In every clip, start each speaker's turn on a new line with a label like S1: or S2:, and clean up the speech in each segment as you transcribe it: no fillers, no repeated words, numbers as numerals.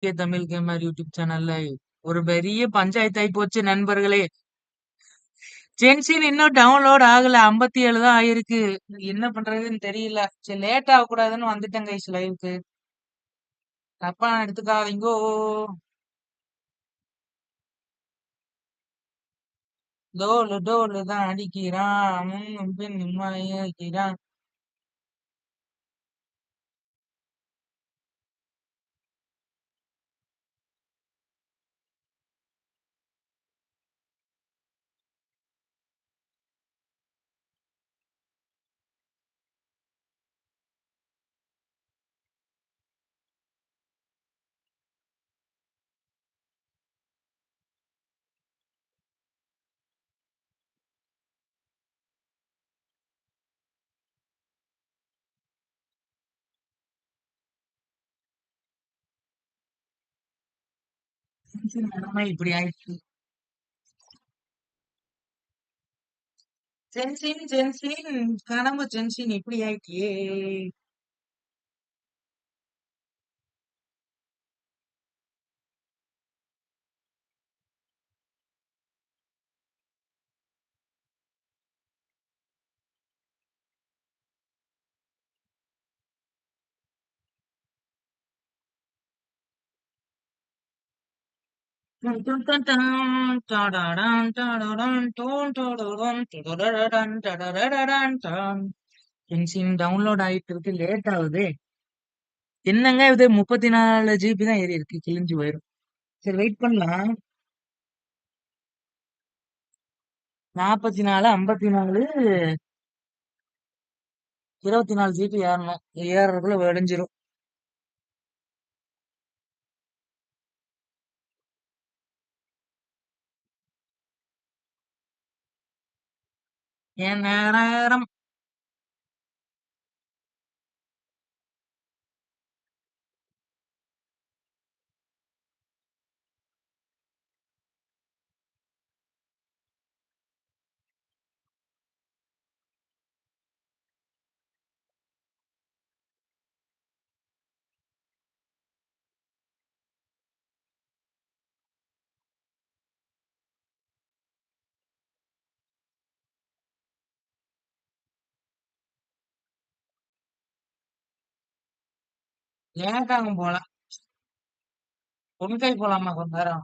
S1: Tamil gamer YouTube சேனல்ல ஒரு பெரிய பஞ்சாயத்து ஆயி போச்சு நண்பர்களே. ஜென்சின் இன்னும் டவுன்லோட் ஆகல. 57 தான் ஆயிருக்கு. என்ன பண்றதுன்னு தெரியல. சரி, லேட் ஆகக்கூடாதுன்னு வந்துட்டேன் கைஸ் லைவுக்கு. தப்பா எடுத்துக்காதீங்கோ. டோலு டோலு தான் அடிக்கிறான். பின் நிம்மதியாக்கிறான். ஜென்சின் நிலைமை இப்படி ஆயிடுச்சு. ஜென்சின் ஜென்சின் கனவு ஜென்சின் இப்படி ஆயிட்டியே. டன் டன் டன் டன், டாடாடான், டாடாடான், டோன் டோடோடன், டொடொடடன், டடடடடன் டான். ஜென்சின் டவுன்லோட் ஆயிட்டு இருக்கு. லேட் ஆகுது. என்னங்க இது 34 ஜிபி தான் ஏறி இருக்கு. கிழிஞ்சு போயிரும். சரி, வெயிட் பண்ணலாம். 44, 54, 24 ஜிபி ஏறணும். ஏறதுக்குள்ள வெடிஞ்சிரும். என் நேரம். லேட்டாகும் போல. பொன்கை போலாமா கொஞ்ச நேரம்?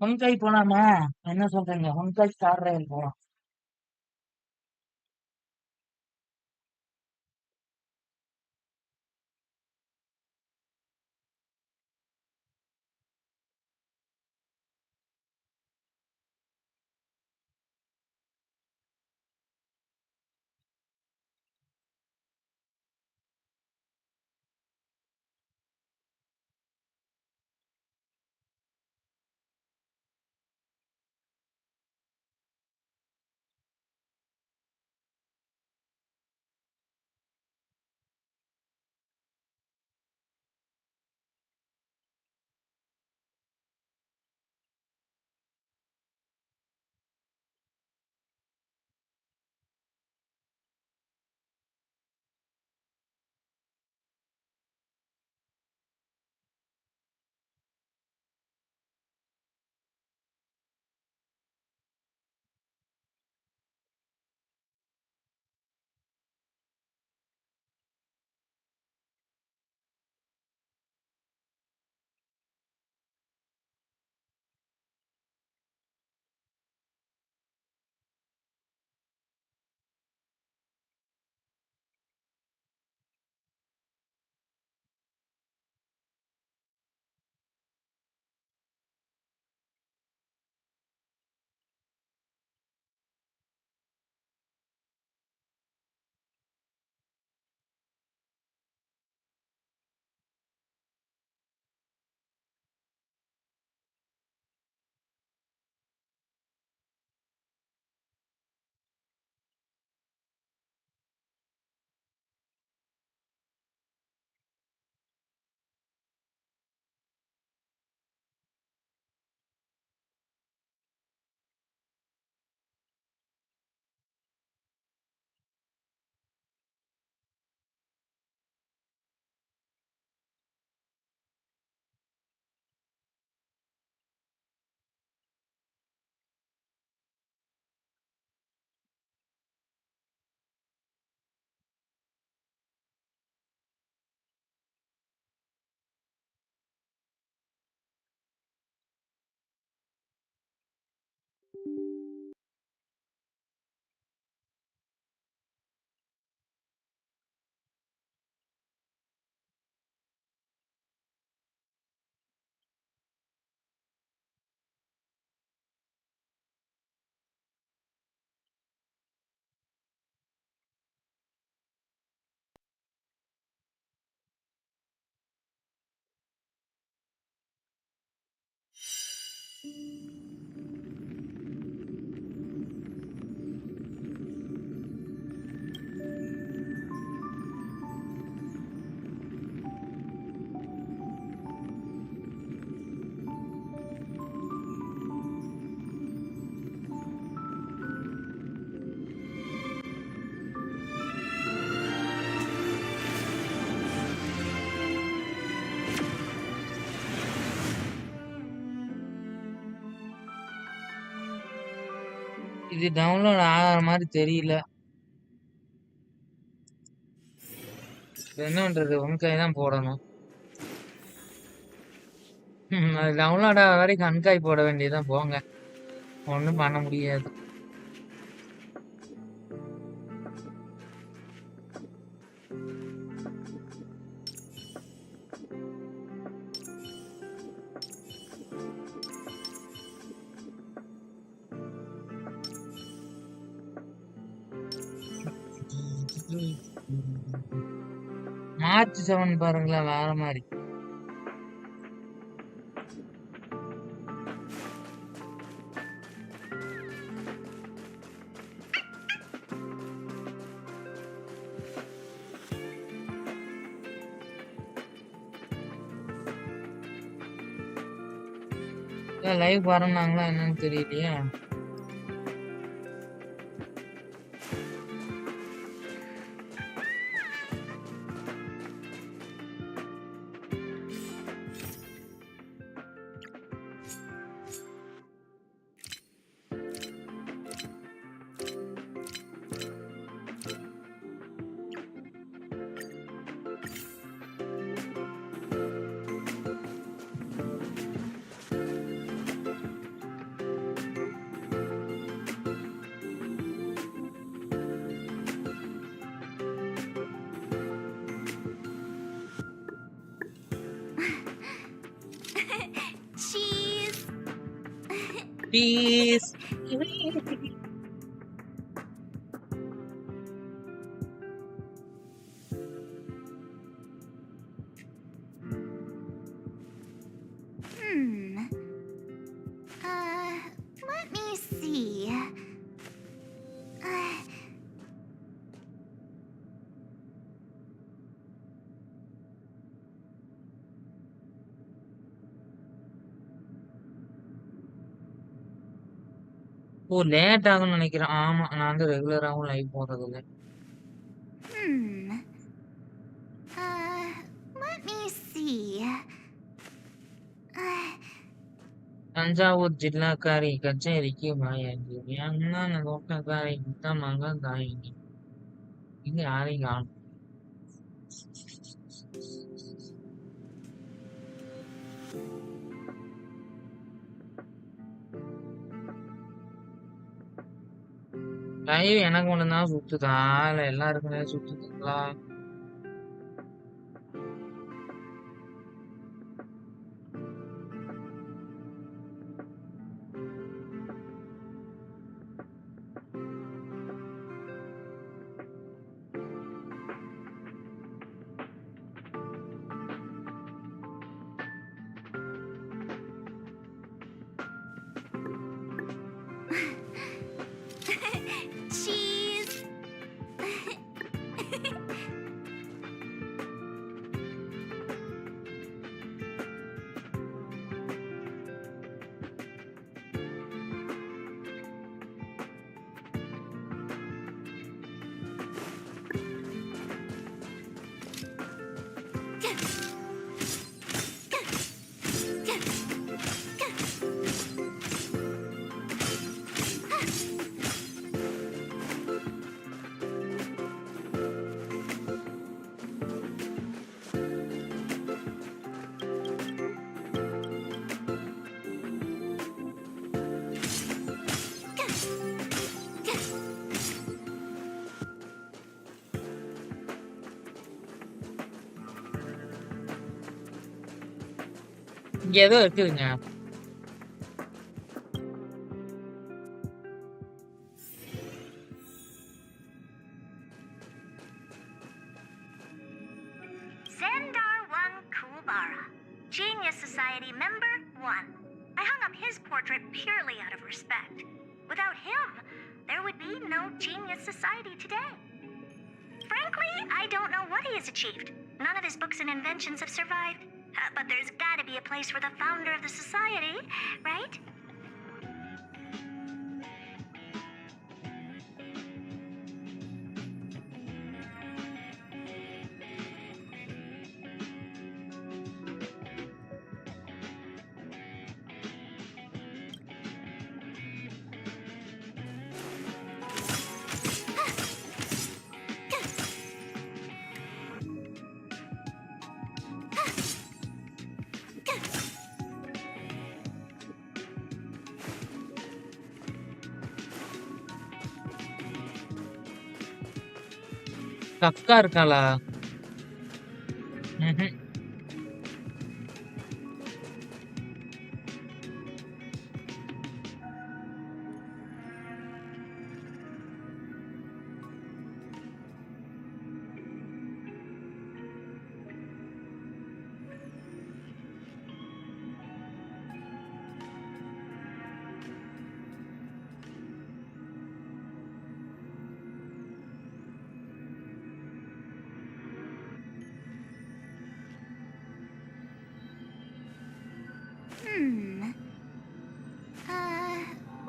S1: பொன்கை போலாமா? என்ன சொல்றீங்க? பொன்கை ஸ்டார் ரயில் போலாம். இது டவுன்லோட் ஆகிற மாதிரி தெரியல. என்ன பண்றது, உன் கை தான் போடணும். அது டவுன்லோட் ஆகிற வரைக்கும் அன்காய் போட வேண்டியதான். போங்க, ஒன்றும் பண்ண முடியாது. மார்ச் 7 பாருங்களேன், வேற மாதிரி. லைவ் பாருனாங்களா என்னன்னு தெரியலையே. Peace.
S2: Let me see.
S1: ஓ, லேட் ஆகும்னு நினைக்கிறேன். ஆமா, நான் வந்து ரெகுலராகவும் லைவ் போடுறது இல்லை.
S2: Let me see.
S1: தஞ்சாவூர் ஜில்லாக்காரி கச்சேரிக்கு வாயாகி அண்ணா தோட்டக்காரி சுத்தமாக தாயங்கி. இங்க யாரையும் காணும். லைவ் எனக்கு ஒண்ணுதான் சுத்துதா, இல்ல எல்லாருக்குமே சுத்துதுங்களா?
S2: Cheese.
S1: இங்க ஏதோ இருக்குதுங்க.
S2: Zendar 1 Kulbara, Genius Society member 1. I hung up his portrait purely out of respect. Without him, there would be no Genius Society today. Frankly, I don't know what he has achieved. None of his books and inventions have survived. But there's gotta be a place for the founder of the society, right?
S1: கக்கா இருக்காளா? ம்ஹும்.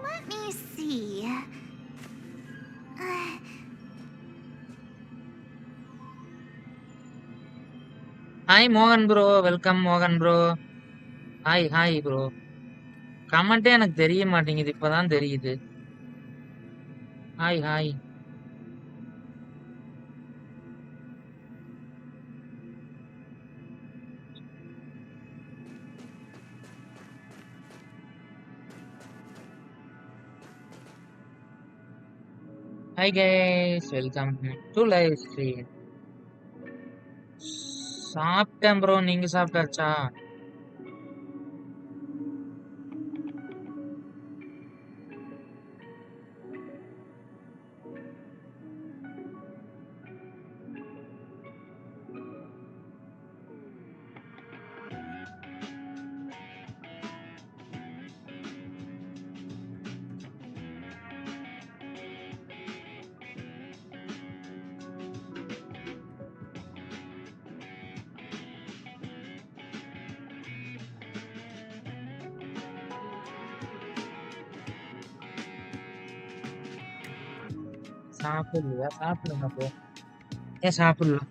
S2: Let me see.
S1: Hi மோகன் bro, welcome மோகன் bro. Hi hi bro. கமெண்டே எனக்கு தெரிய மாட்டேங்குது, இப்பதான் தெரியுது. Hi hi. Hi guys, welcome to live stream. சாப்பிட்டேன் ப்ரோ, நீங்க சாப்பிட்டாச்சா? சாப்பிடலையா? சாப்பிடுங்க ப்ரோ. ஏன் சாப்பிடலாம்?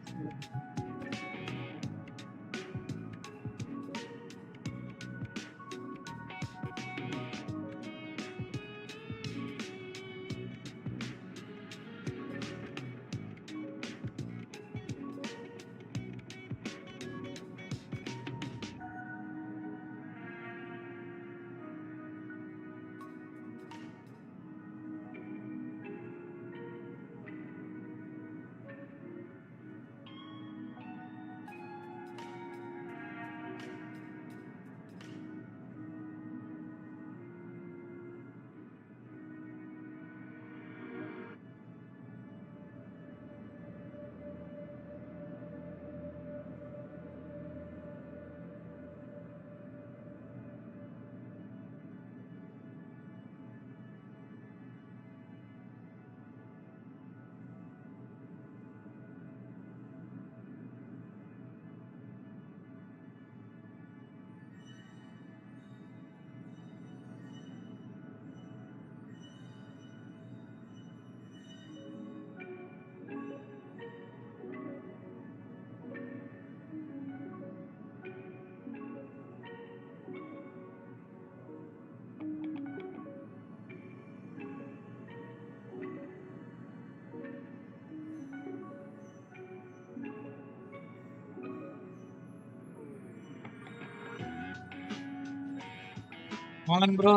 S1: மோகன் ப்ரோ.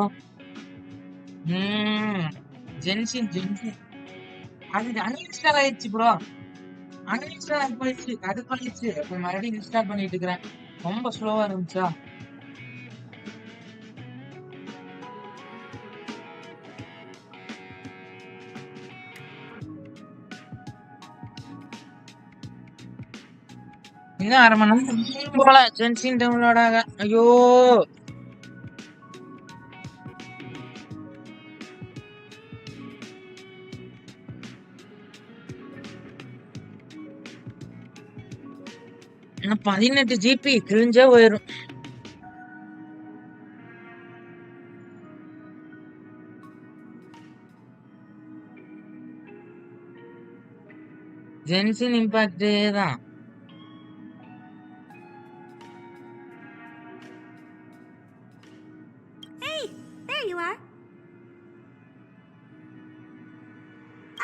S1: ஜென்ஷின் ஜென்ஷின் அது அன்இன்ஸ்டால் ஆயிடுச்சு ப்ரோ. அன்இன்ஸ்டால் போயிடுச்சு, அது பண்ணிடுச்சு. இப்ப மறுபடியும் இன்ஸ்டால் பண்ணிட்டு இருக்கிறேன். ரொம்ப ஸ்லோவா இருந்துச்சா? இன்னும் 1/2 மணி நேரம் போல ஜென்சின் டவுன்லோட் ஆக. ஐயோ இன்னும் 18 ஜிபி கிழிஞ்சா போயிரும். ஜென்சின் இம்பாக்டே தான்.
S2: Hey, there you are.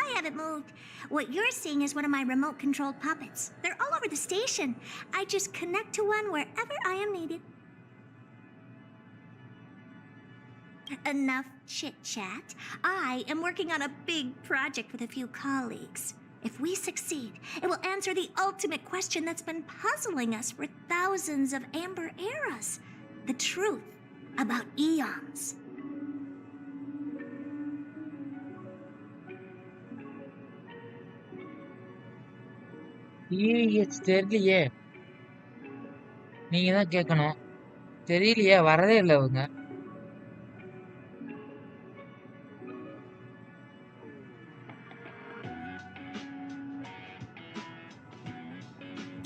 S2: I haven't moved. What you're seeing is one of my remote-controlled puppets. They're all over the station. I just connect to one wherever I am needed. Enough chit-chat. I am working on a big project with a few colleagues. If we succeed, it will answer the ultimate question that's been puzzling us for thousands of amber eras. The truth about eons.
S1: தெரியலையே, நீங்க தான் கேட்கணும். தெரியலையே, வரதே இல்லை அவங்க.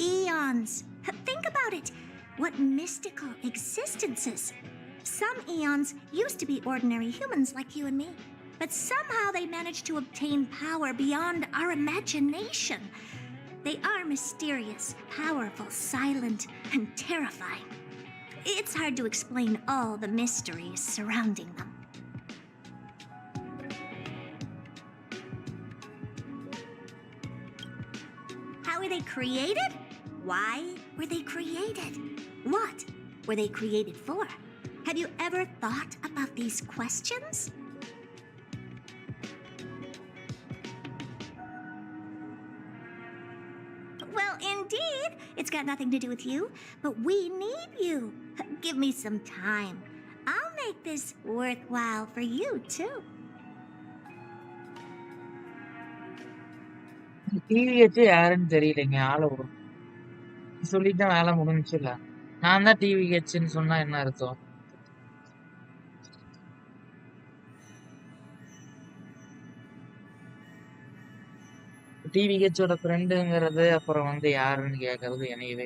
S2: Eons. Think about it. What mystical existences. Some eons used to be ordinary humans like you and me, but somehow they managed to obtain power beyond our imagination. They are mysterious, powerful, silent, and terrifying. It's hard to explain all the mysteries surrounding them. How were they created? Why were they created? What were they created for? Have you ever thought about these questions? Well, indeed. It's got nothing to do with you, but we need you. Give me some time. I'll make this worthwhile for you, too.
S1: TVH யாருன்னு தெரியலைங்க. ஆளை சொல்லிட்டு வேலை முடிஞ்சுல. நான் தான் டிவிஹெச்ன்னு சொன்னா என்ன அர்த்தம்? டிவிஹெச்சோட ஃப்ரெண்டுங்கிறது அப்புறம் வந்து யாருன்னு கேக்குறது என்னையவே.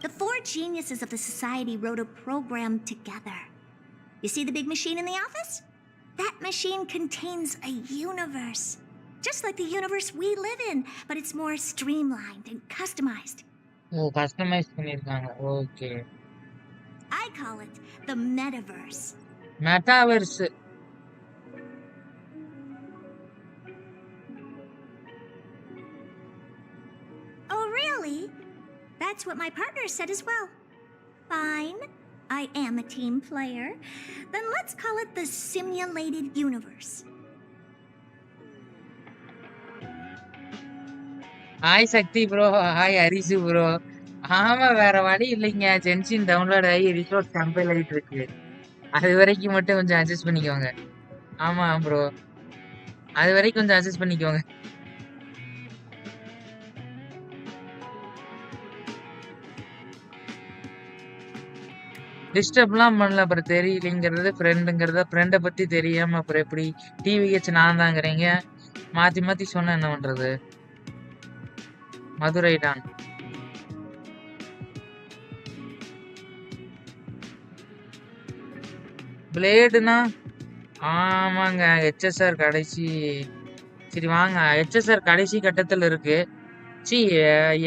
S2: The four geniuses of the society wrote a program together. You see the big machine in the office? That machine contains a universe. Just like the universe we live in, but it's more streamlined and customized.
S1: Oh, customize பண்ணிருக்காங்க. Okay.
S2: I call it the metaverse.
S1: Metaverse.
S2: Oh, really? That's what my partner said as well. Fine. I am a team player. Then let's call it the simulated universe.
S1: Hi Sakthi bro, hi Harish bro. ஆமா, வேற வழி இல்லைங்க. Genshin download ஆகி resource compile ஆகிட்டு இருக்கு. அது வரைக்கும் மட்டும் கொஞ்சம் அட்ஜஸ்ட் பண்ணிக்கோங்க. ஆமா ப்ரோ, அது வரைக்கும் கொஞ்சம் அட்ஜஸ்ட் பண்ணிக்கோங்க. டிஸ்டர்ப்லாம் பண்ணல. அப்புறம் தெரியலைங்கிறது ஃப்ரெண்டுங்கிறத, ஃப்ரெண்டை பத்தி தெரியாம அப்புறம் எப்படி டிவிஹெச் நான் தாங்கிறீங்க? மாத்தி மாத்தி சொன்ன என்ன பண்றது? மதுரை தான். பிளேடுனா ஆமாங்க, ஹெச்எஸ்ஆர் கடைசி. சரி வாங்க, ஹெச்எஸ்ஆர் கடைசி கட்டத்துல இருக்கு. சி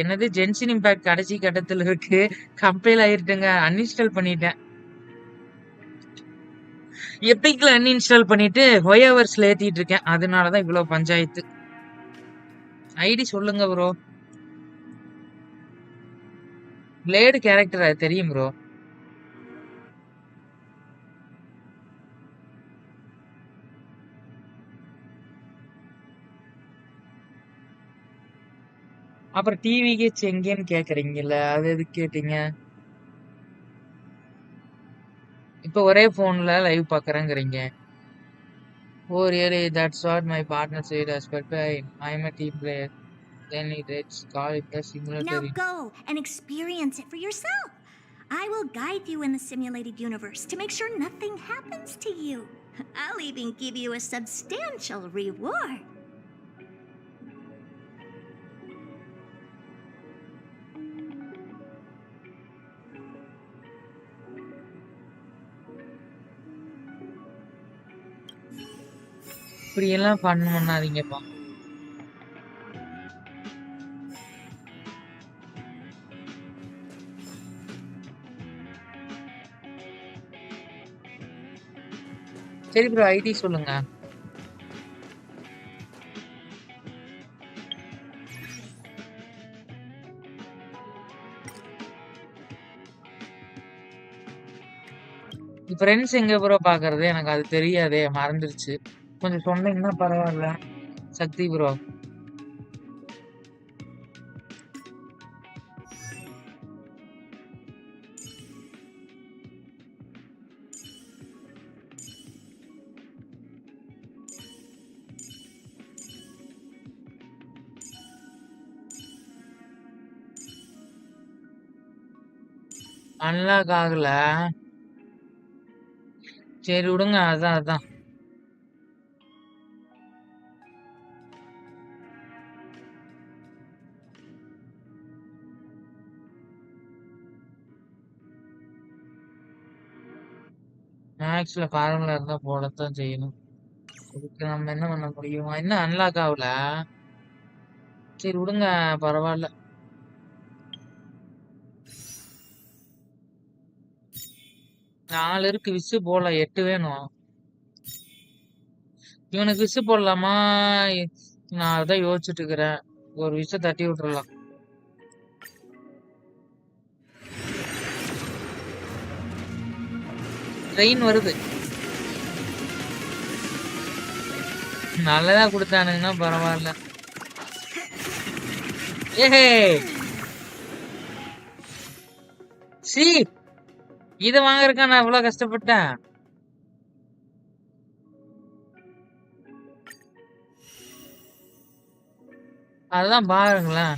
S1: என்னது, ஜென்சின் இம்பாக்ட் கடைசி கட்டத்துல இருக்கு. கம்பைல் ஆயிருட்டுங்க. அன்இன்ஸ்டால் பண்ணிட்டேன். எப்பிக்ல அன்இன்ஸ்டால் பண்ணிட்டு ஹொயவர்ஸ்ல ஏத்திட்டு இருக்கேன். அதனாலதான் இவ்வளவு பஞ்சாயத்து. ஐடி சொல்லுங்க ப்ரோ. பிளேடு கேரக்டர் அது தெரியும் ப்ரோ. அப்புறம் டிவிஹெச் எங்கேன்னு கேக்குறீங்கல்ல, அது எதுக்கு கேட்டீங்க? இப்ப ஒரே போன்ல லைவ் பாக்குறேங்கிறீங்க. Oh really, that's what my partner said as well. I'm a team player. Then let's call it a
S2: Now
S1: simulatory.
S2: go and experience it for yourself. I will guide you in the simulated universe to make sure nothing happens to you. I'll even give you a substantial reward.
S1: இப்படி எல்லாம் பண்ணாதீங்கப்பா. சரி bro, ID சொல்லுங்க. Friends எங்க bro பாக்குறது? எனக்கு அது தெரியாதே, மறந்துருச்சு. கொஞ்சம் சொன்னீங்கன்னா பரவாயில்ல. சக்தி ப்ரோ. அன்லாக் ஆகல. சரி விடுங்க. அதான் மேக்ஸ்ல ஃபார்முலா இருந்தா போடத்தான் செய்யணும். அதுக்கு நம்ம என்ன பண்ண முடியும்? என்ன அன்லாக் ஆகல? சரி விடுங்க, பரவாயில்ல. நாலு இருக்கு, விசு போடல. 8 வேணும். இவனுக்கு விசு போடலாமா? நான் அதான் யோசிச்சுட்டு இருக்கிறேன். ஒரு விச தட்டி விட்டுறலாம். ட்ரெயின் வருது. நல்லதா கொடுத்தானுங்கன்னா பரவாயில்ல. ஏஹே, சி இத வாங்குறதுக்கா நான் இவ்வளவு கஷ்டப்பட்டேன். அதெல்லாம் பாருங்களேன்.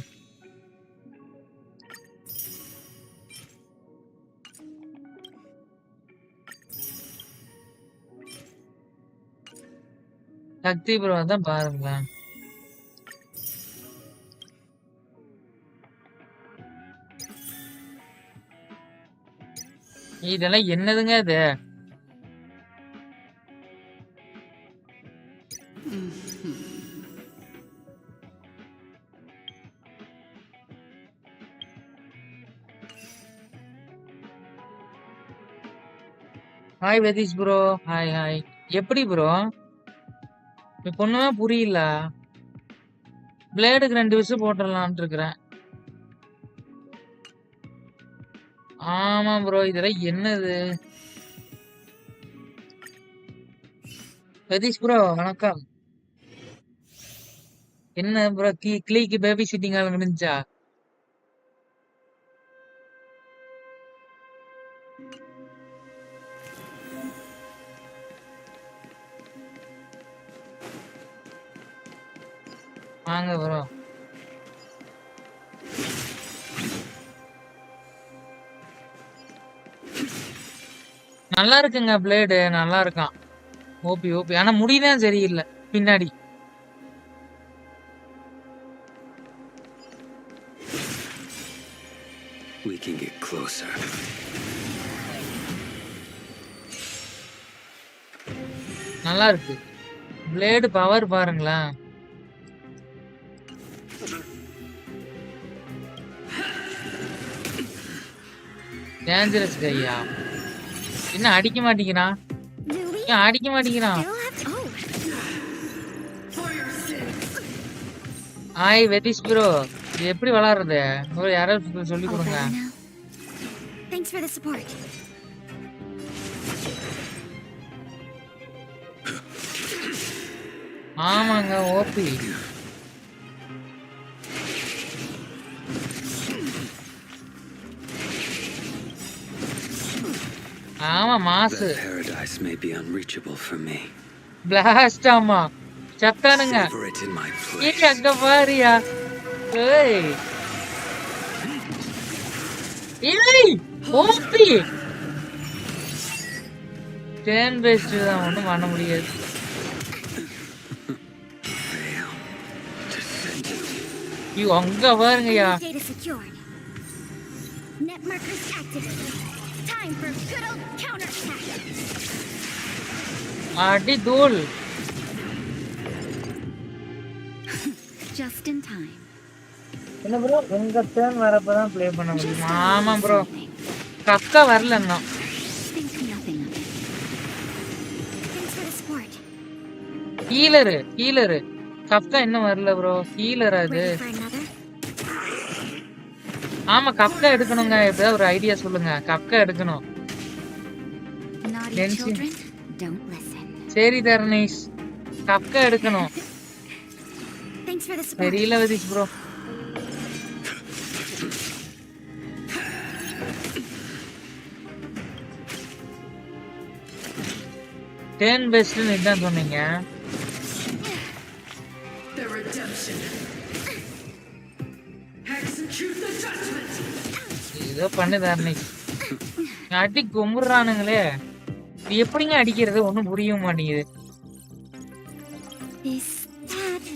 S1: சக்தி ப்ரோ தான் பாருங்களேன். இதெல்லாம் என்னதுங்க இது? Hi Vedhish bro. ஹாய். எப்படி ப்ரோ? இப்ப ஒண்ணுமே புரியல. பிளேடுக்கு 2 விசு போட்டுடலான்ட்டு இருக்கிறேன். ஆமா ப்ரோ, இதெல்லாம் என்னது? சதீஷ் ப்ரோ வணக்கம். என்ன ப்ரோ, கிளிக்கு பேபி சிட்டிங் ஆல முடிஞ்சா? வாங்க ப்ரோ. நல்லா இருக்குங்க, பிளேடு நல்லா இருக்கான். ஓபி. ஆனா முடிதான் சரியில்லை பின்னாடி.
S3: We can get closer.
S1: நல்லா இருக்கு. பிளேடு பவர் பாருங்களேன். டேஞ்சரஸ் கையா. என்ன அடிக்க மாட்டேங்கிறான்? ஏன் அடிக்க மாட்டேங்கிறான்? Hi Vedhish bro. இது எப்படி விளையாடுறது? ஒரு யாராவது சொல்லி கொடுங்க.
S2: Thanks for the support.
S1: ஆமாங்க, ஓபி. ஆமா மாசு.
S3: That paradise may be unreachable for me.
S1: Blast ஆமா சத்தானுங்க.
S3: Savor it in my place.
S1: அங்க பாரியா. ஏய் ஏய் ஓபி டேன் பேஸ்ட் தான் ஒண்ணும் பண்ண முடியாது.
S3: Fail. Descendant.
S1: ஐயோ அங்க பாருங்கயா.
S2: Data secured. Net markers activated. Time for good old counterattack.
S1: அடி தூள்.
S2: Just in time.
S1: என்ன ப்ரோ உங்க டர்ன் வரப்பதான் ப்ளே பண்ண முடியும். ஆமா ப்ரோ கக்கா வரல இன்னும்.
S2: Think nothing of it. Thanks for the support.
S1: ஹீலரு கக்கா இன்னும் வரல ப்ரோ. ஹீலர் அது.
S2: Ready for another?
S1: ஆமா கக்கா எடுக்கணுங்க. எப்படியாவது ஒரு ஐடியா சொல்லுங்க. கக்கா எடுக்கணும்.
S2: Naughty
S1: Genshin.
S2: children, don't listen.
S1: சரி தர்ணேஷ் கக்கா எடுக்கணும்.
S2: Thanks for the support.
S1: தெரியல வதிஷ் ப்ரோ. டேன் பெஸ்ட்னு இதான் சொன்னீங்க.
S4: The redemption. Execute the judgment.
S1: ஏதோ பண்ணு தர்ணேஷ். அடி கும்புறானுங்களே. இது எப்படிங்க அடிக்கிறது ஒன்னும் புரிய மாட்டேங்குது.
S2: Is that?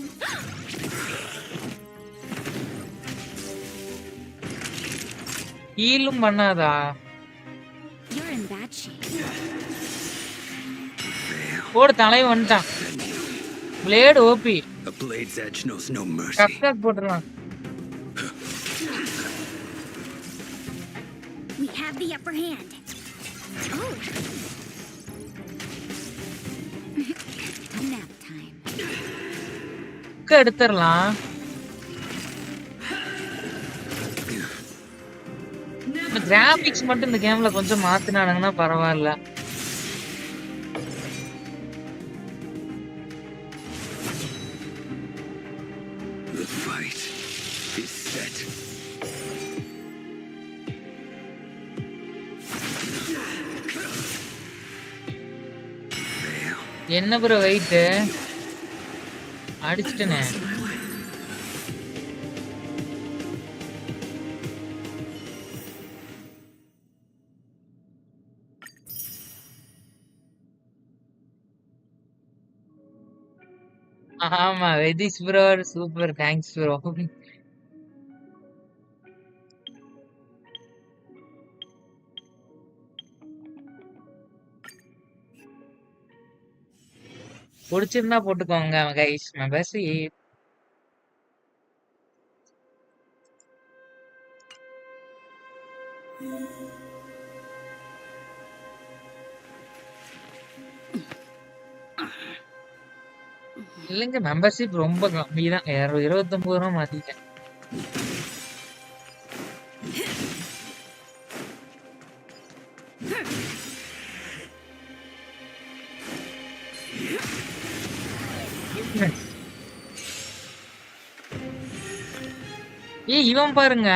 S1: ஹீலும் பண்ணாதா?
S2: You're in bad shape.
S1: போடு தலைவன் வந்துட்டான். Blade OP.
S3: A blade's edge knows no mercy.
S1: கக்கா போட்டுடலாம்.
S2: We have the upper hand. Oh. Nap time.
S1: கக்கா எடுத்துடலாம். கிராபிக்ஸ் மட்டும் இந்த கேம்ல கொஞ்சம் மாத்தினானுங்கன்னா பரவாயில்ல.
S3: The fight is set. Fail.
S1: என்ன ப்ரோ வெயிட் அடிச்சிட்டனே. ஆமா வெதிஷ் ப்ரோ சூப்பர் தேங்க்ஸ் ப்ரோ. பிடிச்சிருந்தா போட்டுக்கோங்க கைஸ். மெம்பர்ஸ் இல்லைங்க மெம்பர்ஷிப் ரொம்ப கம்மி தான். 29 ரூபா மாத்திட்டேன். ஏய் இவன் பாருங்க.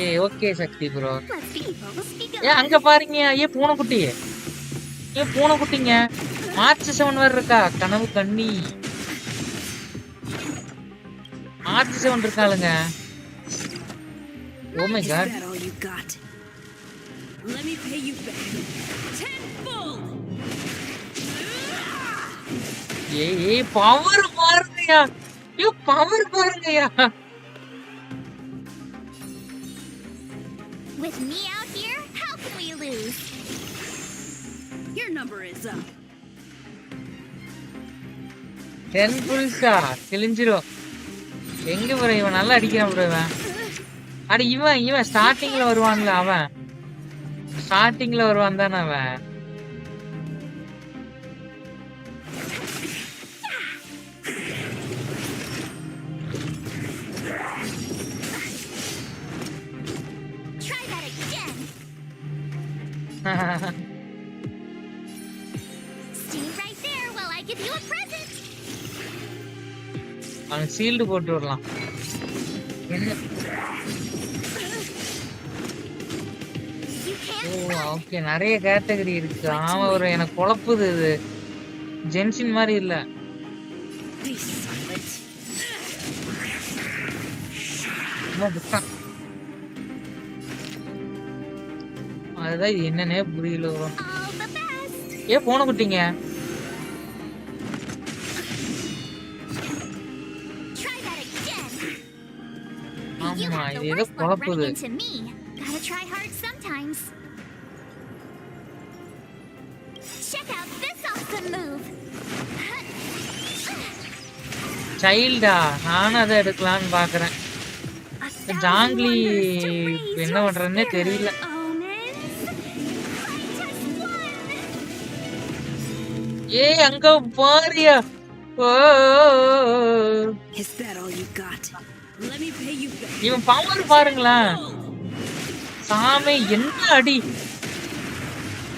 S1: ஏ okay Sakthi bro.
S2: Let's be evil. Speak
S1: ஏ அங்க பாருங்க. ஏ பூனைக்குட்டி. ஏ பூனைக்குட்டிங்க. மார்ச் 7 வேற இருக்கா. கனவு கண்ணி. மார்ச் 7 இருக்காளுங்க. Oh my
S4: Is
S1: God.
S4: that all you got? Let me pay you back. Tenfold.
S1: ஏய் பவர் பாருங்கயா. ஐயோ power பாருங்கயா.
S2: With me out here, how can we lose?
S4: Your number is up.
S1: 10 புல்ஸா கிழிஞ்சிரும். எங்க ப்ரோ இவன் நல்லா அடிக்கிறான் ப்ரோ இவன். அட இவன் ஸ்டார்டிங்ல வருவான்ல அவன். ஸ்டார்டிங்ல வருவான் தானே அவன்.
S2: Try that again. Stay right there while I give you a present.
S1: அவன் ஷீல்டு போட்டு வரலாம். என்ன
S2: You
S1: oh
S2: can't run.
S1: Okay, நிறைய கேட்டகரி இருக்கு. ஆமா ஒரு எனக்கு குழப்புது இது. ஜென்ஷின் மாதிரி இல்ல.
S4: Be silent.
S1: சும்மா புட்டான். அதுதான் இது என்னன்னே புரியல bro.
S2: All the best.
S1: ஏன் போன குட்டிங்க?
S2: Try that again. You
S1: ஆமா
S2: have the
S1: இது ஏதோ
S2: worst luck
S1: குழப்புது.
S2: running into me. Gotta try hard sometimes. Check out this awesome move.
S1: சைல்டா, நானும் அதை எடுக்கலாம்னு பாக்குறேன்.
S2: A thousand
S1: Junglee
S2: wonders to raise
S1: என்ன
S2: your
S1: பண்றதுன்னே தெரியல.
S2: spirit, omens. Fight as one.
S1: ஏய் அங்க பாரியா. ஓ
S4: Is that all you got? Let me pay you back.
S1: இவன் பவர் பாருங்களேன். சாமி என்ன அடி,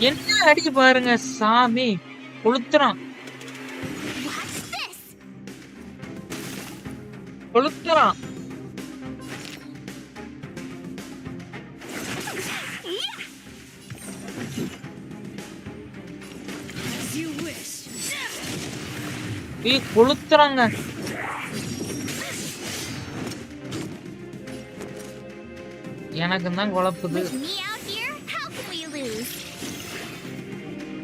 S1: என்ன அடி பாருங்க சாமி. கொளுத்துறான்
S2: Watch this.
S1: கொளுத்துறான்.
S4: As you wish.
S1: ஏய் கொளுத்துறாங்க. எனக்கு தான் குழப்புது.
S2: With me out here, how can we lose?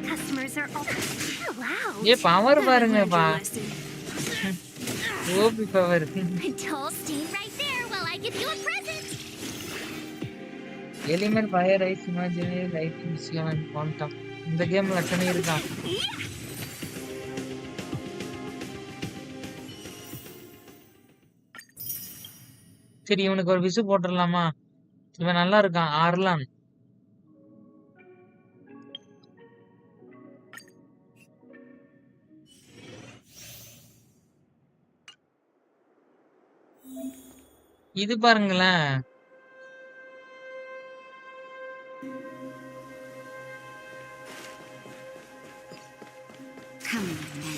S2: Customers are all so loud.
S1: ஏய் பவர்
S4: Learned
S1: பாருங்கப்பா.
S4: your lesson.
S1: OP power.
S2: Until stay right there while I give you a present.
S1: Element fire ice imaginary light machine quantum. இந்த கேம்ல அத்தனை இருக்கா? சரி இவனுக்கு ஒரு விசு போட்டுடலாமா? இவன் நல்லா இருக்கான் ஆர்லான். இது பாருங்களேன்.
S2: Come on, then.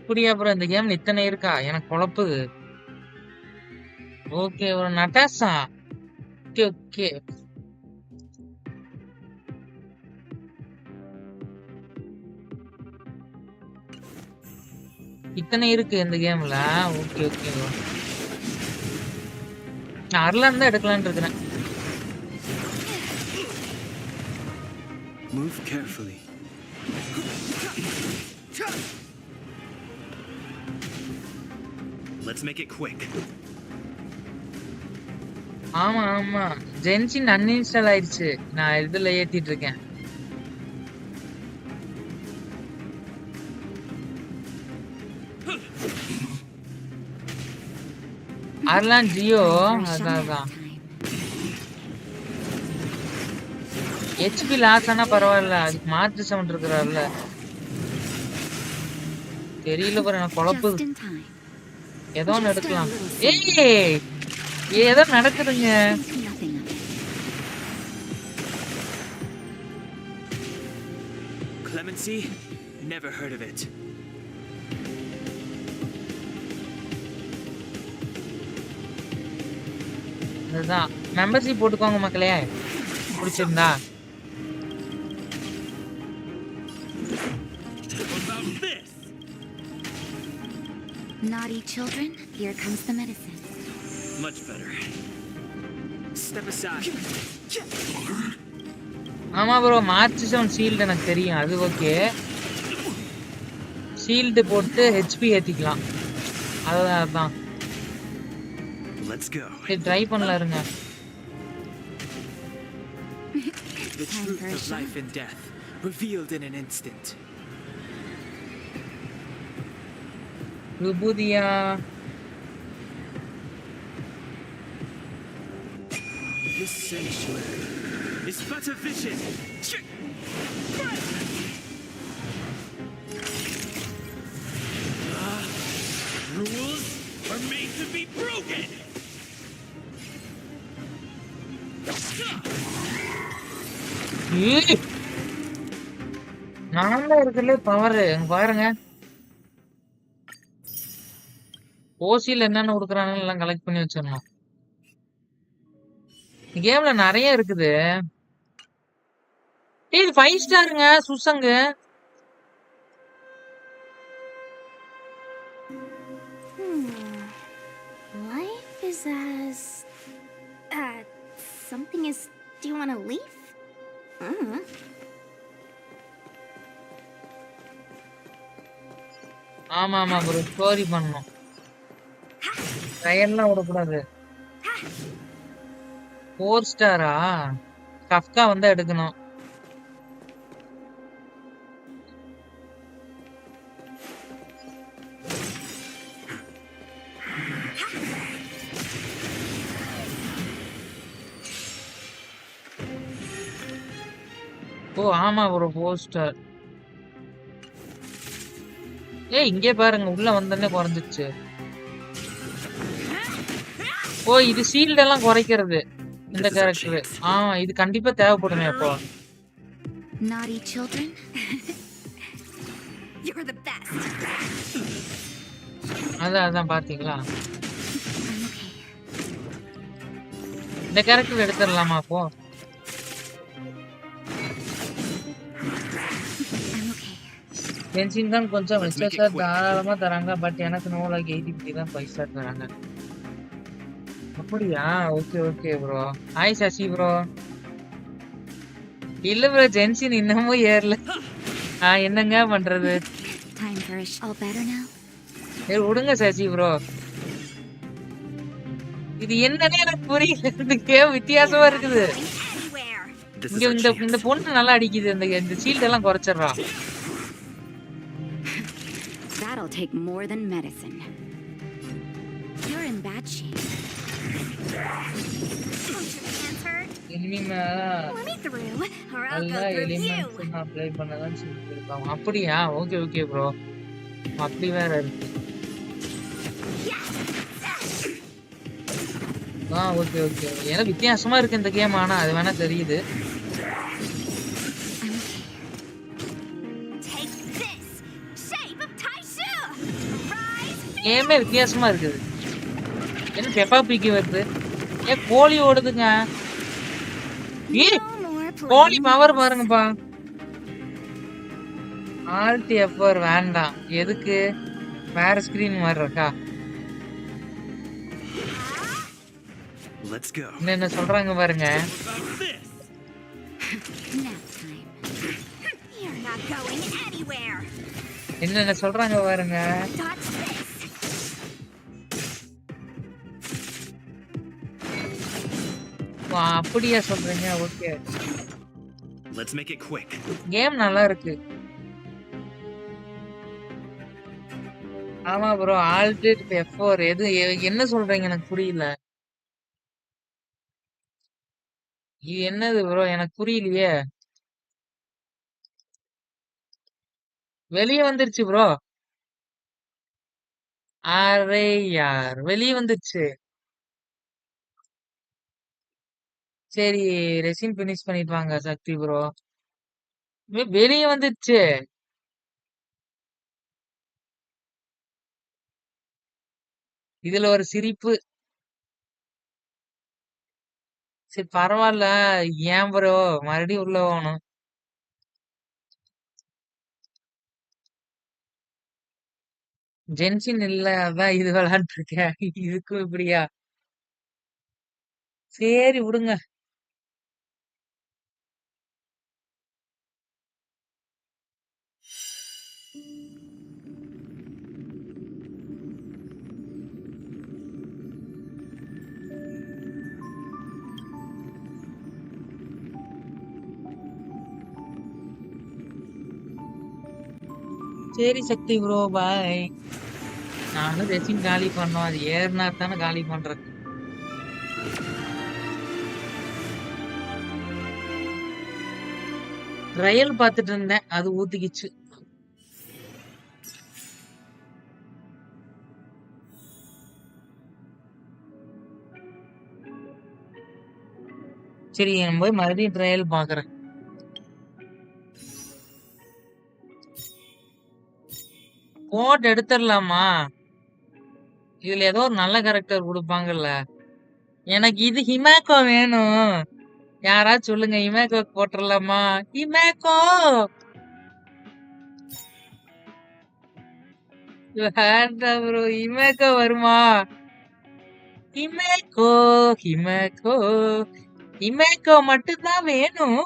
S1: இப்படியா அப்புறம் இந்த கேம் இத்தனை இருக்கா? எனக்கு குழப்புது. ஓகே ஒரு நட்டாசா. Okay okay. இத்தனை இருக்கு இந்த கேம்ல. Okay okay. நான் அர்லான் தான் எடுக்கலாம்னு இருக்கிறேன்.
S3: Move carefully.
S5: Let's make it quick.
S1: ஆமா ஆமா, ஜென்ஷின் அன்இன்ஸ்டால் ஆயிடுச்சு. நான் இதுல ஏத்திட்டு இருக்கேன். அர்லான் ஜியோ அதான் ஹெச்பி லாஸ் ஆனா பரவாயில்ல, அதுக்கு மாற்று சவுண்ட் இருக்கிறார்ல. தெரியல பாரு எனக்கு குழப்புது.
S2: Just in time.
S1: ஏதோ ஒன்று எடுக்கலாம். ஏய் ஏதோ நடக்குதுங்க.
S2: Think nothing of it.
S5: Clemency? Never heard of it.
S1: அதுதான் மெம்பர்ஷிப் போட்டுக்கோங்க மக்களே, பிடிச்சிருந்தா.
S5: What about this?
S2: Naughty children, here comes the medicine.
S5: Much better. Step aside.
S1: ஆமா ப்ரோ, மார்ச் சவுண்ட் ஷீல்டு எனக்கு தெரியும், அது ஓகே. ஷீல்டு போட்டு ஹெச்பி ஏத்திக்கலாம், அதுதான்.
S5: Let's go.
S1: சரி ட்ரை பண்ணலாம் இருங்க.
S5: The truth of life and death, revealed in an instant.
S1: விபூதியா?
S5: This sanctuary is but a vision. to be broken.
S1: ஏய், நான் தான் இருக்குல்ல பவர் பாருங்க. ஓசில என்னென்ன கொடுக்குறாங்கன்னு எல்லாம் கலெக்ட் பண்ணி வச்சிடணும். கேம்ல நிறைய இருக்குது. ஏய், இது 5 ஸ்டாருங்க சுசங்கு.
S2: Life is as. Something is. Do you want to leave?
S1: ஆமா ஆமா ப்ரோ, ஸ்டோரி பண்ணணும். ட்ரையல்லாம் விடக்கூடாது. 4 ஸ்டாரா? கஃப்கா வந்து எடுக்கணும். ஓ ஆமா ப்ரோ, 4 ஸ்டார். ஏய், இங்கே பாருங்க, உள்ள வந்தோடனே குறைஞ்சிச்சு. ஓ, இது ஷீல்ட் எல்லாம் குறைக்கிறது இந்த
S3: This is our
S1: character.
S3: chance.
S1: இது கண்டிப்பா தேவைப்படுமே அப்போ.
S2: Naughty children? You're the best.
S1: அதான் பாத்தீங்களா,
S2: I'm okay.
S1: இந்த கேரக்டர் எடுத்துடலாமா அப்போ?
S2: I'm okay.
S1: ஜென்சின் தான் கொஞ்சம்
S3: Let's make it
S1: sir
S3: quick.
S1: தாராளமா தராங்க. பட் எனக்கு நோ லைக் 80 தான் 5 ஸ்டார் தராங்க. அப்படியா? Okay okay bro. Hi Sasi bro. இல்ல ப்ரோ, ஜென்சின் இன்னமும் ஏறல. என்னங்க பண்றது?
S2: Time for all better now?
S1: விடுங்க சசி ப்ரோ. இது என்னன்னே எனக்கு புரியல. இந்த கேம் வித்தியாசமா இருக்குது.
S2: Anywhere.
S3: This
S1: இங்க
S3: is our
S1: இந்த
S3: chance.
S1: இந்த பொண்ணு நல்லா அடிக்குது. இந்த ஷீல்ட் எல்லாம் குறைச்சிடுறா.
S2: That'll take more than medicine. You're in bad shape. Don't your hands hurt?
S1: இனிமே மேல
S2: Let me through, or I'll
S1: நல்லா
S2: go through you.
S1: Elements apply பண்ணதான் சொல்லிருக்காங்க. அப்படியா? Okay okay bro. அப்படி வேற இருக்கு. Okay okay. ஏன்னா வித்தியாசமா இருக்கு இந்த கேம். ஆனா அது வேணா தெரியுது.
S2: Take this, shape of Taishu. Rise.
S1: கேமே வித்தியாசமா இருக்குது. என்ன பெப்பா பிக்கு வருது? கோழி ஓடுதுங்க. ஏய்,
S2: No more
S1: கோழி
S2: playing.
S1: பவர் பாருங்கப்பா. ஆல்ட் எஃப்ஆர் வேண்டாம். எதுக்கு? வேற ஸ்கிரீன் மாதிரி இருக்கா?
S3: Let's go.
S1: என்ன சொல்றாங்க பாருங்க.
S5: About this.
S2: Nap time. You're not going anywhere.
S1: என்னென்ன சொல்றாங்க பாருங்க.
S2: Dodge this.
S1: அப்படியா சொல்றீங்க? Okay.
S3: Let's make it quick.
S1: Game நல்லா இருக்கு. ஆமா ப்ரோ, ஆல்ட் எஃப்4 என்ன சொல்றீங்க? எனக்கு புரியல. இது என்னது ப்ரோ? எனக்கு புரியலையே. வெளியே வந்துருச்சு ப்ரோ. அரே யார், வெளியே வந்துருச்சு. சரி, ரெசின் பினிஷ் பண்ணிட்டு வாங்க சக்தி ப்ரோ. வெளியே வந்துருச்சு. இதுல ஒரு சிரிப்பு. சரி பரவாயில்ல. ஏன் ப்ரோ மறுபடியும் உள்ள போகணும்? ஜென்ஷன் இல்ல, அதான் இது விளையாண்டு இருக்கேன். இதுக்கும் இப்படியா? சரி விடுங்க. சரி சக்தி ப்ரோ, பாய். நானும் ரெசின் காலி பண்ணோம். அது ஏறினா தானே காலி பண்றது. ட்ரையல் பார்த்துட்டு இருந்தேன், அது ஊத்திக்கிச்சு. சரி நான் போய் மறுபடியும் ட்ரையல் பாக்குறேன். கோட் எடுத்துடலாமா? இதுல ஏதோ ஒரு நல்ல கேரக்டர் கொடுப்பாங்கல்ல. எனக்கு இது ஹிமாக்கோ வேணும். யாராச்சும் சொல்லுங்க, ஹிமாக்கோ போட்டுடலாமா? ஹிமாக்கோ வேண்டாம் ப்ரோ. ஹிமாக்கோ வருமா? ஹிமாக்கோ ஹிமாக்கோ ஹிமாக்கோ மட்டும்தான் வேணும்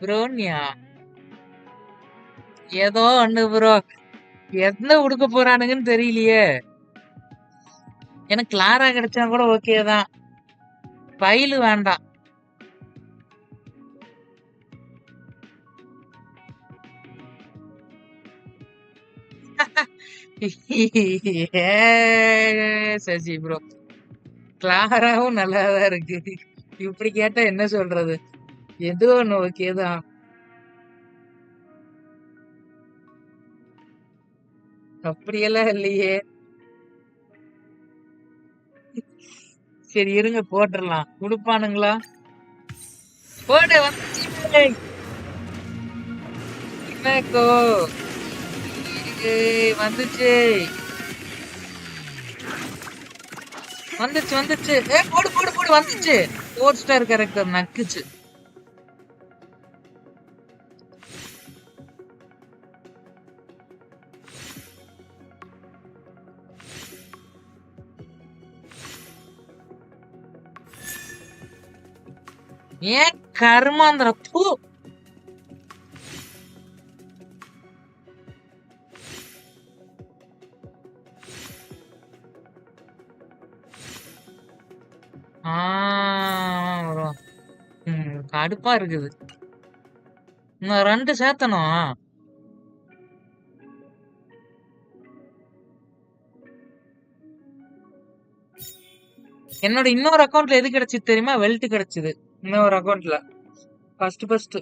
S1: ப்ரோன்யா. ஏதோ ஒண்ணு ப்ரோ. என்ன உடுக்க போறானுங்கன்னு தெரியலையே. எனக்கு கிளாரா கிடைச்சா கூட ஓகே தான். பைலு வேண்டாம். சசி ப்ரோ, கிளாராவும் நல்லாதான் இருக்கு. இப்படி கேட்டா என்ன சொல்றது? ஏதோ ஒண்ணு ஓகே தான். அப்படியெல்லாம் இல்லையே. சரி இருங்க போட்டுடலாம். குடுப்பானுங்களா? போடு வந்துச்சு. ஹிமாக்கோ வந்துச்சு வந்துச்சு வந்துச்சு. போடு போடு போடு வந்துச்சு. 4 ஸ்டார் கேரக்டர் நக்குச்சு. ஏன் கர்மாந்திர பூ. வரும். கடுப்பா இருக்குது. இன்னும் 2 சேர்த்தணும். என்னோட இன்னொரு அக்கௌண்ட்ல எது கிடைச்சது தெரியுமா? வெல்ட் கிடைச்சது இன்னொரு அக்கௌண்ட்ல. ஃபர்ஸ்ட்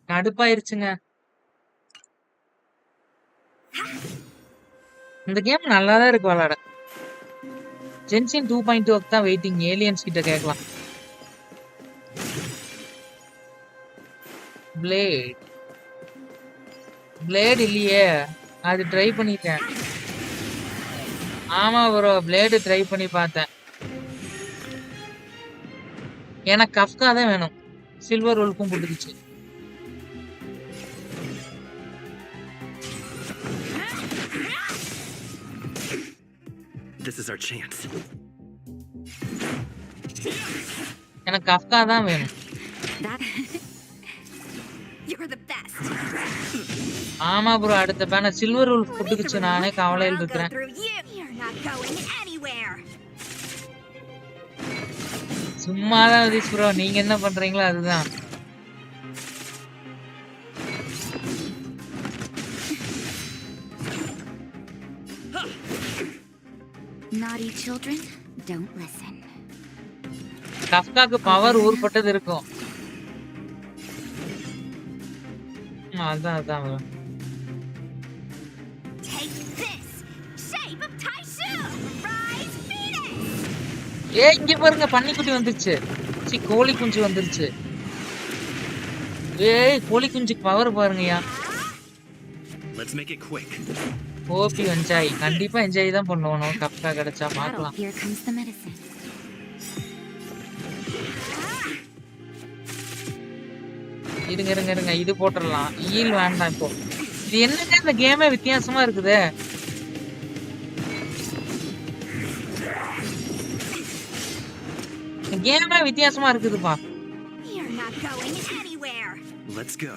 S1: கடுப்பாயிருச்சுங்க. இந்த கேம் நல்லாதான் இருக்கு விளையாட. ஜென்சின் 2.2 தான் வெயிட்டிங். ஏலியன்ஸ் கிட்ட கேட்கலாம். பிளேட் இல்லையே. அது ட்ரை பண்ணிட்டேன். ஆமா ப்ரோ, பிளேடு ட்ரை பண்ணி பார்த்தேன். எனக்கு கஃப்கா தான் வேணும். சில்வர் உல்ஃபும் கொடுத்துச்சு.
S3: This is our chance.
S1: எனக்கு கஃப்கா தான் வேணும்.
S2: You're the best.
S1: ஆமா ப்ரோ, அடுத்த பேன சில்வர் உல்ஃப் கொடுத்துச்சு. நானே கவலையில் இருக்கிறேன்.
S2: You're not going anywhere.
S1: சும்மாதான் விதிஷ் ப்ரோ, நீங்க என்ன பண்றீங்களோ அதுதான்.
S2: Naughty children, don't listen.
S1: கஃப்காக்கு பவர் ஊர்பட்டது இருக்கும். அதான் அதான்.
S2: Take this, shape of Taishu, rise Phoenix.
S1: இங்க பாருங்க, பன்னிக்குட்டி வந்துருச்சு. கோழி குஞ்சு வந்துருச்சு. கோழி குஞ்சுக்கு பவர் பாருங்கயா.
S3: Let's make it quick.
S1: OP enjoy. கண்டிப்பா என்ஜாய் தான் பண்ணுவோம். கப்கா கிடைச்சா பார்க்கலாம்.
S2: Here comes the medicine.
S1: இருங்க இது போட்டுடலாம். ஈல் வேண்டாம் இப்போ. இது என்னங்க இந்த கேமே வித்தியாசமா இருக்குது. கேமே வித்தியாசமா இருக்குதுப்பா.
S2: You're not going anywhere.
S3: Let's go.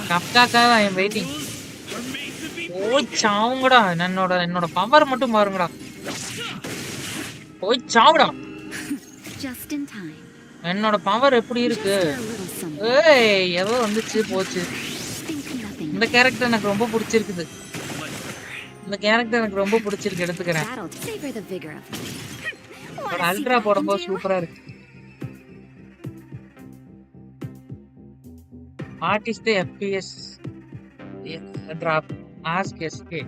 S1: கப்காக்காக ஐ எம் வெயிட்டிங். ஓய் சாவுங்கடா. என்னோட பவர் மட்டும் பாருங்கடா. ஓய் சாவுடா.
S2: Just in time.
S1: என்னோட பவர் எப்படி இருக்கு? ஏதோ வந்துச்சு போச்சு. இந்த கேரக்டர் எனக்கு ரொம்ப பிடிச்சிருக்குது. எடுத்துக்கிறேன். பட் அல்ட்ரா போடும்போது சூப்பரா இருக்கு. What is the FPS drop? Ask SK.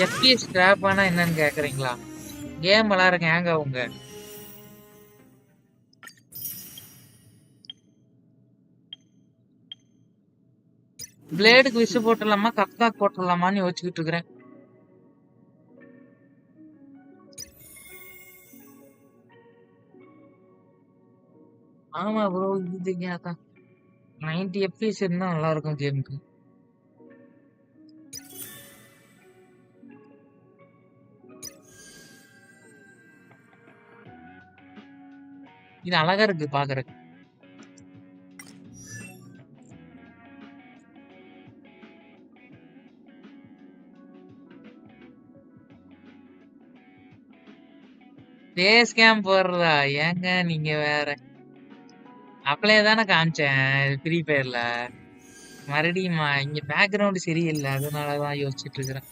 S1: FPS drop ஆனா என்னன்னு கேக்குறீங்களா? கேம் விளையாடுங்க ஹேங் ஆகுங்க. பிளேடுக்கு விசு போட்டுடலாமா கப்காக் போட்டுடலாமான்னு யோசிச்சுக்கிட்டு இருக்கிறேன். ஆமா ப்ரோ, இதுங்க அதான் 90 FPS இருந்தா நல்லா இருக்கும் கேமுக்கு. இது அழகா இருக்கு பாக்குறதுக்கு. ஃபேஸ் கேம் போடுறதா? ஏங்க நீங்க வேற. அப்படியே தானே காமிச்சேன் ஃப்ரீ ஃபயர்ல. மறுபடியுமா? இங்க பேக்ரவுண்ட் சரியில்லை, அதனாலதான் யோசிச்சுட்டு இருக்கிறேன்.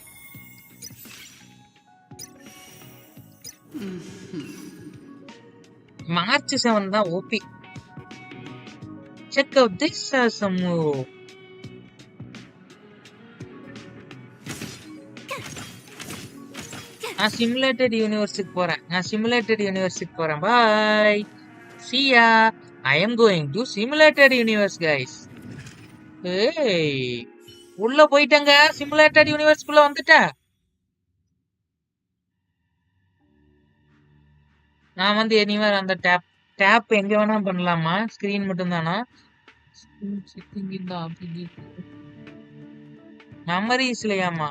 S1: மார்ச் 7 தான் ஓபி. செக் அவுட் திஸ் சம்மு. நான் சிமுலேட்டட் யூனிவர்ஸுக்கு போறேன். பாய். See ya. I am going to simulated universe guys. ஏய், உள்ள போயிட்டங்க. சிமுலேட்டட் யூனிவர்ஸ்க்குள்ள வந்துட்டேன். நான் வந்து எனிவேர் அந்த டேப் எங்க வேணா பண்ணலாமா? ஸ்கிரீன் மட்டும் தானா? மெமரிஸ்லயாமா?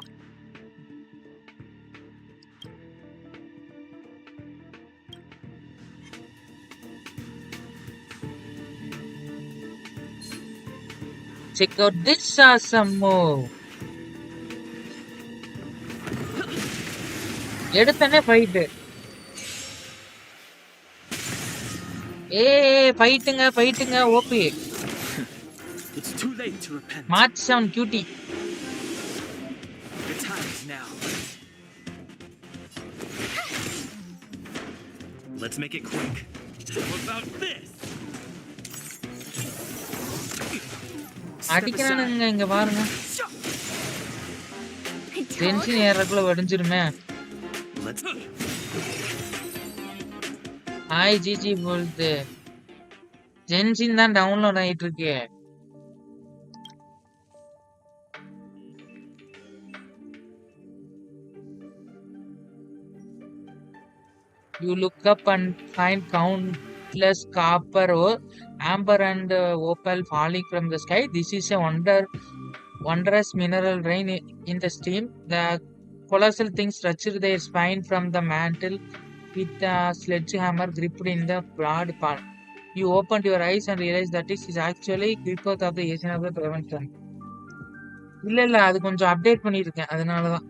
S1: Check out this awesome move. எடுத்தனே ஃபைட். ஃபைட்டுங்க OP.
S5: It's too late to repent.
S1: March 7 cutie.
S5: The time is now.
S3: Let's make it quick.
S5: How about this?
S1: அடிக்கிறானுங்க இங்க பாருங்க. டென்ஷன் ஏறக்குள்ள வெடிஞ்சிருமே.
S3: Let's
S1: ஹாய் ஜிஜி போல்து. ஜென்ஷின் தான் டவுன்லோட் ஆயிட்டு இருக்கு. You look up and find countless copper ore, amber and opal falling from the sky. This is a wondrous mineral rain in the stream. The colossal things stretched their spine from the mantle with a sledgehammer gripped in the broad palm. You opened your eyes and realized that it is actually grippers of the Asian of the prevention. இல்ல அது கொஞ்சம் update பண்ணிருக்கேன், அதனாலதான்.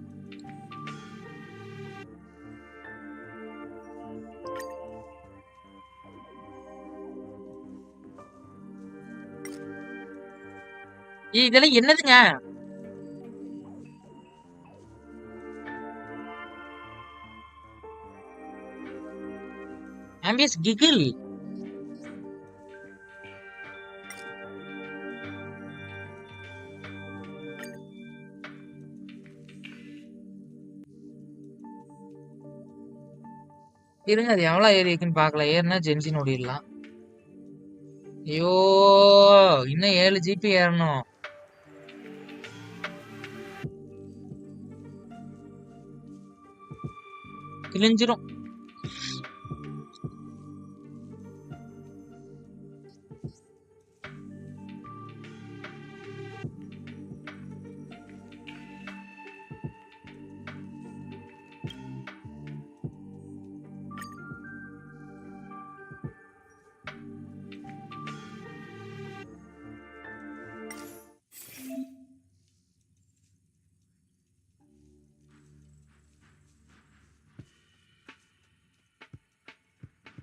S1: இதெல்லாம் என்னதுங்க? ஆம்பியஸ் கிகில். இருங்க, அது எவ்வளவு ஏறி இருக்குன்னு பாக்கலாம். ஏறினா ஜென்சின் ஓடிடலாம். ஐயோ, இன்னும் 7 ஜிபி ஏறணும். கிழிஞ்சிரும்.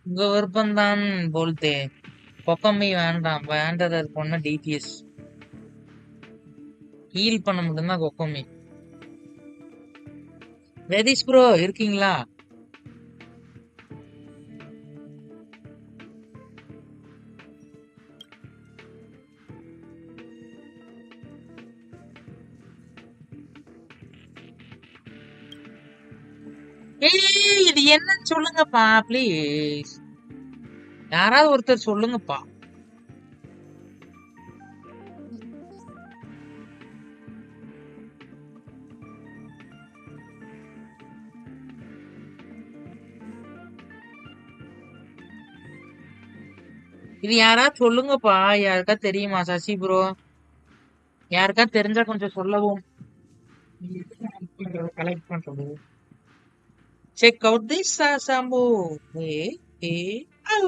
S1: உங்க விருப்பம்தான் போல்தே. பொக்கம்மி வேண்டாம், வேண்டது பொண்ணு டிபிஎஸ் ஹீல் பண்ண மட்டும்தான் கொக்கோமி. ரதீஷ் ப்ரோ இருக்கீங்களா? ஏய் இது என்னன்னு சொல்லுங்கப்பா ப்ளீஸ். யாராவது ஒருத்தர் சொல்லுங்கப்பா. இது யாராவது சொல்லுங்கப்பா. யாருக்கா தெரியுமா சசி ப்ரோ? யாருக்கா தெரிஞ்சா கொஞ்சம் சொல்லவும். கலெக்ட் பண்றது. செக் அவுட் திஸ் சாம்பு. ஏ ஏ ஔ.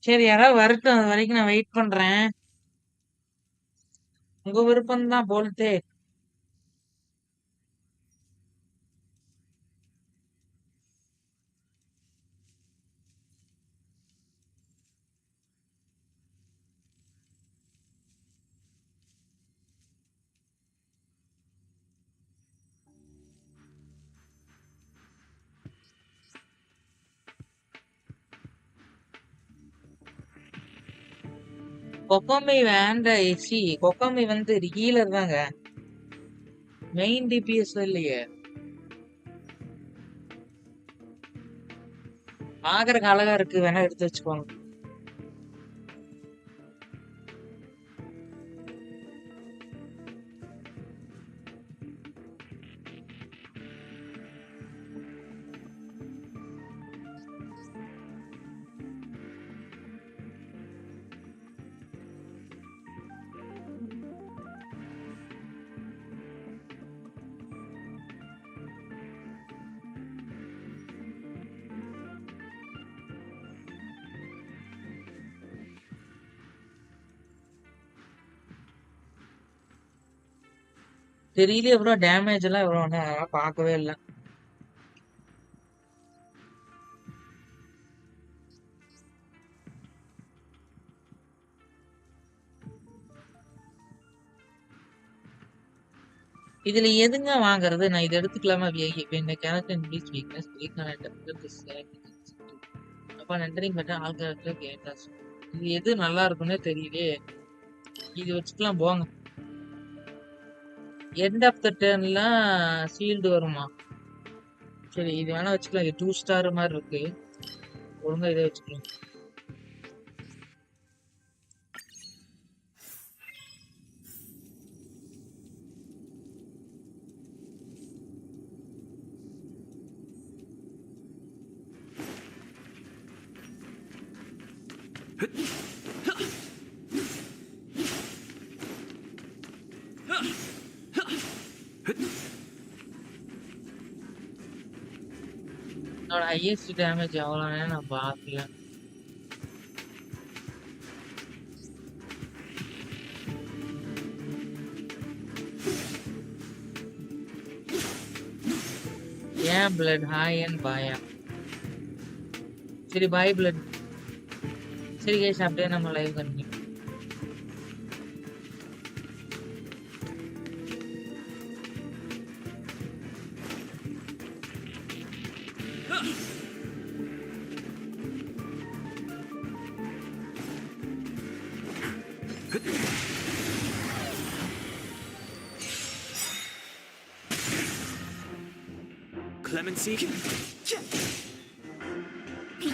S1: சரி யாராவது வரட்டும். அது வரைக்கும் நான் வெயிட் பண்றேன். உங்க விருப்பம் தான் போலத்தே. கொக்கோமி வேண்டாம். சி கொக்கோமி வந்து ஹீலர் தாங்க. மெயின் டிபிஎஸ் இல்லையே. பாக்குறதுக்கு அழகா இருக்கு. வேணா எடுத்து வச்சுக்கோங்க. தெரியல எவ்வளோ டேமேஜ் எல்லாம் எவ்வளோ பார்க்கவே இல்லை. இதுல எதுங்க வாங்குறது? நான் இதை எடுத்துக்கலாமா? அப்ப நன்றி பட்டன் ஆள்காரத்துல கேட்டாஸ். இது எது நல்லா இருக்கும்னே தெரியலையே. இது வச்சுக்கலாம் போங்க. எண்ட் ஆஃப் த டர்ன்லாம் சீல்டு வருமா? சரி இது வேணா வச்சுக்கலாம். இது 2 ஸ்டார் மாதிரி இருக்கு. ஒழுங்கா இதை வச்சுக்கலாம். என்னோட ஹையஸ்ட் டேமேஜ் எவ்வளோன்னு நான் பார்க்கல. ஏன் பிளட் ஹாய் அண்ட் பாயா? சரி பாய் பிளட். சரி கேஸ் அப்படியே நம்ம live continue.
S5: Clemency?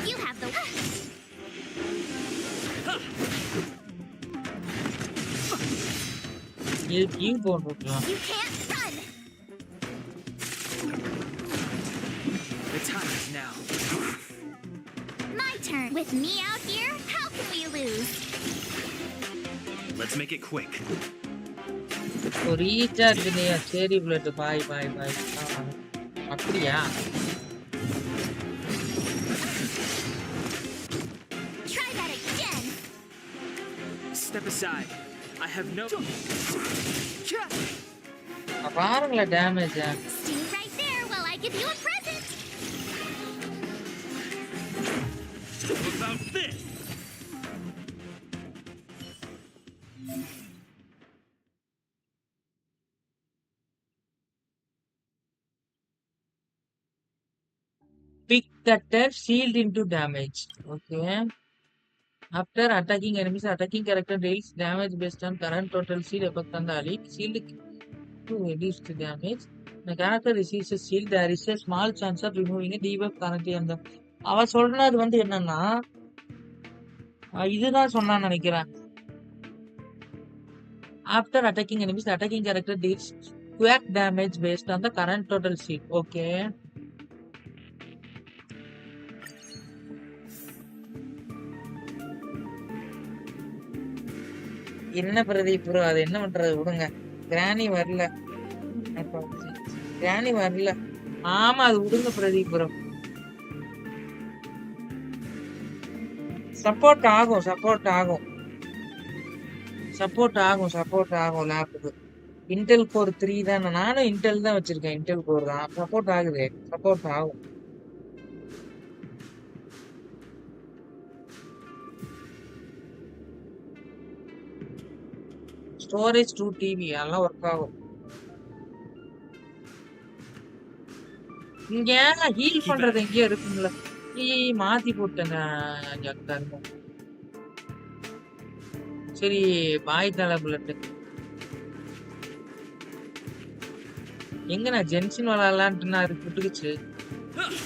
S2: You have the.
S1: You போட்டுக்கலாம்.
S2: You can't run.
S5: The time is now.
S2: My turn. With me out here, how can we lose?
S3: Let's make it quick.
S1: Recharge இல்லையா? சரி blood பாய் பாய் பாய். அப்படியா?
S5: step aside. I have no.
S1: பாருங்களேன் damage.
S2: Stay right there while I give you a present.
S3: How about this?
S1: Pick cutter shield into damage. Okay. After attacking enemies, attacking character deals damage based on current total shield effect on the elite. Shield to reduce the damage. The character receives a shield. There is a small chance of removing a debuff currently on the. அவ சொல்றது வந்து என்னன்னா இதுதான் சொன்னான்னு நினைக்கிறேன். After attacking enemies, the attacking character deals quack damage based on the current total shield. Okay. என்ன Pradeep bro அது என்ன பண்றது விடுங்க. கிராணி வரல. கிராணி வரல. ஆமா அது விடுங்க பிரதீப் ப்ரோ. சப்போர்ட் ஆகும் லேப்புக்கு. இன்டெல் கோர் 3 தான். நானும் இன்டெல் தான் வச்சிருக்கேன். இன்டெல் கோர் தான் சப்போர்ட் ஆகுது. சப்போர்ட் ஆகும். ஸ்டோரேஜ் 2 TB எல்லாம் ஒர்க் ஆகும். இங்க ஹீல் பண்றது எங்கேயோ இருக்குங்களா? மாத்தி போட்டேங்க. சரி பாய் தலை புல்லட் எங்க நான் ஜென்ஷன் விளாடலான்ட்டு நான் அது புட்டுக்குச்சு.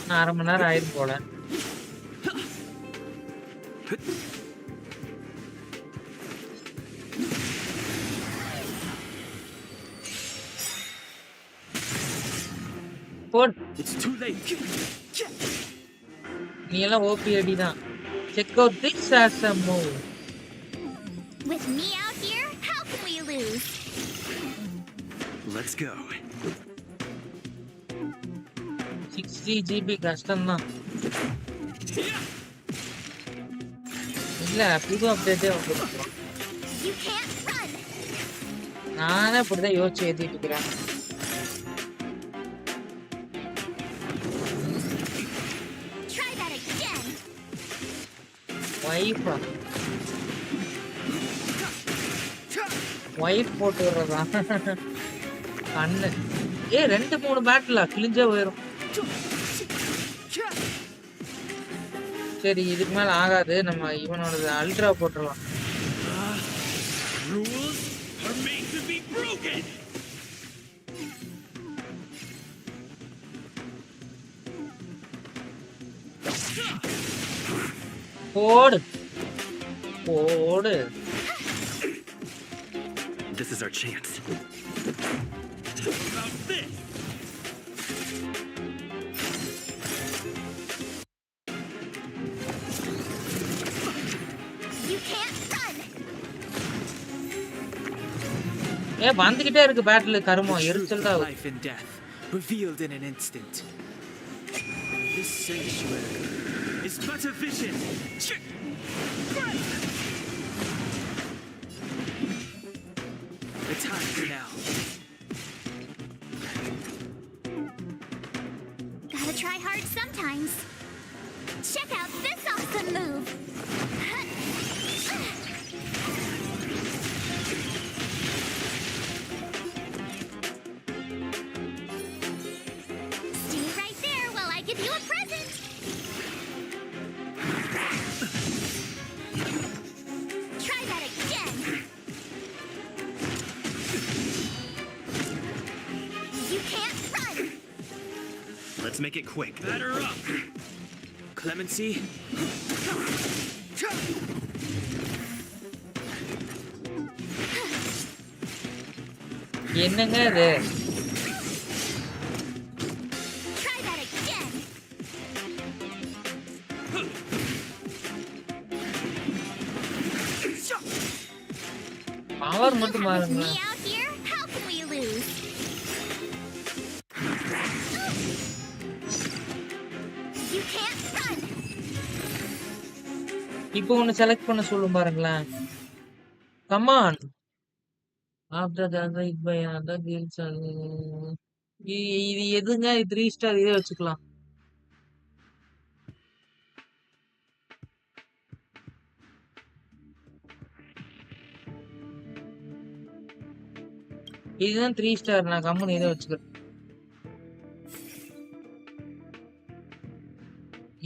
S1: நான் 1/2 மணி நேரம் ஆயிரும் போல.
S5: It's too late.
S1: நீ எல்லாம் ஓபி அடி தான். Check out this as a move.
S2: With me out here, how can we lose?
S3: Let's go.
S1: 60 GB கஷ்டம் தான். இல்ல புது அப்டேட்டே வந்துருக்கு.
S2: You can't run.
S1: நானே அப்படிதான் யோசிச்சு ஏத்திட்டு இருக்கிறேன்.
S2: Try that again.
S1: வைப் போட்டு வர்றதா கண்ணு. 2-3 பேட்டில் கிழிஞ்சே போயிரும். சரி இதுக்கு மேல ஆகாது. நம்ம இவனோட அல்ட்ரா போட்டுடலாம்.
S3: Rules are made to be broken.
S1: போடு.
S3: This is our chance. How about this?
S2: You can't run.
S1: வந்துகிட்டே இருக்கு பேட்டில் கருமம்.
S5: The truth
S1: எரிச்சல்
S5: of
S1: தான்.
S5: life and death revealed in an instant. This sanctuary is but a vision. The time is now.
S2: Gotta try hard sometimes. Check out this awesome move. Stay right there while I give you a present. Try that again. You can't run.
S3: Let's make it quick.
S5: Batter up. Clemency.
S1: என்னங்க இது?
S2: Try that again.
S1: Power மட்டும்
S2: With
S1: பாருங்க.
S2: me out here, how can we lose? You can't run.
S1: இப்போ ஒன்னு select பண்ண சொல்லும் பாருங்களேன். Come on. After that right by other hills. இது எதுங்க? 3 ஸ்டார் இதே வச்சுக்கலாம். இதுதான் 3 ஸ்டார். நான் கம்முன்னு இதை வச்சுக்கிறேன்.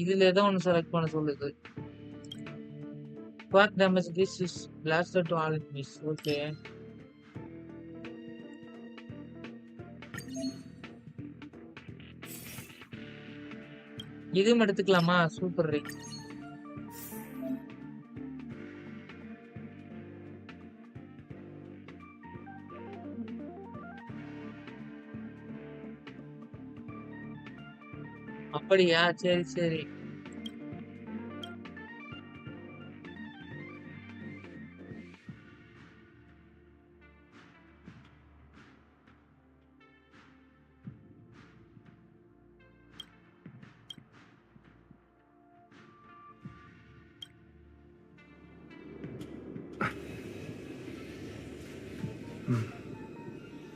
S1: இதுல ஏதோ ஒன்று செலக்ட் பண்ண சொல்லுது. Spark damage. This is blasted to all enemies. Okay. இதுவும் எடுத்துக்கலாமா? சூப்பர் ரே. அப்படியா? சரி சரி.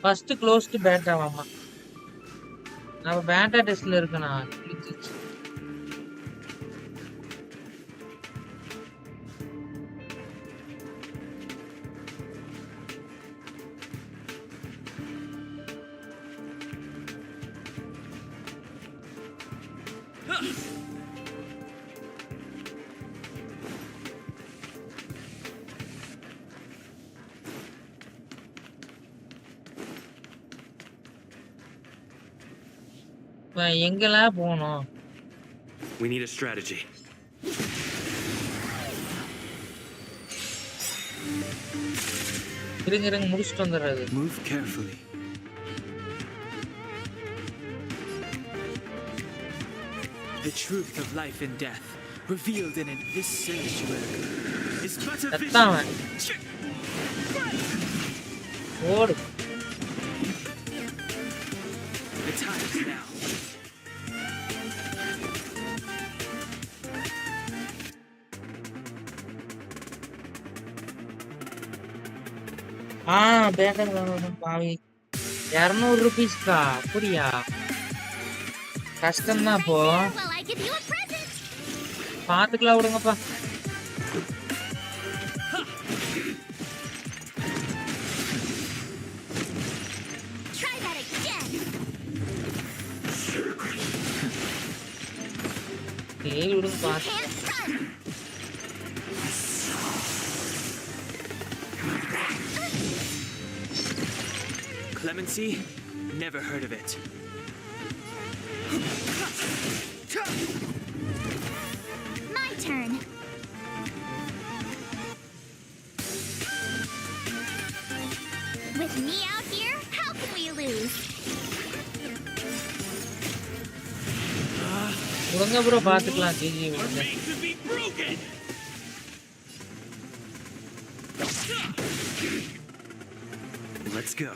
S1: ஃபர்ஸ்ட் க்ளோஸ்ட் பேட்டாவாமா? நம்ம பேட்டா டெஸ்ட்ல இருக்கனா? எங்கெல்லாம் போகணும்?
S3: We need a strategy.
S1: இருங்க முடிச்சுட்டு வந்துடுறது.
S5: Move carefully. The truth of life and death revealed in this sanctuary is but a vision.
S1: ஓடு.
S5: The time is now.
S1: பேட்டர் பாவி. 200 ரூபீஸ்க்கா? அப்படியா? கஷ்டம்தான். அப்போ
S2: Well, I give you a present.
S1: பாத்துக்கலாம் விடுங்கப்பா.
S2: Try that again.
S1: சரி விடுங்க பாத்து.
S2: Can't run.
S5: Clemency? Never heard of it.
S2: My turn. With me out here, how can we lose?
S1: விடுங்க ப்ரோ பாத்துக்கலாம். ஜிஜி
S3: Are
S1: விடுங்க.
S3: made to be broken. Let's go.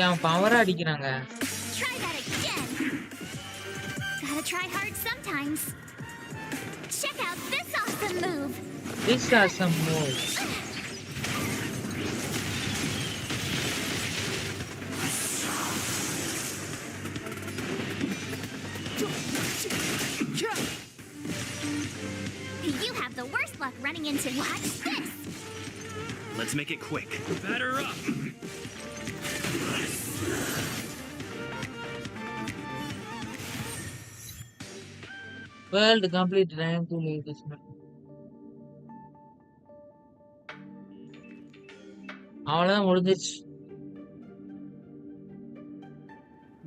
S1: அவன் பவரா அடிக்கிறாங்க.
S2: Try that again. Gotta try hard sometimes. Check out this awesome move.
S1: This awesome move.
S2: You have the worst luck running into watch this.
S3: Let's make it quick. Batter up.
S1: World complete time to leave this man. அவ்வளவுதான் முடிஞ்சிச்சு.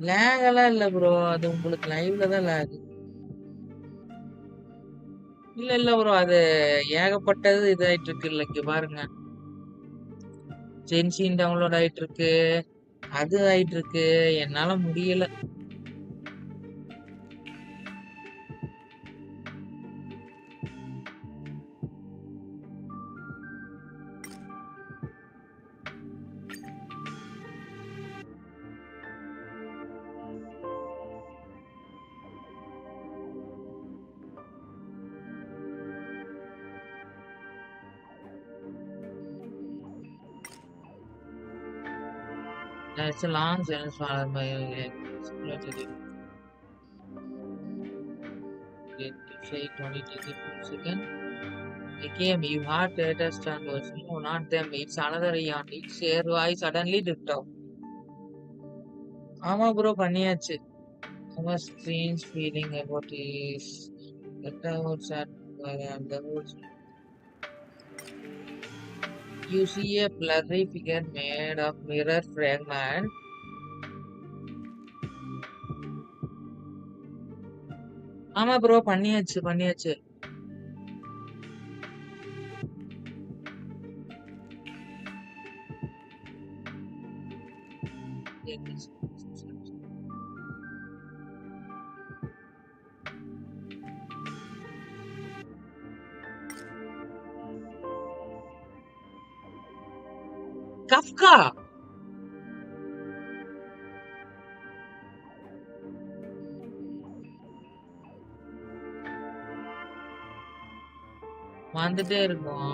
S1: லேக் எல்லாம் இல்ல bro. அது உங்களுக்கு லைவ்ல தான் லேக். இல்ல bro, அது ஏகப்பட்டது இதாயிட்டு இருக்கு. இல்ல இங்க பாருங்க, ஜென்ஷின் டவுன்லோட் ஆயிட்டு இருக்கு, அது ஆயிட்டு இருக்கு. என்னால முடியல. It's a long sentence followed by a say 20 per second. A game you had data standards. No, not them. It's another eon. It's share wise suddenly dipped out. ஆமா ப்ரோ பண்ணியாச்சு. Our strange feeling about is that was at the woods. You see a blurry figure made of mirror fragment. ஆமா bro பண்ணியாச்சு பண்ணியாச்சு. கஃப்கா வந்துட்டே இருக்கும்.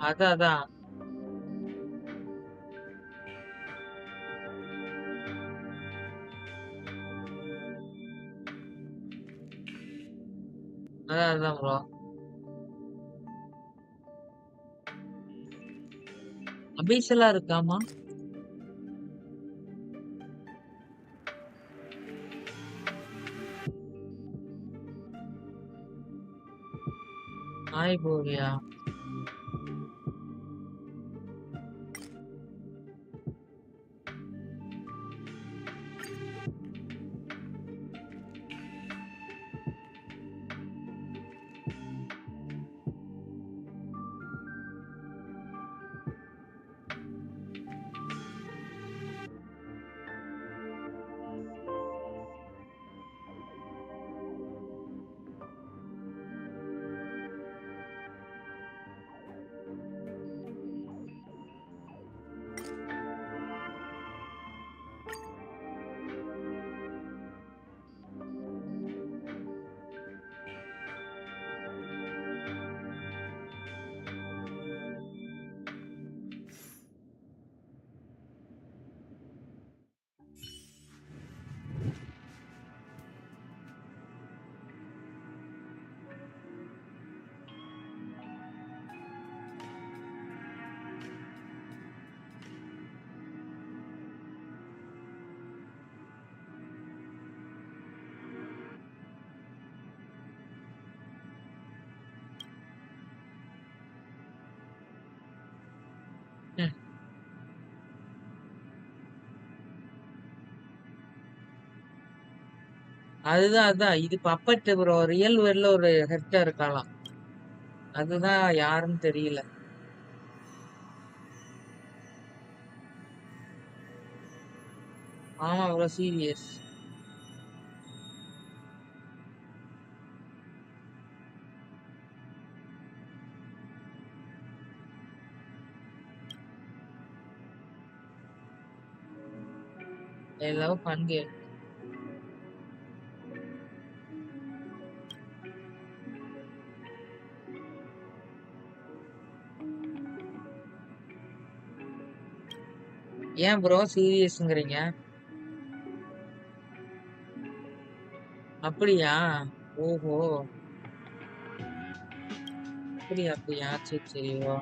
S1: அதான் அதான் அதான் அதான் ப்ரோ. அபிஷலா இருக்காமா? நாய் போவியா? ம். அதுதான் அதான் இது பப்பட் ப்ரோ. ரியல் வேர்ல்ட்ல ஒரு ஹெர்டா இருக்காளாம். அதுதான் யாருன்னு தெரியல. ஆமா bro serious. I love fun game. ஏன் ப்ரோ சீரியஸ்ங்கிறீங்க? அப்படியா? ஓஹோ! அப்படியா அப்படியா? சரி சரி. ஓ.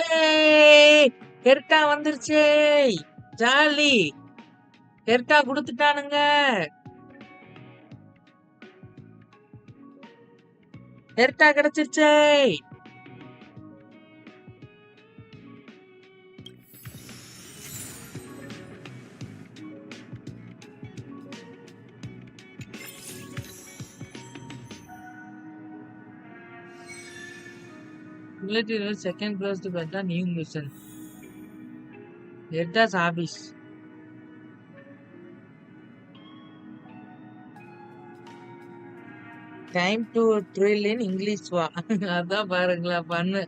S1: ஏய் ஹெர்டா வந்துருச்சே! ஜாலி! ஹெர்டா குடுத்துட்டானுங்க. ஹெர்டா கிடைச்சிருச்சே! Relative second close to beta new mission. Heritage hobbies. Time to thrill in English வா. அதான் பாருங்களா பண்ணு.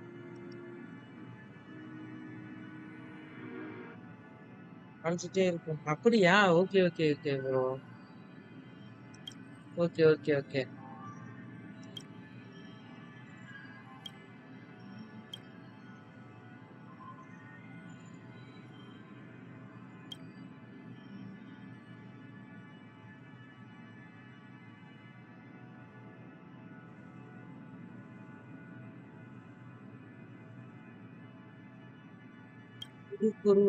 S1: அழைச்சிட்டே இருக்கும். அப்படியா? Okay okay okay bro. Okay okay okay. குரு குரு.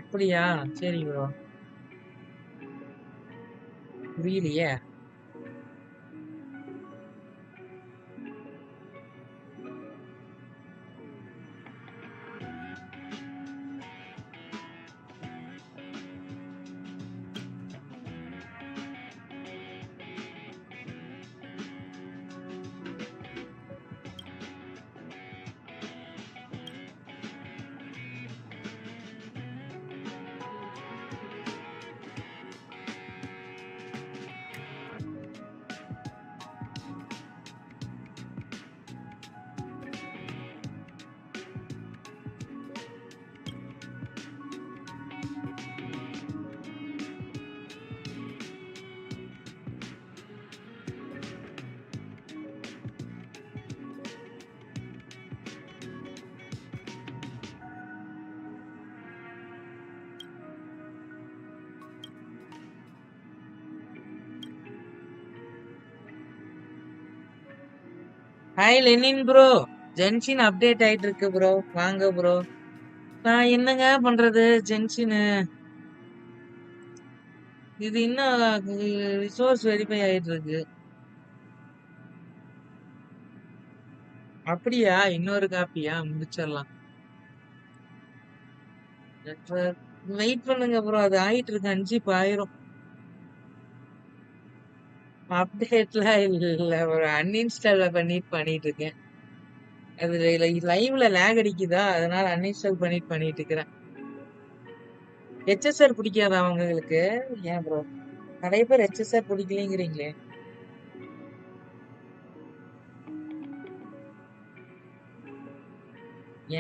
S1: அப்படியா? சரி ப்ரோ. புரியலையே. Hi Lenin bro. Genshin update ஆயிட்டு இருக்கு ப்ரோ. வாங்க ப்ரோ. நான் என்னங்க பண்றது ஜென்ஷின். இது இன்னும் ரிசோர்ஸ் வெரிஃபை ஆயிட்டு இருக்கு. அப்படியா? இன்னொரு காப்பியா? முடிச்சிடலாம். வெயிட் பண்ணுங்க ப்ரோ. அது ஆயிட்டு இருக்கு. 5 இப்ப ஆயிரும். அப்டேட்லாம் இல்ல. ஒரு அன்இன்ஸ்டால் பண்ணிட்டு இருக்கேன். அது லைவ்ல லேக் அடிக்குதா, அதனால அன்இன்ஸ்டால் பண்ணிட்டு இருக்கிறேன். ஹெச்எஸ்ஆர் பிடிக்காதா உங்களுக்கு? ஏன் ப்ரோ? நிறைய பேர் ஹெச்எஸ்ஆர் பிடிக்கலங்கிறீங்களே.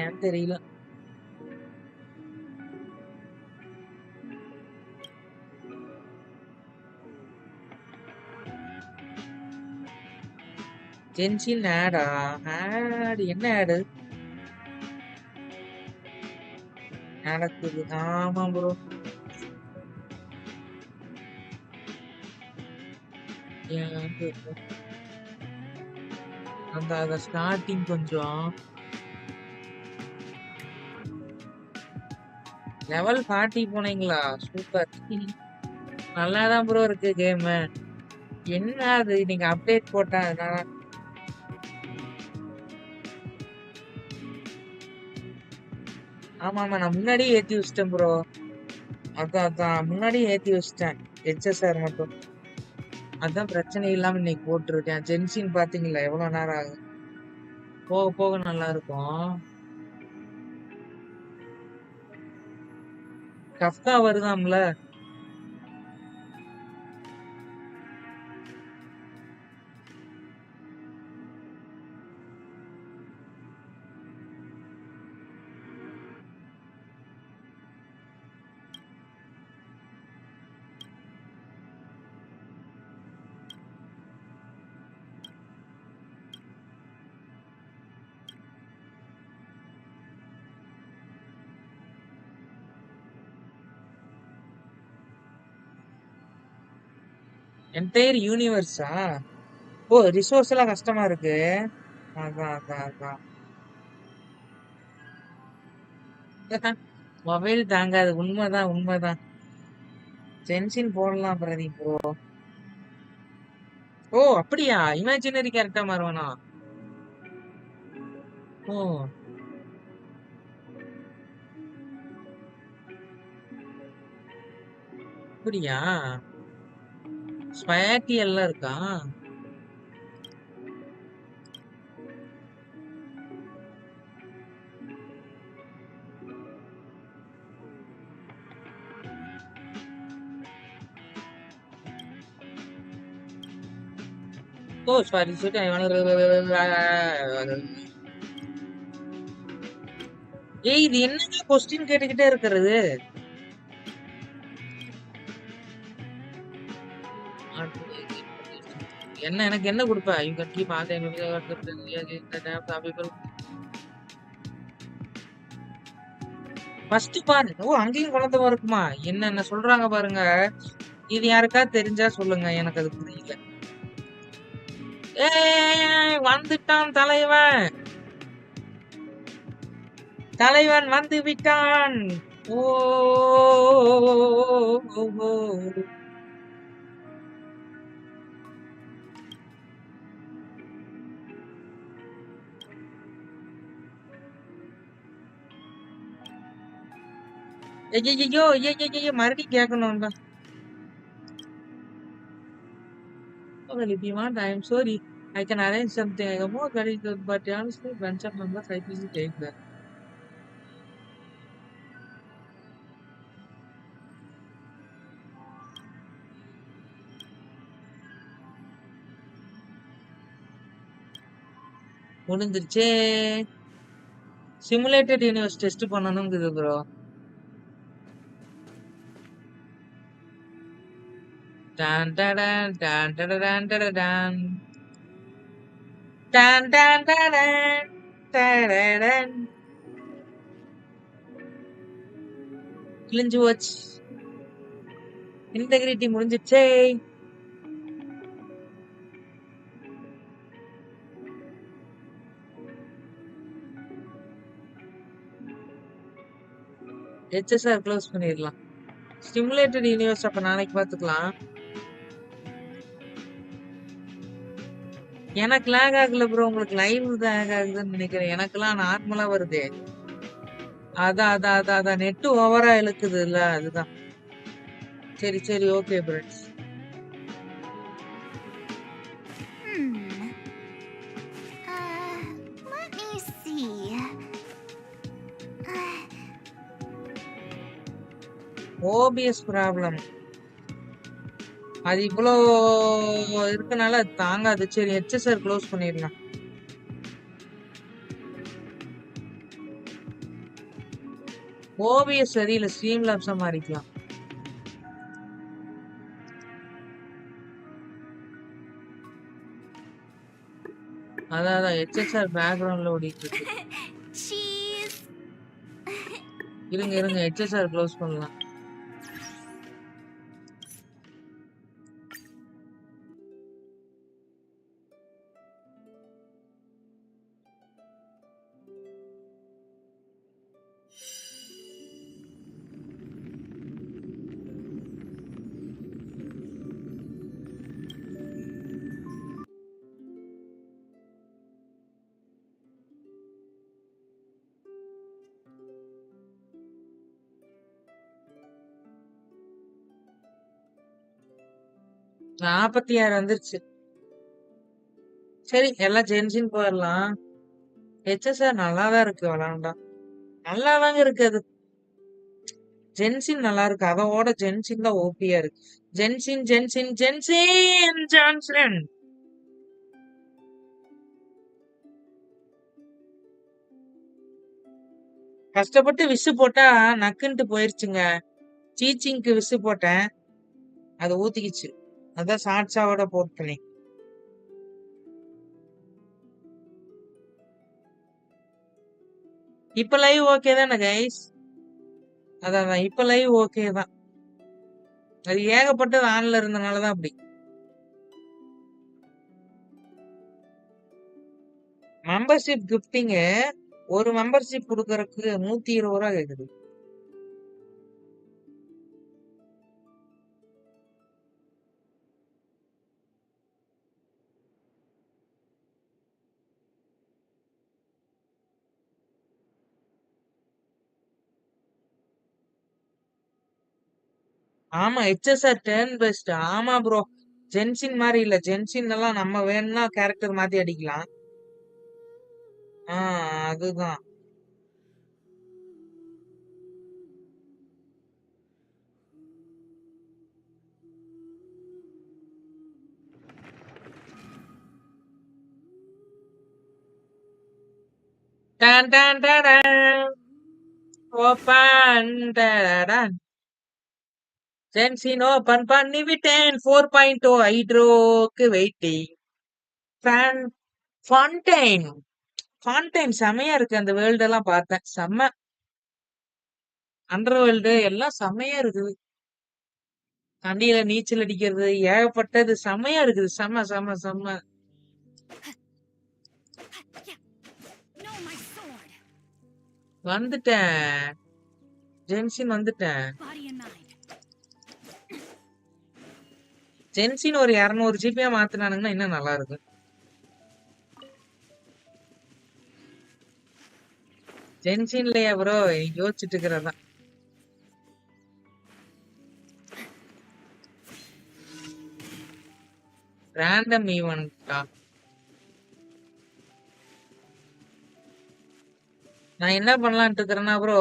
S1: ஏன் தெரியல. ஜென்ஷின் ஆடா? ஆட் என்ன ஆடு நடக்குது? ஆமா ப்ரோ. அந்த ஸ்டார்டிங் கொஞ்சம் லெவல் 40 போனீங்களா? சூப்பர். நல்லாதான் ப்ரோ இருக்கு கேம். என்ன அது நீங்க அப்டேட் போட்டா அதனால. ஆமா ஆமா, நான் முன்னாடியே ஏத்தி வச்சிட்டேன் ப்ரோ. அதான் முன்னாடியே ஏத்தி வச்சிட்டேன். ஹெச்எஸ்ஆர் மட்டும். அதான் பிரச்சனை இல்லாம இன்னைக்கு போட்டிருக்கேன். ஜென்சின் பாத்தீங்களா எவ்வளவு நேரம் ஆகும். போக போக நல்லா இருக்கும். கஃப்கா வருதாம்ல. என்டையர் யூனிவர்ஸா? ஓ, ரிசோர்ஸ் எல்லாம் கஷ்டமா இருக்கு. அதான் மொபைல் தாங்காது. உண்மைதான் உண்மைதான். ஜென்சின் போடலாம் பிரதீப் ப்ரோ. ஓ அப்படியா? இமேஜினரி கேரக்டா மாறுவானா? ஓ அப்படியா? ஸ்பயாட்டி எல்லாம் இருக்கா? ஓ சாரி சரி ஏய் இது என்னங்க கொஸ்டின் கேட்டுக்கிட்டே இருக்கிறது என்ன எனக்கு என்ன கொடுப்ப you can keep all first பாரு ஓ அங்கேயும் குழந்தை இருக்குமா என்னென்ன சொல்றாங்க பாருங்க இது யாருக்கா தெரிஞ்சா சொல்லுங்க எனக்கு அது புரியல ஏய் வந்துட்டான் தலைவன் தலைவன் வந்து விட்டான் ஓ ஐயோ ஐயோ மறுபடியும் கேட்கணும்டா well if you want I am sorry I can arrange something more very good but honestly bunch of members I usually take that முடிஞ்சிருச்சே சிமுலேட்டட் யூனிவர்ஸ் டெஸ்ட் பண்ணணும்ங்குது ப்ரோ டான் டான் டான் டான் டான் டான் டான் டான் டான் டான் கிழிஞ்சு போச்சு இன்டெகிரிட்டி முடிஞ்சிருச்சே ஹெச்எஸ்ஆர் க்ளோஸ் பண்ணிடலாம் ஸ்டிமுலேட்டட் யூனிவர்ஸ் அப்ப நாளைக்கு பாத்துக்கலாம் எனக்கு லேக் ஆகல ப்ரோ உங்களுக்கு லைவ் தான் லேக் ஆகுதுன்னு நினைக்கிறேன் எனக்கெல்லாம் நார்மலா வருது அதான் நெட் ஓவரா இழுக்குது இல்ல அதுதான் சரி சரி okay friends
S2: Let me see.
S1: OPS problem அது இவ்வளோ இருக்கனால அது தாங்காது சரி ஹெச்எஸ்ஆர் க்ளோஸ் பண்ணிடலாம் ஓபிஎஸ் சரியில்லை ஸ்ட்ரீம் லேப்ஸா மாறிக்கலாம் அதான் ஹெச்எஸ்ஆர் பேக்ரவுண்ட்ல ஓடிட்டு இருக்கு
S2: Cheese.
S1: இருங்க ஹெச்எஸ்ஆர் க்ளோஸ் பண்ணலாம் நாற்பத்தி 6 வந்துருச்சு சரி எல்லாம் ஜென்சின் போயிடலாம் ஹெச்எஸ்ஆர் நல்லாதான் இருக்கு விளாண்டா நல்லாதாங்க இருக்கு அது ஜென்சின் நல்லா இருக்கு அதோட ஜென்சின் தான் ஓபியா இருக்கு ஜென்சின் ஜான்சன் கஷ்டப்பட்டு விசு போட்டா நக்குன்ட்டு போயிருச்சுங்க டீச்சிங்க்கு விசு போட்டேன் அது ஊத்திக்கிச்சு அதான் சாட்சாவோட போட்டனே இப்ப லைவ் ஓகே தானே கைஸ் அதான் இப்ப லைவ் ஓகே தான் அது ஏகப்பட்டது ஆன்ல இருந்தனாலதான் அப்படி மெம்பர்ஷிப் கிஃப்டிங் ஒரு மெம்பர்ஷிப் கொடுக்கறதுக்கு 120 ரூபா கேக்குது ஆமா ஹெச்எஸ்ஆர் டர்ன் பெஸ்ட் ஆமா ப்ரோ ஜென்சின் மாதிரி இல்ல ஜென்சின் எல்லாம் நம்ம வேணும்னா கேரக்டர் மாத்தி அடிக்கலாம் அதுதான் டான் டான் டாடான். ஓப்பன் டாடான். ஜென்சின் ஓபன் பண்ணி விட்டேன் 4.0 ஹைட்ரோக்கு வெயிட்டிங். ஃபான்டைன் ஃபான்டைன் செமையா இருக்கு. அந்த வேர்ல்டு எல்லாம் பார்த்தேன். செம்ம அண்டர் வேர்ல்டு எல்லாம் செமையா இருக்குது. தண்ணியில நீச்சல் அடிக்கிறது ஏகப்பட்டது செமையா இருக்குது. செம்ம செம்ம செம்ம.
S4: No, my sword.
S1: வந்துட்டேன் ஜென்சின் வந்துட்டேன்.
S4: Body and mind.
S1: ஜென்சின் ஒரு 200 ஜிபியா மாத்தினானுங்கன்னா இன்னும் நல்லா இருக்கும். ஜென்சின்லயா ப்ரோ யோசிச்சுட்டு இருக்கிறதா. ரேண்டம் ஈவெண்டா? நான் என்ன பண்ணலான்ட்டு இருக்கிறேன்னா ப்ரோ,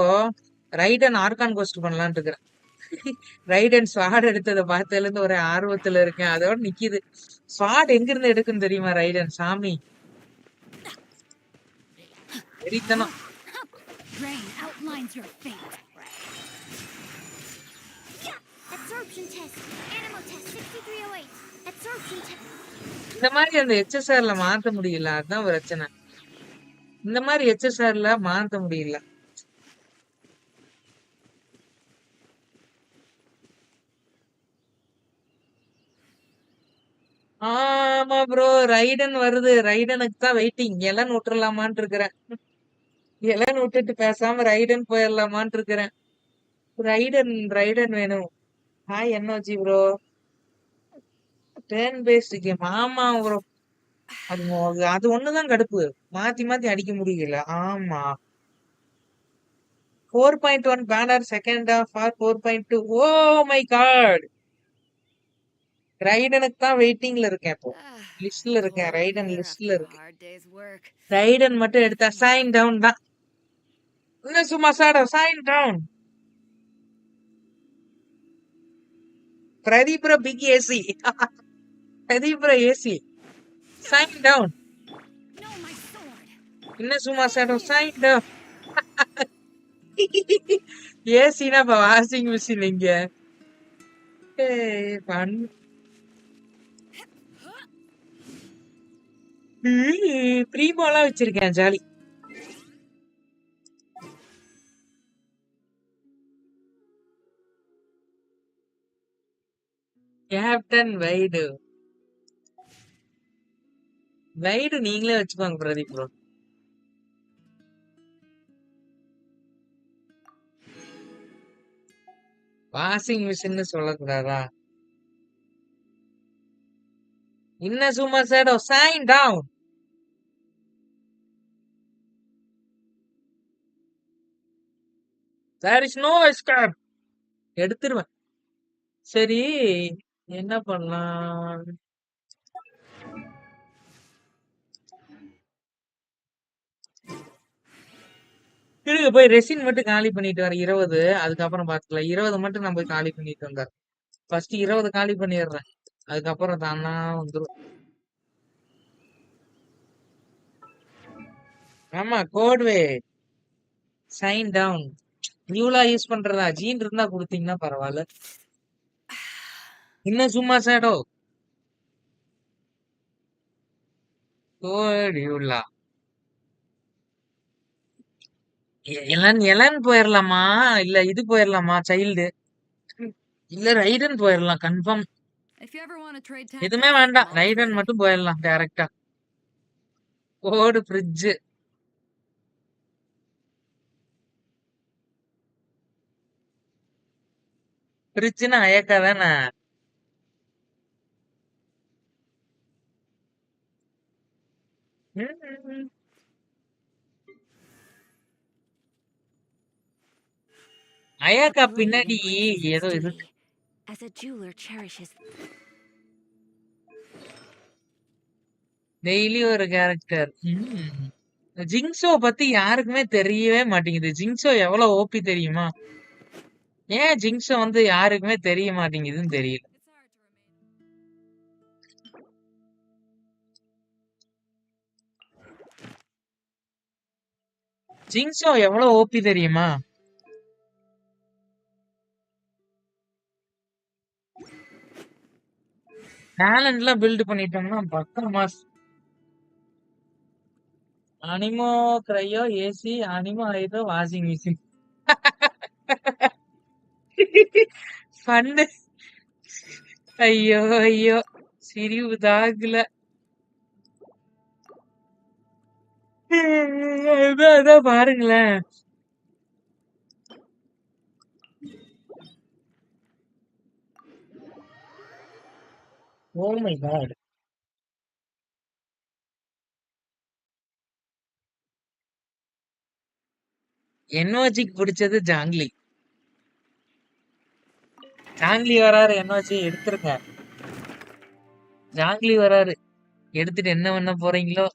S1: ரைடன் ஆர்கான் கோஸ்ட் பண்ணலான்ட்டு இருக்கிறேன். ரைடன் ஸ்வாட் எடுத்ததை பார்த்ததுல இருந்து ஒரே ஆர்வத்துல இருக்கேன். அதோட நிக்கிது. ஸ்வாட் எங்க இருந்து எடுக்குன்னு தெரியுமா ரைடன்? சாமி வெறித்தனம்.
S4: Rain outlines your fate.
S2: Absorption test. Animal test 6308. Absorption test.
S1: இந்த மாதிரி அந்த HSRல மாத்த முடியல, அதுதான் பிரச்சனை. இந்த மாதிரி HSRல மாத்த முடியல. ஆமா ப்ரோ, ரைடன் வருது. ரைடனுக்கு தான் வெயிட்டிங். எலன் விட்டுறலாமான்னு இருக்கிறேன். எலன் விட்டுட்டு பேசாம ரைடன் போயிடலாமான்னு இருக்கிறேன். ரைடன் ரைடன் வேணும். Hi NOG bro. Turn based game. ஆமா ப்ரோ, அது அது ஒண்ணுதான் கடுப்பு. மாத்தி மாத்தி அடிக்க முடியல. ஆமா 4.1 banner second half or 4.2. Oh my God, ரைடனுக்கு தான் வெயிட்டிங்ல இருக்கேன். இப்போ லிஸ்ட்ல இருக்கேன். ரைடன் லிஸ்ட்ல இருக்கு. ரைடன் மட்டும் எடுத்தா சைன் டவுன் தான். என்ன சும்மா சாடா sign down. Pradeep bro pick AC. Pradeep bro AC sign down.
S4: No, my sword.
S1: என்ன சும்மா சாடா சைன் டவுன். ஏசினா இப்ப வாஷிங் மிஷின் இங்க. ஃபன். ப்ரீமோலாம் வச்சிருக்கேன் ஜாலி. Captain wide. வைடு நீங்களே வச்சுக்கோங்க பிரதீப் ப்ரோ. வாஷிங் மிஷின்னு சொல்லக்கூடாதா? என்ன சும்மா shadow sign down. There is no escape. எடுத்துருவேன். சரி, என்ன பண்ணலாம்? இருங்க போய் ரெசின் மட்டும் காலி பண்ணிட்டு வர 20. அதுக்கப்புறம் பாத்துக்கலாம். 20 மட்டும் நான் போய் காலி பண்ணிட்டு வந்தேன். ஃபர்ஸ்ட் 20 காலி பண்ணிடுறேன். அதுக்கப்புறம் தானா வந்துடும். ஆமா கோட்வே சைன் டவுன். நியூலா யூஸ் பண்றதா? ஜீன் இருந்தா கொடுத்தீங்கன்னா பரவாயில்ல. இன்னும் சும்மா சேடோ கோடியுலா. எலன் எலன் போயிடலாமா? இல்ல இது போயிடலாமா? சைல்டு இல்ல ரைடன் போயிடலாம் confirm.
S4: If you ever want to trade
S1: எதுவுமே
S4: tactics,
S1: வேண்டாம்,
S4: I'm always
S1: ரைடன்
S4: ready.
S1: மட்டும் போயிடலாம் டைரக்டா. கோடு ஃப்ரிட்ஜ். ஃப்ரிட்ஜ்னா அயக்கா தானே? அயக்கா
S2: Blade
S1: பின்னாடி
S2: embraces its
S1: ஏதோ
S2: duty,
S1: இருக்கு.
S2: as a jeweler cherishes.
S1: Daily ஒரு கேரக்டர். ஜிங்ஸோ பத்தி யாருக்குமே தெரியவே மாட்டேங்குது. ஜிங்ஸோ எவ்வளவு ஓபி தெரியுமா? ஏன் ஜிங்ஸோ வந்து யாருக்குமே தெரிய மாட்டேங்குதுன்னு தெரியல. ஜிங்ஸோ எவ்வளவு ஓபி தெரியுமா? டேலண்ட்லாம் பில்ட் பண்ணிட்டோம்னா பக்கா mass. அனிமோ கிரையோ AC அனிமோ ஐதோ washing machine. Fun. ஐயோ ஐயோ சிரிப்பு தாகல. அதான் பாருங்களேன். ஓ மை காட். என்ஓஜிக்கு பிடிச்சது ஜாங்லி. ஜாங்லி வராரு, என்ஓஜி எடுத்துருங்க. ஜாங்லி வராரு, எடுத்துட்டு என்ன பண்ண போறீங்களோ.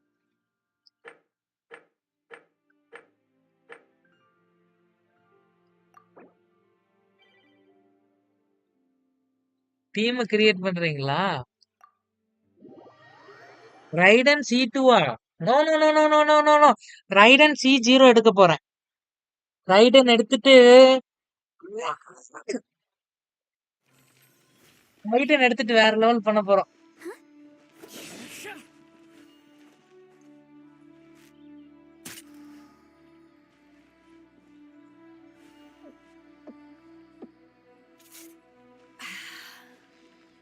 S1: டீம் கிரியேட் பண்றீங்களா? ரைடன் C2-ஆ? No no no no no no no no. Raiden C0 எடுக்க போறேன். ரைடன் எடுத்துட்டு ரைடன் எடுத்துட்டு வேற லெவல் பண்ண போறோம்.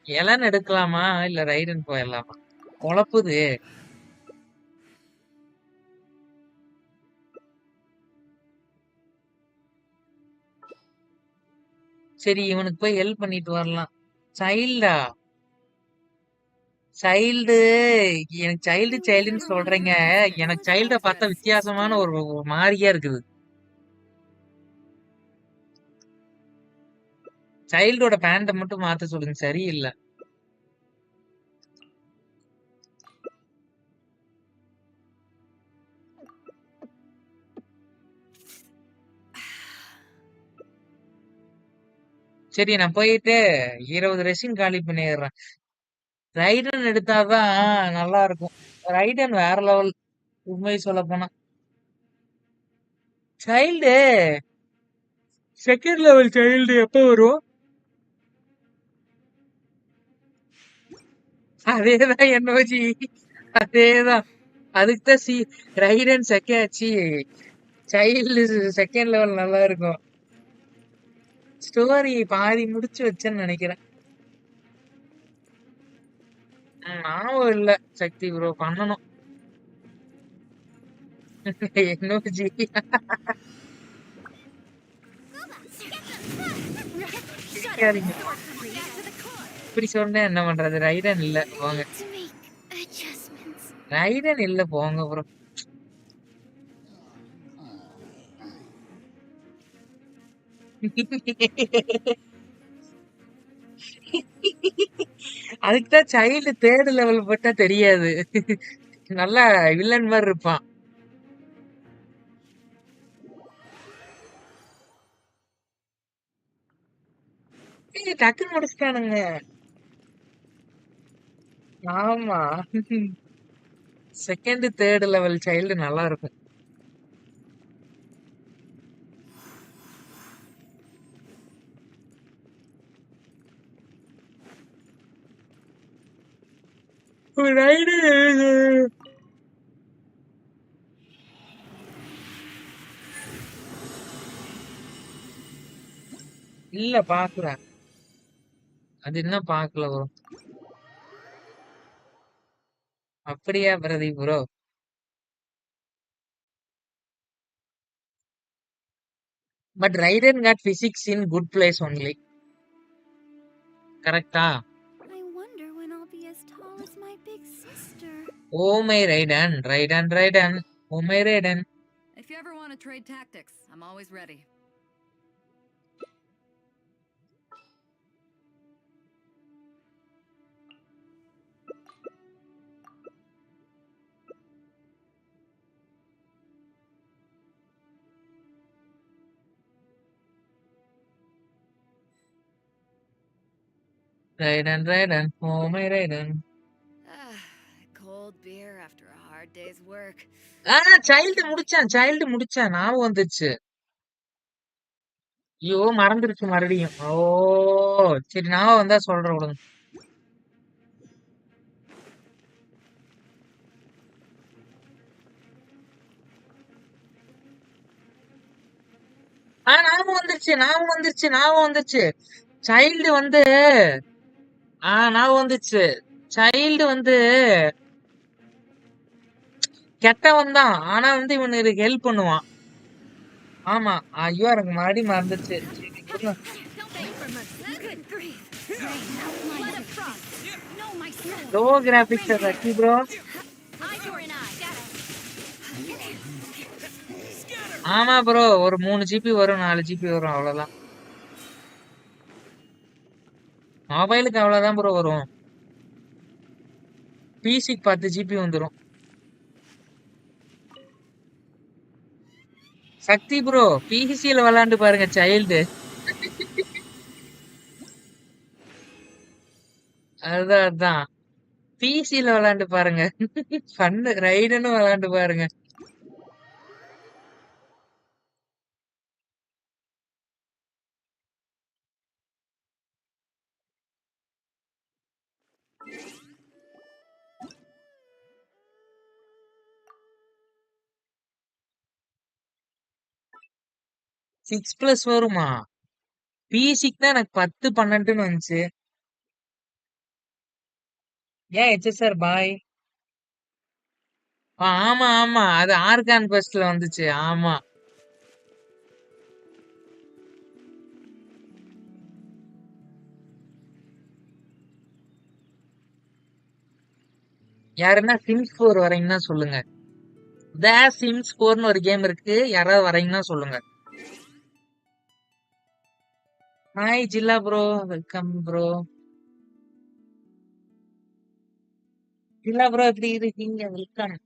S1: எலன் எடுக்கலாமா இல்ல ரைடன் போயிடலாமா? குழப்புது. சரி இவனுக்கு போய் ஹெல்ப் பண்ணிட்டு வரலாம். சைல்டா? சைல்டு. எனக்கு சைல்டு சைல்டுன்னு சொல்றீங்க. எனக்கு சைல்ட பார்த்தா வித்தியாசமான ஒரு மாதிரியா இருக்குது. சைல்டோட பேண்ட மட்டும் மாத்த சொல்லுங்க, சரியில்லை. சரி நான் போயிட்டு 20 ரெசின் காலி பண்ணிடுறேன். ரைடன் எடுத்தாதான் நல்லா இருக்கும். ரைடன் வேற லெவல், உண்மை சொல்ல போனா. சைல்டு, செகண்ட் லெவல் சைல்டு எப்ப வரும்? அதேதான் என்னோஜி, அதேதான். அதுக்கு தான் Raiden second C child second level நல்லா இருக்கும். ஸ்டோரி பாதி முடிச்சு வச்சேன்னு நினைக்கிறேன். ஞாபகம் இல்ல சக்தி ப்ரோ, பண்ணணும். என்னோஜி சிரிக்காதீங்க. இப்படி சொன்னா என்ன பண்றது? ரைடன் இல்ல போங்க.
S2: To make adjustments.
S1: ரைடன் இல்ல போங்க ப்ரோ. அதுக்குதான் சைல்டு தேர்ட் லெவல் போட்டா தெரியாது. நல்லா வில்லன் மாதிரி இருப்பான். டக்குன்னு முடிச்சிட்டானுங்க. ஆமா. செகண்ட் தேர்ட் லெவல் சைல்டு நல்லா இருக்கும். ரைடு இல்ல பாக்குறேன். அது என்ன பாக்கல ப்ரோ? அப்படியா Pradeep bro? But Raiden god physics in good place only. கரெக்டா?
S2: I wonder when I'll be as tall as my big sister.
S1: O my ரைடன், ரைடன் Raiden, oh my ரைடன்.
S4: If you ever want to trade tactics, I'm always ready.
S1: Raiden Raiden, oh my Raiden.
S4: Cold beer after a hard hard day's work.
S1: Child முடிச்சான் ஞாபகம் வந்துச்சு. ஐயோ மறந்துருச்சு மறுபடியும். ஓ சரி ஞாபகம் வந்தா சொல்றேன் விடுங்க. ஞாபகம் வந்துருச்சு. சைல்டு வந்து ஞாபகம் வந்துச்சு. சைல்டு வந்து கெட்டவன் தான். ஆனா வந்து இவனுக்கு ஹெல்ப் பண்ணுவான். ஆமா. ஐயோ எனக்கு மறுபடியும் மறந்துச்சு. சரி விடுங்க.
S4: Don't beg for mercy. Good grief. Rain, blood of frost. Know my soul.
S1: Low graphics Rocky bro.
S4: Eye for an eye. Got it.
S1: ஆமா ப்ரோ. ஒரு 3 ஜிபி வரும் 4 ஜிபி வரும் அவ்வளவுதான். மொபைலுக்கு அவ்வளவுதான் ப்ரோ வரும். பிசிக்கு 10 ஜிபி வந்துரும். சக்தி ப்ரோ பிசில விளையாண்டு பாருங்க சைல்டு. அதான் பிசில விளையாண்டு பாருங்க. ஃபன்னு ரைடுன்னு விளையாண்டு பாருங்க. சிக்ஸ் பிளஸ் வருமா? பிசிக்கு தான் எனக்கு 10 12ன்னு வந்துச்சு. ஏன் ஹெச்எஸ்ஆர் பாய். ஆமா ஆமா அது ஆர்கான் பஸ்ட்ல வந்துச்சு. ஆமா யாருன்னா சிம்ஸ் 4 வரீங்கன்னா சொல்லுங்க. த சிம்ஸ் 4ன்னு ஒரு கேம் இருக்கு. யாராவது வரீங்கன்னா சொல்லுங்க. Hi Jilla bro. Welcome bro. Jilla bro எப்படி இருக்கீங்க? வெல்கம்.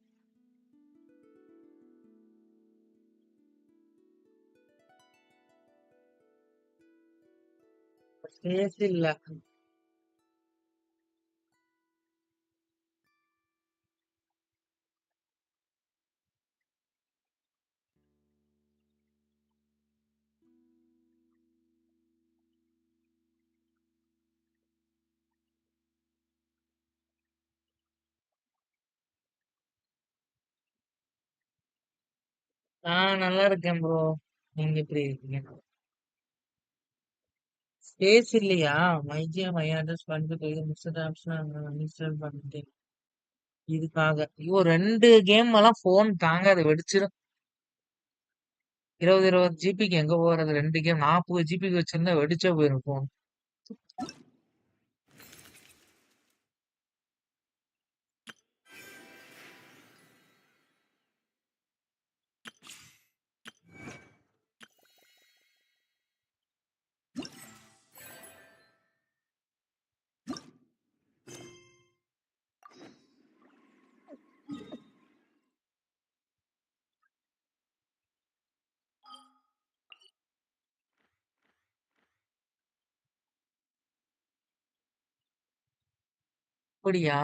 S1: ஸ்பேஸ் இல்ல. நல்லா இருக்கேன் ப்ரோ. நீங்க எப்படி இருக்கீங்க? ஸ்பேஸ் இல்லையா? மைஜியா மையாண்டஸ் பண்ணிட்டு போய் மிஸ்டர் ஆப்ஷன் இன்ஸ்டால் பண்ணிட்டேன். இதுக்காக ஐயோ 2 கேம் எல்லாம் போன் தாங்காது வெடிச்சிடும். 20 ஜிபிக்கு எங்க போறது? 2 கேம் 40 ஜிபிக்கு வச்சிருந்தா வெடிச்சே போயிரும் போன். அப்படியா?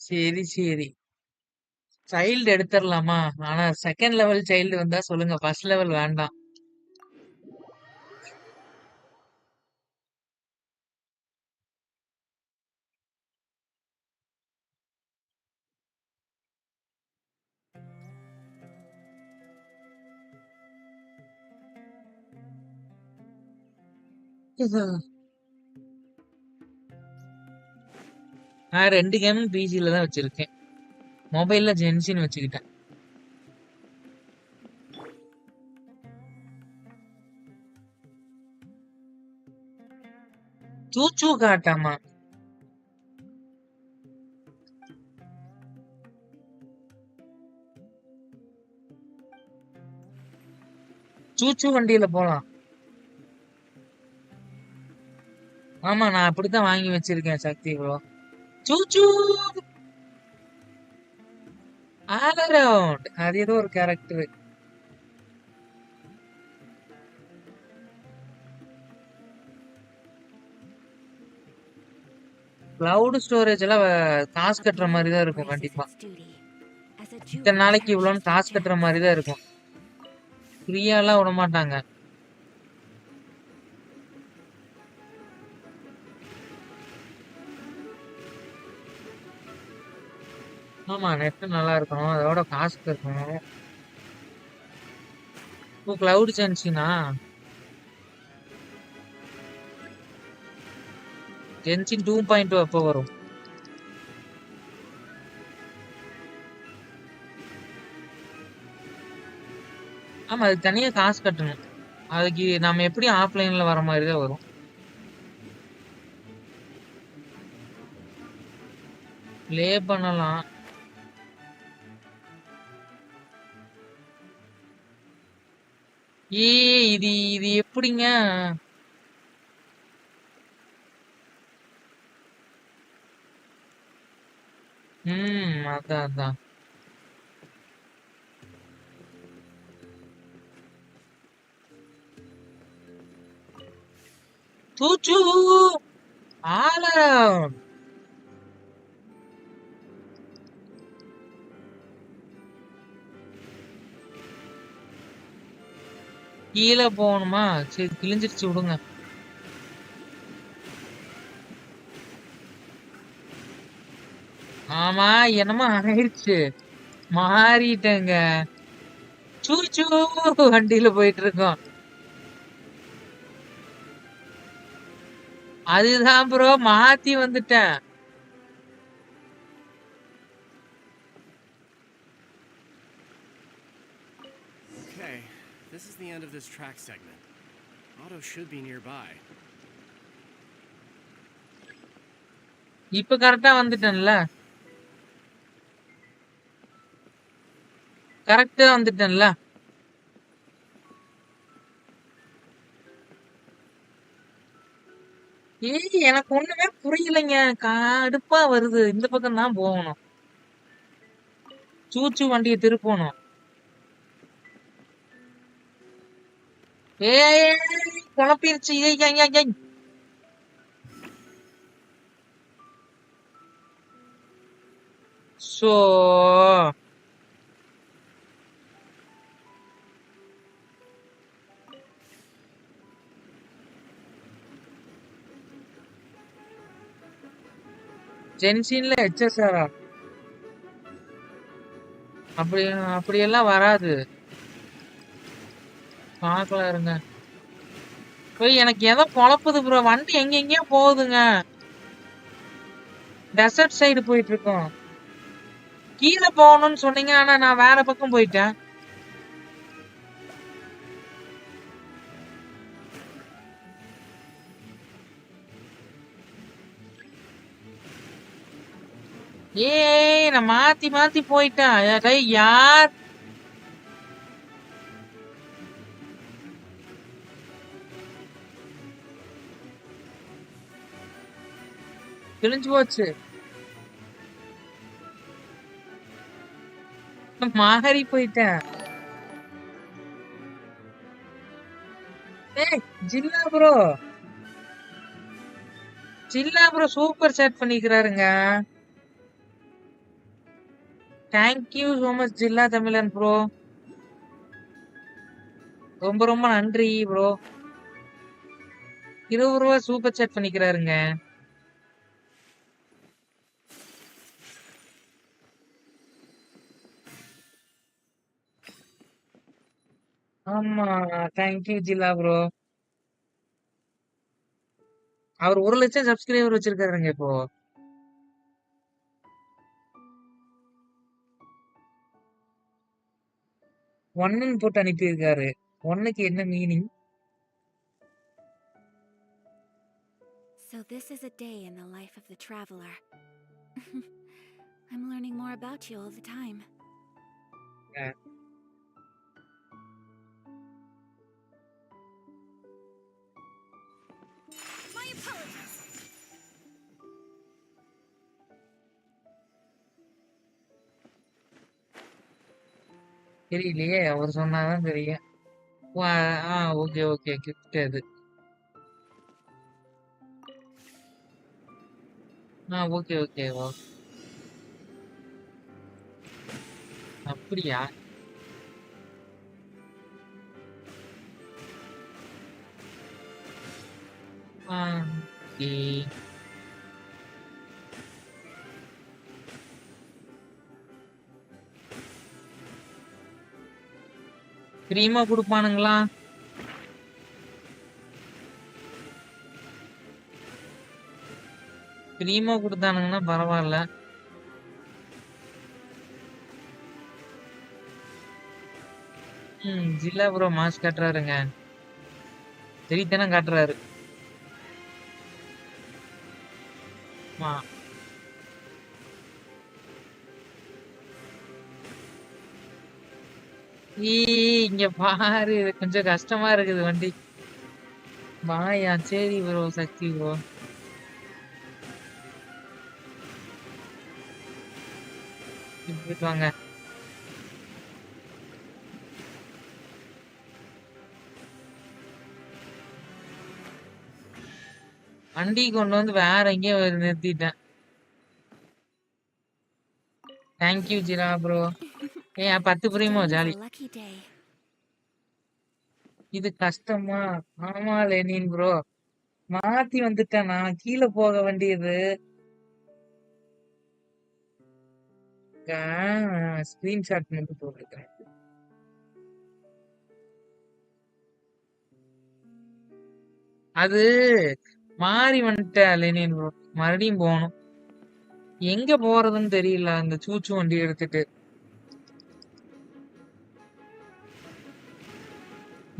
S1: சரி சரி. சைல்டு எடுத்துடலாமா? ஆனா செகண்ட் லெவல் சைல்டு வந்தா சொல்லுங்க. ஃபர்ஸ்ட் லெவல் வேண்டாம். நான் 2 கேமும் பிசில தான் வச்சிருக்கேன். மொபைல்ல ஜென்சின் வச்சுக்கிட்டேன். சூச்சு காட்டாமா? சூச்சு வண்டியில போலாம். ஆமா நான் அப்படித்தான் வாங்கி வச்சிருக்கேன் சக்தி ப்ரோ. சூச்சு ஆல் அரவுண்ட் அது ஏதோ ஒரு கேரக்டர். கிளவுட் ஸ்டோரேஜ் எல்லாம் காசு கட்டுற மாதிரி தான் இருக்கும்
S4: embraces
S1: கண்டிப்பா.
S4: its duty as a
S1: இத்தனை
S4: jeweler
S1: நாளைக்கு
S4: cherishes
S1: இவ்வளோன்னு
S4: their
S1: காசு கட்டுற
S4: gems.
S1: மாதிரி தான் இருக்கும். ஃப்ரீயாலாம் விட மாட்டாங்க. ஆமா, நெட் நல்லா இருக்கணும், அதோட காசு இருக்கணும். இப்போ கிளவுட் ஜென்சினா ஜென்சின் 2.2 எப்போ வரும்? ஆமா, அதுக்கு தனியா காசு கட்டணும். அதுக்கு நம்ம எப்படி ஆஃப்லைன்ல வர மாதிரி தான் வரும். ப்ளே பண்ணலாம். இது இது எப்படிங்க? அதான் அதான். தூச்சு ஆலம் கீழே போகணுமா? சரி, கிழிஞ்சிருச்சு விடுங்க. ஆமா, என்னமோ ஆயிடுச்சு, மாறிட்டேங்க. சூச்சு வண்டியில போயிட்டு இருக்கோம். அதுதான் ப்ரோ, மாத்தி வந்துட்டேன்.
S3: Okay, this is the end of this track segment. Otto should be nearby.
S1: இப்ப கரெக்டா வந்துட்டேன்ல. கரெக்டா வந்துட்டேன்ல. ஏய், எனக்கு ஒண்ணுமே புரியலைங்க. கடுப்பா வருது. இந்த பக்கம் தான் போகணும். சூச்சு வண்டியை திருப்பணும். ஏய், குழப்பிருச்சு. ஏய், ஏய், ஏய், ஏய். சோ ஜென்சின்ல ஹெச்எஸ்ஆரா? அப்படி அப்படியெல்லாம் வராது. பார்க்கலாம் இருங்க. போய் எனக்கு எதோ குழப்புது ப்ரோ. வண்டி எங்க எங்கேயோ போகுதுங்க. டெசர்ட் சைடு போயிட்டு இருக்கோம். கீழே போகணும்னு சொன்னீங்க, ஆனா நான் வேற பக்கம் போயிட்டேன். ஏய், நான் மாத்தி மாத்தி போயிட்டேன். டேய், யார்? கிழிஞ்சு போச்சு. மாறி போயிட்டேன். ஏய், Jilla bro, Jilla bro super chat பண்ணிக்கிறாருங்க. Thank you so much Jilla Tamilan bro. ரொம்ப ரொம்ப நன்றி ப்ரோ. 20 ரூபா சூப்பர் சேட் பண்ணிக்கிறாருங்க. ஆமா, தேங்க்யூ ஜில்லா ப்ரோ. அவர் 1 லட்சம் சப்ஸ்கிரைபர் வச்சிருக்காருங்க இப்போ. 1ன்னு போட்டு அனுப்பியிருக்காரு. 1க்கு என்ன meaning?
S4: So this is a day in the life of the traveler. I'm learning more about you all the time. My apologies.
S1: தெரியலையே, அவர் சொன்னாதான் தெரியும். ஓகே ஓகே, கிஃப்ட் அது. ஓகே ஓகே ஓ அப்படியா? ஆ, ஓகே. ஃப்ரீமா குடுப்பானுங்களா? ஃப்ரீமா குடுத்தானுங்கன்னா பரவாயில்ல. ஜில்லா ப்ரோ மாஸ் காட்டுறாருங்க. தெரித்தனம் காட்டுறாரு. ஆமா. இங்க பாரு, இது கொஞ்சம் கஷ்டமா இருக்குது வண்டி. வாயா, சரி ப்ரோ, சக்தி ப்ரோ. போயிட்டு வாங்க. வண்டி கொண்டு வந்து வேற எங்கேயோ நிறுத்திட்டேன். Thank you Jira bro. 10 புரியுமோ
S4: Today is
S1: jolly.
S4: a lucky day.
S1: இது கஷ்டமா? ஆமா லெனின் ப்ரோ. மாத்தி வந்துட்டேன், நான் கீழே போக வேண்டியது. ஸ்கிரீன்ஷாட் மட்டும் போட்டுக்கிறேன். அது மாறி வந்துட்டேன் லெனின் ப்ரோ. மறுபடியும் போகணும். எங்க போறதுன்னு தெரியல அந்த சூச்சு வண்டி எடுத்துட்டு.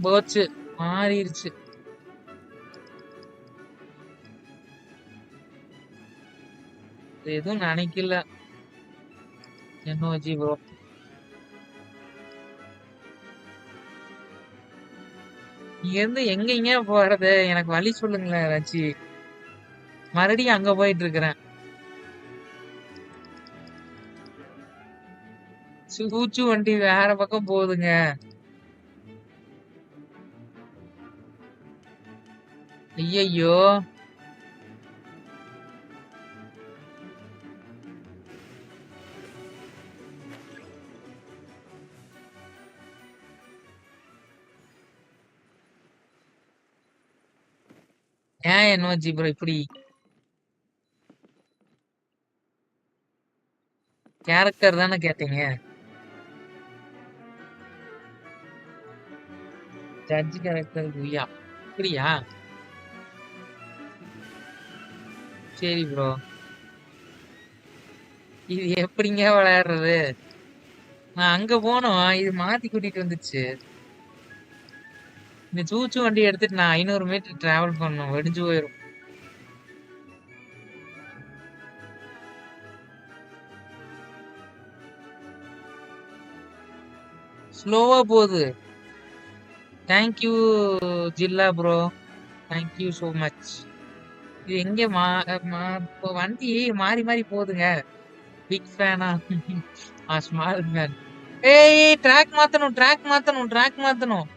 S1: போச்சு, மாறிடுச்சு. எதுவும் நினைக்கல. என்ன ப்ரோ, இங்க இருந்து எங்க போறது? எனக்கு வழி சொல்லுங்களேன் ரச்சி. மறுபடியும் அங்க போயிட்டு இருக்கிறேன். சூச்சு வண்டி வேற பக்கம் போகுதுங்க. ஐயையோ, ஏன் என்னோஜி ப்ரோ இப்படி? கேரக்டர் தானே கேட்டீங்க. ஜட்ஜ் கேரக்டர் குய்யா. அப்படியா? சரி ப்ரோ. இது எப்படிங்க விளையாடுறது? நான் அங்க போனோம், இது மாத்தி கூட்டிட்டு வந்துச்சு. இந்த சூச்சு வண்டி எடுத்துட்டு நான் 500 மீட்டர் டிராவல் பண்ணணும், வெடிஞ்சு போயிரும். ஸ்லோவா போகுது. தேங்க்யூ ஜில்லா ப்ரோ, தேங்க்யூ சோ மச். இது எங்க இப்போ வண்டி மாறி மாறி போகுதுங்க. பிக் ஃபேனா? Small fan. ஏய், ட்ராக் மாத்தணும், ட்ராக் மாத்தணும், ட்ராக் மாத்தணும்.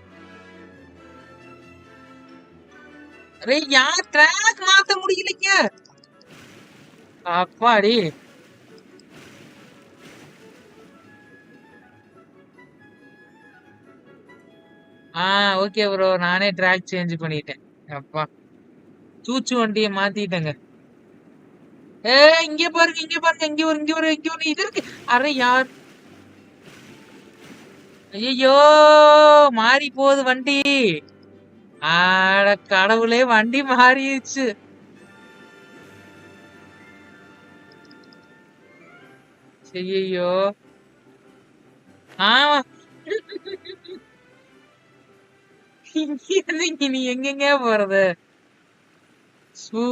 S1: அரே யார் ட்ராக் மாத்த முடியலைங்க? அப்பாடி. ஓகே ப்ரோ, நானே ட்ராக் சேஞ்ச் பண்ணிட்டேன். அப்பா, சூச்சு வண்டியை மாத்திட்டேங்க. இங்க பாருங்க, இங்க பாருங்க, இங்க ஒரு இது இருக்கு. அரே யார்? ஐயோ, மாறி போகுது வண்டி. ஆட கடவுளே, வண்டி மாறிடுச்சு. ஐயோ. ஆமா. இங்க இருந்து இங்க நீ எங்கெங்க போறது? சூ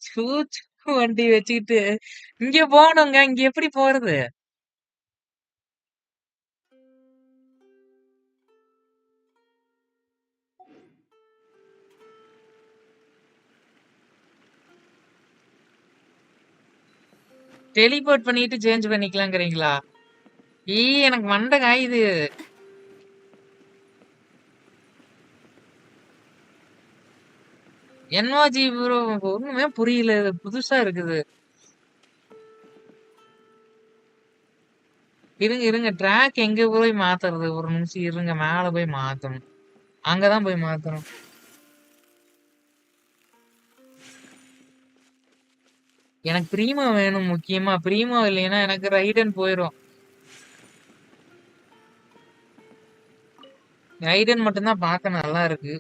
S1: சூச்சு வண்டி வச்சுக்கிட்டு இங்க போகணுங்க. இங்க எப்படி போறது? டெலிபோர்ட் பண்ணிட்டு சேஞ்ச் பண்ணிக்கலாங்கிறீங்களா? எனக்கு மண்டை காயுது. என்ஓஜி ப்ரோ ஒண்ணுமே புரியல. இது புதுசா இருக்குது. இருங்க இருங்க ட்ராக் எங்க போய் மாத்துறது? ஒரு நிமிஷம் இருங்க, மேல போய் மாத்தணும். அங்கதான் போய் மாத்தணும். எனக்கு பிரீமோ வேணும் முக்கியமா. பிரீமோ இல்லைன்னா எனக்கு ரைடன் போயிரும். ரைடன் மட்டும்தான் பார்க்க நல்லா இருக்கு.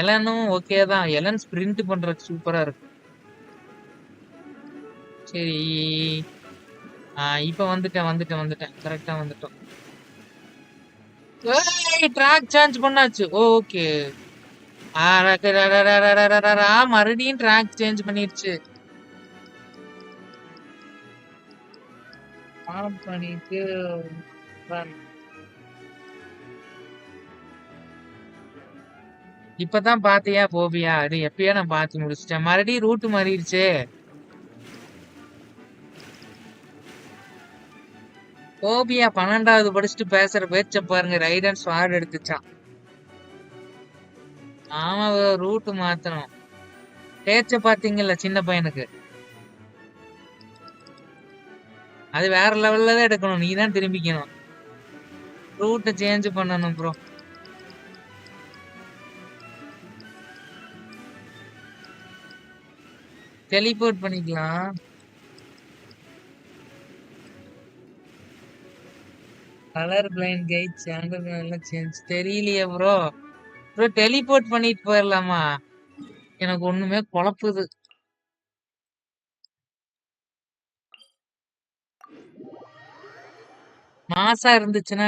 S1: எலனும் ஓகே தான். எலன் ஸ்பிரிண்ட் பண்றதுக்கு சூப்பரா இருக்கு. சரி. இப்ப வந்துட்டேன். கரெக்டா வந்துட்டோம். ட்ராக் சேஞ்ச் பண்ணாச்சு. ஓகே. மறுபடியும் ட்ராக் சேஞ்ச் பண்ணிருச்சு. ஆன் பண்ணிட்டு run. இப்பதான் பாத்தியா போபியா? அது எப்பயோ நான் பாத்து முடிச்சிட்டேன். மறுபடியும் ரூட் மாறிடுச்சே. போபியா 12வது படிச்சுட்டு பேசுற பேச்ச பாருங்க. ரைடன் ஸ்வாட் எடுத்துச்சான். ஆமா ரூட் மாத்தணும். பேச்ச பாத்தீங்கல்ல சின்ன பையனுக்கு. அது வேற லெவல்ல தான் எடுக்கணும். நீ தான் திரும்பிக்கணும். ரூட்டை சேஞ்ச் பண்ணணும் ப்ரோ. டெலிபோர்ட் பண்ணிக்கலாம். கலர் பிளைண்ட் கைட் சேனல் எல்லாம் சேஞ்ச் தெரியலையே ப்ரோ. ப்ரோ டெலிபோர்ட் பண்ணிட்டு போயிடலாமா? எனக்கு ஒண்ணுமே குழப்புது. மாசா இருந்துச்சுன்னா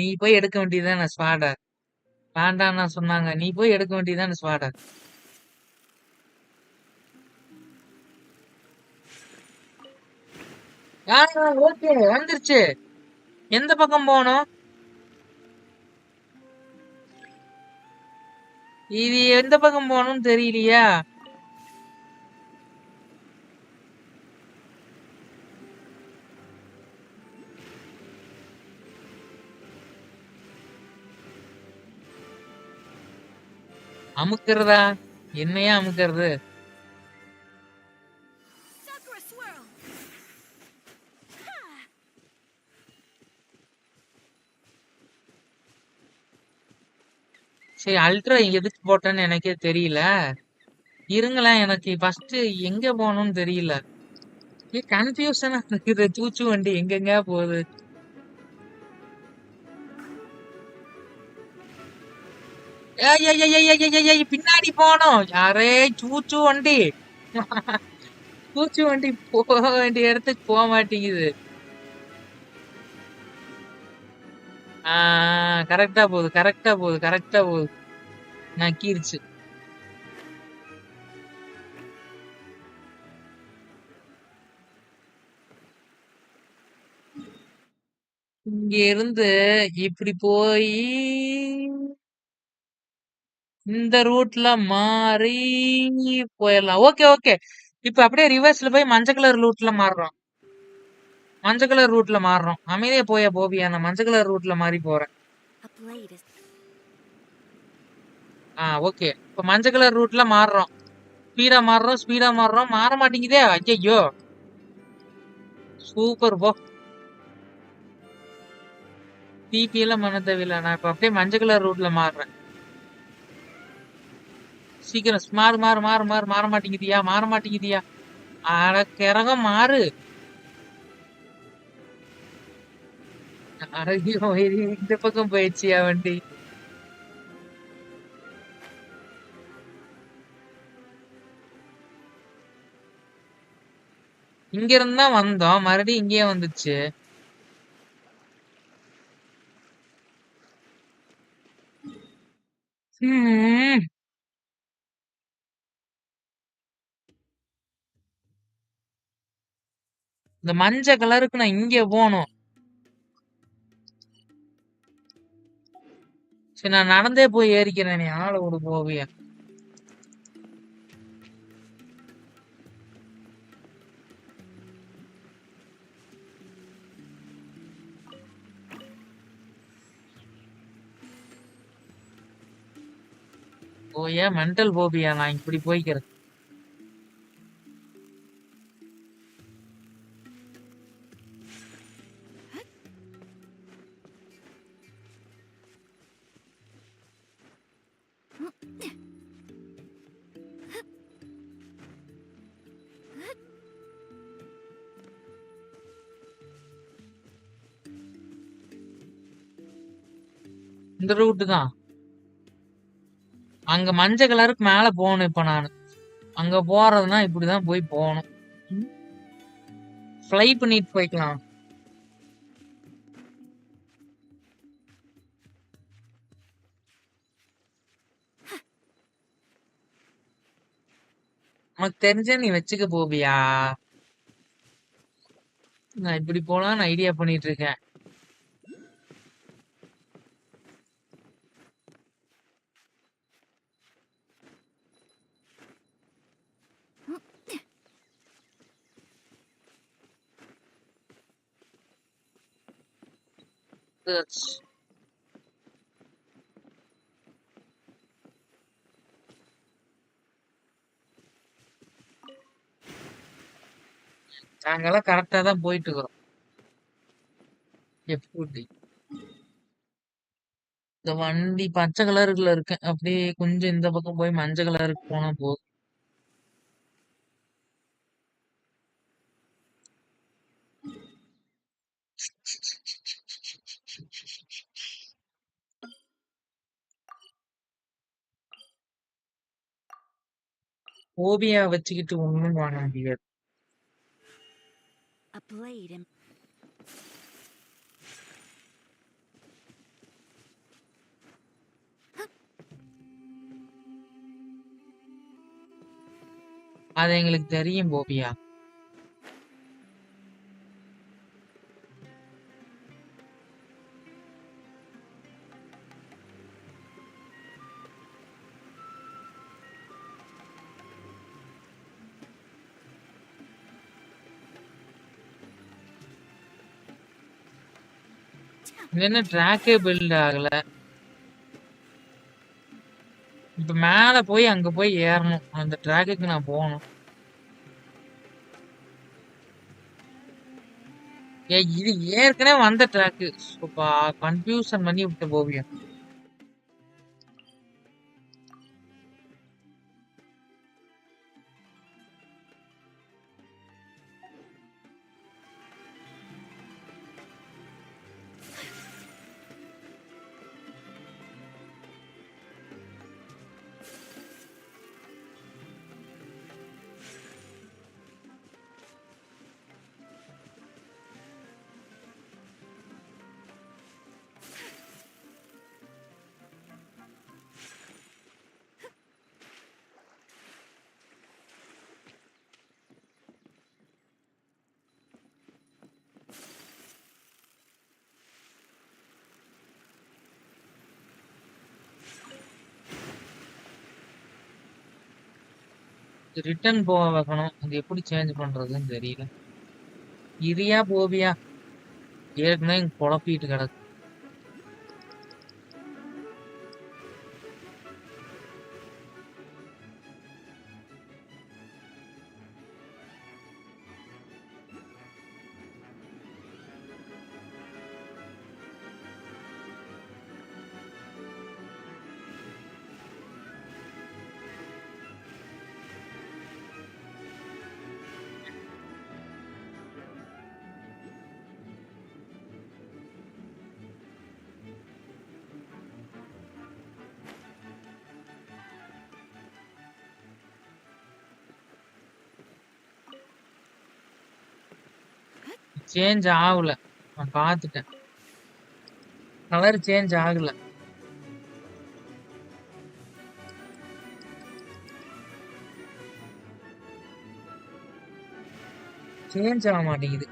S1: நீ போய் எடுக்க வேண்டியதுதானே ஸ்வாட. வேண்டாம்னா சொன்னாங்க. நீ போய் எடுக்க வேண்டியதுதானே ஸ்வாட. ஓகே வந்துருச்சு. எந்த பக்கம் போகணும்? இது எந்த பக்கம் போகணும்னு தெரியலையா? அமுக்குறதா? என்னையா அமுக்குறது?
S4: Sakura swirl.
S1: சரி அல்ட்ரா எதுக்கு போட்டேன்னு எனக்கே தெரியல. இருங்களேன், எனக்கு ஃபர்ஸ்ட் எங்க போகணும்னு தெரியல. கன்ஃபியூஷனா இருக்குது. சூச்சு வண்டி எங்கெங்க போகுது? ஏய், ஏய், ஏய், ஏய், ஏய், ஏய், ஏய், பின்னாடி போகணும். யாரே சூச்சு வண்டி. சூச்சு வண்டி போக வேண்டிய இடத்துக்கு போக மாட்டேங்குது. கரெக்டா போகுது, கரெக்டா போகுது, கரெக்டா போகுது. நக்கிருச்சு. இங்க இருந்து இப்படி போய் இந்த ரூட்ல மாறி போயிடலாம். Okay okay. இப்ப அப்படியே ரிவர்ஸ்ல போய் மஞ்சள் கலர் ரூட்ல மாறுறோம். மஞ்சள் கலர் ரூட்ல மாறுறோம். அமைதியா போயா போபியா? நான் மஞ்சள் கலர் ரூட்ல மாறி போறேன்.
S4: A blade is
S1: okay. இப்ப மஞ்சள் கலர் ரூட்ல மாறுறோம். ஸ்பீடா மாறுறோம். மாற மாட்டேங்குதே. ஐயோ. சூப்பர் போ. டிபி எல்லாம் பண்ண தேவையில்ல. நான் இப்ப அப்படியே மஞ்சள் கலர் ரூட்ல மாறுறேன். சீக்கிரம் மாறு மாறு மாறு மாறு. மாற மாட்டேங்குதியா? மாற மாட்டேங்குதியா? அட கிறகம் மாறு. ஐயோ இந்த பக்கம் போயிடுச்சியா வண்டி? இங்க இருந்தா வந்தோம். மறுபடியும் இங்கேயே வந்துச்சு. ஹம். இந்த மஞ்சள் கலருக்கு நான் இங்க போகணும். சரி நான் நடந்தே போய் ஏறிக்கிறேன். நீ ஆளை விடு போவியா? ஓ ஏன் மென்டல் போபியா நான் இப்படி போய்க்கிறேன். இந்த ரூட்டு தான். அங்க மஞ்சள் கலருக்கு மேல போகணும் இப்ப நானு. அங்க போறதுன்னா இப்படிதான் போய் போகணும். ஃப்ளை பண்ணிட்டு போய்க்கலாம். உனக்கு தெரிஞ்சா நீ வச்சுக்க போவியா? நான் இப்படி போலான்னு ஐடியா பண்ணிட்டு இருக்கேன். நாங்கெல்லாம் கரெக்டா தான் போயிட்டு இருக்கிறோம். எப்படி இந்த வண்டி பச்சை கலருக்குள்ள இருக்கு, அப்படியே கொஞ்சம் இந்த பக்கம் போய் மஞ்சள் கலருக்கு போனா போதும். ஓவியா வச்சுக்கிட்டு ஒண்ணும் பண்ண முடியாது.
S4: A blade in
S1: அது எங்களுக்கு தெரியும் போபியா. என்ன ட்ராக்கே பில்ட் ஆகல. இப்ப மேல போய் அங்க போய் ஏறணும். அந்த ட்ராக்குக்கு நான் போகணும். இது ஏற்கனவே வந்த ட்ராக்கு. கன்ஃபியூஷன் பண்ணி விட்ட போவியா. ரிட்டர்ன் போக வைக்கணும். அது எப்படி சேஞ்ச் பண்றதுன்னு தெரியல. இரியா போவியா ஏற்கனவே குழப்பிட்டு கிடக்கு. சேஞ்ச் ஆகல, நான் பாத்துட்டேன். கலர் சேஞ்ச் ஆகல. சேஞ்ச் ஆக மாட்டேங்குது.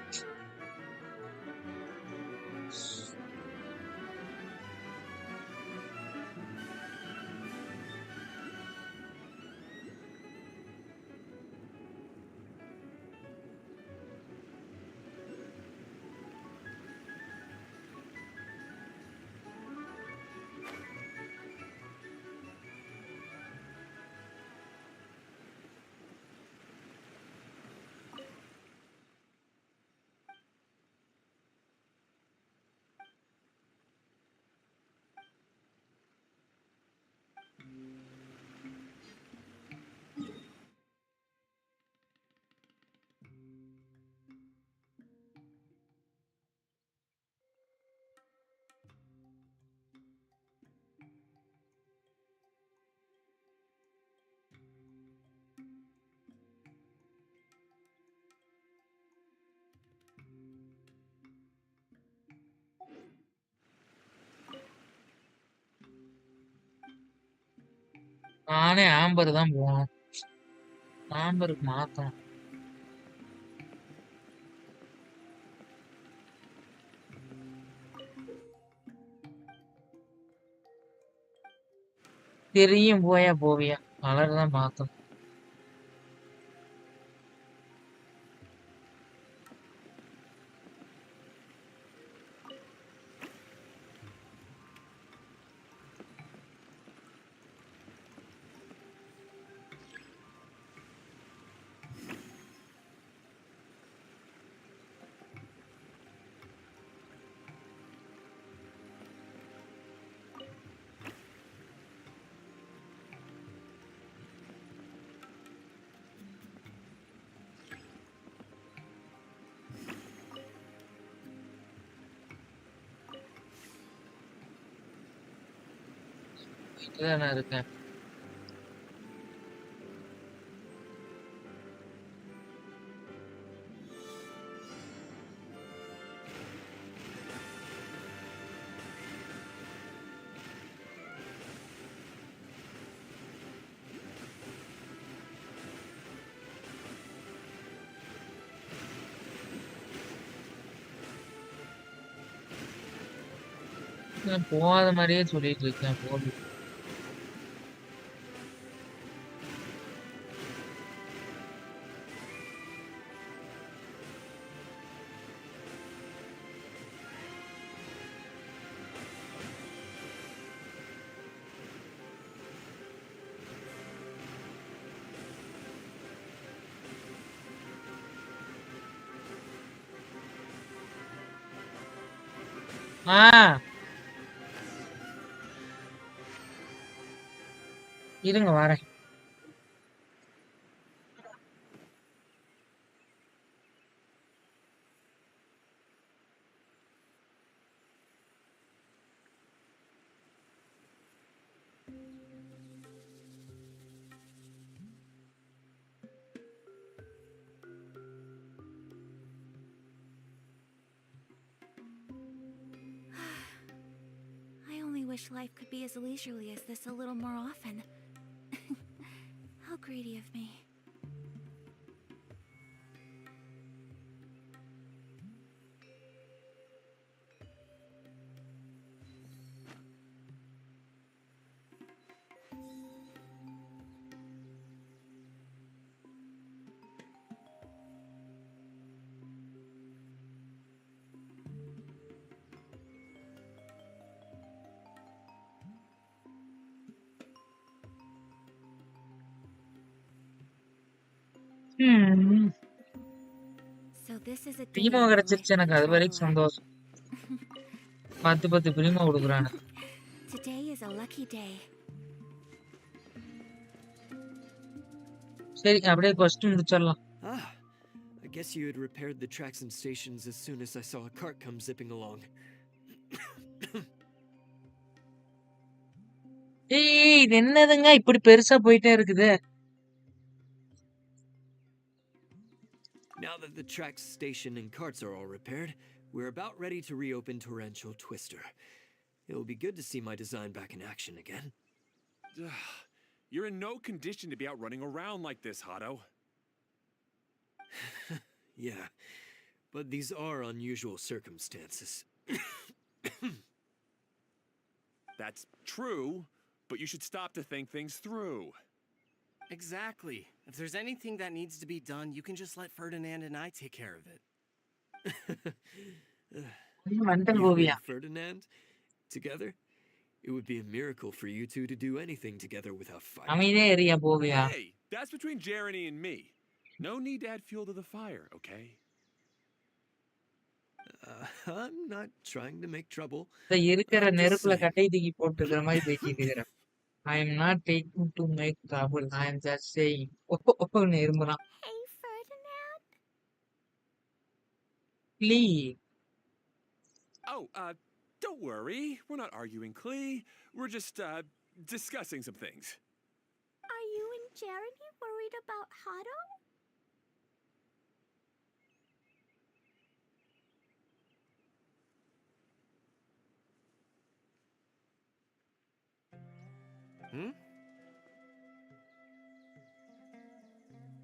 S1: நானே ஆம்பர் தான் போகணும். ஆம்பருக்கு மாத்தணும். தெரியும் போயா போவியா, கலர் தான் மாத்தணும். இதுதான் நான் இருக்கேன். நான் போகாத மாதிரியே சொல்லிட்டு இருக்கேன். போகுது. ஆ இருங்க வரேன்.
S4: I only wish life could be as leisurely as this a little more often. How greedy of me.
S1: ம்
S4: So this is a day
S1: பிரிமோ
S4: in the
S1: கிடைச்சிருச்சு
S4: life of
S1: எனக்கு,
S4: a
S1: அது வரைக்கும்
S4: traveler.
S1: சந்தோஷம். 10 பிரிமோ கொடுக்குறானு.
S4: Today is a lucky day.
S1: சரி அப்படியே question முடிச்சிடலாம்.
S3: Ah, I guess you had repaired the tracks and stations as soon as I saw a cart come zipping along.
S1: ஏய் இது என்னதுங்க இப்படி பெருசா போயிட்டே இருக்குது?
S3: Now that the tracks, station, and carts are all repaired, we're about ready to reopen Torrential Twister. It'll be good to see my design back in action again.
S6: You're in no condition to be out running around like this, Hado.
S3: Yeah, but these are unusual circumstances.
S6: That's true, but you should stop to think things through.
S3: Exactly. If there's anything that needs to be done, you can just let Ferdinand and I take care of it.
S1: Mental
S3: You
S1: போவியா?
S3: and Ferdinand? Together? It would be a miracle for you two to do anything together without fighting.
S1: அமைதியே area போவியா?
S6: Hey, that's between Jeremy and me. No need to add fuel to the fire, okay?
S3: I'm not trying to make trouble.
S1: இந்த இருக்கிற
S3: I'm just
S1: நெருப்புல
S3: saying.
S1: கட்டை தூக்கி போட்டுக்கிற மாதிரி பேசிட்டு இருக்கிறேன். I am not taking to make trouble. I am just saying. இரும்புறான்.
S4: Hey, Ferdinand.
S1: Please.
S6: Oh, don't worry. We're not arguing, Clee. We're just, discussing some things.
S4: Are you and Jeremy worried about Hado?
S7: Hmm?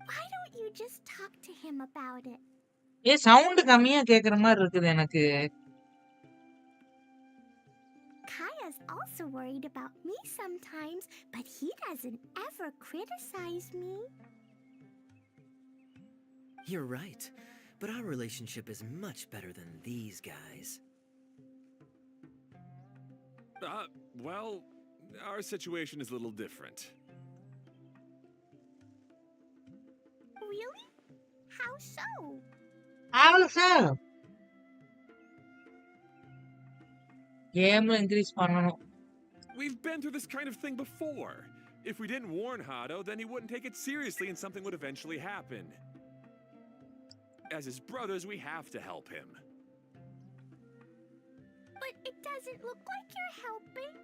S4: Why don't you just talk to him about it?
S1: Sound கம்மியா கேக்குற மாதிரி இருக்குது எனக்கு.
S4: Kaya's also worried about me sometimes, but he doesn't ever criticize me.
S8: You're right, but our relationship is much better than these guys.
S6: Well, our situation is a little different.
S4: Really? How so?
S1: Also. கேம்ல increase பண்ணனும்.
S6: We've been through this kind of thing before. If we didn't warn Hado, then he wouldn't take it seriously and something would eventually happen. As his brothers, we have to help him.
S4: But it doesn't look like you're helping.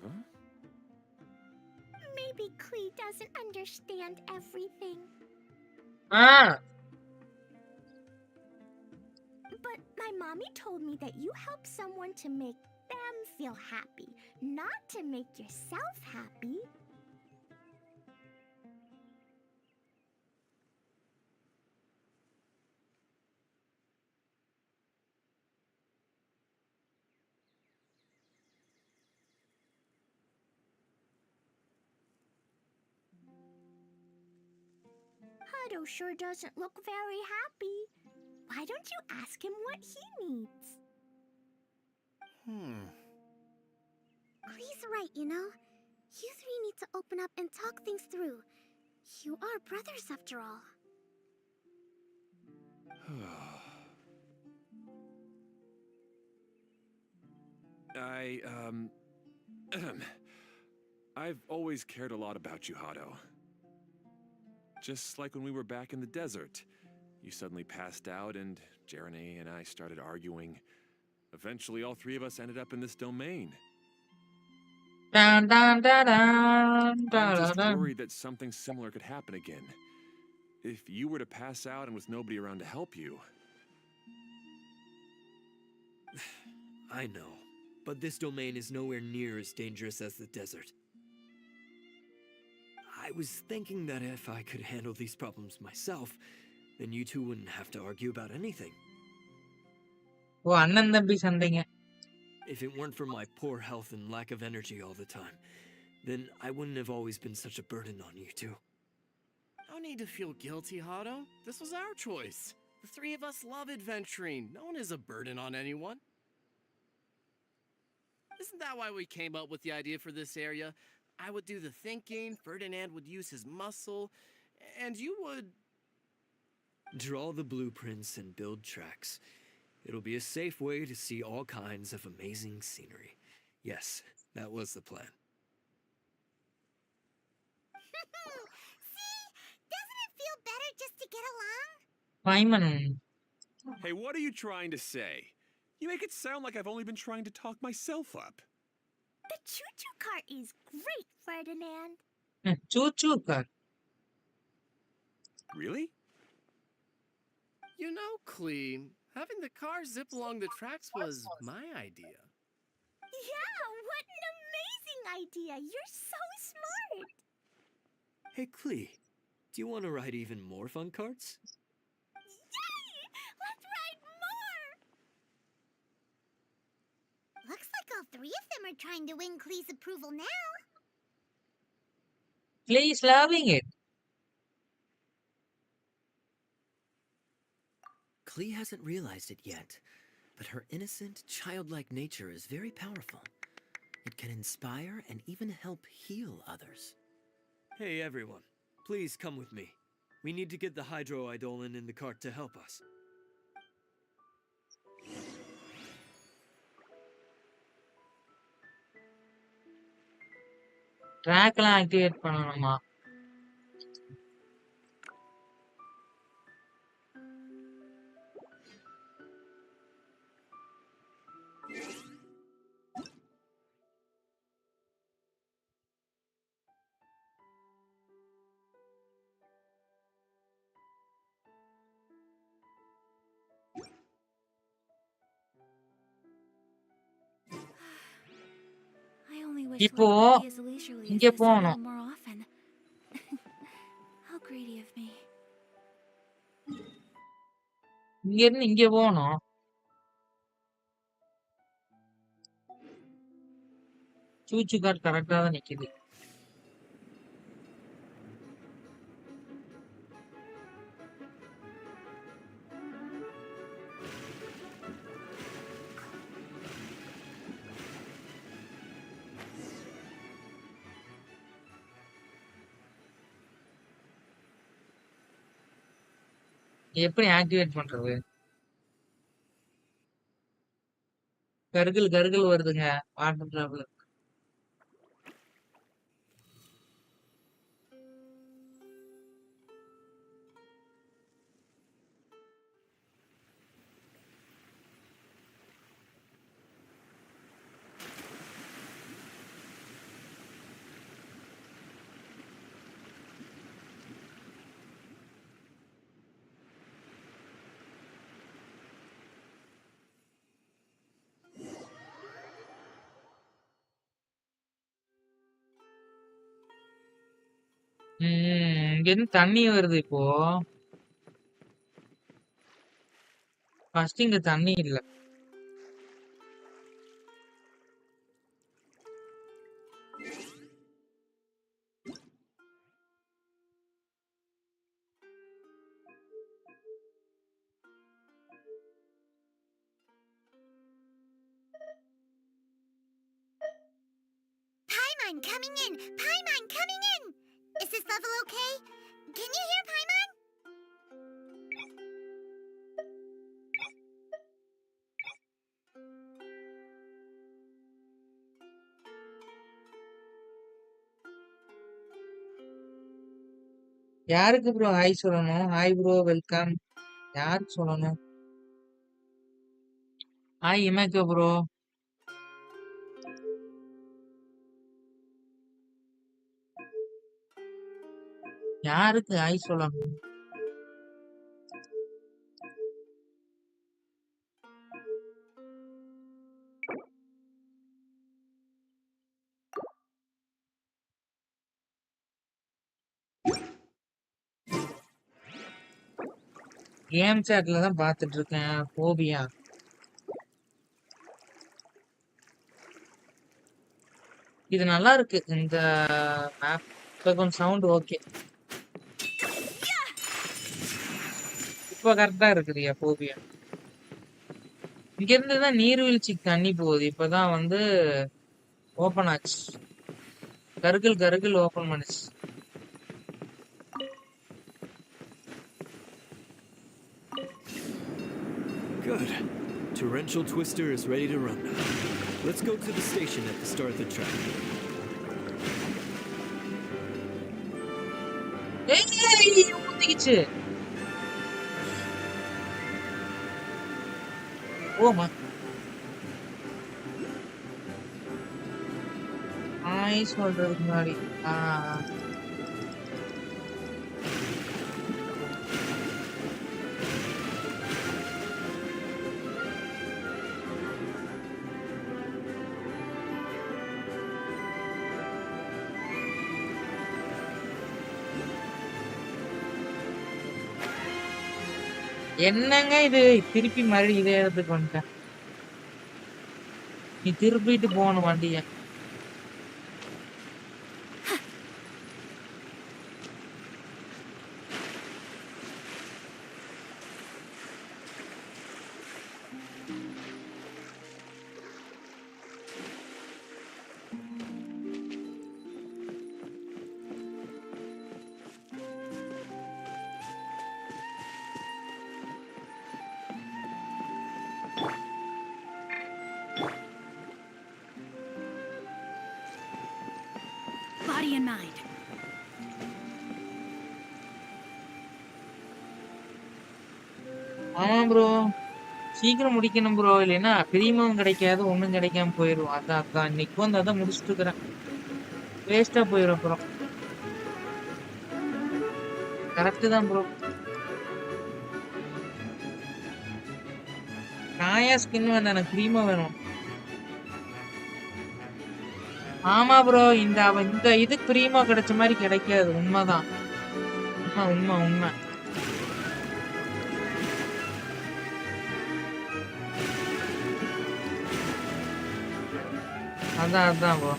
S6: Huh?
S4: Maybe Klee doesn't understand everything. But my mommy told me that you help someone to make them feel happy, not to make yourself happy. Hado sure doesn't look very happy. Why don't you ask him what he needs? Klee's right, you know. You three need to open up and talk things through. You are brothers after all.
S6: I've always cared a lot about you, Hado. Just like when we were back in the desert. You suddenly passed out and Jeremy and I started arguing. Eventually, all three of us ended up in this domain.
S1: Dun, dun, dun, dun,
S6: I'm
S1: dun,
S6: just
S1: dun.
S6: worried that something similar could happen again. If you were to pass out and with nobody around to help you.
S3: I know, but this domain is nowhere near as dangerous as the desert. I was thinking that if I could handle these problems myself, then you two wouldn't have to argue about anything.
S1: அண்ணன் தம்பி சண்டைங்க.
S3: If it weren't for my poor health and lack of energy all the time, then I wouldn't have always been such a burden on you two.
S7: No need to feel guilty, Hado. This was our choice. The three of us love adventuring. No one is a burden on anyone. Isn't that why we came up with the idea for this area? I would do the thinking, Ferdinand would use his muscle, and you would...
S3: Draw the blueprints and build tracks. It'll be a safe way to see all kinds of amazing scenery. Yes, that was the plan.
S4: See? Doesn't it feel better just to get along?
S1: Simon.
S6: Hey, what are you trying to say? You make it sound like I've only been trying to talk myself up.
S4: The choo-choo cart is great, Ferdinand.
S1: Choo-choo car.
S6: Really?
S7: You know, Klee, having the car zip along the tracks was my idea.
S4: Yeah, what an amazing idea. You're so smart.
S3: Hey, Klee, do you want to ride even more fun carts?
S4: Yay! Let's ride more! Looks like all three of them are trying to win Klee's approval now.
S1: Klee is loving it.
S8: Klee hasn't realized it yet, but her innocent, childlike nature is very powerful. It can inspire and even help heal others.
S3: Hey, everyone, please come with me. We need to get the hydroidolin in the cart to help us.
S1: ட்ராக்லாம் activate பண்ணணுமா?
S4: I only wish
S1: இப்போ
S4: life could be as leisurely as
S1: இங்க
S4: this a little
S1: போகணும்.
S4: more often. How greedy of me.
S1: இங்க இருந்து இங்க போகணும். சூச்சு card கரெக்டா தான் நிக்குது. எப்படி ஆக்டிவேட் பண்றது? கருகல் கருகல் வருதுங்க. Water traveller. இங்க இருந்து தண்ணி வருது இப்போ. ஃபர்ஸ்ட் இங்க தண்ணி இல்ல.
S2: Paimon coming in! Paimon coming in! Is this level okay? Can you hear Paimon?
S1: யாருக்கு ப்ரோ ஹாய் சொல்லணும்? Hi bro welcome. யாருக்கு சொல்லணும்? ஹாய் இமேக்கோ ப்ரோ. யாருக்கு ஹாய் சொல்லணும்? கேம் சாட்ல தான் பார்த்துட்டு இருக்கேன். போபியா. இது நல்லா இருக்கு. இந்த மேப் கொஞ்சம் சவுண்ட் ஓகே. இப்ப கரெக்டா இருக்குதுயா போபியா. இங்க இருந்து தான் நீர்வீழ்ச்சிக்கு தண்ணி போகுது. இப்பதான் வந்து ஓபன் ஆச்சு. கருகல் கருகல் ஓபன் பண்ணுச்சு.
S3: Good. Torrential Twister is ready to run now. Let's go to the station at the start of the track.
S1: ஏய் ஊத்திக்கிச்சு. ஓமா. ஹாய் சொல்றதுக்கு முன்னாடி என்னங்க இது? திருப்பி மறுபடியும் இதே இடத்துக்கு வந்துட்டேன். நீ திருப்பிட்டு போகணும் வண்டிய.
S4: body and mind.
S1: ஆமா ப்ரோ. சீக்கிரம் முடிக்கணும் ப்ரோ. இல்லைன்னா பிரீமியம் கிடைக்காது, ஒண்ணும் கிடைக்காம போயிரும். அதான் இன்னைக்கு வந்து அதான் முடிச்சுட்டு இருக்கிறேன். வேஸ்டா போயிரும் அப்புறம். கரெக்ட் தான் ப்ரோ. நாயா ஸ்கின் வேண்டாம், எனக்கு பிரீமியம் வேணும். ஆமா ப்ரோ. இந்த இது பிரீமியம் கிடைச்ச மாதிரி கிடைக்காது. உண்மைதான். உண்மை. அதான் ப்ரோ.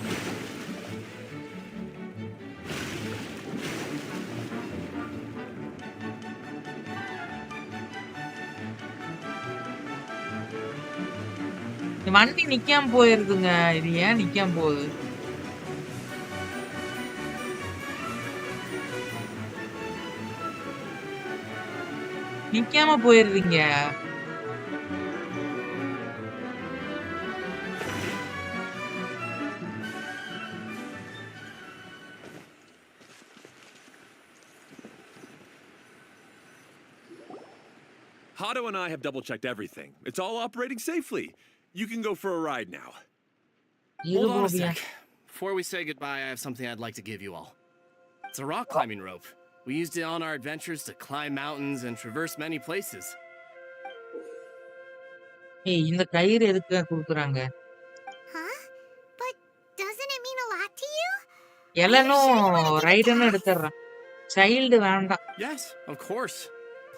S1: வண்டி நிக்காம போயிருதுங்க. இது ஏன் நிக்காம போகுது? நிக்காம போயிருதுங்க.
S6: Hado and I have double-checked everything. It's all operating safely. You can go for a ride now.
S7: Hold on a sec. Before we say goodbye, I have something I'd like to give you all. It's a rock climbing rope. We used it on our adventures to climb mountains and traverse many places.
S1: ஏய், இந்த கயிறு எதுக்கு கொடுக்குறாங்க?
S2: Huh? But doesn't it mean a lot to you?
S1: எலனும் ரைடனும் எடுத்துறேன். Child வேண்டாம்.
S7: Yes, of course.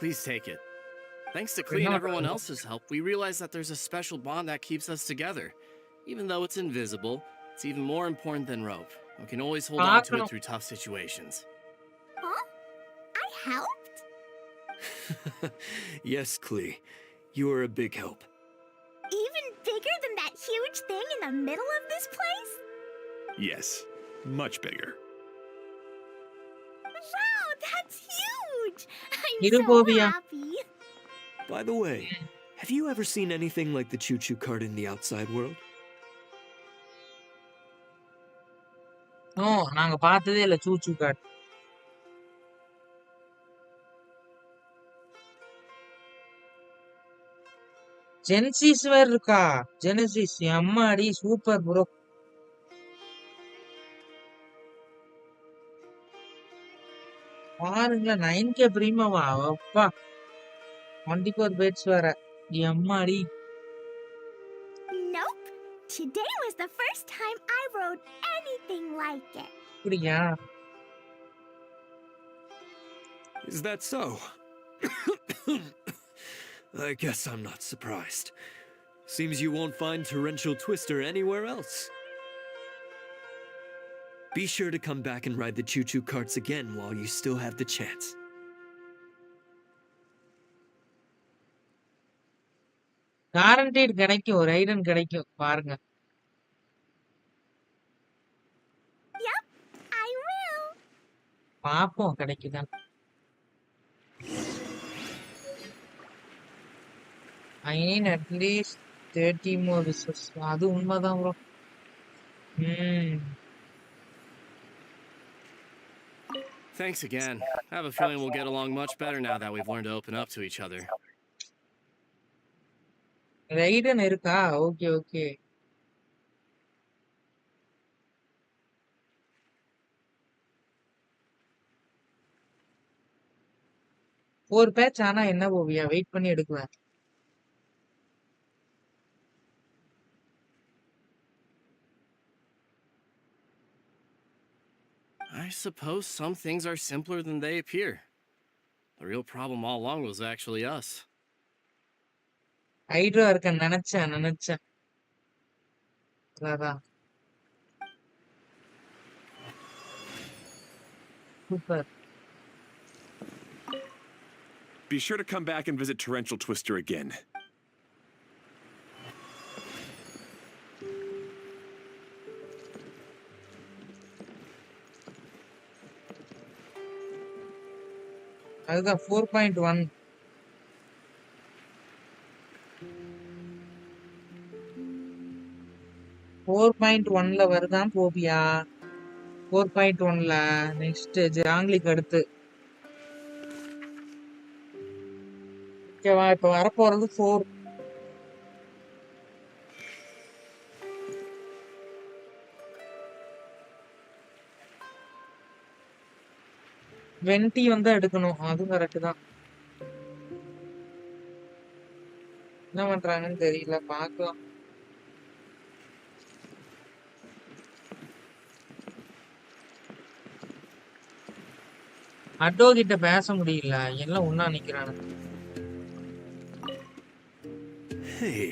S7: Please take it. Thanks to Klee and everyone else's help, we realized that there's a special bond that keeps us together. Even though it's invisible, it's even more important than rope. We can always hold on to it through tough situations.
S2: Huh? I helped?
S3: Yes, Klee. You are a big help.
S2: Even bigger than that huge thing in the middle of this place?
S6: Yes, much bigger.
S2: Wow, that's huge! I'm
S1: Iru
S2: so
S1: Bobia.
S2: happy.
S3: By the way, have you ever seen anything like the choo-choo cart in the outside world?
S1: No, நாங்க பார்த்ததே இல்ல சூச்சு God. Gen Zs வேற இருக்கா? Genesis அம்மாடி super bro. பாருங்க 9K பிரீமியமா? அப்பா, 24 bats வேற. அம்மாடி.
S2: Nope. Today was the first time I rode anything like it.
S1: அப்படியா?
S3: Is that so? I guess I'm not surprised. Seems you won't find Torrential Twister anywhere else. Be sure to come back and ride the choo-choo carts again while you still have the chance.
S1: guaranteed கிடைக்கும், ரைடன் கிடைக்கும் பாருங்க.
S2: Yep, I will.
S1: பாப்போம் கிடைக்குதான். I need at least 30 more wishes. அது உண்மைதான் bro.
S7: Thanks again. I have a feeling we'll get along much better now that we've learned to open up to each other.
S1: ரைடன் இருக்கா? Okay okay. ஒரு batch ஆனா என்ன போவியா? Wait பண்ணி எடுக்குவேன்.
S7: I suppose some things are simpler than they appear. The real problem all along was actually us.
S1: Hydra இருக்க நினைச்சேன். அதான். Super.
S6: Be sure to come back and visit Torrential Twister again.
S1: அதுதான் 4.1. வருதான் phobia? 4.1ல next ஜாங்லிக்கு அடுத்து. ஓகேவா, இப்ப வரப்போறது 4. வெண்டி வந்து எடுக்கணும், அதுவும் கரெக்ட் தான். என்ன பண்றாங்கன்னு தெரியல, பாக்கலாம். அட்டோ கிட்ட பேச முடியல, எல்லாம் ஒண்ணா நிக்கிறானுங்க.
S3: Hey,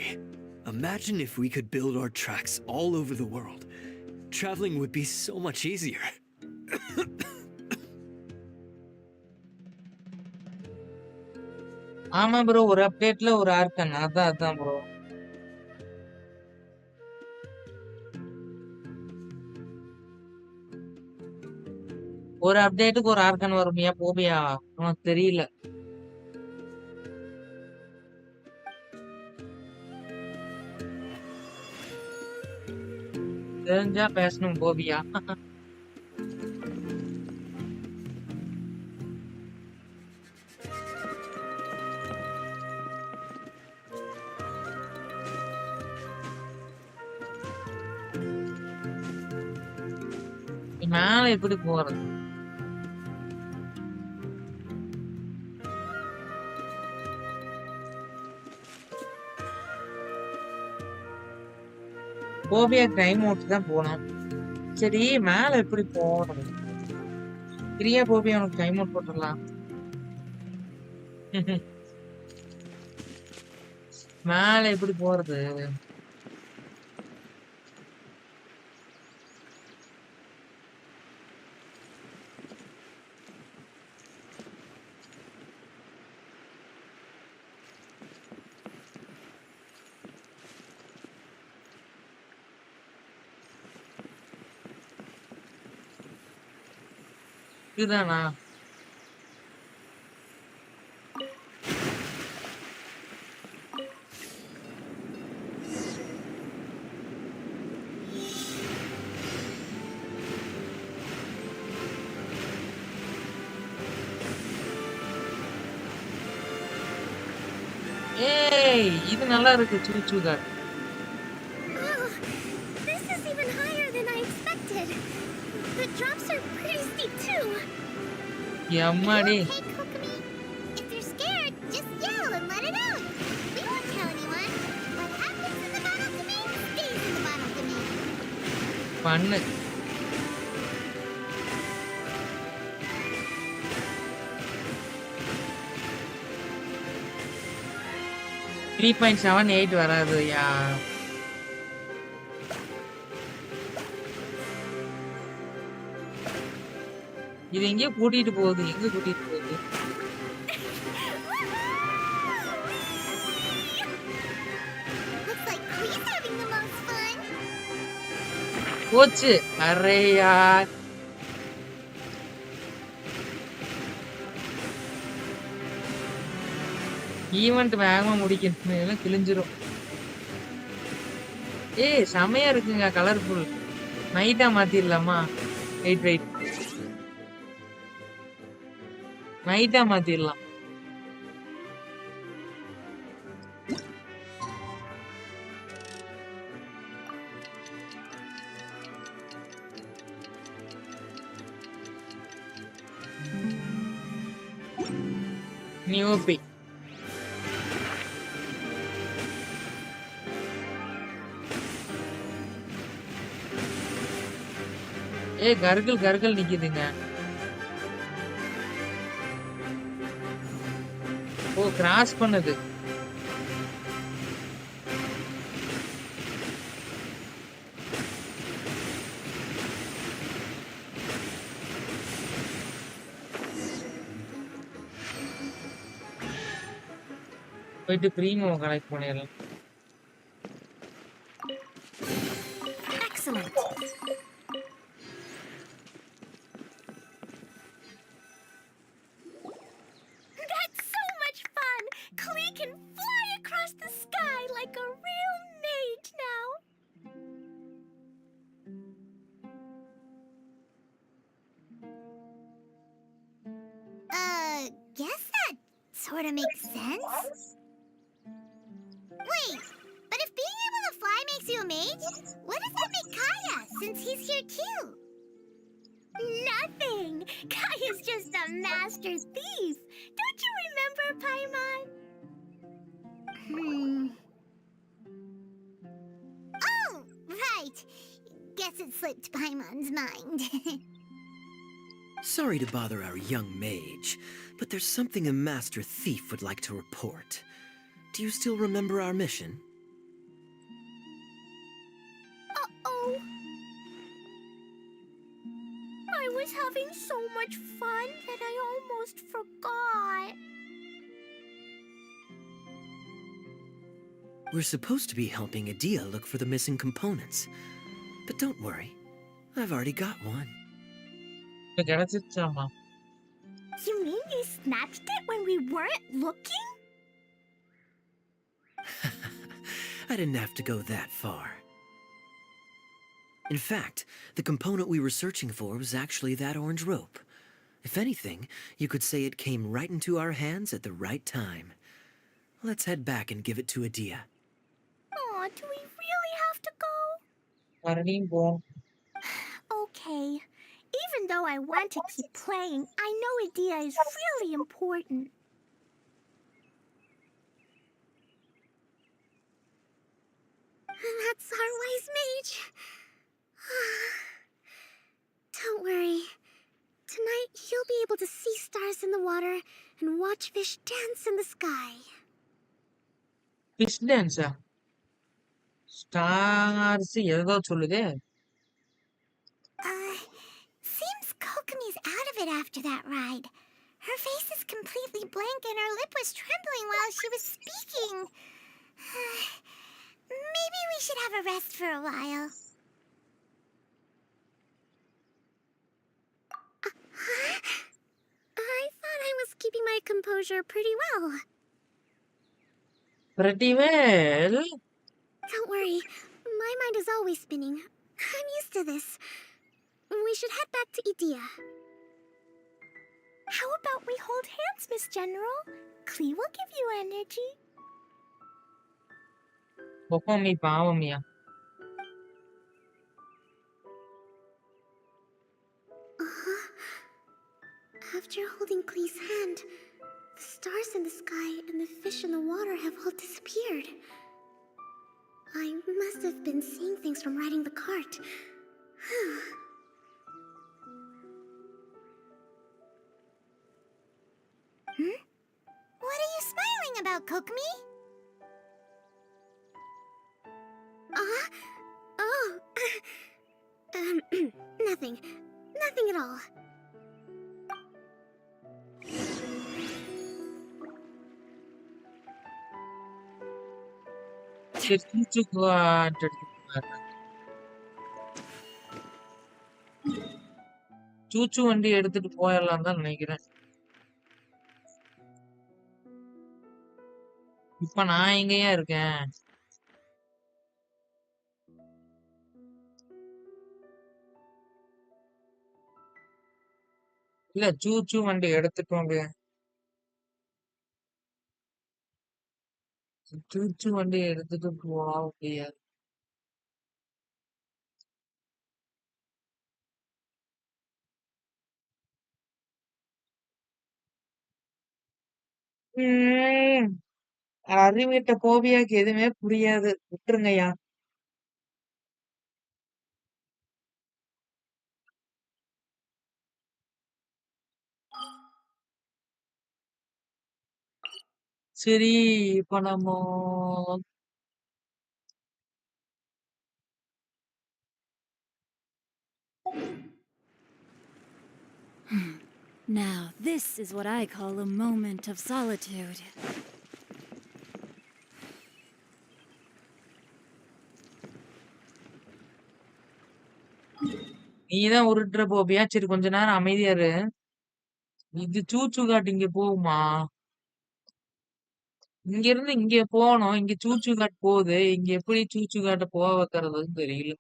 S3: imagine if we could build our tracks all over the world. Traveling would be so much easier.
S1: ஆமா ப்ரோ, ஒரு அப்டேட்ல ஒரு ஆர்கன், அதான் ப்ரோ. ஒரு அப்டேட்டுக்கு ஒரு ஆர்கன் வருமியா போபியா, உனக்கு தெரியல. தெரிஞ்சா பேசணும் போபியா. மேல எப்படி போறது? போபியா டைம் அவுட் தான் போனோம். சரி, மேல எப்படி போறது? பிரியா போபியா உனக்கு டைம் அவுட் போட்டுடலாம். மேல எப்படி போறது? இதுதானா? ஏய், இது நல்லா இருக்கு, சூச்சூகா.
S4: Wow, this is even higher than I expected. The drops are pretty steep too.
S1: எம்மாடி.
S2: Hey, Kokomi. If you're scared, just yell and let it out. We won't tell anyone. What happens in the bottle domain stays in the bottle domain.
S1: பண்ணு. $3.78 வராது யா. இது எங்கேயோ கூட்டிட்டு போகுது, எங்க கூட்டிட்டு போகுது?
S2: Looks like Klee's having the most fun.
S1: போச்சு. அரே யார். ஈவெண்ட் வேகமா முடிக்கணும், எல்லாம் கிழிஞ்சிரும். ஏய், செமையா இருக்குங்க, கலர்ஃபுல். நைட்டா மாத்திரலாமா? வெயிட். நைட்டா மாத்திரலாம். நியூபி. ஏய், கர்கல் நிக்குதுங்க. ஓ, கிராஸ் பண்ணுது. போயிட்டு ப்ரீமோ கலெக்ட் பண்ணிடலாம்.
S4: Excellent.
S2: That's so much fun. Klee can fly across the sky like a real mage now. sort of makes sense. Wait, but if being able to fly makes you a mage, what does that make Kaya, since he's here too? Nothing! Kaya's just a master thief! Don't you remember, Paimon? Oh, right. Guess it slipped Paimon's mind.
S8: Sorry to bother our young mage, but there's something a master thief would like to report. Do you still remember our mission?
S2: Uh-oh. I was having so much fun that I almost forgot.
S8: We're supposed to be helping Adia look for the missing components. But don't worry, I've already got one.
S1: கிடைச்சிருச்சாமா.
S2: You mean you snatched it when we weren't looking?
S8: I didn't have to go that far. In fact, the component we were searching for was actually that orange rope. If anything, you could say it came right into our hands at the right time. Let's head back and give it to Adia.
S2: Aw, do we really have to go?
S1: மறுபடியும் போம்.
S2: Okay. Even though I want to keep playing, I know Adia is really important. That's our wise mage. Don't worry. Tonight, he'll be able to see stars in the water and watch fish dance in the sky.
S1: Fish டான்ஸா? Stars ஏதோ சொல்லுதே.
S2: Seems Kokomi's out of it after that ride. Her face is completely blank and her lip was trembling while she was speaking. Maybe we should have a rest for a while. I thought I was keeping my composure pretty well.
S1: Pretty well.
S2: Don't worry, my mind is always spinning. I'm used to this. We should head back to Idia. How about we hold hands, Miss General? Klee will give you energy.
S1: கொக்கோமி பாவமியா.
S2: After holding Klee's hand, the stars in the sky and the fish in the water have all disappeared. I must have been seeing things from riding the cart. What are you smiling about, Kokomi? Oh. Nothing. Nothing at all.
S1: சரி சூச்சுக்கு சூச்சு வண்டி எடுத்துட்டு போயிடலாம் தான் நினைக்கிறேன். இப்ப நான் எங்கேயா இருக்கேன்? இல்ல சூச்சு வண்டி எடுத்துட்டோங்க. சூச்சு வண்டி எடுத்துட்டு போக முடியாது. அறிவிட்ட கோபியாக்கு எதுவுமே புரியாது. விட்டுருங்கய்யா. சரி இப்ப நம்ம
S4: Now, this is what I call a moment of solitude.
S1: நீதான் உருட்டுற கோபியா. சரி கொஞ்ச நேரம் அமைதியா இரு. இது சூச்சு காட்டு இங்க போகுமா? இங்க இருந்து இங்க போகணும். இங்க சூச்சு காட்டு போகுது. இங்க எப்படி சூச்சு காட்ட போக வைக்கிறதுன்னு தெரியல.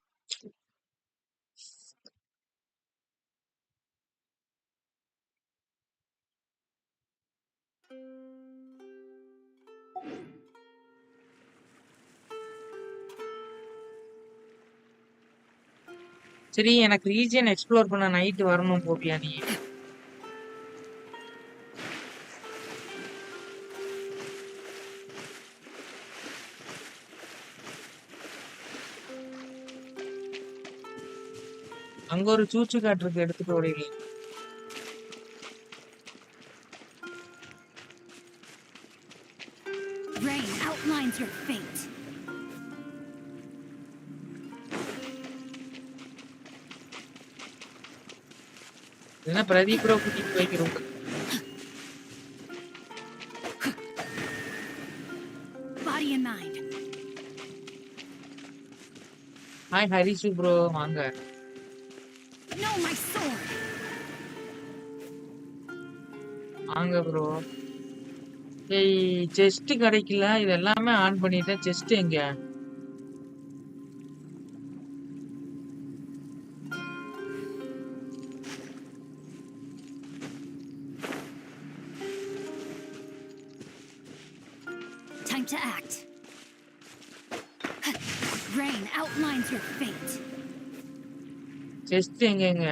S1: சரி, எனக்கு ரீஜியன் எக்ஸ்ப்ளோர் பண்ண நைட் வரணும் கோபியா நீ. அங்க ஒரு சூச்சு காட்டு இருக்கு, எடுத்துட்டு ஓடிடலாம்.
S4: Rain outlines your fate.
S1: என்ன பிரதீப் ப்ரோ கூட்டிட்டு போய்க்கிறோம்.
S4: Body and mind.
S1: Hi Harish bro, வாங்க.
S4: No, my sword.
S1: வாங்க ப்ரோ. ஏய், செஸ்ட் கிடைக்கல. இது எல்லாமே ஆன் பண்ணிட்டேன். செஸ்ட் எங்க?
S4: Time to act. Rain outlines your fate.
S1: Chest எங்கங்க?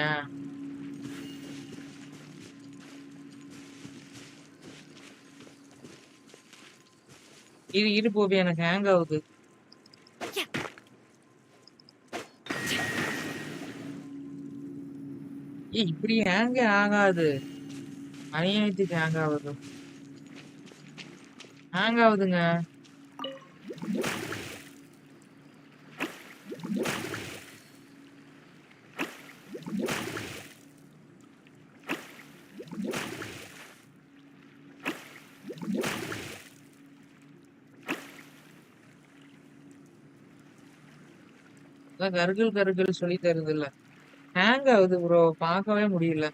S1: இரு போவி, எனக்கு ஹேங் ஆகுது. ஏய், இப்படி ஹேங் ஆகாது. அநியாயத்துக்கு ஹேங் ஆகுது. ஹேங் ஆகுதுங்க. கருகள் சொல்லி தருது இல்ல. ஹேங் ஆகுது ப்ரோ, பார்க்கவே முடியல.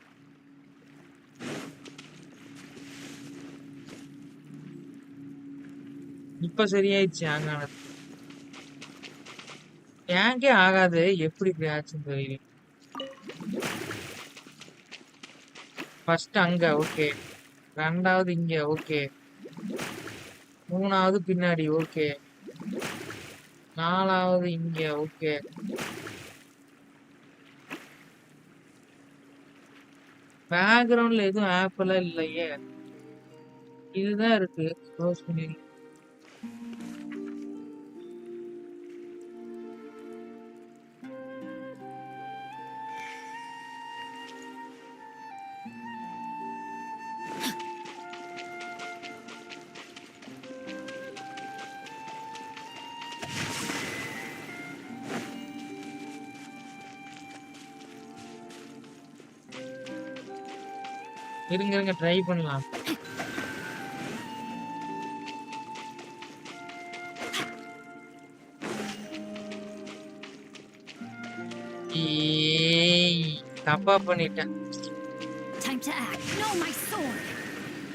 S1: இப்ப சரியாயிடுச்சு. ஹேங் ஆனது ஹேங்கே ஆகாது. எப்படி இப்படி ஆச்சுன்னு தெரியல. ஃபர்ஸ்ட் அங்க ஓகே, ரெண்டாவது இங்க ஓகே, மூணாவது பின்னாடி ஓகே, நாலாவது இங்க ஓகே. பேக்ரவுண்ட்ல எதுவும் ஆப் எல்லாம் இல்லையே, இதுதான் இருக்கு. க்ளோஸ் பண்ணி இருங்க ட்ரை பண்ணலாம். ஏய், தப்பா பண்ணிட்டேன்.
S4: Time to act. No, my sword.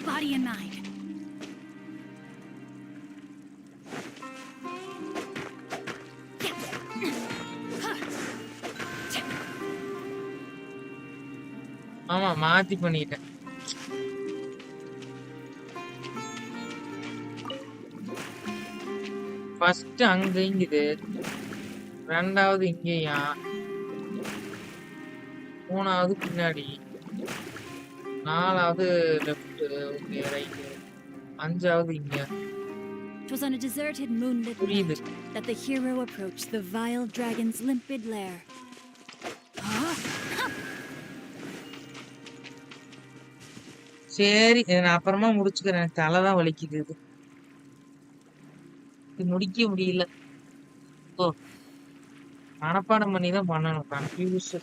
S4: Body and mind.
S1: ஆமா, மாத்தி பண்ணிட்டேன். ஃபர்ஸ்ட் அங்க இங்குது, ரெண்டாவது இங்கேயா, மூணாவது பின்னாடி, நாலாவது லெஃப்ட் ஓகே ரைட், அஞ்சாவது இங்க.
S4: It was on a deserted moonlit
S1: புரியுது.
S4: night that the hero approached the vile dragon's limpid lair.
S1: சரி, நான் அப்புறமா முடிச்சுக்கிறேன். எனக்கு தலைதான் வலிக்குது. இது முடிக்க முடியல. ஓ, மனப்பாடம் பண்ணி தான் பண்ணணும். கன்ஃபியூஸ்.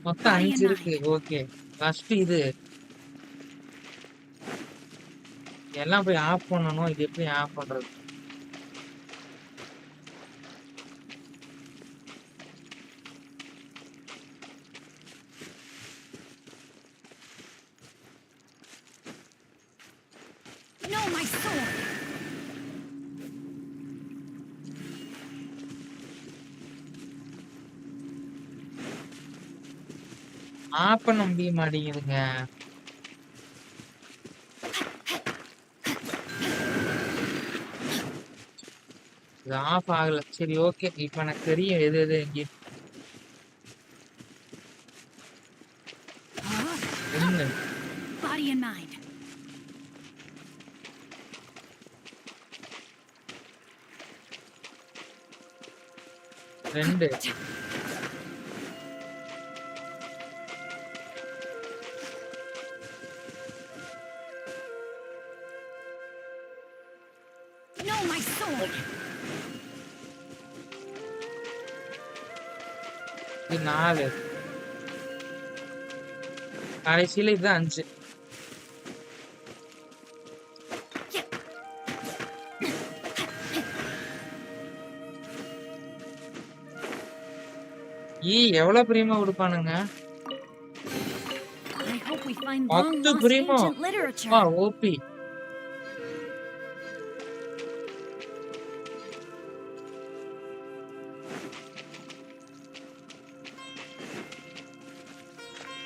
S1: மொத்தம் 5 இருக்கு. ஓகே, ஃபர்ஸ்ட் இது எல்லாம் போய் ஆஃப் பண்ணணும். இது எப்படி ஆஃப் பண்றது?
S4: No, my sword.
S1: ஆஃப் பண்ண முடிய மாட்டேங்குதுங்க. இது ஆஃப் ஆகல. சரி ஓகே. இப்ப எனக்கு தெரியும் எது எது எங்க. ஒண்ணு,
S4: Body and mind.
S1: 2,
S4: Know my sword.
S1: இது 4. கடைசியில இது 5. எவ்வளவு பிரியமா கொடுப்பானுங்க.
S4: I hope we find
S1: 10
S4: long-lost
S1: பிரியமோ.
S4: ancient literature.
S1: ஓபி.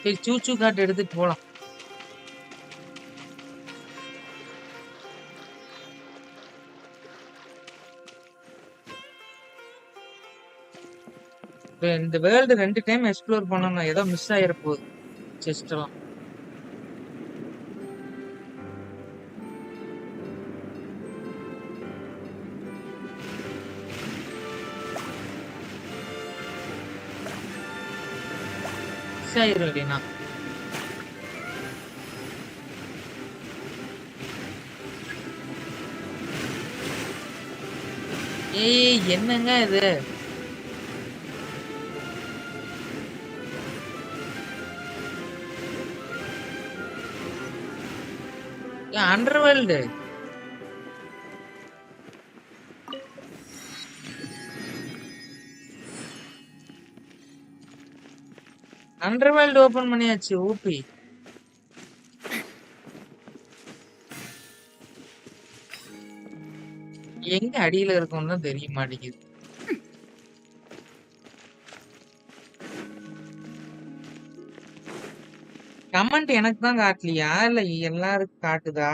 S1: சரி சூச்சு காட்டு எடுத்துட்டு போலாம். இந்த வேர்ல்டு 2 டைம் எக்ஸ்ப்ளோர் பண்ணணும். ஏதோ மிஸ் ஆயிர போகுது செஸ்ட் எல்லாம். மிஸ் ஆயிரும் இல்லைனா. என்னங்க இது? அண்டர்வேர்ல்டு. அண்டர்வேர்ல்டு ஓபன் பண்ணியாச்சு. ஓபி. எங்க அடியில இருக்கும்னு தான் தெரிய மாட்டேங்குது. கமெண்ட் எனக்கு தான் காட்டலையா இல்ல எல்லாருக்கும் காட்டுதா?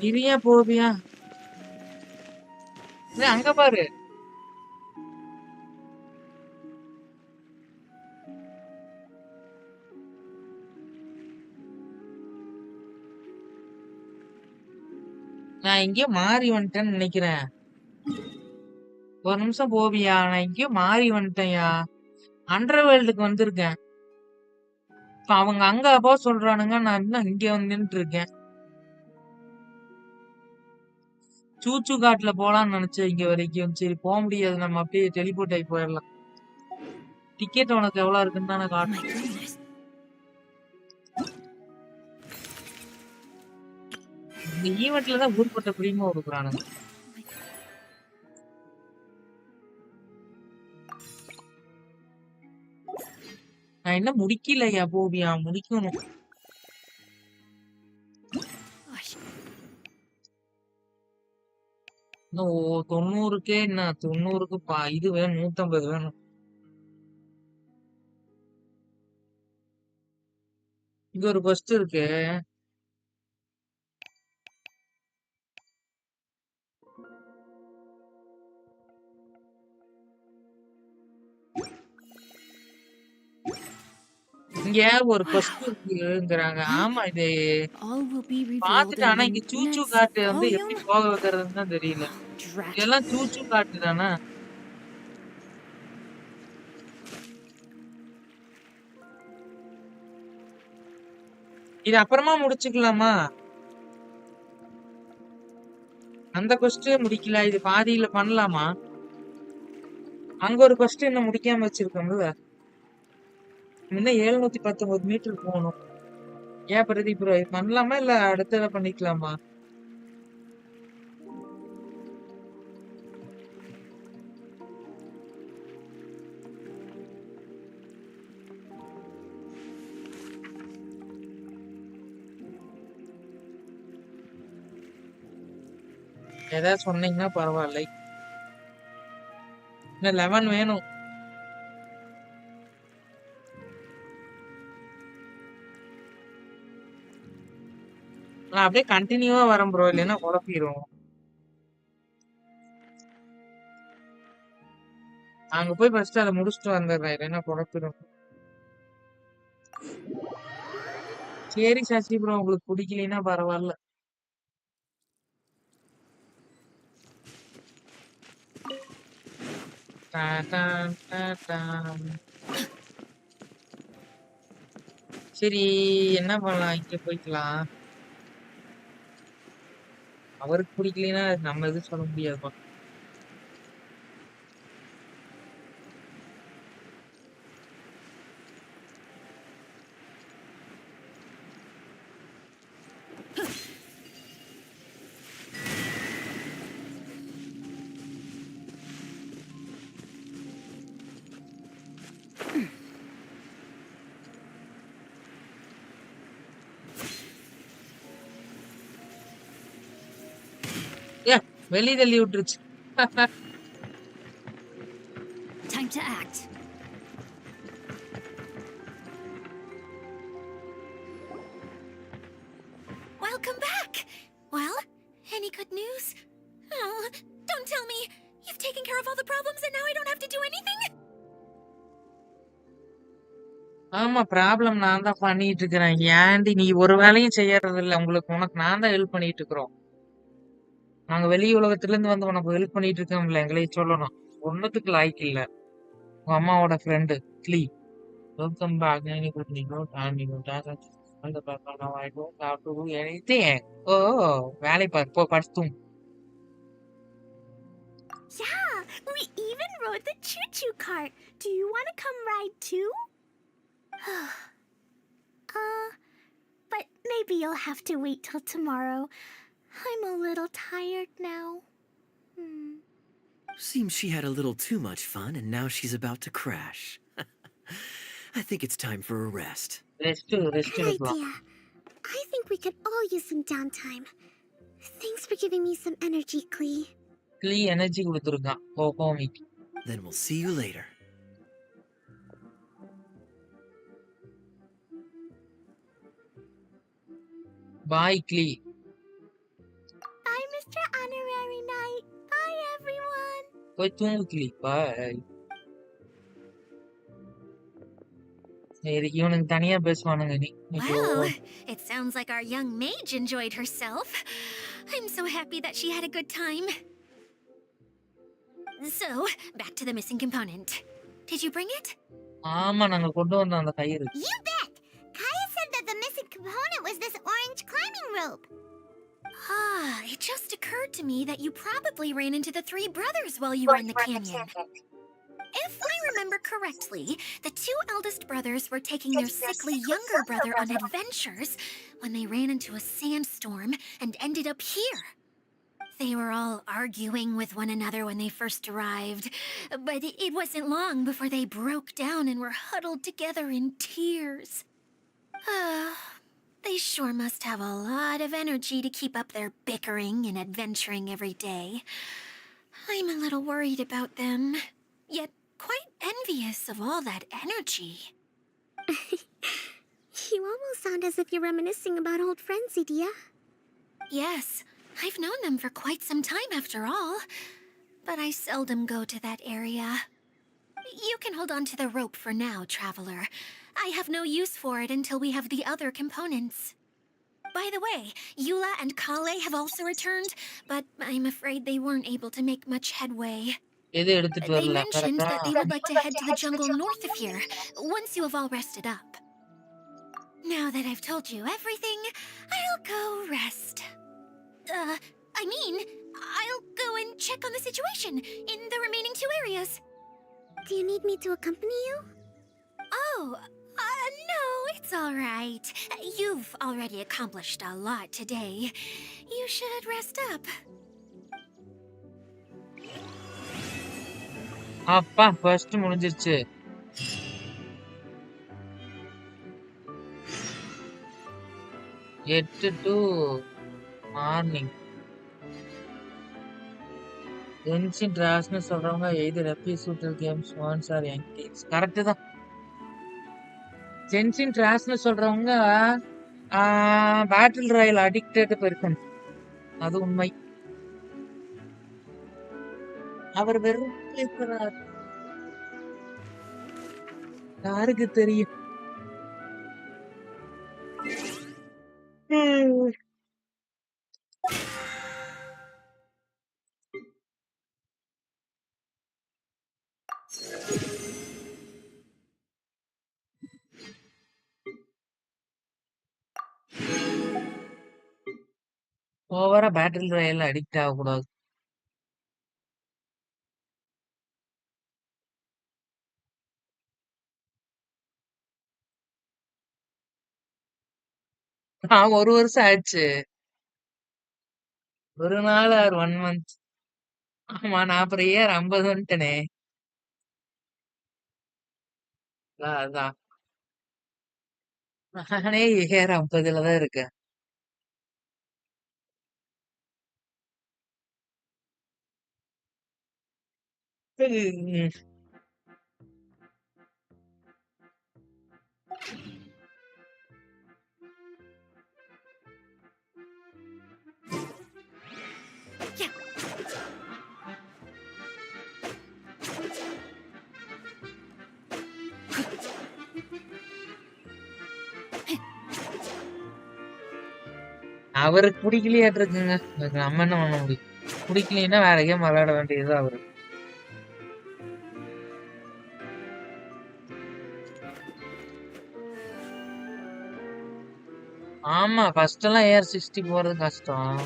S1: இரியா போவியா? அங்க பாரு. நான் எங்கேயோ மாறி வந்துட்டேன்னு நினைக்கிறேன். ஒரு நிமிஷம் போவியா? நான் எங்கேயோ மாறி வந்துட்டேன்யா. அண்டர்வேர்ல்டுக்கு வந்திருக்கேன். இப்ப அவங்க அங்க போ சொல்றானுங்க. நான் இன்னும் இங்க வந்து நின்னுட்டு இருக்கேன். சூச்சு காட்டுல போலாம்னு நினைச்சேன் இங்க வரைக்கும். சரி போக முடியாது. நம்ம அப்படியே டெலிபோர்ட் ஆகி போயிடலாம். டிக்கெட் உனக்கு எவ்வளவு இருக்குன்னு தானே
S4: My
S1: காட்டும்.
S4: goodness.
S1: இந்த ஈவெண்ட்ல தான் ஊர்பட்ட பிரியமா கொடுக்குறானுங்க. நான் இன்னும் முடிக்கலையா போவியா? முடிக்கணும்.
S4: Gosh.
S1: இன்னும் 90க்கே என்ன 90க்கு இது வேணும். 150 வேணும். இங்க ஒரு கொஸ்ட் இருக்கு. இங்க ஒரு கொஸ்ட் இருக்குங்கிறாங்க. ஆமா இது
S4: All will be revealed
S1: பாத்துட்டு,
S4: in
S1: ஆனா
S4: the
S1: இங்க சூச்சு
S4: next
S1: காட்டு வந்து எப்படி
S4: volume.
S1: போக வைக்கிறதுன்னு தான் தெரியல.
S4: Drat.
S1: இதெல்லாம் சூச்சு காட்டு தானே. இது அப்புறமா முடிச்சுக்கலாமா? அந்த கொஸ்டே முடிக்கல. இது பாதியில பண்ணலாமா? அங்க ஒரு கொஸ்ட் இன்னும் முடிக்காம வச்சிருக்கோம்ல. இன்னும் 719 மீட்டர் போகணும். ஏன் பிரதீப் ப்ரோ இது பண்ணலாமா இல்ல அடுத்தத பண்ணிக்கலாமா? ஏதாவது சொன்னீங்கன்னா பரவாயில்லை. இன்னும் 11 வேணும். நான் அப்படியே கண்டினியூவா வரேன் ப்ரோ, இல்லைன்னா குழப்பிடும். அங்க போய் ஃபர்ஸ்ட் அதை முடிச்சுட்டு வந்துடுறேன், இல்லைன்னா குழப்பிடும். சரி சசி ப்ரோ, உங்களுக்கு பிடிக்கலைன்னா பரவாயில்ல. டாடான், டாடான். சரி, என்ன பண்ணலாம்? இங்க போய்க்கலாம். அவருக்கு பிடிக்கலைன்னா நம்ம எதுவும் சொல்ல முடியாதுப்பா. ஏ, வெளியே தள்ளி விட்டுருச்சு.
S4: Time to act. Welcome back! Well, any good news? Oh, don't tell me! You've taken care of all the problems and now I don't have to do anything?
S1: ஆமா, ப்ராப்ளம் நான் தான் பண்ணிட்டு இருக்கிறேன். ஏன்டி நீ ஒரு வேலையும் செய்யறது இல்ல? உனக்கு நான் தான் ஹெல்ப் பண்ணிட்டு இருக்கிறோம். நாங்க வெளி உலகத்துல இருந்து வந்து உனக்கு ஹெல்ப் பண்ணிட்டு இருக்கோம்ல, எங்களையும் சொல்லணும். ஒண்ணுத்துக்கு லாய்க்கு இல்ல. உங்க அம்மாவோட friend Klee. Welcome back. Any good நீங்க டைம் நீங்க டான்ஸ் அந்த பக்கம் I don't have to do anything. Oh, வேலை பார், போ படுத்தும்.
S2: Yeah, we even rode the choo-choo cart. Do you want to come ride too? But maybe you'll have to wait till tomorrow. I'm a little tired now.
S8: Seems she had a little too much fun and now she's about to crash. I think it's time for a rest.
S1: Rest
S2: Good
S1: எடுக்கலாம்.
S2: idea. I think we could all use some downtime. Thanks for giving me some energy, Klee.
S1: Clean energy கொடுத்துருக்கான். ஓ, ஹோமிக்கு.
S8: Then we'll see you later.
S1: Bye clean.
S2: Bye, Mr. Honorary Knight. Bye, everyone.
S1: போய் தூங்கு க்ளீ. பாய். சரி, இவனுக்கு தனியா பேசுவானுங்க நீ. ஐயோ.
S4: Well, it sounds like our young mage enjoyed herself. I'm so happy that she had a good time. So, back to the missing component. Did you bring it?
S1: ஆமா, நாங்க கொண்டு வந்தோம் அந்த கயிறு.
S2: You bet. Kaya said that the missing component was this orange climbing rope.
S4: Ah, it just occurred to me that you probably ran into the three brothers while you were in the canyon. If I remember correctly, the two eldest brothers were taking their sickly younger brother on adventures when they ran into a sandstorm and ended up here. They were all arguing with one another when they first arrived, but it wasn't long before they broke down and were huddled together in tears. They sure must have a lot of energy to keep up their bickering and adventuring every day. I'm a little worried about them, yet quite envious of all that energy.
S2: You almost sound as if you're reminiscing about old friends, Idia.
S4: Yes, I've known them for quite some time after all, but I seldom go to that area. You can hold on to the rope for now, Traveler. I have no use for it until we have the other components. By the way, Eula and Kale have also returned, but I'm afraid they weren't able to make much headway.
S1: எது எடுத்துட்டு
S4: They
S1: வரல?
S4: mentioned
S1: கரெக்டா?
S4: that they would like to head to the jungle north of here, once you have all rested up. Now that I've told you everything, I'll go rest. I mean, I'll go and check on the situation in the remaining two areas.
S2: Do you need me to accompany you?
S4: Oh, no, it's all right. You've already accomplished a lot today. You should rest up.
S1: அப்பா, first முடிஞ்சிருச்சு. எட்டு to morning. Genshin Trashன்னு சொல்றவங்க either FPS shooter games once or young teens. Correct தான். Genshin Trashன்னு சொல்றவங்க battle Royal addicted person. அது உண்மை. அவர் வெறும் பேசுறார். யாருக்கு தெரியும்? ஓவரா பேட்டில் ராயல் அடிக்ட் ஆகக்கூடாது. ஒரு வருஷம் ஆச்சு. ஒரு நாள் ஆர் 1 மந்த். ஆமா, நான் அப்புறம் ஏன் 50 வந்துட்டேனே. அதான் நானே ஏர் 50ல தான் இருக்கேன். உம், அவருக்கு பிடிக்கலையாட்டு இருக்குங்க. அதுக்கு நம்ம என்ன பண்ண முடியும்? பிடிக்கலைன்னா வேற கேம் விளையாட வேண்டியது அவரு. ஆமா, ஃபர்ஸ்ட் எல்லாம் AR-60 போறது கஷ்டம்.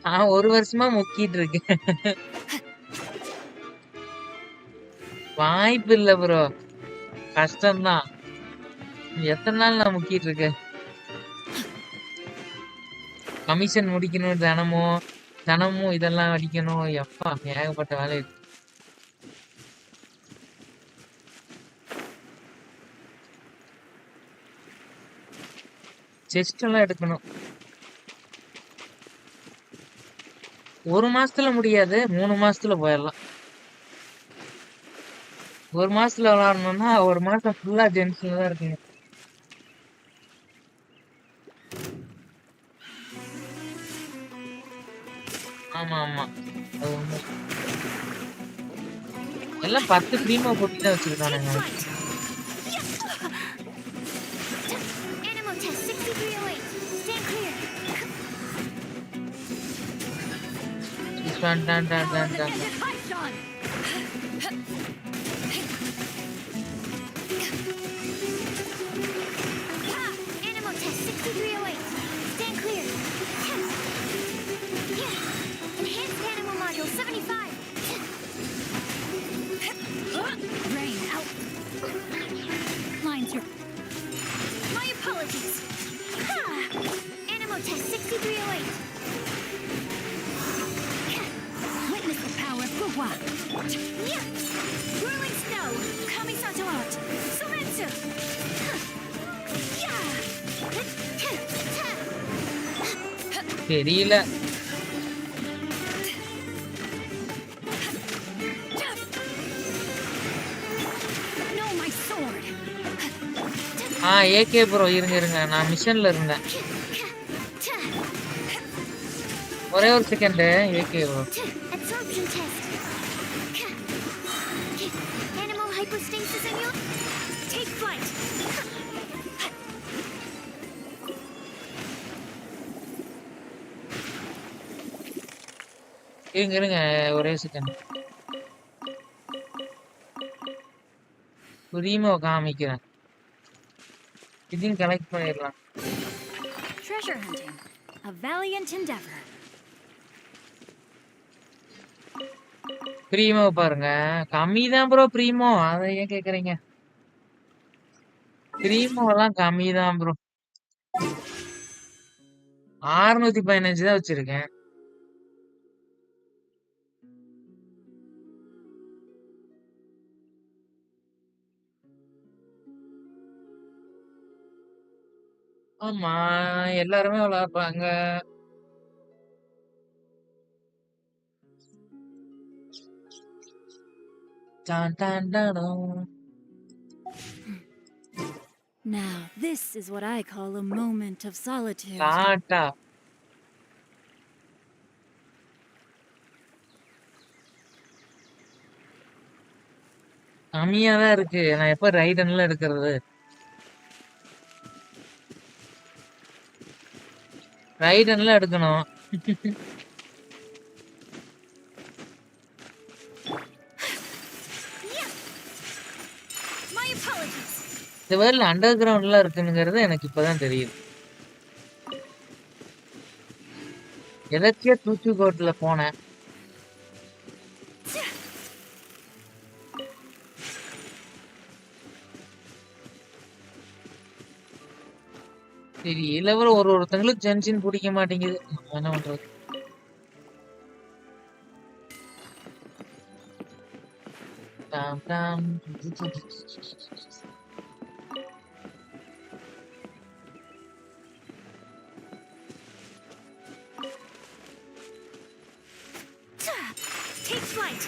S1: நான் ஒரு வருஷமா முக்கிட்டு இருக்கேன். வாய்ப்பு இல்ல ப்ரோ. கஷ்டம்தான். எத்தனை நாள் நான் முக்கிட்டு இருக்கேன். கமிஷன் முடிக்கணும், தினமும் இதெல்லாம் அடிக்கணும். எப்பா ஏகப்பட்ட வேலை இருக்கு. செஸ்ட் எல்லாம் எடுக்கணும். 1 மாசத்துல முடியாது, 3 மாசத்துல போயிடலாம். 1 மாசத்துல விளையாடணும்னா 1 மாசம் ஃபுல்லா ஜென்ஷன்ல தான் இருக்கணும். ஆமா ஆமா, அது உண்மை. எல்லாம் 10 ப்ரீமோ போட்டு தான் வச்சிருக்கானுங்க.
S4: Animal test 6308. Stand clear.
S1: டான் டான் டான் டான் டான்.
S4: Animal test 6308. Stand clear. Enhanced animal module 75. Rain out. Lines are. My apologies. Animal test 6308. Witness the power of Gugwa. Whirling snow. Kamisato art. Soretsu.
S1: தெரியல.
S4: No, my sword.
S1: AK bro, இருங்க நான் மிஷன்ல இருந்தேன். ஒரே ஒரு second. AK bro,
S4: Absorption test. Animal hypostasis in you. Take flight.
S1: இருங்க ஒரே second. Primo காமிக்கிறேன். இதையும் கலெக்ட் பண்ணிடலாம்.
S4: Treasure hunting. A valiant endeavor.
S1: Primo பாருங்க, கம்மி தான் ப்ரோ ப்ரீமோ. அதை ஏன் கேக்குறீங்க? ப்ரீமோ எல்லாம் கம்மி தான் ப்ரோ. 615 தான் வச்சிருக்கேன். ஆமா, எல்லாருமே விளையாடுறாங்க. டான் டான் டாடோ.
S9: Now, this is what I call a moment of solitude.
S1: Tata. கம்மியா தான் இருக்கு. நான் எப்ப ரைடன்ல எடுக்கிறது? ரைடன்ல எடுக்கணும்.
S4: My apologies.
S1: இந்த வேர்ல்ட்ல அண்டர் கிரவுண்ட்லாம் இருக்குங்கிறது எனக்கு இப்பதான் தெரியுது. எதாச்சியா தூத்துக்கோட்ல போனேன். சரி இலவர ஒருத்தங்களுக்கு ஜென்ஷன் பிடிக்க மாட்டேங்குது. நம்ம என்ன பண்றது? டாம் டாம்.
S4: Take flight.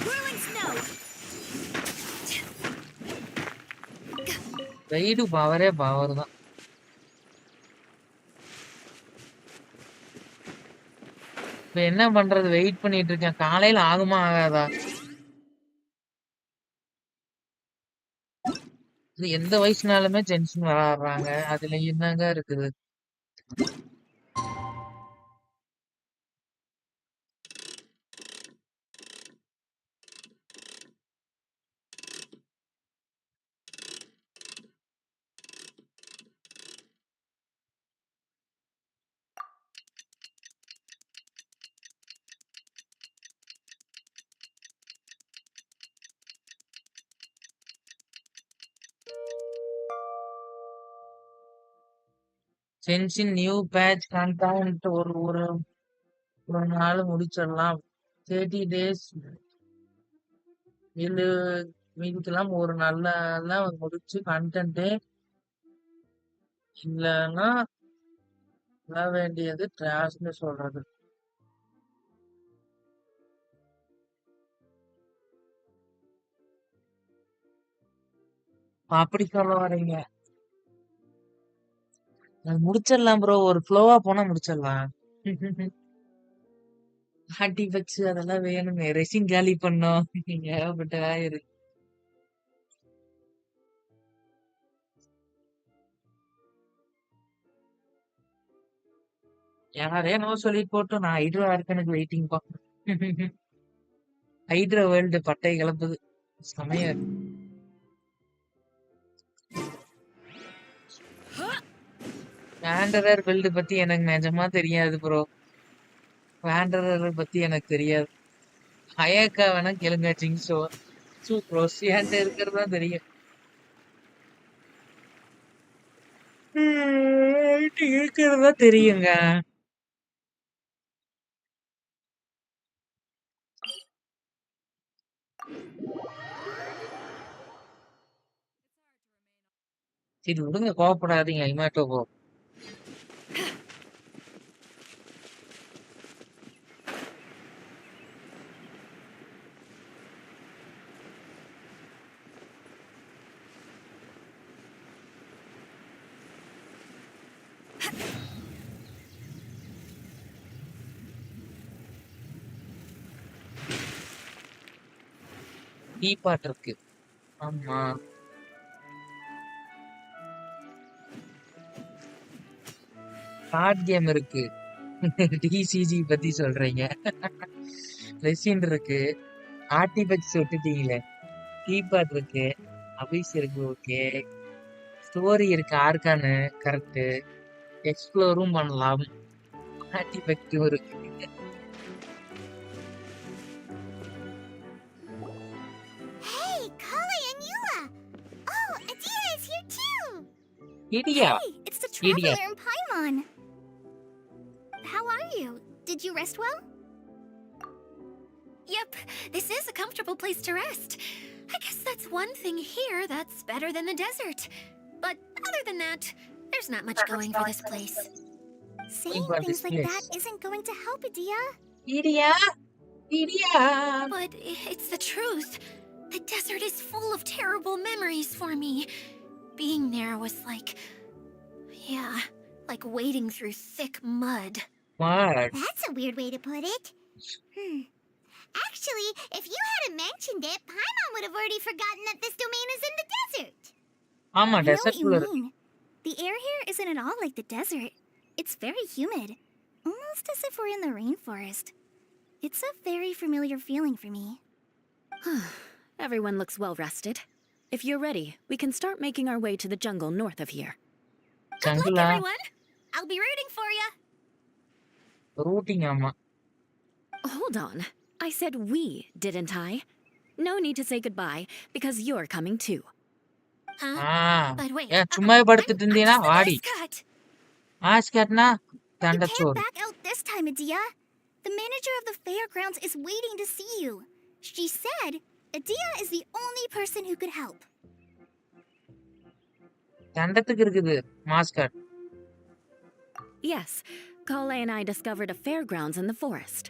S4: Whirling snow.
S1: Ride பவரே பவர் தான். இப்ப என்ன பண்றது? வெயிட் பண்ணிட்டு இருக்கேன். காலையில ஆகுமா ஆகாதா? இது எந்த வயசுனாலுமே ஜென்ஷன் விளையாடுறாங்க. அதுல என்னங்க இருக்குது? ஜென்ஷன் நியூ பேட்ச் கண்டென்ட் ஒரு ஒரு ஒரு நாள் முடிச்சிடலாம். 30 days இது மீதிக்கெல்லாம் ஒரு நாள்ல முடிச்சு கண்டென்ட்டே இல்லைன்னா வர வேண்டியது ட்ராஷ்னு சொல்றது. அப்படி சொல்ல வரீங்க? அது முடிச்சிடலாம் ப்ரோ. ஒரு ஃப்ளோவா போனா முடிச்சிடலாம். ஆர்டிஃபெக்ட்ஸ் அதெல்லாம் வேணுமே. ரெசின் காலி பண்ணோம். ஏகப்பட்ட வேலை இருக்கு. யாரே நோ சொல்லிட்டு போட்டோம். நான் ஹைட்ரோ ஆர்கனுக்கு வெயிட்டிங் பா. ஹைட்ரோ வேர்ல்டு பட்டை கிளப்புது. செமையா இருக்கு. வேண்டரர் பில்டு பத்தி எனக்கு நிஜமா தெரியாது ப்ரோ. வேண்டரர் பத்தி எனக்கு தெரியாது. ஹயாக்கா வேணா கேளுங்க. ஜிங்ஸோ ப்ரோஸ் என்கிட்ட இருக்கிறதா தெரியும். இருக்கிறதா தெரியுங்க. சரி விடுங்க, கோவப்படாதீங்க. இமாட்டோ போ. டீ பாட் இருக்கு. ஆமா கார்ட் கேம் இருக்கு. டிசிஜி பத்தி சொல்றீங்க. ரெசின் இருக்கு. ஆர்டிஃபெக்ட்ஸ் விட்டுட்டீங்களே. டீ பாட் இருக்கு. அபிஸ் இருக்கு. ஓகே. ஸ்டோரி இருக்கு. ஆர்கானு கரெக்ட். எக்ஸ்ப்ளோரும் பண்ணலாம். ஆர்டிஃபெக்டும் இருக்கு.
S4: Hey, Kale and Eula! Oh, Adia is here too!
S1: இடியா
S4: Hey, it's the
S1: Idiot.
S4: traveler in Paimon. How are you? Did you rest well? Yep, this is a comfortable place to rest. I guess that's one thing here that's better than the desert. But other than that, there's not much going for this place.
S2: Saying
S1: for
S2: things
S1: this
S2: like that
S1: place.
S2: isn't going to help, Adia.
S1: Idiya, idiya.
S4: But it's the truth. The desert is full of terrible memories for me. Being there was like... yeah, like wading through thick mud.
S1: What?
S2: That's a weird way to put it. Actually, if you hadn't mentioned it, Paimon would have already forgotten that this domain is in the desert.
S1: ஆமா
S2: I know what
S1: desert
S2: you
S1: குள்ள இருக்கு.
S2: mean. The air here isn't at all like the desert. It's very humid. Almost as if we're in the rainforest. It's a very familiar feeling for me.
S9: Everyone looks well rested. If you're ready, we can start making our way to the jungle north of here.
S4: Good luck,
S1: ஜங்குலா
S4: everyone! I'll be rooting for you!
S1: Routing ஆமா.
S9: Hold on. I said we, didn't I? No need to say goodbye, because you're coming too.
S4: Huh?
S1: Ah
S4: But wait,
S1: ஏன் சும்மாவே படுத்துட்டு
S4: I'm
S1: இருந்தீனா
S4: just a
S1: வாடி.
S4: mascot!
S1: ஆஸ்கட்னா
S2: You can't
S1: தண்டச்சோறு.
S2: back out this time, Adia. The manager of the fairgrounds is waiting to see you. She said Adia is the only person who could help.
S1: தண்டத்துக்கு இருக்குது mascot.
S9: Yes, Kale and I discovered a fairgrounds in the forest.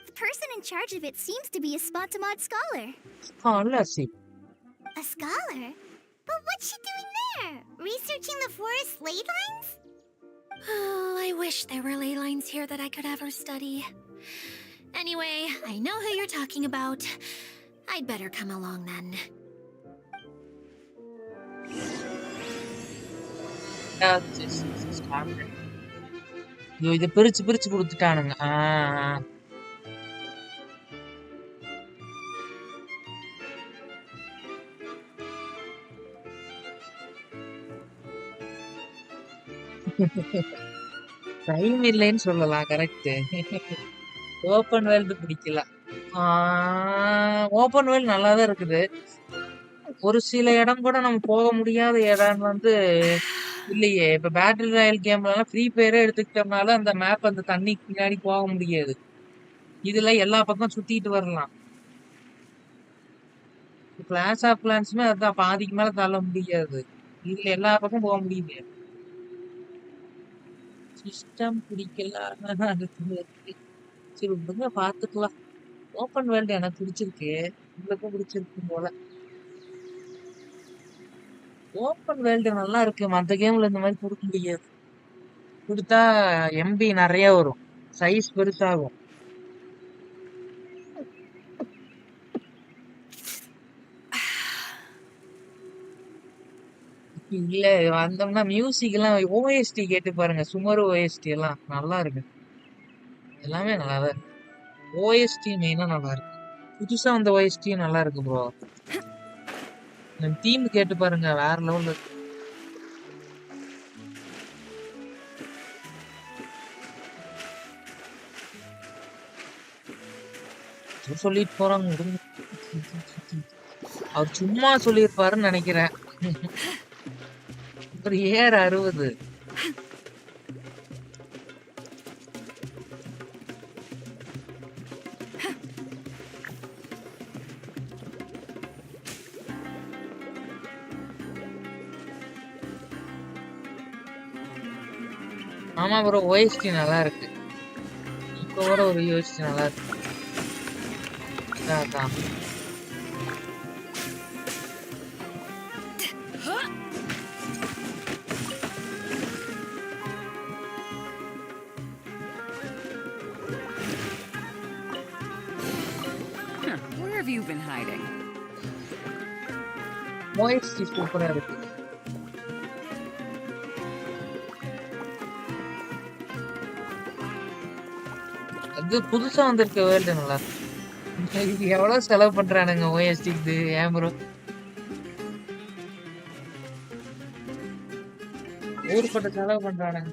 S2: The person in charge of it seems to be a Spontamod scholar.
S1: ஸ்காலர்ஷி.
S2: A scholar? But what's she doing there? Researching the forest ley lines?
S4: Oh, I wish there were ley lines here that I could ever study. Anyway, I know who you're talking about. I'd better come along then.
S1: ஐயோ இத பிரிச்சு பிரிச்சு கொடுத்துட்டானுங்க. Time இல்லைன்னு சொல்லலாம். Correct. Open world பிடிக்கல. Open world நல்லா தான் இருக்குது. ஒரு சில இடம் கூட நம்ம போக முடியாத இடம் வந்து இல்லையே. இப்ப பேட்டில் ராயல் கேம்லலாம் ஃப்ரீ ஃபயரே எடுத்துக்கிட்டோம்னால அந்த மேப் அந்த தண்ணிக்கு பின்னாடி போக முடியாது. இதுல எல்லா பக்கம் சுத்திட்டு வரலாம். கிளாஸ் ஆஃப் கிளான்ஸுமே அதான் பாதிக்கு மேல தள்ள முடியாது. இதுல எல்லா பக்கம் போக முடியுது. சிஸ்டம் பிடிக்கல. சரி விடுங்க பாத்துக்கலாம். ஓப்பன் வேர்ல்டு எனக்கு பிடிச்சிருக்கு. உங்களுக்கும் பிடிச்சிருக்கு போல. ஓப்பன் வேர்ல்டு நல்லா இருக்கு. மத்த கேம்ல இந்த மாதிரி கொடுக்க முடியாது. கொடுத்தா எம்பி நிறைய வரும். சைஸ் பெருசாகும். இல்ல வந்தோம்னா மியூசிக் எல்லாம் ஓஎஸ்டி கேட்டு பாருங்க. சுமர் ஓஎஸ்டி எல்லாம் நல்லா இருக்கு. எல்லாமே நல்லா தான் இருக்கு. ஓஎஸ்டி மெயினா நல்லா இருக்கு. புதுசா வந்த ஓஎஸ்டியும் நல்லா இருக்கு ப்ரோ. தீம் கேட்டு பாருங்க. வேற லெவல்ல இருக்கு. சொல்லிட்டு போறாங்க. விடுங்க. அவர் சும்மா சொல்லியிருப்பாருன்னு நினைக்கிறேன். ஒரு ஏர் 60. ஆமா ப்ரோ ஓஎஸ்டி நல்லா இருக்கு. இப்போ வர ஒரு ஓஎஸ்டி நல்லா இருக்கு. அதான்
S10: Where have you been hiding?
S1: OST சூப்பரா இருக்கு. அது புதுசா வந்திருக்க வேர்ல்டு நல்லா இருக்கு. இது எவ்வளவு செலவு பண்றானுங்க ஓஎஸ்டிக்கு. ஏன் ப்ரோ ஊருப்பட்ட செலவு பண்றானுங்க.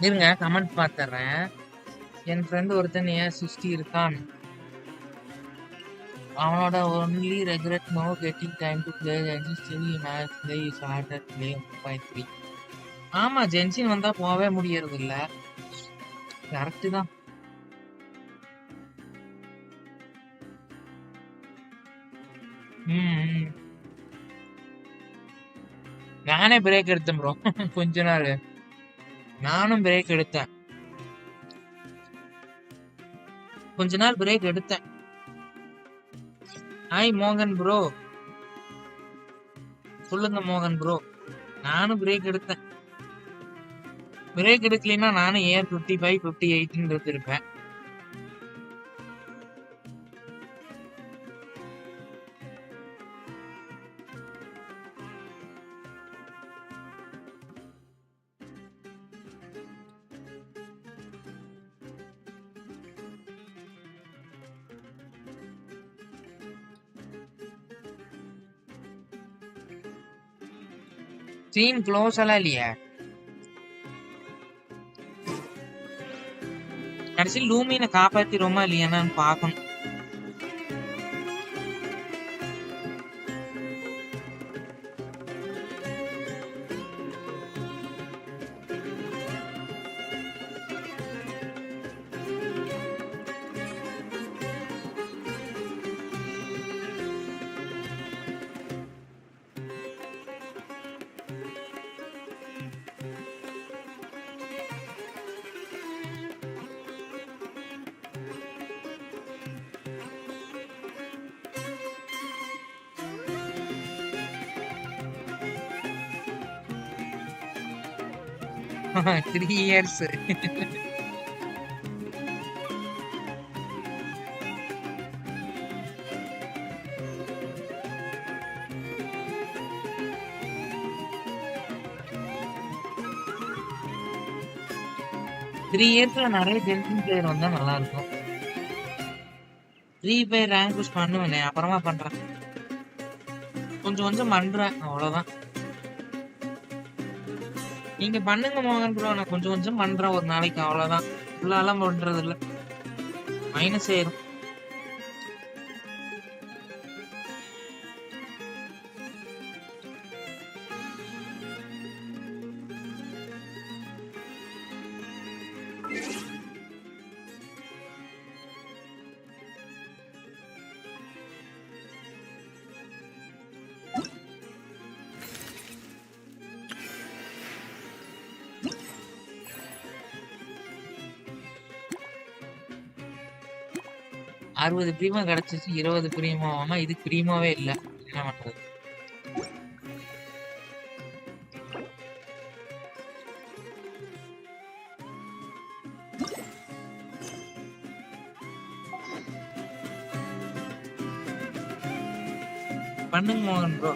S1: இருங்க கமெண்ட் பாத்துறேன். என் ஃப்ரெண்ட் ஒருத்தன் ஏன் இருக்கான். அவனோட only regret no getting time to play Genshin still match play started play 1.3. ஆமா ஜென்ஷன் வந்தா போவே முடியறது இல்ல. கரெக்ட் தான். ம் நானே பிரேக் எடுத்தேன் ப்ரோ. கொஞ்ச நாள் நானும் பிரேக் எடுத்தேன். கொஞ்ச நாள் பிரேக் எடுத்தேன். ஹாய் மோகன் ப்ரோ. சொல்லுங்க மோகன் ப்ரோ. நானும் பிரேக் எடுத்தேன். பிரேக் எடுக்கலைன்னா நானும் ஏன் 55 58 இருப்பேன். சீன் க்ளோஸ் எல்லாம் இல்லையா? கடைசி லூமினை காப்பாத்திரோமா இல்லையான்னு பாக்கணும். Three years. நிறைய ஜென்ஷன் பிளேயர் வந்தா நல்லா இருக்கும். ஃப்ரீ ஃபயர் ரேங்க் புஷ் பண்ணுவேனே, அப்புறமா பண்றேன். கொஞ்சம் கொஞ்சம் பண்றேன், அவ்வளவுதான். நீங்க பண்ணுங்க மோகன் ப்ரோ, நான் கொஞ்சம் கொஞ்சம் பண்றேன் ஒரு நாளைக்கு, அவ்வளவுதான். ஃபுல்லாலாம் பண்றது இல்ல, மைனஸ் ஆயிரும். அறுபது பிரீமா கிடைச்சிச்சு, 20 பிரீமாவாமா. இது பிரீமாவே இல்ல, என்ன பண்றது? பண்ணுங்க மோகன் ப்ரோ.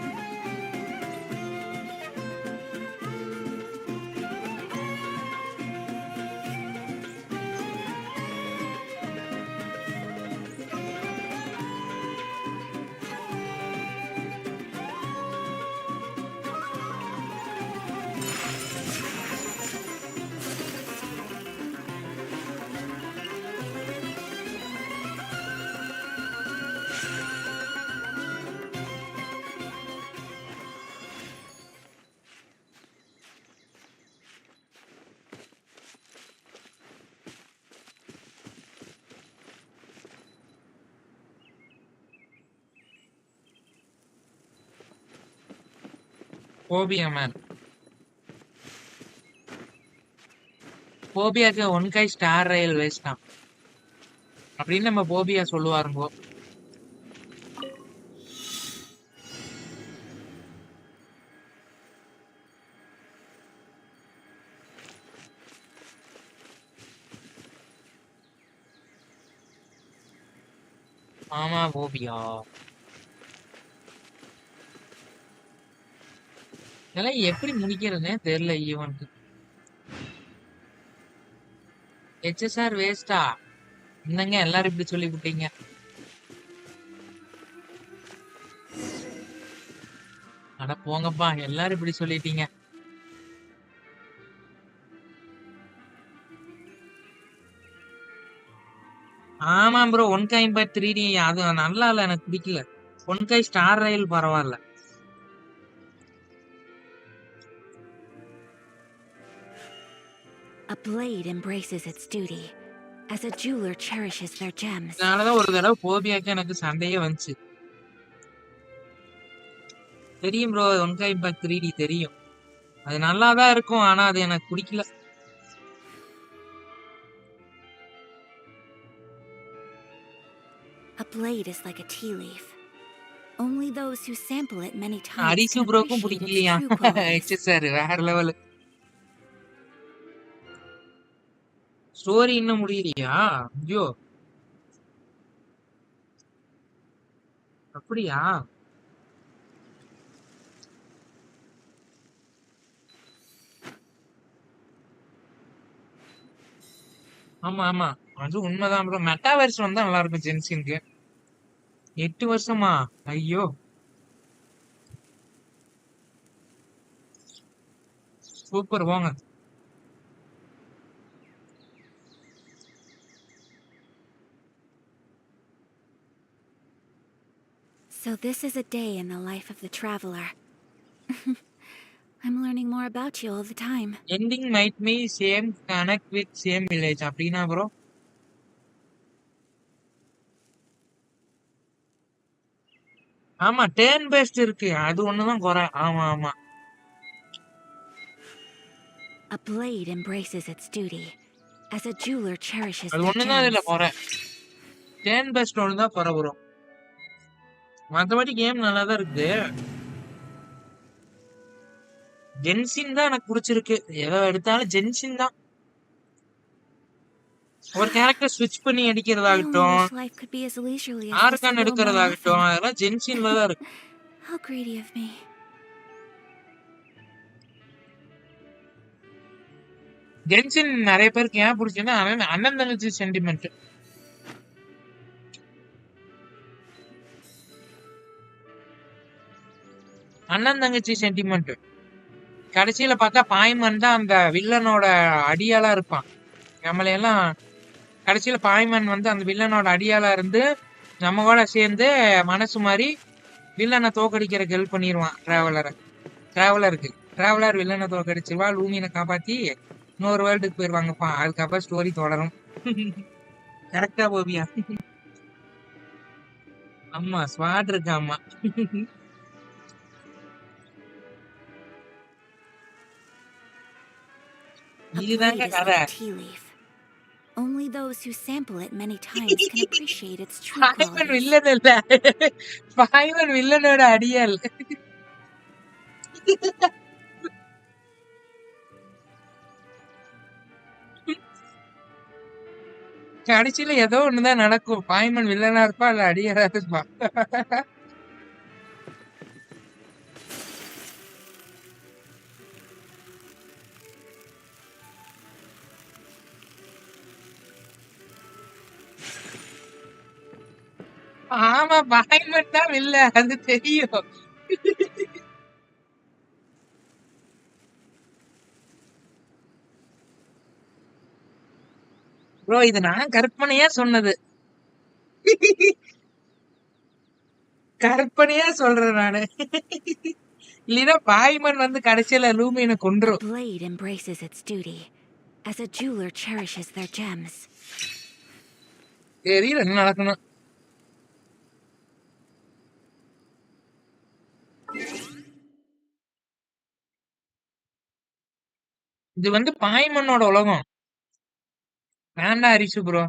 S1: போபியா மேன், போபியாக்கு 1 ஸ்டார் ரயில் வேஸ்ட் தான் அப்படின்னு நம்ம போபியா சொல்லுவாருங்கோ. ஆமா போபியா, இதெல்லாம் எப்படி முடிக்கிறதுனே தெரியல. ஈவென்ட் HSR வேஸ்டா? என்னங்க எல்லாரும் இப்படி சொல்லி விட்டீங்க? அட போங்கப்பா, எல்லாரும் இப்படி சொல்லிட்டீங்க. ஆமா bro, one guy but 3D அது நல்லா இல்ல, எனக்கு பிடிக்கல. ஒன் கை ஸ்டார் ரயில் பரவாயில்ல.
S9: A blade embraces its duty, as a jeweler cherishes their gems.
S1: அதனாலதான் ஒரு தடவை போபியாக்கு எனக்கு சண்டையே வந்துச்சு. தெரியும் bro, one guy but 3D தெரியும். அது நல்லாதான் இருக்கும், ஆனா அது எனக்கு பிடிக்கல.
S4: A blade is like a tea leaf. Only those who sample it many times
S1: Haris
S4: can
S1: ப்ரோக்கும்
S4: appreciate its
S1: பிடிக்கலையா?
S4: true qualities.
S1: சார் வேற லெவல். ஸ்டோரி இன்னும் முடியலையா? ஐயோ, அப்படியா? ஆமா ஆமா, அது உண்மைதான் ப்ரோ. மெட்டாவர்ஸ் வந்தா நல்லா இருக்கும் ஜென்சின்க்கு. 8 வருஷமா? ஐயோ, சூப்பர் போங்க.
S4: So this is a day in the life of the traveler. I'm learning more about you all the time.
S1: Ending might me same connect with same village அப்படின்னா ப்ரோ? ஆமா, turn paste இருக்கு, அது ஒண்ணுதான் குறை. ஆமா ஆமா,
S4: A blade embraces its duty, as a jeweler cherishes
S1: அது
S4: their
S1: ஒண்ணுதான் இதுல
S4: gems.
S1: குறை. டேர்ன் பேஸ்ட் ஒன்று தான் குறை வரும். மற்றபடி கேம் நல்லா தான் இருக்குது. ஜென்சின் தான் எனக்கு பிடிச்சிருக்கு. எதை எடுத்தாலும் ஜென்சின் தான். ஒரு கேரக்டர் ஸ்விட்ச் பண்ணி
S4: I only
S1: அடிக்கிறதாகட்டும்,
S4: wish life could be as leisurely as this a
S1: argon
S4: little more
S1: எடுக்கிறதாகட்டும்,
S4: often.
S1: அதெல்லாம் ஜென்சின்ல தான் இருக்கு.
S4: How greedy of me.
S1: ஜென்சின் நிறைய பேருக்கு ஏன் பிடிச்சுன்னா அண்ணன் தங்கச்சி சென்டிமெண்ட். அண்ணன் தங்கச்சி சென்டிமெண்ட். கடைசியில பார்த்தா பாய்மன் தான் அந்த வில்லனோட அடியாளா இருப்பான். நம்மளையெல்லாம் கடைசியில பாய்மன் வந்து அந்த வில்லனோட அடியாளா இருந்து நம்ம கூட சேர்ந்து மனசு மாதிரி வில்லனை தோக்கடிக்கிறதுக்கு ஹெல்ப் பண்ணிடுவான். டிராவலர் வில்லனை தோக்கடிச்சிருவா, லூமியனை காப்பாத்தி இன்னொரு வேர்ல்டுக்கு போயிருவாங்கப்பா. அதுக்கப்புறம் ஸ்டோரி தொடரும். கரெக்டா போவியா? ஆமா, ஸ்வாட் இருக்கு. ஆமா,
S4: A
S1: இதுதாங்க
S4: blade is
S1: கதை.
S4: like a tea leaf. Only those who sample it many times can appreciate its true
S1: பாய்மன்
S4: qualities.
S1: Villain இல்ல, பாய்மன் வில்லனோட அடியாள். கடைசியில ஏதோ ஒண்ணுதான் நடக்கும். பாய்மன் வில்லனா இருப்பா, இல்ல அடியாரா இருப்பா. ஆமா, பாய்மன் தான் வில்ல, அது தெரியும். ப்ரோ, இது நான் கற்பனையா சொன்னது. கற்பனையா சொல்றேன் நானு. இல்லைன்னா பாய்மன் வந்து கடைசியில லூமியனை
S4: A
S1: கொன்றும்.
S4: blade embraces its duty, as a jeweler cherishes their gems.
S1: தெரியல என்ன நடக்கணும். இது வந்து பாய்மனோட உலகம். வேண்டாம் Haris bro.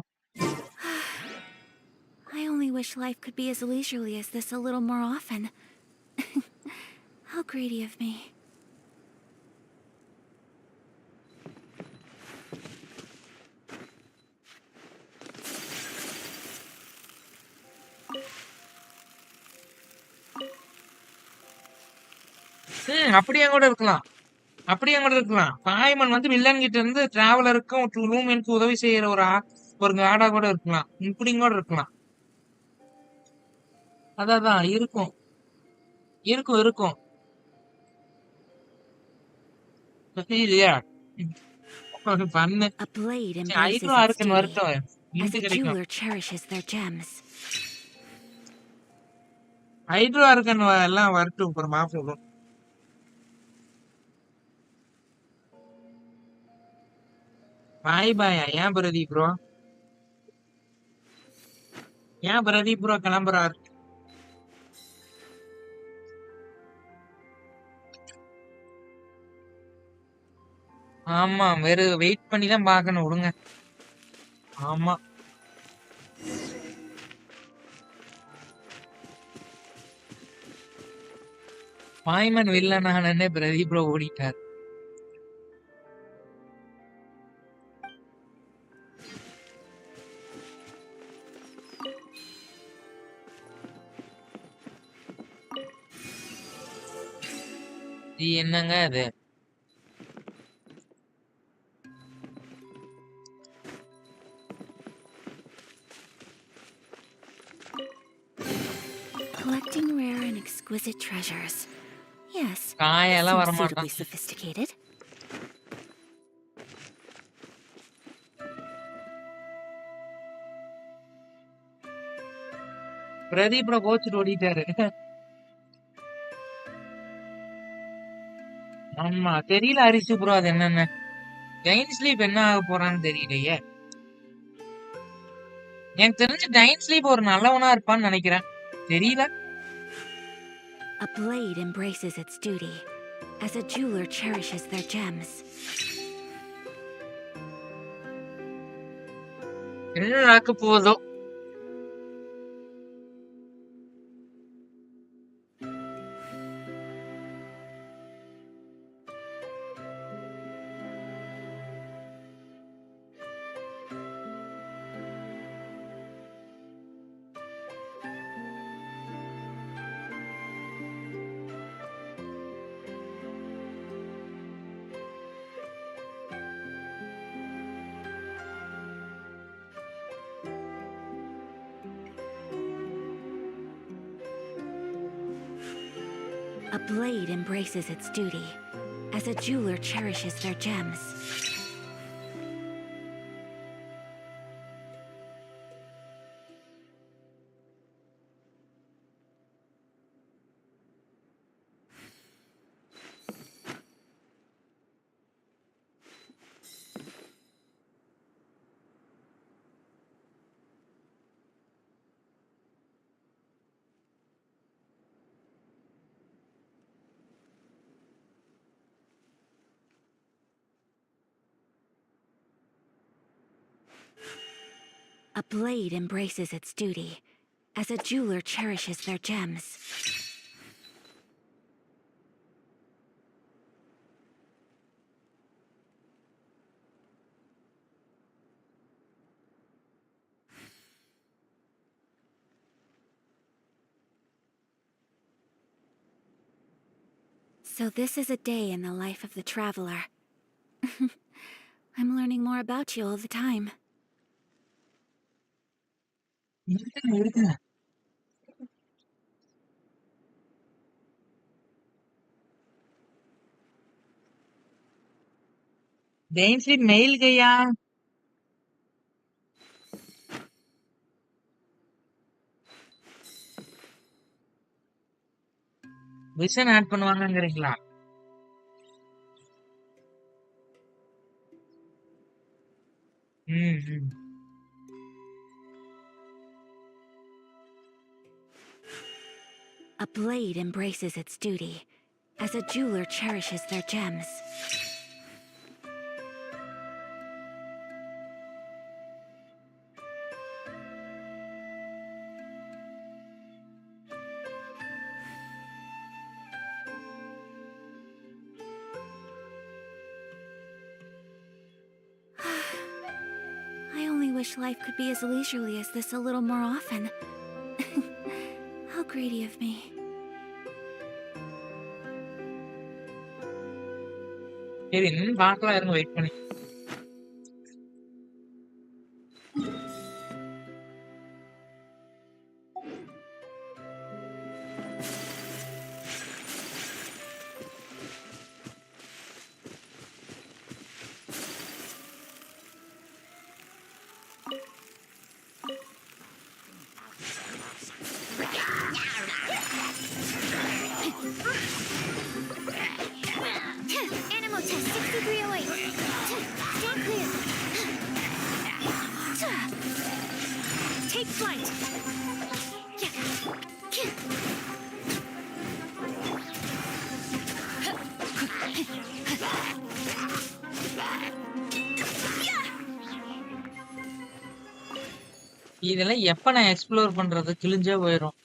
S4: I only wish life could be as leisurely as this a little more often. How greedy of me.
S1: அப்படியே கூட இருக்கலாம். அப்படியே கூட இருக்கலாம். பாய்மன் வந்து வில்லன் கிட்ட இருந்து டிராவலருக்கும் லூமியனுக்கு உதவி செய்யற ஒரு காடா கூட இருக்கலாம். இப்படியும் கூட இருக்கலாம். அதான் இருக்கும். இருக்கும் இருக்கும். இல்லையா? பண்ணு.
S4: A blade
S1: சரி,
S4: embraces
S1: ஐட்ரோ
S4: its
S1: ஆர்க்கன்
S4: duty,
S1: வரட்டும்.
S9: as
S1: இன்ட்டு
S9: a
S1: கிடைக்கும்.
S9: jeweler cherishes their gems.
S1: Hydro இருக்கன் எல்லாம் வரட்டும் அப்புறமா சொல்லும். பாய் பாயா? ஏன் பிரதீப் ப்ரோ? ஏன் பிரதீப் ப்ரோ கிளம்புறாரு? ஆமா, வெறும் வெயிட் பண்ணி தான் பார்க்கணும் விடுங்க. ஆமா, பாய்மன் வில்லனானே பிரதீப் ப்ரோ ஓடிட்டார். இது என்னங்க அது?
S9: Collecting rare and exquisite treasures. Yes, this
S1: காயெல்லாம்
S9: seems
S1: வரமாட்டான்.
S9: suitably sophisticated.
S1: பிரதீப் ப்ரோ கோச்சுட்டு ஓடிட்டாரு. ஆமா, தெரியல அரிசி ப்ரோ அது என்னன்னு. ஜெயின் ஸ்லீப் என்ன ஆக போறான்னு தெரியலையே. எனக்கு தெரிஞ்சு ஜெயின் ஸ்லீப் ஒரு நல்லவனா இருப்பான்னு நினைக்கிறேன். தெரியல.
S9: A blade embraces its duty, as a jeweler cherishes their gems.
S1: என்ன நடக்க போதோ.
S9: A blade embraces its duty, as a jeweler cherishes their gems. A blade embraces its duty, as a jeweler cherishes their gems. So this is a day in the life of the traveler. I'm learning more about you all the time.
S1: இருக்குங்க இருக்குங்க. ஜெயின் ஸ்லீப் மெயில் கையா? Vision add பண்ணுவாங்கங்கிறீங்களா? ம்.
S9: A blade embraces its duty, as a jeweler cherishes their gems. I only wish life could be as leisurely as this a little more often. How greedy of me.
S1: சரி, இன்னும் பார்க்கலாம் இருங்க, wait பண்ணி.
S9: Flight!
S1: இதெல்லாம் எப்ப நான் explore பண்றது? கிழிஞ்சே போயிரும்.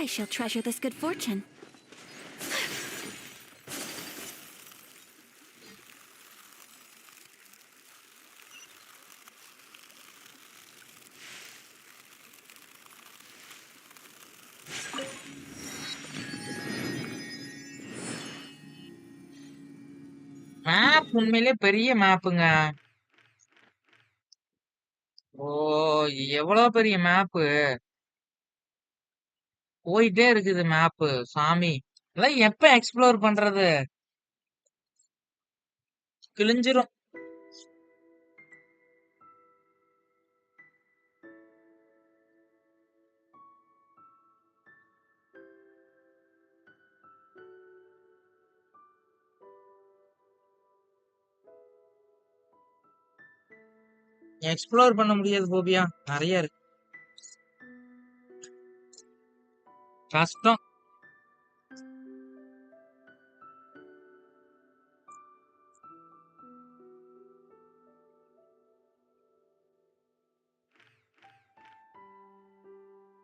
S9: I shall treasure this good fortune.
S1: Map உண்மையிலே பெரிய மேப்புங்க. ஓ, எவ்வளவு பெரிய மேப்பு. போயிட்டே இருக்குது மேப்பு. சாமி, இதெல்லாம் எப்ப எக்ஸ்ப்ளோர் பண்றது? கிழிஞ்சிரும். எக்ஸ்ப்ளோர் பண்ண முடியாது போபியா, நிறைய இருக்கு. கஷ்டம்.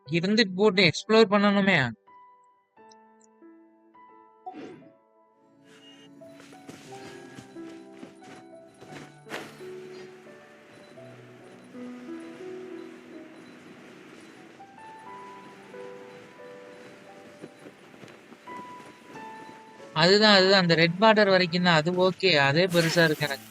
S1: இருந்துட்டு போட்டு எக்ஸ்ப்ளோர் பண்ணணுமே. அதுதான் அந்த ரெட் பார்டர் வரைக்கும் தான். அது ஓகே, அதே பெருசா இருக்கு எனக்கு.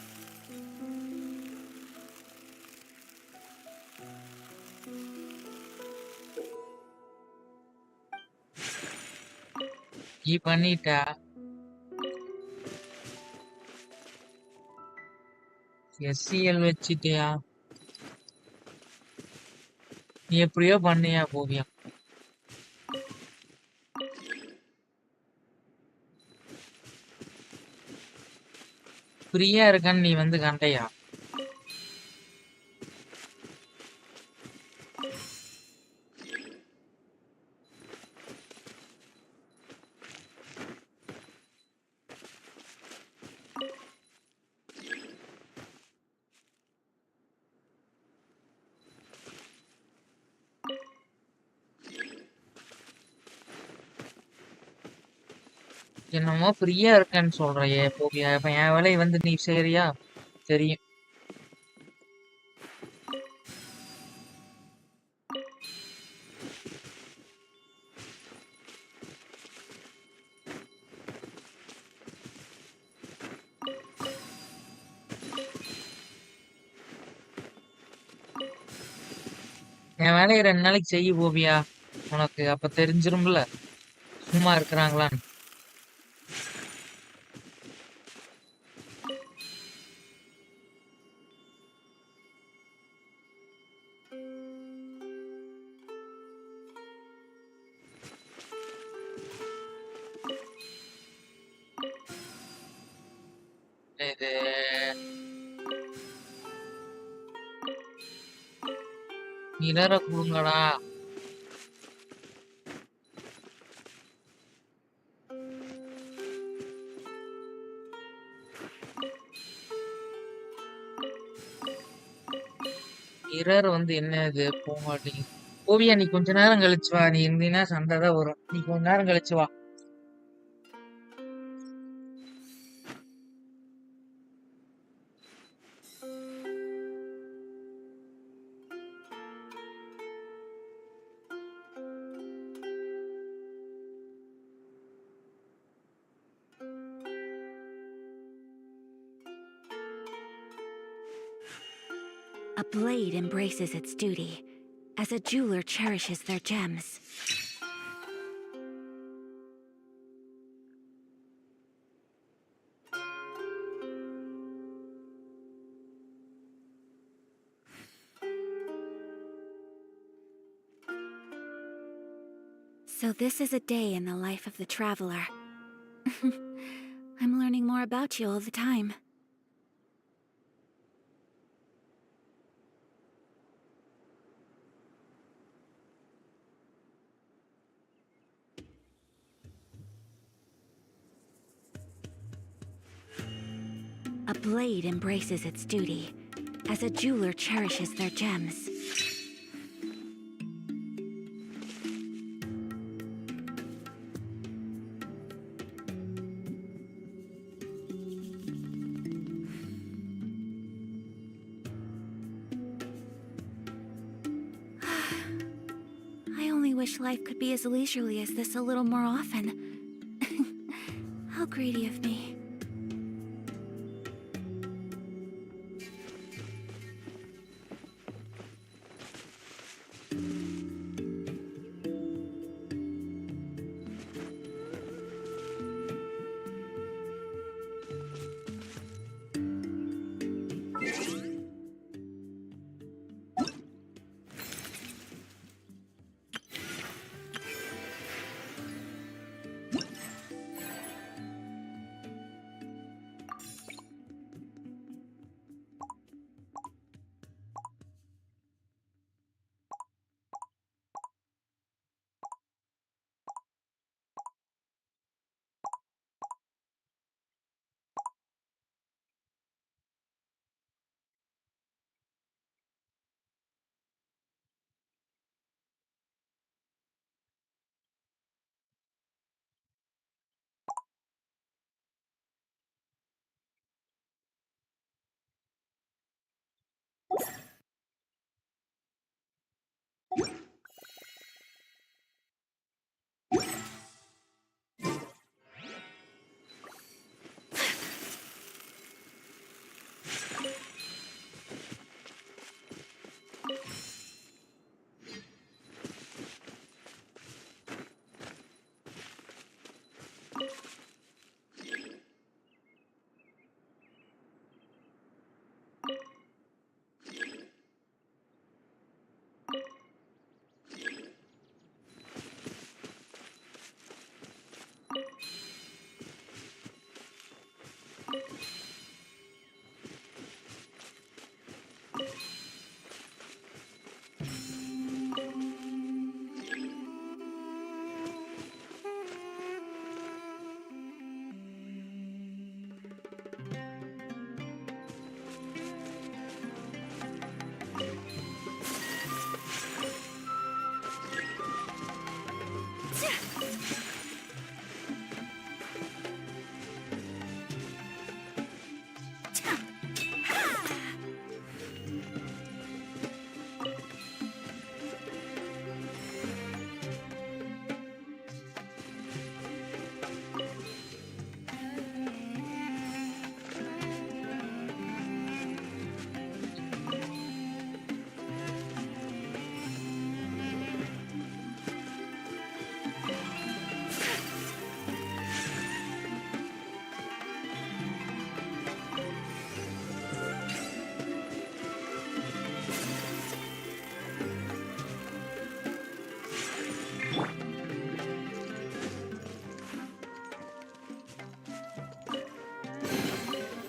S1: நீ பண்ணிட்டா SCL வச்சிட்டியா? நீ எப்படியோ பண்ணியா போவியா? ஃப்ரீயா இருக்கன்னு நீ வந்து கண்டையா? என்னமோ ஃப்ரீயா இருக்கேன்னு சொல்றியே போவியா? இப்ப என் வேலையை வந்து நீ சரியா? தெரியும். என் வேலையை 2 நாளைக்கு செய்ய போவியா? உனக்கு அப்ப தெரிஞ்சிரும்ல சும்மா இருக்கிறாங்களான்னு. இது மிரர குடுங்கடா. மிரர் வந்து என்ன இது போக மாட்டேங்குது. ஓவியா, நீ கொஞ்ச நேரம் கழிச்சு வா. நீ இருந்தீன்னா சண்டை தான் வரும். நீ கொஞ்ச நேரம் கழிச்சு வா.
S9: A blade embraces its duty, as a jeweler cherishes their gems. So this is a day in the life of the traveler. I'm learning more about you all the time. A blade embraces its duty, as a jeweler cherishes their gems. I only wish life could be as leisurely as this a little more often. How greedy of me.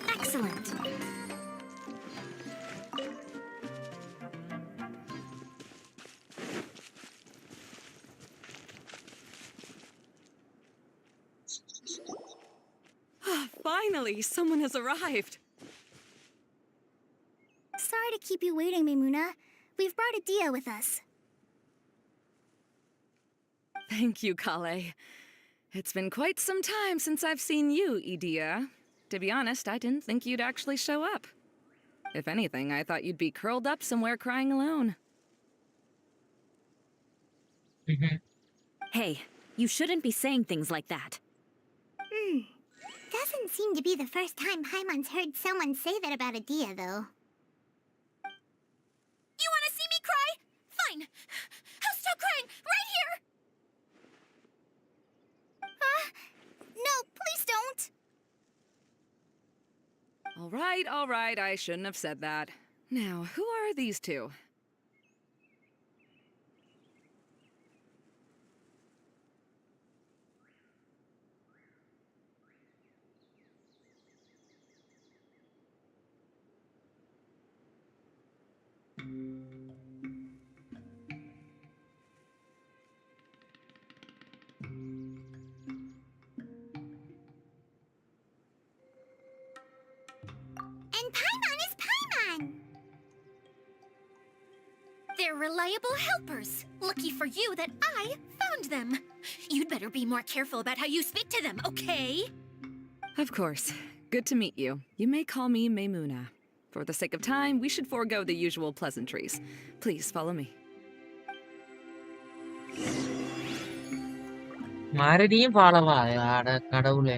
S9: Excellent.
S10: Finally, someone has arrived.
S2: Sorry to keep you waiting, Mimuna. We've brought Adia with us.
S10: Thank you, Kale. It's been quite some time since I've seen you, Idia. To be honest, I didn't think you'd actually show up. If anything, I thought you'd be curled up somewhere crying alone.
S9: Hey, you shouldn't be saying things like that.
S2: Doesn't seem to be the first time Paimon's heard someone say that about Adia, though.
S4: You want to see me cry? Fine. I'll stop crying right here. No, please don't.
S10: All right, I shouldn't have said that. Now, who are these two?
S4: And Paimon is Paimon! They're reliable helpers. Lucky for you that I found them. You'd better be more careful about how you speak to them, okay?
S10: Of course. Good to meet you. You may call me Maymuna. For the sake of time, we should forego the usual pleasantries. Please follow me.
S1: மறுபடியும் பாடவா? அட கடவுளே.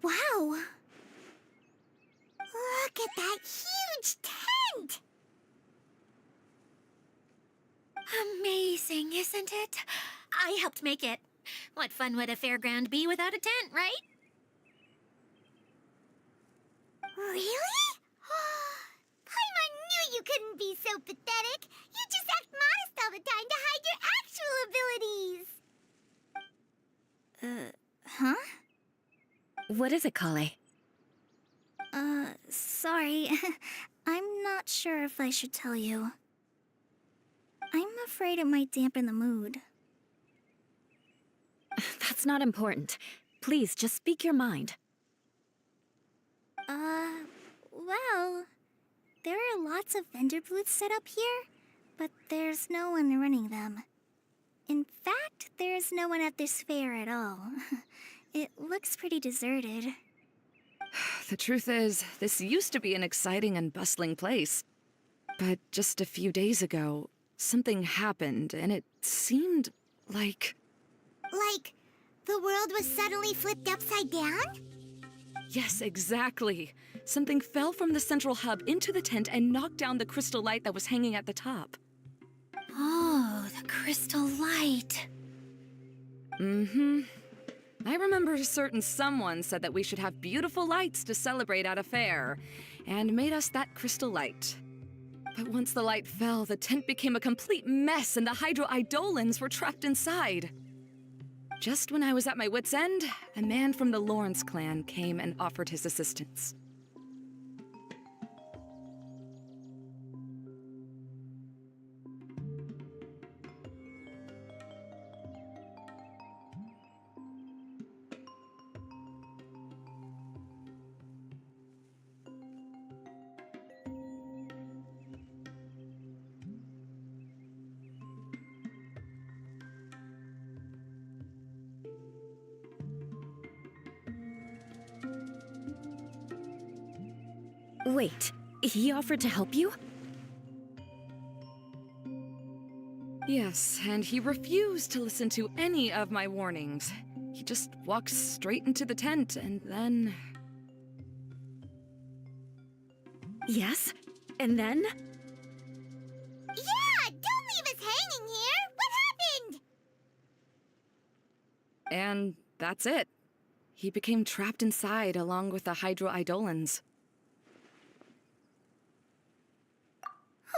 S4: Wow! Look at that huge tent! Amazing, isn't it? I helped make it. What fun would a fairground be without a tent, right? Really? Paimon knew you couldn't be so pathetic. You just act modest all the time to hide your actual abilities. Huh?
S9: What is it, Kale?
S4: Sorry. I'm not sure if I should tell you. I'm afraid it might dampen the mood.
S9: That's not important. Please, just speak your mind.
S4: Well, there are lots of vendor booths set up here, but there's no one running them. In fact, there's no one at this fair at all. It looks pretty deserted.
S10: The truth is, this used to be an exciting and bustling place. But just a few days ago, something happened, and it seemed like...
S4: Like, the world was suddenly flipped upside down?
S10: Yes, exactly. Something fell from the central hub into the tent and knocked down the crystal light that was hanging at the top.
S4: Oh, the crystal light.
S10: Mm-hmm. I remember a certain someone said that we should have beautiful lights to celebrate at a fair, and made us that crystal light. But once the light fell, the tent became a complete mess and the Hydro-Eidolons were trapped inside. Just when I was at my wit's end, a man from the Lawrence clan came and offered his assistance.
S9: Wait, he offered to help you?
S10: Yes, and he refused to listen to any of my warnings. He just walked straight into the tent, and then...
S9: Yes? And then?
S4: Yeah, don't leave us hanging here! What happened?
S10: And that's it. He became trapped inside along with the Hydro-Eidolons.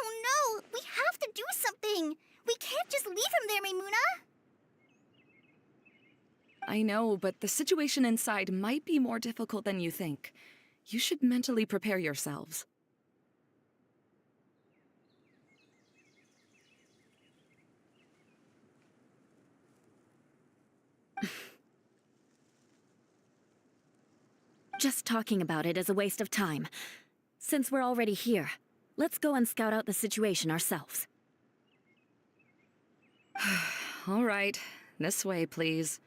S4: Oh no! We have to do something! We can't just leave him there, Maymuna!
S10: I know, but the situation inside might be more difficult than you think. You should mentally prepare yourselves.
S9: Just talking about it is a waste of time. Since we're already here, let's go and scout out the situation ourselves.
S10: All right. This way, please.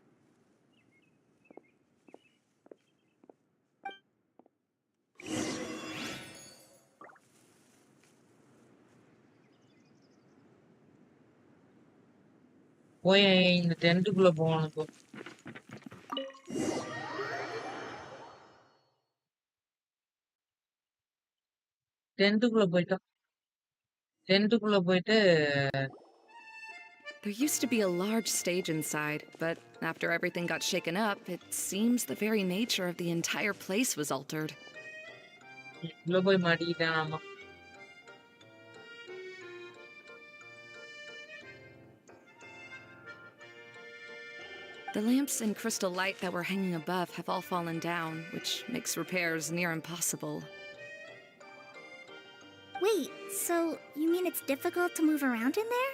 S1: போய் இந்த டென்ட்டுக்குள்ள போகணும் இப்போ. டென்ட்டுக்குள்ள போயிட்டோம். டென்ட்டுக்குள்ள போயிட்டு
S10: There used to be a large stage inside, but after everything got shaken up, it seems the very nature of the entire place was altered.
S1: உள்ள போய் மாட்டிக்கிட்டேன் ஆமா.
S10: The lamps and crystal light that were hanging above have all fallen down, which makes repairs near impossible.
S4: Wait, so you mean it's difficult to move around in there?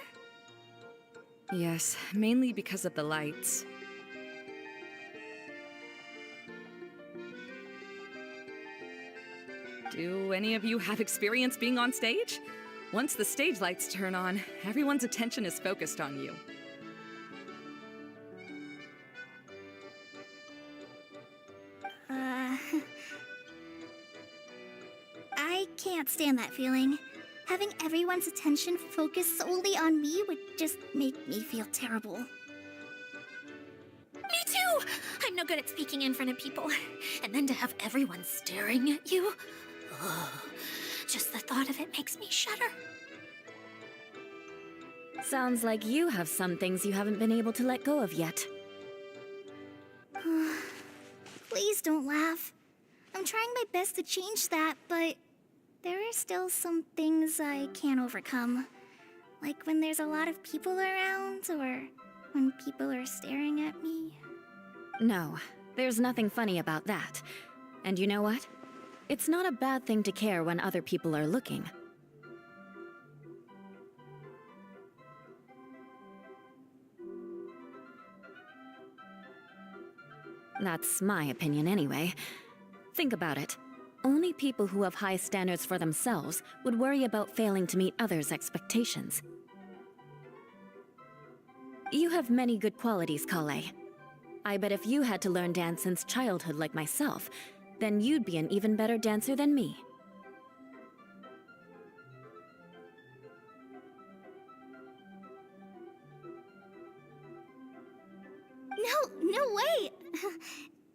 S10: Yes, mainly because of the lights. Do any of you have experience being on stage? Once the stage lights turn on, everyone's attention is focused on you.
S4: I can't stand that feeling. Having everyone's attention focused solely on me would just make me feel terrible.
S9: Me too! I'm no good at speaking in front of people. And then to have everyone staring at you. Oh, just the thought of it makes me shudder. Sounds like you have some things you haven't been able to let go of yet.
S4: Please don't laugh. I'm trying my best to change that, but there are still some things I can't overcome. Like when there's a lot of people around, or when people are staring at me.
S9: No, there's nothing funny about that. And you know what? It's not a bad thing to care when other people are looking. That's my opinion anyway. Think about it. Only people who have high standards for themselves would worry about failing to meet others' expectations. You have many good qualities, Kale. I bet if you had to learn dance since childhood like myself, then you'd be an even better dancer than me.
S4: No way!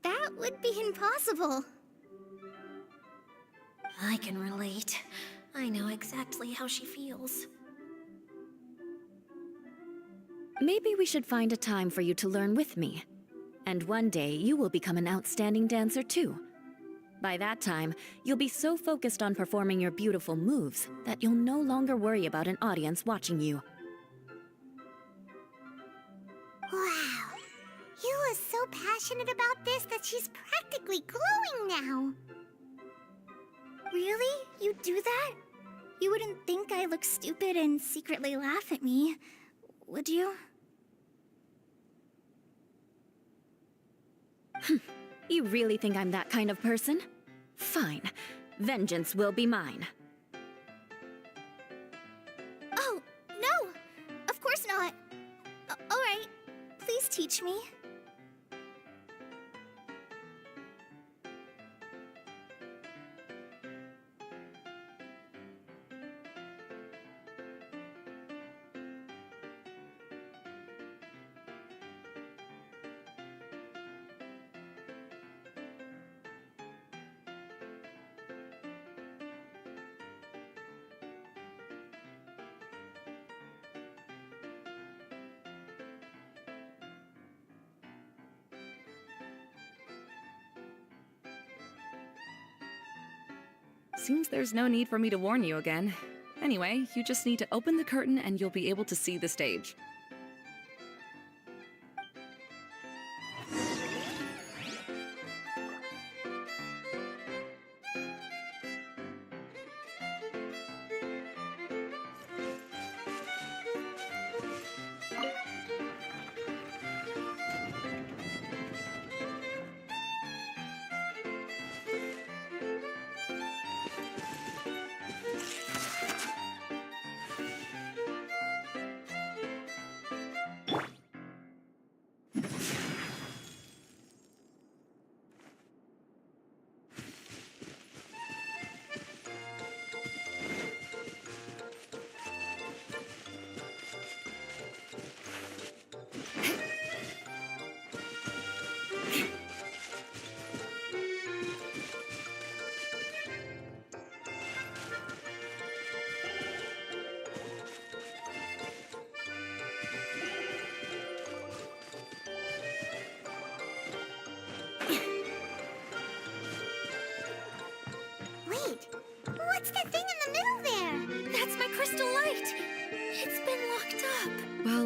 S4: That would be impossible.
S9: I can relate. I know exactly how she feels. Maybe we should find a time for you to learn with me. And one day, you will become an outstanding dancer too. By that time, you'll be so focused on performing your beautiful moves that you'll no longer worry about an audience watching you.
S2: Wow. You are so passionate about this that she's practically glowing now.
S4: Really? You do that? You wouldn't think I look stupid and secretly laugh at me, would you?
S9: You really think I'm that kind of person? Fine. Vengeance will be mine.
S4: Oh, no! Of course not. Alright, please teach me.
S10: Seems there's no need for me to warn you again. Anyway, you just need to open the curtain and you'll be able to see the stage.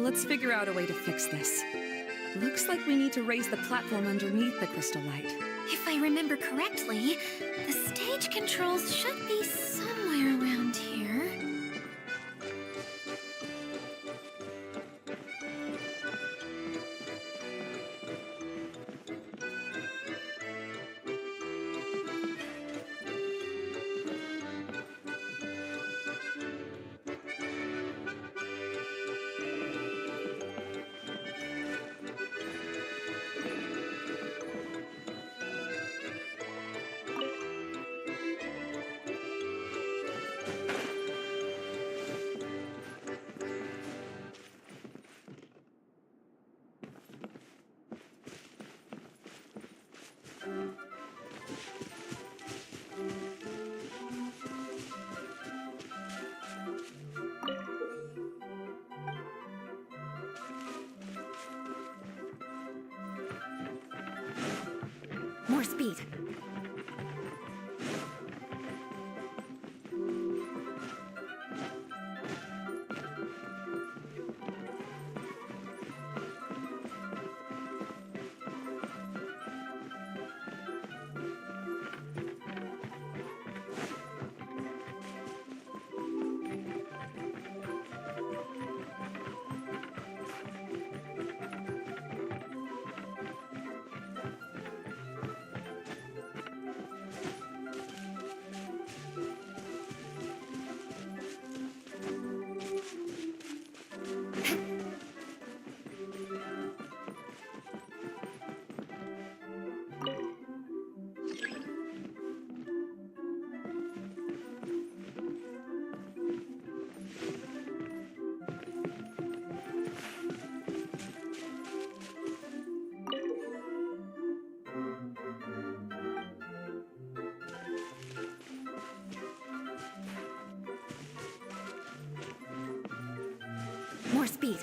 S10: let's figure out a way to fix this. Looks like we need to raise the platform underneath the crystal light.
S4: If I remember correctly, the stage controls should be somewhere around here.
S9: More speed. More speed.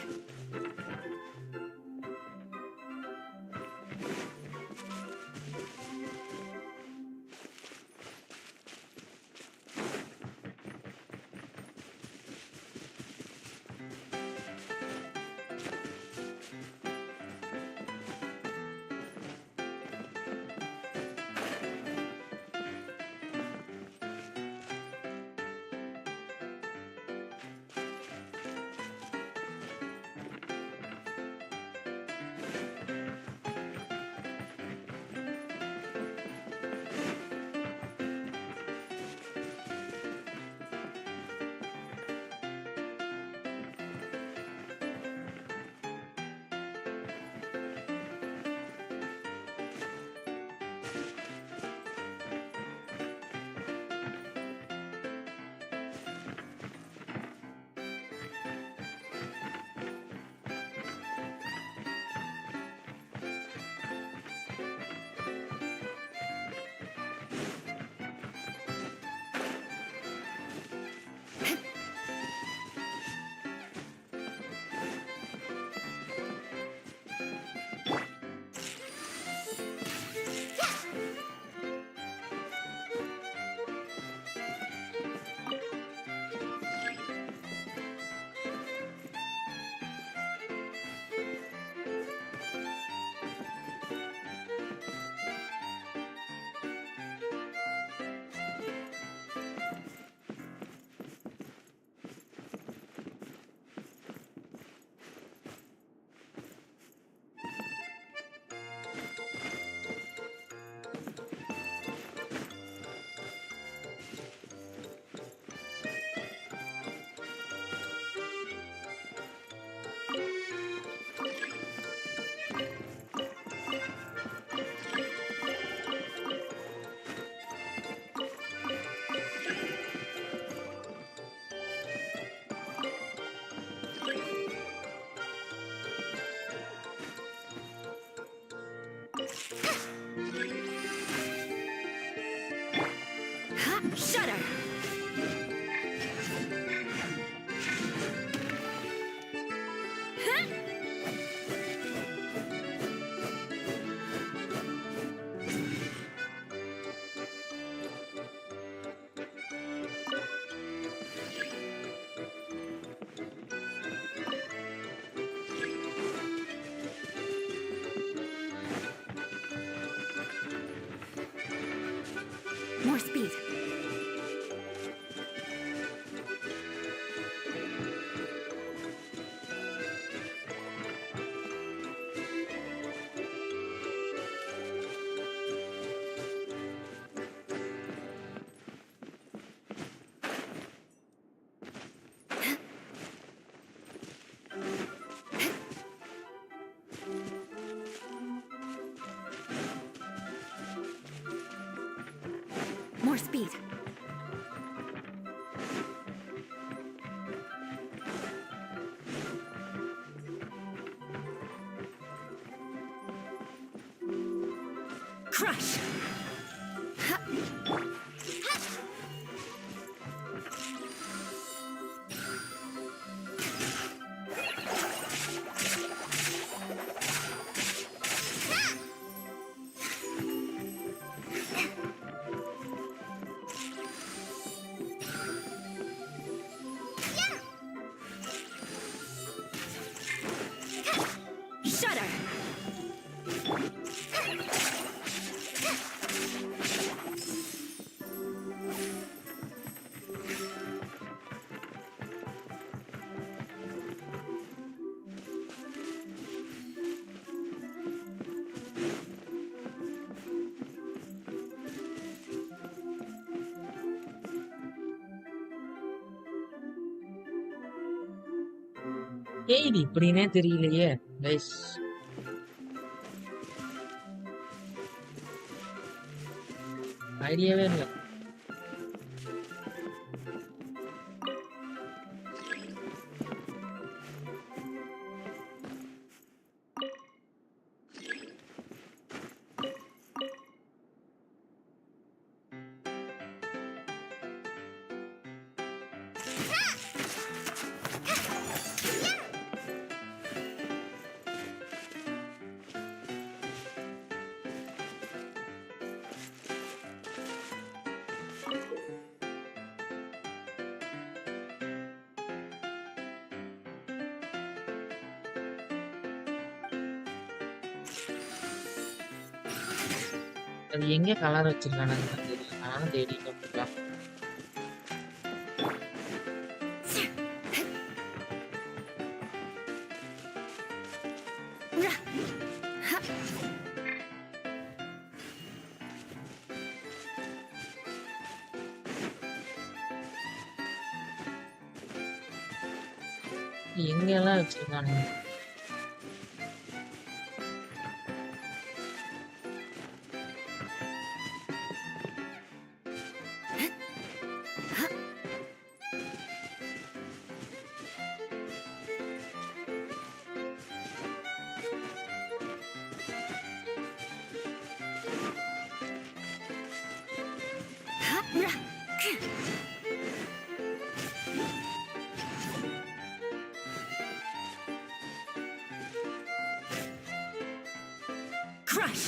S9: Shudder! More speed. More speed. Crush! Shudder!
S1: ஏய் இது இப்படின்னே தெரியலையே guys. ஐடியாவே இல்லை. அது எங்க colour வச்சிருக்கானுங்க தெரியல. நானும் தேடிட்டு இருக்கேன். எங்கெல்லாம் வச்சிருக்கானுங்க?
S9: Crush!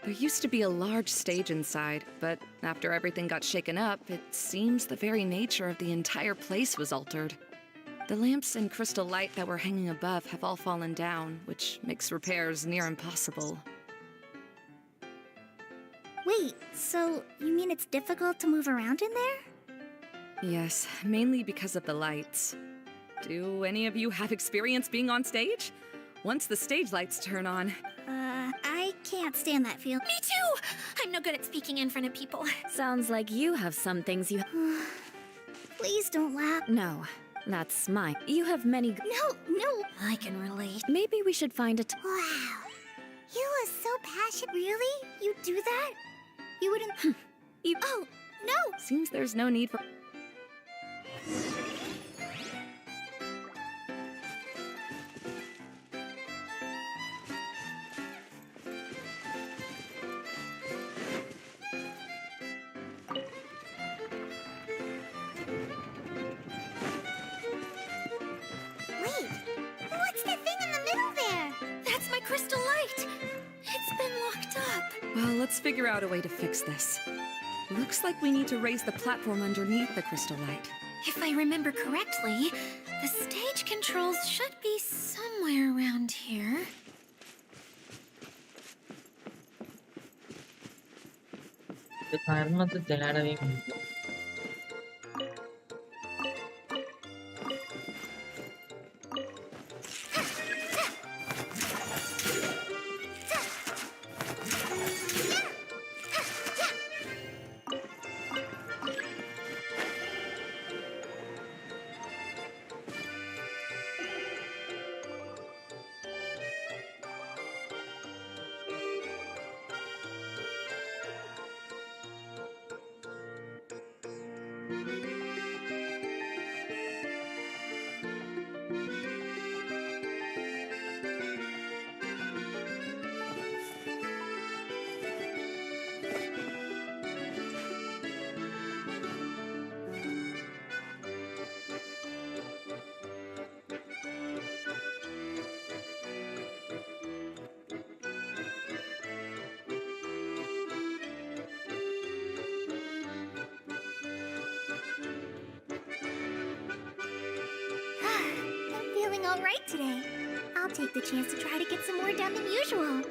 S10: There used to be a large stage inside, but after everything got shaken up, it seems the very nature of the entire place was altered. The lamps and crystal light that were hanging above have all fallen down, which makes repairs near impossible.
S2: Wait, so you mean it's difficult to move around in there?
S10: Yes, mainly because of the lights. Do any of you have experience being on stage? Once the stage lights turn on...
S2: I can't stand that feeling.
S4: Me too! I'm no good at speaking in front of people.
S9: Sounds like you have some things you...
S2: Please don't laugh.
S9: No, that's mine. You have many...
S2: No, I can relate.
S9: Maybe we should find a...
S2: Wow. You are so passionate. Really? You do that? You wouldn't... Oh, no!
S10: Seems there's no need for...
S2: Wait, what's that thing in the middle there?
S4: That's my crystal light! It's been locked up.
S10: Well, let's figure out a way to fix this. Looks like we need to raise the platform underneath the crystal light.
S4: If I remember correctly, the stage controls should be somewhere around here.
S1: ഇത് കർമ്മത്തെ തേടവേ ഉണ്ട്.
S2: I'm feeling all right today. I'll take the chance to try to get some more done than usual.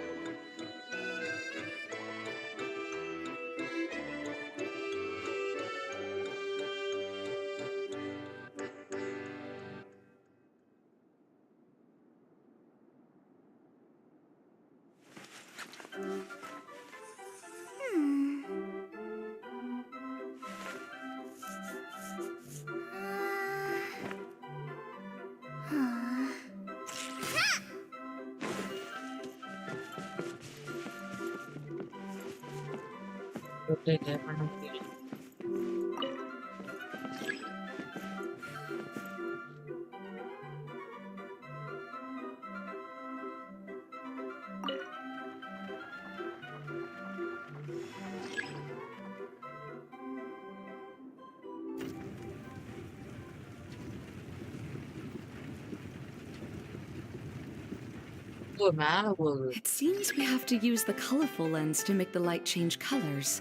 S1: Rotate பண்ண முடியல. ஓ மேல போகுது.
S10: It seems we have to use the colorful lens to make the light change colors.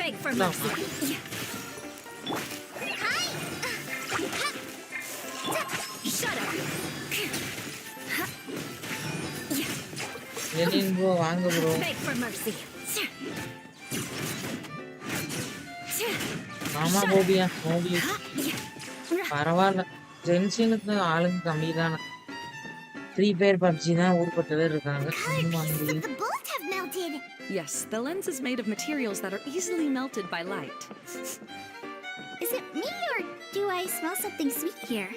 S4: Beg for
S1: No,
S4: mercy. Shut up.
S1: Lenin bro வாங்க bro.
S4: Beg for mercy.
S1: ஆமா phobia மோபி பரவாயில்ல. ஜென்ஷனுக்கு ஆளுங்க கம்மி தானே. ஃப்ரீ ஃபயர் பப்ஜி தான் ஊர்பட்டதே இருக்காங்க. ஒண்ணும் வாங்க முடியல.
S2: The both have melted.
S10: Yes, the lens is made of materials that are easily melted by light.
S2: Is it me or do I smell something sweet here?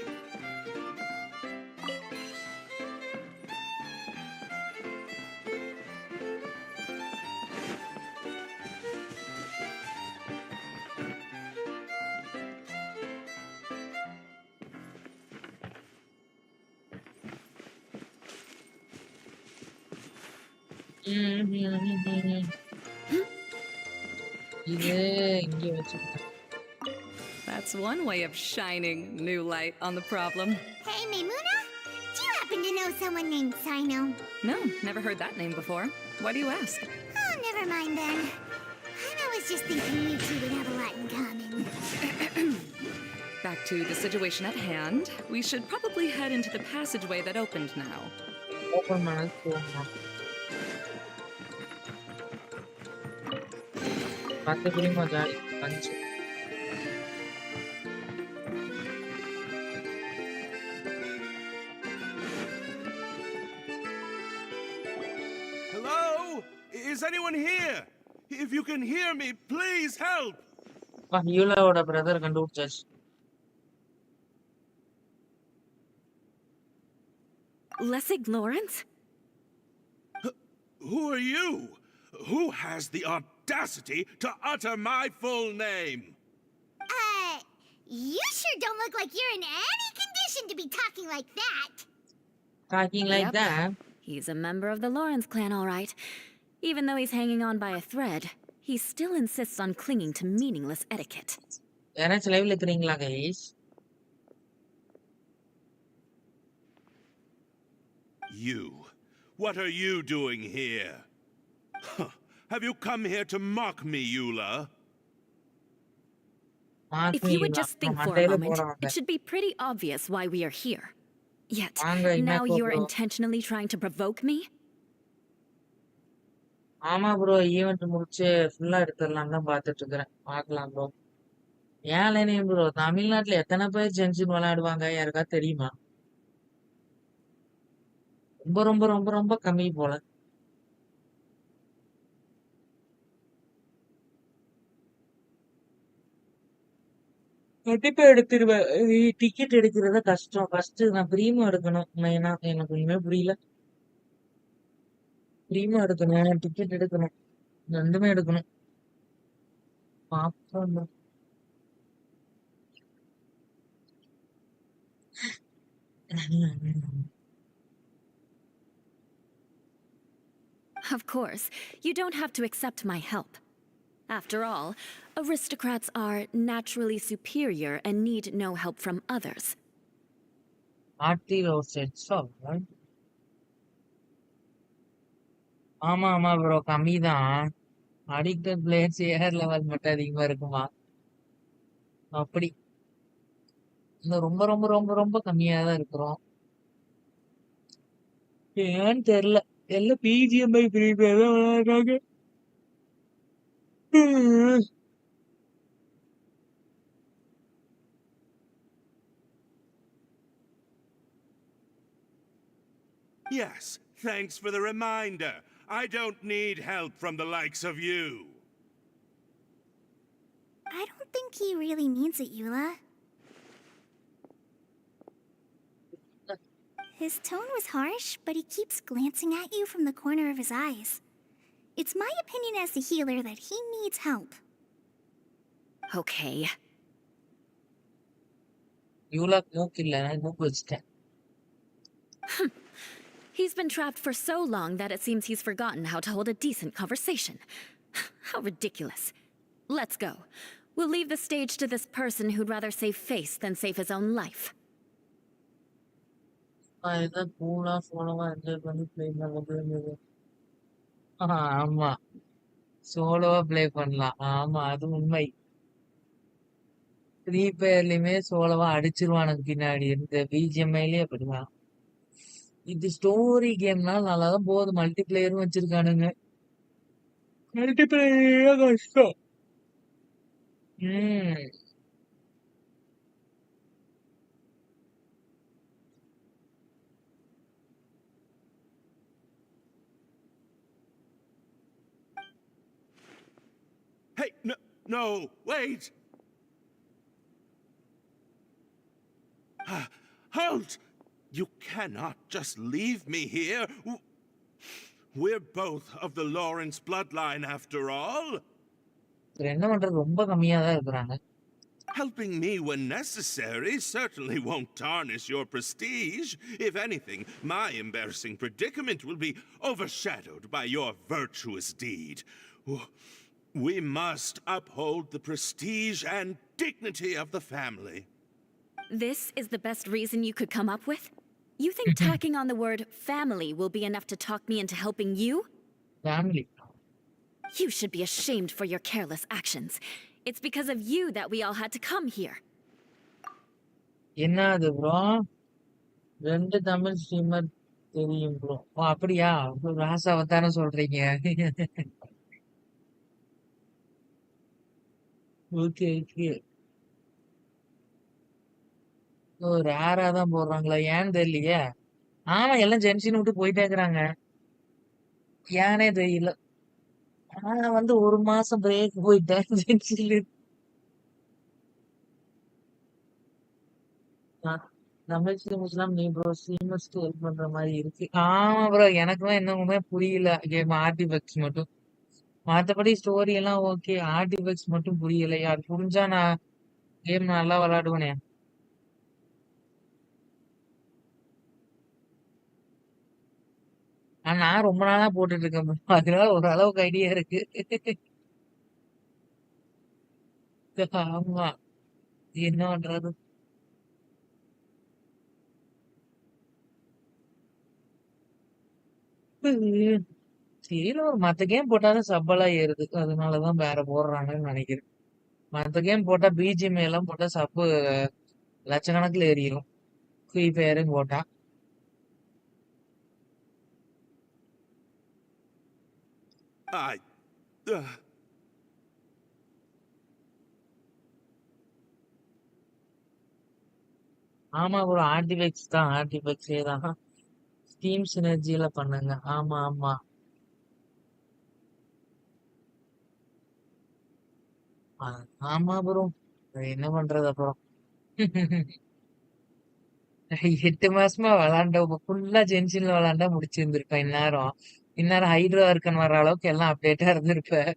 S1: இது இங்கே வச்சுக்கிட்டேன்.
S10: That's one way of shining new light on the problem.
S2: Hey, Maimuna? Do you happen to know someone named Sino?
S10: No, never heard that name before. Why do you ask?
S2: Oh, never mind then. I was just thinking you two would have a lot in common.
S10: Back to the situation at hand. We should probably head into the passageway that opened now.
S1: Open பண்ணது போகணும். 10 பிரிமா jolly 5.
S11: Hello? Is anyone here? If you can hear me, please help!
S1: யூலாவோட brother கண்டுபிடிச்சாச்சு.
S9: Lessig Lawrence?
S11: Who are you? Who has the audacity to utter my full name?
S2: You sure don't look like you're in any condition to be talking like that.
S1: Talking like
S9: Yep.
S1: that?
S9: He's a member of the Lawrence clan, all right. Even though he's hanging on by a thread, he still insists on clinging to meaningless etiquette.
S1: யாராச்சும் லைவ்ல இருக்கிறீங்களா guys?
S11: You. What are you doing here? Huh. Have you come here to mock me, Eula?
S9: If you would just think for a moment, it should be pretty obvious why we are here. Yet, now you're intentionally trying to provoke me?
S1: ஆமா bro, event முடிச்சு ஃபுல்லா எடுத்துடலாம் தான் பார்த்துட்டு இருக்கிறேன். பார்க்கலாம் bro. ஏன் lining bro, தமிழ்நாட்டுல எத்தனை பேர் ஜென்ஷின் விளையாடுவாங்க யாருக்கா தெரியுமா? ரொம்ப ரொம்ப ரொம்ப ரொம்ப கம்மி போல. கண்டிப்பா எடுத்துருவேன். டிக்கெட் எடுக்கிறது கஷ்டம். ஃபர்ஸ்ட் நான் பிரீமியம் எடுக்கணும். மெயினா எனக்கு ஒண்ணுமே புரியல. பிரீமியம் எடுக்கணும், டிக்கெட் எடுக்கணும், ரெண்டுமே எடுக்கணும். பாப்போம்.
S9: Of course, you don't have to accept my help. After all, aristocrats are naturally superior and need no help from others.
S1: ஆமா ஆமா ப்ரோ, கம்மிதான். அடிக்டட் பிளேயர்ஸ் ஏர் லெவல் மட்டும் அதிகமா இருக்குமா? அப்படி இந்த ரொம்ப ரொம்ப ரொம்ப ரொம்ப கம்மியா தான் இருக்கிறோம். ஏன்னு தெரியல. எல்லாம் பிஜிஎம் பை ஃப்ரீ ஃபயர் தான் விளையாடுறாங்க.
S11: Yes, thanks for the reminder. I don't need help from the likes of you.
S4: I don't think he really means it, Eula. His tone was harsh, but he keeps glancing at you from the corner of his eyes. It's my opinion as the healer that he needs help.
S9: Okay.
S1: யூலா மூக்கு இல்ல, நான் மூக்கு வச்சுட்டேன்.
S9: He's been trapped for so long that it seems he's forgotten how to hold a decent conversation. How ridiculous. Let's go. We'll leave the stage to this person who'd rather save face than save his own life.
S1: இதான் கூலா சோலவா enjoy பண்ணி play பண்ண. ஆமா, சோலோவா play பண்ணலாம். ஆமா, அது உண்மை. Free ஃபயர்லயுமே சோலவா அடிச்சிருவானுங்க பின்னாடி. இந்த பிஜிஎம்ஐலயே அப்படிதான். இது ஸ்டோரி கேம்னால நல்லாதான் போகுது. மல்டிபிளேயரும் வச்சிருக்கானுங்க. மல்டிபிளேயர் கஷ்டம். ம்
S11: Hey, no, wait! Halt! You cannot just leave me here. We're both of the Lawrence bloodline after all.
S1: என்ன பண்றது, ரொம்ப கம்மியா தான் இருக்கிறாங்க.
S11: Helping me when necessary certainly won't tarnish your prestige. If anything, my embarrassing predicament will be overshadowed by your virtuous deed. We must uphold the prestige and dignity of the family.
S9: This is the best reason you could come up with? You think tacking on the word family will be enough to talk me into helping you?
S1: Family
S9: You should be ashamed for your careless actions. It's because of you that we all had to come here.
S1: என்ன அது bro? 2 Tamil streamer தெரியும் bro. Oh அப்படியா? ராசாவை தானே சொல்றீங்க? Okay okay. ஓ ரேரா தான் போடுறாங்களா? ஏன்னு தெரியலையே. ஆமா, எல்லாம் ஜென்ஷன் விட்டு போயிட்டே இருக்கிறாங்க. ஏனே தெரியல. நான் வந்து 1 மாசம் பிரேக் போயிட்டேன் ஜென்ஷன்ல. தமிழ் ஸ்ட்ரீமர்ஸ்லாம் நீ ப்ரோ ஸ்ட்ரீமர்ஸ்க்கு ஹெல்ப் பண்ற மாதிரி இருக்கு. ஆமா ப்ரோ, எனக்குலாம் இன்னுமே புரியல கேம் ஆர்டிஃபெக்ட்ஸ் மட்டும். மத்தபடி ஸ்டோரி எல்லாம் ஓகே. ஆர்டிஃபெக்ட்ஸ் மட்டும் புரியல. அது புரிஞ்சா நான் கேம் நல்லா விளையாடுவேனே. ஆனா நான் ரொம்ப நாளா போட்டுட்டு இருக்கேன் bro. அதனால ஓரளவுக்கு ஐடியா இருக்கு. ஆமா, என்ன பண்றது? தெரியல, ஒரு மத்த கேம் போட்டாலும் சப்பெல்லாம் ஏறுது. அதனாலதான் வேற போடுறாங்கன்னு நினைக்கிறேன். மத்த கேம் போட்டா பிஜிஎம் எல்லாம் போட்டா சப்பு லட்சக்கணக்கில் ஏறிடும். ஃப்ரீ ஃபயரும் போட்டா.
S11: I.
S1: ஆமா ப்ரோ, ஆர்டிஃபெக்ட்ஸ் தான். ஆர்டிஃபெக்ட்ஸே தான். ஸ்டீம் சினர்ஜில பண்ணுங்க. ஆமா ஆமா. ஆமா ப்ரோ, என்ன பண்றது அப்புறம்? 8 மாசமா விளாண்ட ஃபுல்லா ஜென்ஷன்ல விளாண்டா முடிச்சிருந்திருப்பேன் இந்நேரம். இந்நேரம் ஹைட்ரோ இருக்கன் வர்ற அளவுக்கு எல்லாம் அப்டேட்டா இருந்திருப்பேன்.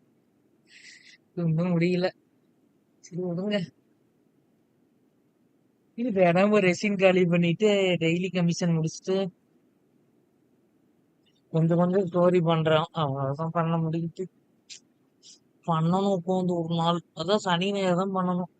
S1: ஒன்றும் முடியல. சரி விடுங்க. இது வேணாம ரெசின் காலி பண்ணிட்டு டெய்லி கமிஷன் முடிச்சுட்டு கொஞ்சம் கொஞ்சம் ஸ்டோரி பண்றோம். அவ்வளவுதான் பண்ண முடியுது. பண்ணணும் உட்காந்து ஒரு நாள். அதான் சனி ஞாயிறு தான் பண்ணணும்.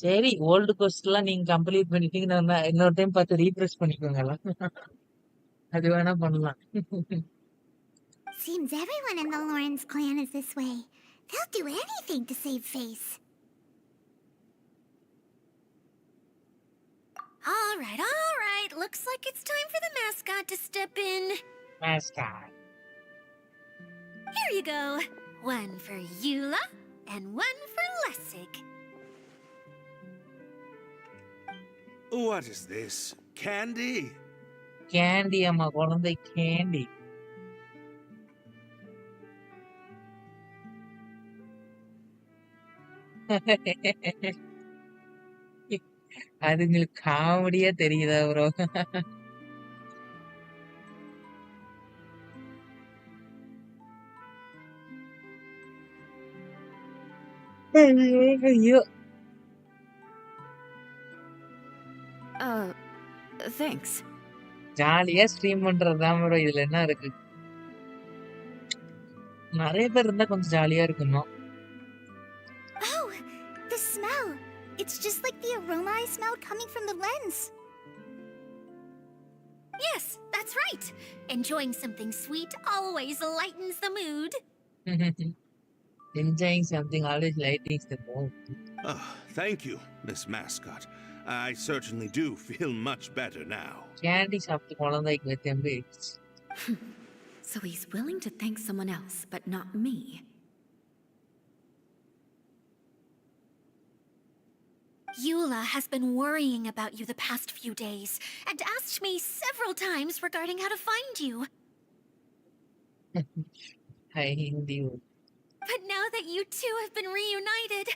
S1: சரி, ஓல்டு கொஸ்ட் எல்லாம் நீங்க கம்ப்ளீட் பண்ணிட்டீங்கன்னா இன்னொரு டைம் பார்த்து ரீஃப்ரெஷ் பண்ணிக்கோங்களா? அது வேணா பண்ணலாம்.
S4: Seems everyone in the Lawrence clan is this way.
S2: They'll do anything to save face.
S4: All right. Looks like it's time for the mascot to step in.
S1: Mascot.
S4: Here you go. One for Eula, and one for Lessig.
S11: What is this? Candy?
S1: Candy அம்மா குழந்தை candy. அதுங்களுக்கு காமெடியா தெரியுதா bro? ஐயோ ஐயோ.
S9: Thanks.
S1: ஜாலியா stream பண்றதுதான் bro. இதுல என்ன இருக்கு? நிறைய பேர் இருந்தா கொஞ்சம் ஜாலியா இருக்குமா?
S2: Oh, the smell. It's just like the aroma I smelled coming from the lens.
S4: Yes, that's right. Enjoying something sweet always lightens the mood.
S1: Enjoying something always lightens the mood.
S11: Oh, thank you, Miss Mascot. I certainly do feel much better now.
S1: Candy சாப்பிட்டு குழந்தைக்கு வச்சு.
S9: So he's willing to thank someone else, but not me.
S4: Eula has been worrying about you the past few days and asked me several times regarding how to find you.
S1: I Hindi.
S4: But now that you two have been reunited,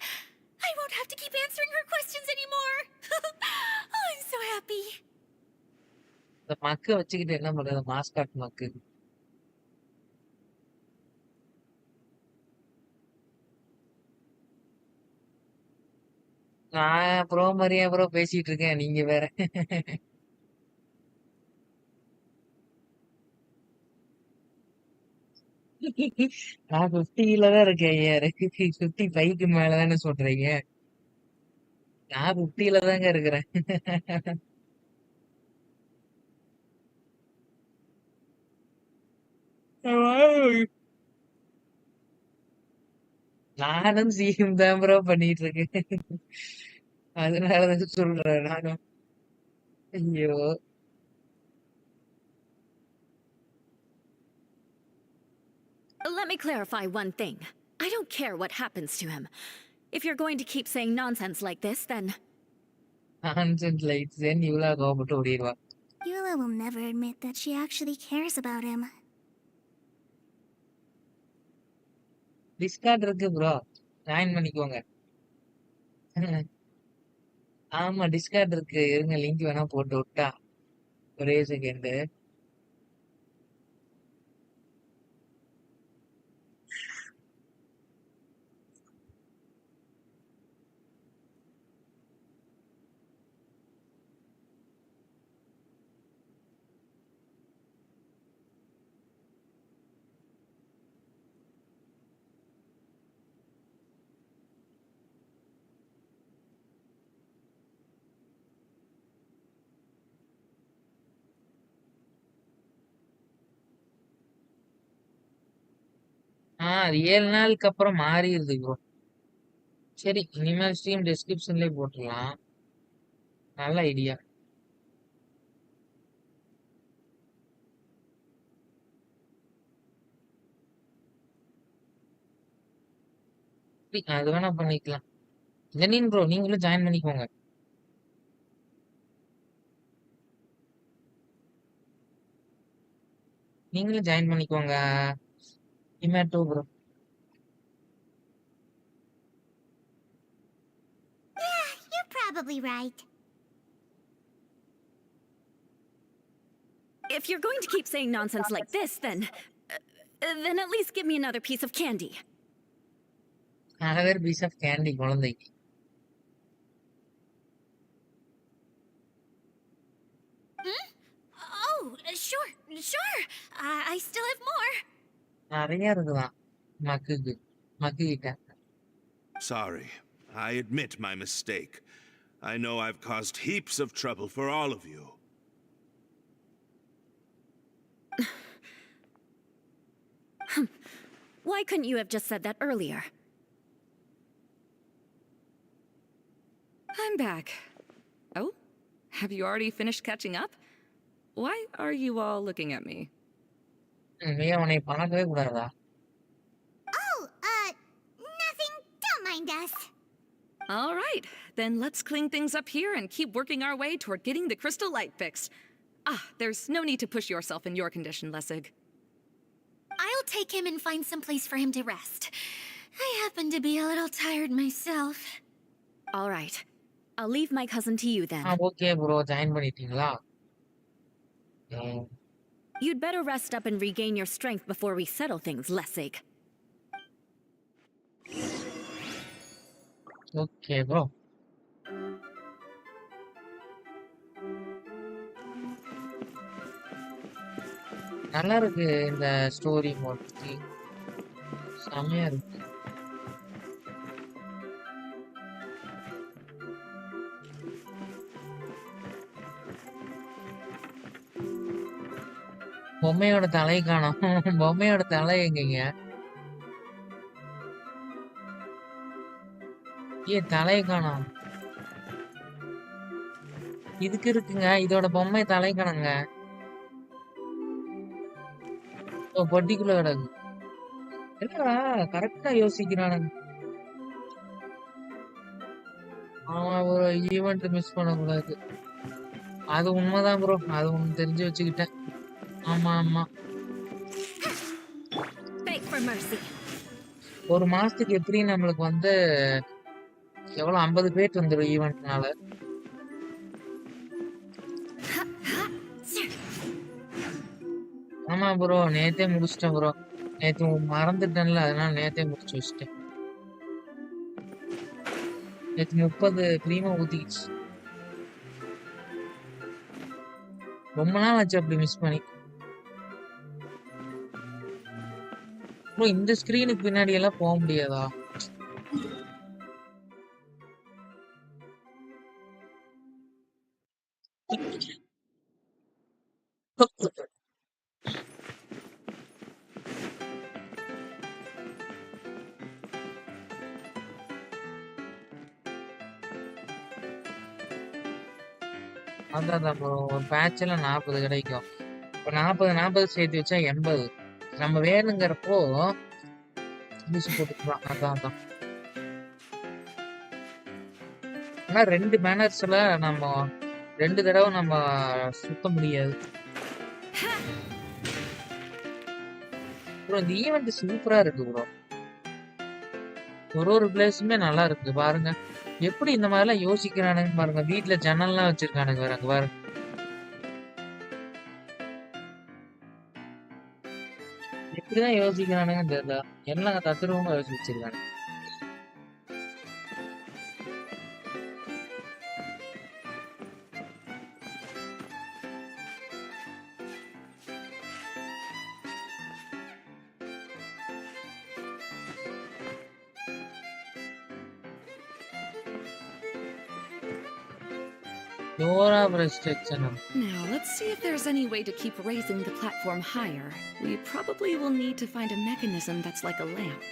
S4: I won't have to keep answering her questions anymore. Oh, I'm so happy.
S1: இந்த மக்க வச்சுக்கிட்டு என்ன பண்றது? Mascot மக்கு. நான் bro மாதிரியா bro பேசிட்டு இருக்கேன், நீங்க வேற. நான் 50 தான் இருக்கேன். 55க்கு மேலதானே சொல்றீங்க? நான் 50 தாங்க இருக்கிறேன். நானும் சிஎம் தான் ப்ரோ பண்ணிட்டு இருக்கேன். அதனாலதான் சொல்றேன் நானும். ஐயோ.
S9: Let me clarify one thing. I don't care what happens to him. If you're going to keep saying nonsense like this, then...
S1: Nonsense lights, then இவ்வளோ கோபப்பட்டு ஓடிடுவா.
S2: Eula will never admit that she actually cares about him.
S1: Discord இருக்கு bro, join பண்ணிக்கோங்க. ஆமா Discord இருக்கு, இருங்க link வேணா போட்டு விட்டா. ஒரே செகண்ட். அது 7 நாளுக்கு அப்புறம் மாறிடுது ப்ரோ. சரி, இனிமேல் ஸ்ட்ரீம் டிஸ்கிரிப்ஷன்லயே போட்டுடலாம். நல்ல ஐடியா. அது வேணா பண்ணிக்கலாம். ஜெனின் ப்ரோ நீங்களும் ஜாயின் பண்ணிக்கோங்க. நீங்களும் ஜாயின் பண்ணிக்கோங்க. இமேட்டோ bro.
S2: Yeah, you're probably right.
S9: If you're going to keep saying nonsense like this, then at least give me another piece of candy.
S1: Another piece of candy குழந்தைக்கு.
S4: Oh, sure. I still have more.
S1: நிறைய இருக்குதான் மக்குக்கு, மக்கு கிட்ட.
S11: Sorry. I admit my mistake. I know I've caused heaps of trouble for all of you.
S9: Why couldn't you have just said that earlier?
S10: I'm back. Oh, have you already finished catching up? Why are you all looking at me?
S1: நீ அவனை பார்க்கவே கூடாதா?
S2: Oh, nothing. Don't mind us.
S10: All right, then let's clean things up here and keep working our way toward getting the crystal light fixed. Ah, there's no need to push yourself in your condition, Lessig.
S4: I'll take him and find some place for him to rest. I happen to be a little tired myself.
S9: All right. I'll leave my cousin to you then.
S1: Okay bro, join பண்ணிட்டீங்களா?
S9: You'd better rest up and regain your strength before we settle things, Lessig.
S1: Okay bro. நல்லா இருக்கு இந்த story mode. செமையா இருக்கு. பொம்மையோட தலை காணோம். பொம்மையோட தலை எங்கங்க? ஏன் தலையை காணோம்? இதுக்கு இருக்குங்க, இதோட பொம்மை தலை காணுங்க. ஓ, பொட்டிக்குள்ள கிடக்கு. என்னடா கரெக்டா யோசிக்கிறானுங்க. ஆமா ப்ரோ, ஈவெண்ட் மிஸ் பண்ணக்கூடாது. அது உண்மைதான் ப்ரோ, அது ஒண்ணு தெரிஞ்சு வச்சுக்கிட்டேன். ஆமா ஆமா.
S9: Beg for mercy.
S1: ஒரு மாசத்துக்கு எப்படி நம்மளுக்கு வந்து எவ்வளவு 50 பேர் வந்துடும் ஈவெண்ட்னால. ஆமா ப்ரோ, நேத்தே முடிச்சிட்டேன் ப்ரோ. நேத்து மறந்துட்டேன்ல, அதனால நேத்தே முடிச்சு வச்சிட்டேன். நேத்து 30 க்ரீமா ஊத்திக்கிச்சு. ரொம்ப நாள் ஆச்சு அப்படி மிஸ் பண்ணி. ப்ரோ, இந்த ஸ்கிரீனுக்கு பின்னாடி எல்லாம் போக முடியாதா? அதான் ப்ரோ, ஒரு பேட்ச்ல 40 கிடைக்கும். இப்போ 40 சேர்த்து வச்சா 80. நம்ம வேணுங்கிறப்போ ஊசி போட்டுக்கலாம். அதான். ஆனா 2 பேனர்ஸ்ல நம்ம 2 தடவை நம்ம சுத்த முடியாது. ப்ரோ, இந்த ஈவெண்ட் சூப்பரா இருக்கு ப்ரோ. ஒரு பிளேஸுமே நல்லா இருக்கு பாருங்க. எப்படி இந்த மாதிரிலாம் யோசிக்கிறானுங்க பாருங்க. வீட்டுல ஜன்னல்லாம் வச்சிருக்கானுங்க வேற பாருங்க. எப்படிதான் யோசிக்கிறானுங்க தெரியல. எல்லாம் தத்துருவமா யோசிச்சிருக்கானுங்க. Dora restriction.
S10: Now, let's see if there's any way to keep raising the platform higher. We probably will need to find a mechanism that's like a lamp.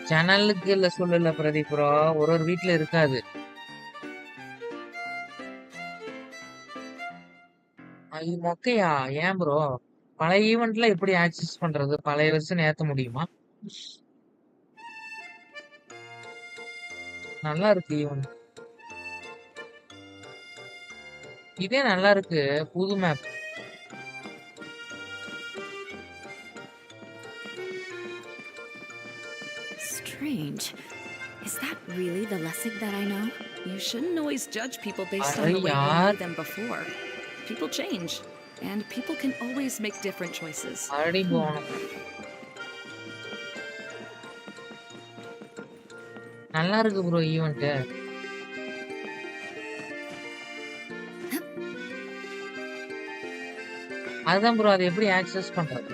S1: சேனலுக்கு இல்ல சொல்லல பிரதீப் ப்ரோ, ஒரு வீட்ல இருக்காது. அது மொக்கையா? ஏன் ப்ரோ? பழைய ஈவெண்ட்ல எப்படி ஆக்சஸ் பண்றது? பழைய வெர்ஷன் ஏத்த முடியுமா? நல்லா இருக்கு ஈவெண்ட். இதே நல்லா இருக்கு, புது map.
S9: Strange. Is that really the Lessig that I know?
S10: You shouldn't always judge people based on the way you knew them before. People change, and people can always make different choices.
S1: ஆடி போணும். நல்லா இருக்கு bro event. அதுதான் bro, அதை எப்படி access பண்றது?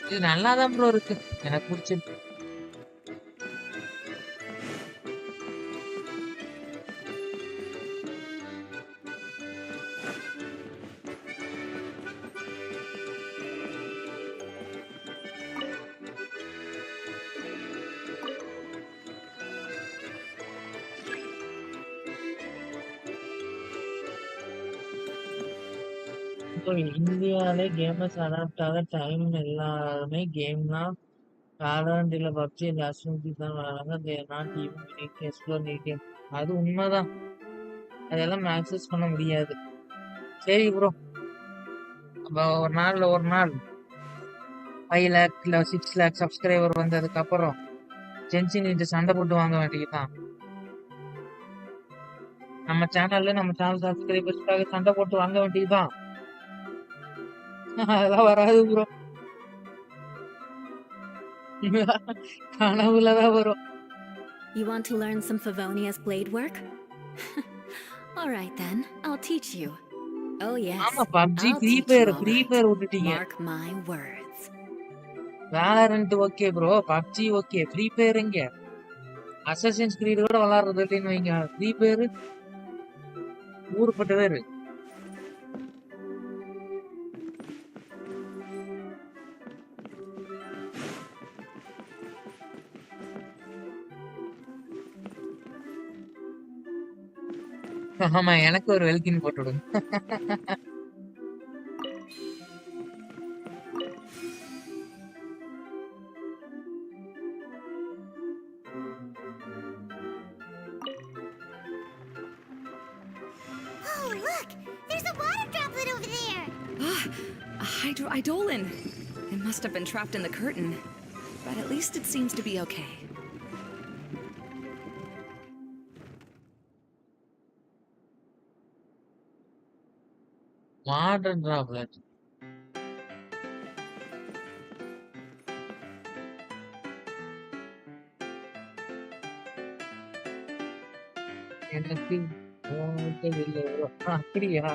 S1: இது நல்லாதான் bro இருக்கு, எனக்கு பிடிச்சிருக்கு. இந்தியாவிலே கேமர்ஸ் அடாப்ட் ஆக டைம் எல்லாருமே கேம்னா காலாண்டில பப்ஜி லாஸ்ட் தான் வராங்க. They not even unique explore new game. அது உண்மைதான். அதெல்லாம் ஆக்சஸ் பண்ண முடியாது. சரி ப்ரோ, ஒரு நாள் 5 லேக் இல்ல 6 லேக் சப்ஸ்கிரைபர் வந்ததுக்கு அப்புறம் ஜென்சின் சண்டை போட்டு வாங்க வேண்டியதுதான். நம்ம சேனல் சப்ஸ்கிரைபர்ஸ்க்காக சண்டை போட்டு வாங்க வேண்டியதுதான். அதெல்லாம் வராது ப்ரோ. கனவுலதான் வரும்.
S9: You want to learn some Favonia's blade work? Alright then, I'll teach you. Oh yes,
S1: ஆமா, PUBG
S9: I'll
S1: free
S9: teach you
S1: fire
S9: alright.
S1: விட்டுட்டீங்க.
S9: Mark my words.
S1: Valorant okay bro, PUBG okay, free fire எங்க? Assassin's greet கூட விளாடுறது இல்லைன்னு வைங்க. Free fire ஊருப்பட்ட பேரு. ஆமா, எனக்கு ஒரு வெல்கின் போட்டு விடுங்க.
S2: Oh, look! There's a water droplet over there!
S10: Ah, a hydroidolin. It must have been trapped in the curtain. But at least it seems to be okay.
S1: Water droplet. எனக்கு ஓட்டவில்லை bro. அப்படியா?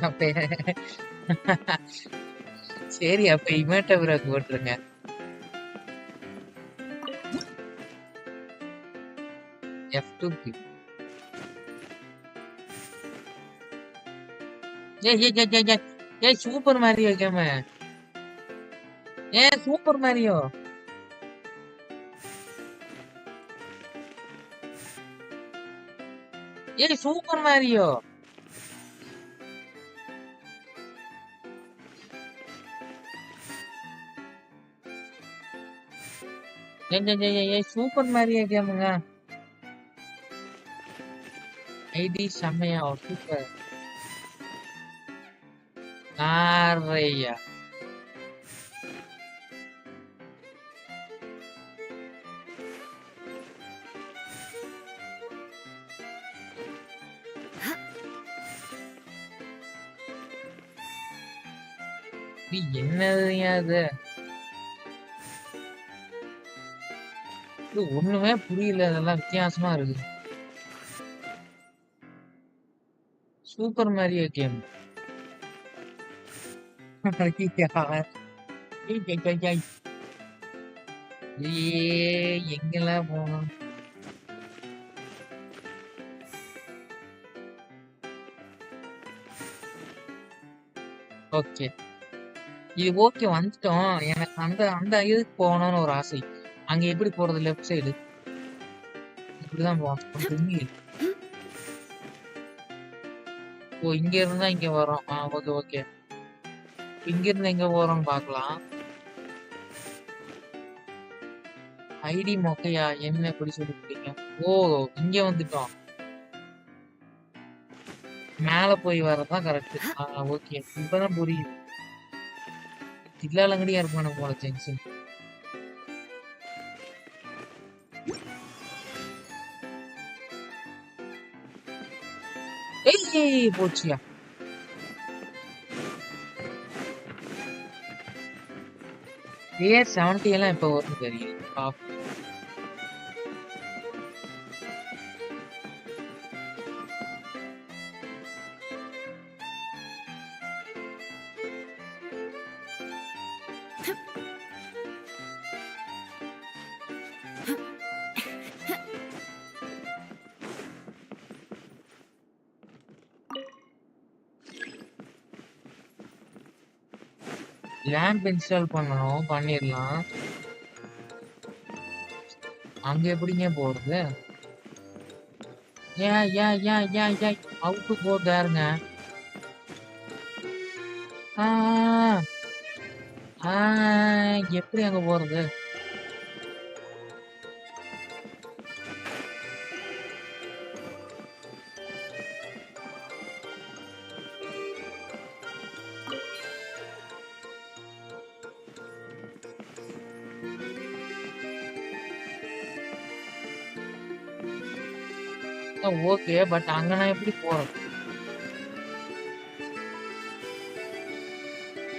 S1: அப்ப சரி, அப்ப இமேட்ட பிறகு போட்டுருங்க. F2P. ஏய் super Mario game. Super Mario. Super Mario. Super Mario கேமுங்க. ID செம்மையா சூப்பர். ஆரையா. என்னதுயா அது? ஒண்ணுமே புரியல, அதெல்லாம் வித்தியாசமா இருக்கு. Super Mario game. எங்கெல்லாம் போனோம்? ஓகே, இது ஓகே வந்துட்டோம். எனக்கு அந்த அந்த இதுக்கு போகணும்னு ஒரு ஆசை. அங்க எப்படி போறது? லெஃப்ட் சைடு இப்படிதான் போகணும். ஓ, இங்க இருந்தா இங்க வரோம். Okay okay. இங்க இருந்து எங்க போறோம்னு பாக்கலாம். ஐடி மொக்கையா? என்ன இப்படி சொல்லிட்டீங்க? ஓ, இங்க வந்துட்டோம். மேல போய் வரதான் கரெக்ட். ஓகே, இப்பதான் புரியுது. தில்லாலங்கடியா இருப்பானு போல ஜென்சன். ஏய் போச்சியா. ஏன் 70 எல்லாம் இப்ப வரும் தெரியல. லேம்ப் இன்ஸ்டால் பண்ணணும், பண்ணிடலாம். அங்க எப்படிங்க போறது? அவுட் போ தேருங்க. ஆ, ஆ, எப்படி அங்க போறது? ஓகே, பட் அங்க நான் எப்படி போறது?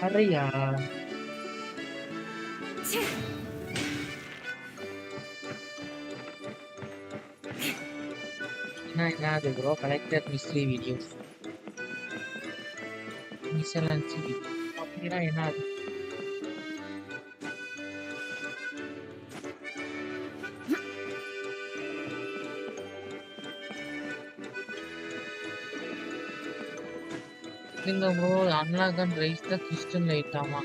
S1: அறையா? என்னது bro? Collector mystery videos, miscellany video அப்படின்னா என்னது? இல்ல bro, unlock and rise the christen light. ஆமா.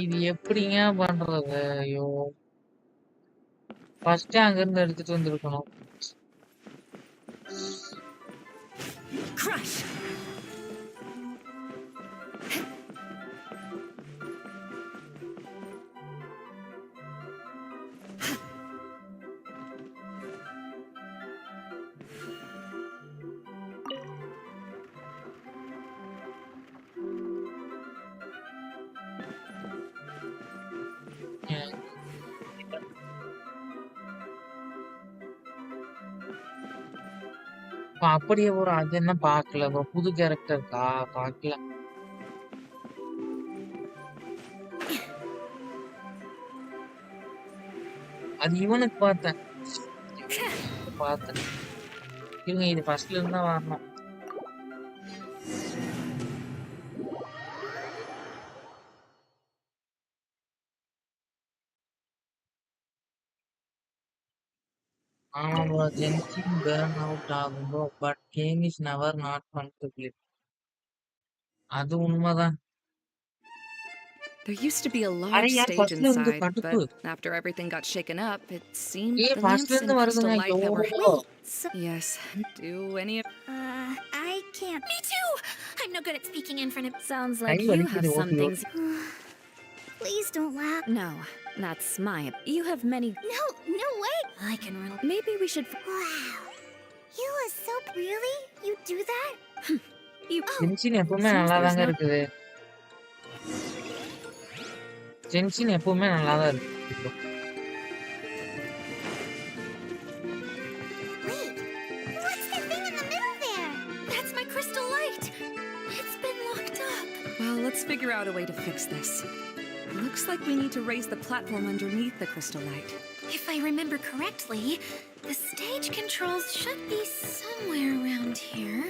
S1: இது எப்படிங்க பண்றது? ஐயோ, ஃபர்ஸ்ட் அங்க இருந்து எடுத்துட்டு வந்திருக்கணும்.
S10: Crush!
S1: அப்படியே ஒரு அது என்ன பாக்கல ப்ரோ, புது கேரக்டர்க்கா பாக்கல. அது இவனுக்கு பார்த்தேன். பார்த்தேன். இருங்க, இது ஃபர்ஸ்ட்ல இருந்தா வரணும். ஆமா ப்ரோ, ஜென்சின் burn அவுட் ஆகும் bro, but game is never not fun to play. அது உண்மைதான்.
S10: There used to be a
S1: அட
S10: large
S1: யார்
S10: stage
S1: ஃபர்ஸ்ட்ல இருந்து
S10: inside,
S1: கடுப்பு.
S10: but after everything got shaken up, it seemed the
S1: ஃபர்ஸ்ட்ல
S10: lamps
S1: இருந்து
S10: and crystal
S1: வருதுங்க.
S10: light that were...
S1: ஐயோ.
S4: So,
S10: Yes. Do any of...
S4: I can't. Me too! I'm no good at speaking in front of.
S9: Sounds
S1: guy
S9: like you have
S1: வலிக்குது.
S9: some
S1: okay.
S9: things.
S4: Please don't laugh.
S9: No, that's my. You have many.
S4: No way! I can run.
S9: Maybe we should.
S4: Wow. You are so. Really? You do that?
S9: You.
S1: ஜென்சின் எப்பவுமே
S9: Seems
S1: நல்லா
S9: there's
S1: தாங்க
S9: no-
S1: இருக்குது. ஜென்சின் எப்பவுமே நல்லா தான் இருக்கு.
S4: Wait. What's that thing in the middle there? That's my crystal light. It's been locked up.
S10: Well, let's figure out a way to fix this. Looks like we need to raise the platform underneath the crystal light.
S4: If I remember correctly, the stage controls should be somewhere around here.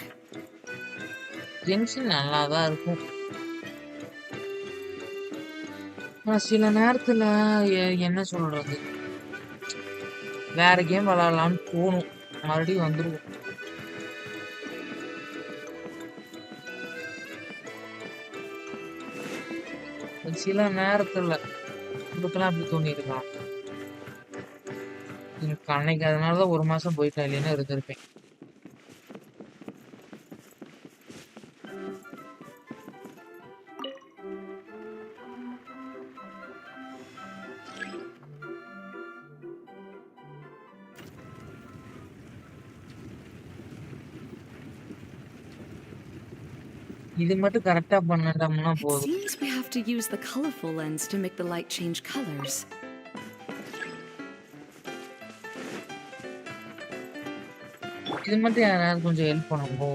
S1: ஜென்சின் நல்லா தான் இருக்கும். ஆனா சில நேரத்துல என்ன சொல்றது, வேற game விளையாடலாம்னு தோணும், மறுபடியும் வந்துருவோம். சில நேரத்துல உங்களுக்கெல்லாம் அப்படி தோணிருக்கலாம். எனக்கு அன்னைக்கு அதனாலதான் ஒரு மாசம் போயிட்டேன், இல்லைன்னா இருந்திருப்பேன். இது மட்டும் கரெக்டா பண்ணட்டோம்னா
S10: It
S1: போதும்.
S10: seems we have to use the colorful lens to make the light change colors.
S1: இது மட்டும் யாராவது கொஞ்சம் ஹெல்ப் பண்ணுங்க.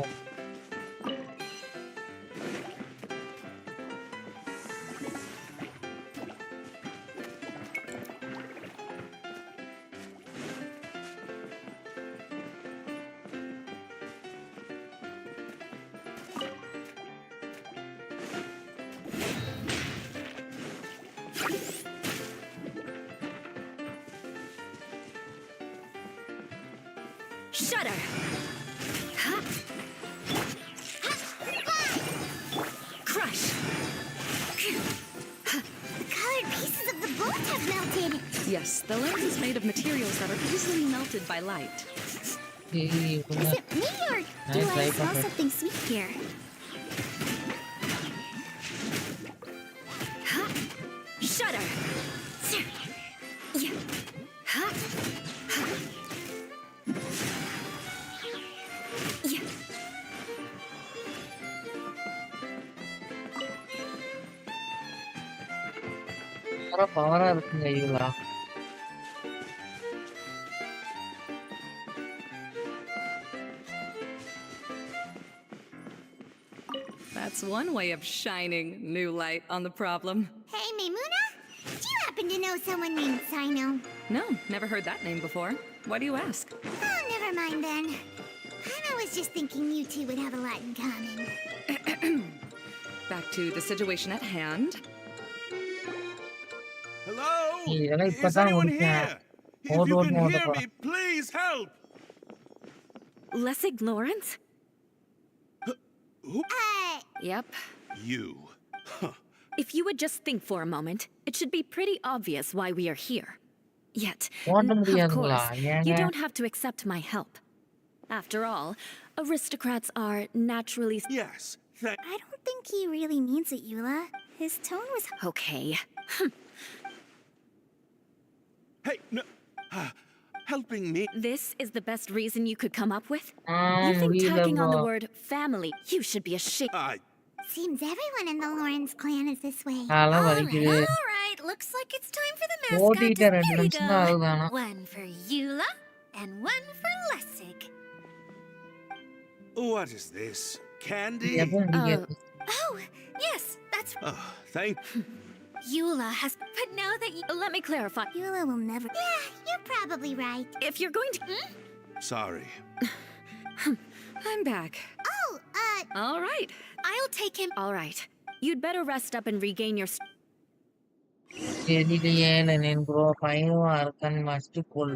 S9: Shudder. Crush.
S4: The colored pieces of the boat have melted.
S10: Yes, the lens is made of materials that are easily melted by light.
S1: Is
S4: it me or do I smell something sweet here? Huh? Shudder! Yeah. Huh? Huh. Yeah.
S1: பவரா இருக்குங்க இவளா.
S10: That's one way of shining new light on the problem.
S2: Hey, Maimuna? Do you happen to know someone named Sino?
S10: No, never heard that name before. Why do you ask?
S2: Oh, never mind then. I was just thinking you two would have a lot in common.
S10: Back to the situation at hand.
S11: Hello?
S1: இதெல்லாம்
S11: Is
S1: இப்பதான்
S11: anyone
S1: முடிச்சேன்.
S11: here? If you
S1: ஓடு
S11: can
S1: ஓடு
S11: hear
S1: ஓட
S11: me, please help!
S9: Lessig Lawrence?
S11: Who?
S9: Yep.
S11: You. Huh.
S9: If you would just think for a moment, it should be pretty obvious why we are here. Yet,
S1: ஓட
S9: of
S1: முடியாதுங்களா?
S9: course, you
S1: ஏங்க?
S9: don't have to accept my help. After all, aristocrats are naturally...
S11: Yes,
S2: I don't think he really means it, Eula. His tone was...
S9: Okay.
S11: Hey, no. Helping me?
S9: This is the best reason you could come up with?
S1: Ah,
S9: You think
S1: முடியல
S9: tacking on the
S1: bro.
S9: word family, you should be ashamed.
S2: Seems everyone in the Lawrence clan is this way.
S1: காலம் வலிக்குது.
S4: Alright, looks like it's time for the mascot.
S1: ஓட்டிட்ட 2
S4: There you
S1: நிமிஷம் தான்
S4: go.
S1: ஆகுதானா?
S4: One for Eula and one for Lessig.
S11: What is this? Candy?
S1: எப்போ முடியாது?
S4: Oh, yes, that's
S11: Oh, thank
S4: Eula has. But now that
S9: Let me clarify.
S2: Eula will never... Yeah, you're probably right.
S9: If you're going to...
S11: Sorry.
S10: I'm back.
S2: Oh,
S9: All right.
S4: I'll take him.
S9: All right. You'd better rest up and regain your...
S1: தெரியலையே Lenin bro. Bairavaa இருக்கான் must கொல்.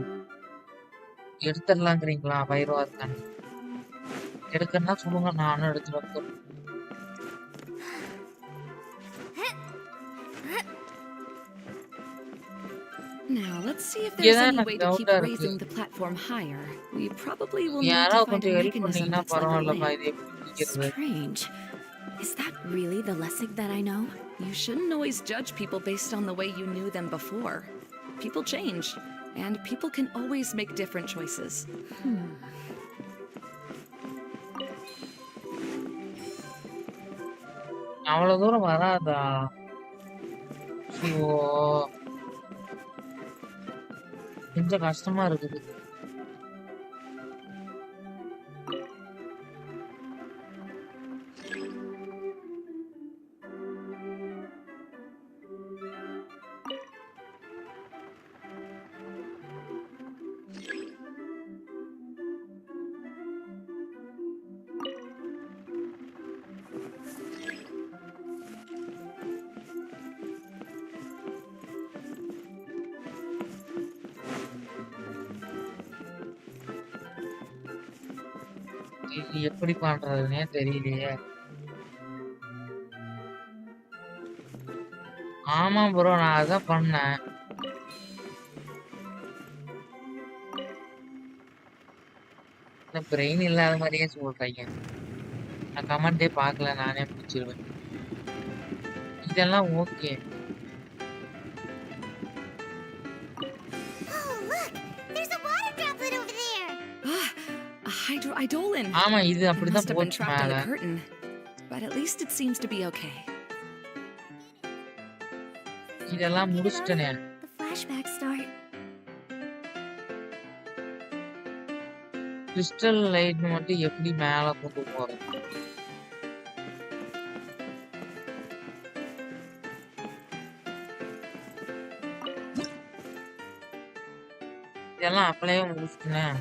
S1: எடுத்துடலாங்கிறீங்களா பைரவா இருக்கான்? எடுக்கன்னா சொல்லுங்க, நானும் எடுத்து வைக்கிறேன்.
S10: Now, let's see if
S1: Yeah,
S10: there's any
S1: that's
S10: way to keep
S1: doubt
S10: raising
S1: இருக்கு.
S10: the platform higher. We probably will need
S1: யாரோ
S10: to find
S1: கொஞ்சம்
S10: a
S1: ஹெல்ப்
S10: mechanism
S1: பண்ணீங்கன்னா
S10: that's like a
S1: பரவாயில்லப்பா.
S10: lamp.
S1: இது எப்படி பிடிக்கிறது?
S9: Strange. Is that really the Lessig that I know?
S10: You shouldn't always judge people based on the way you knew them before. People change, and people can always make different choices.
S1: அவ்வளவு தூரம் வராதா? ஐயோ, கொஞ்சம் கஷ்டமா இருக்குது. இது எப்படி பண்றதுன்னே தெரியலையே. ஆமா ப்ரோ, நான் அதான் பண்ணேன். பிரெயின் இல்லாத மாதிரியே சொல்றீங்க. நான் கமெண்டே பார்க்கல, நானே முடிச்சிருவேன். இதெல்லாம் okay.
S2: Oh, look! There's a water droplet over there!
S10: Ah, a hydroidolin.
S1: ஆமா, இது
S10: It
S1: அப்படிதான்
S10: must have been
S1: போச்சு
S10: trapped in
S1: மேல.
S10: the curtain. But at least it seems to be okay.
S1: இதெல்லாம் முடிச்சிட்டனே.
S4: The flashbacks start.
S1: Crystal light மட்டும் எப்படி மேல கொண்டு போறது? இதெல்லாம் அப்படியே முடிச்சிட்டேன்.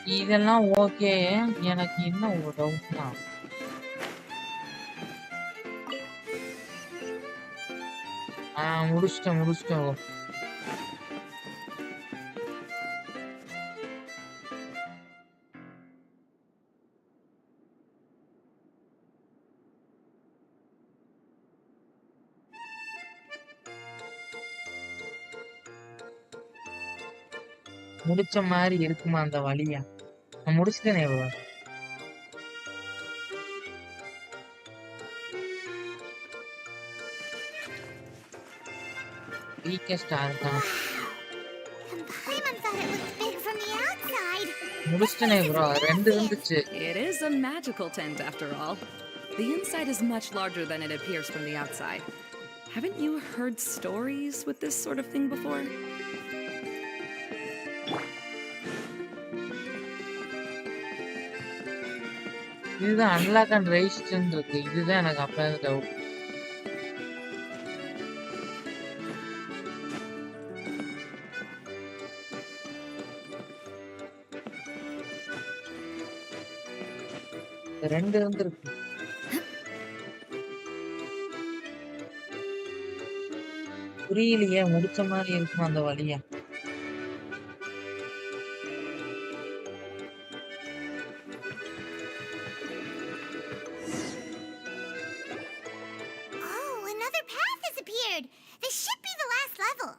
S1: இதெல்லாம் ஓகே. எனக்கு இன்னும் ஒரு டவுட்னா முடிச்சிட்டேன். முடிச்ச மாதிரி இருக்குமா அந்த வழியா? நான் முடிச்சிட்டேனே bro. Weakest இருக்கான்.
S2: And Paimon thought it looked big from the outside.
S1: முடிச்சிட்டேனே bro. 2 இருந்துச்சு.
S10: It is a magical tent after all. The inside is much larger than it appears from the outside. Haven't you heard stories with this sort of thing before?
S1: இதுதான் unlock and ரெஜிஸ்டர்னு இருக்கு. இதுதான் எனக்கு அப்ப doubt. ரெண்டு இருந்திருக்கு. புரியலையே, முடிச்ச மாதிரி இருக்கும் அந்த வழியா.
S2: Oh, another path has appeared. This should be the last level.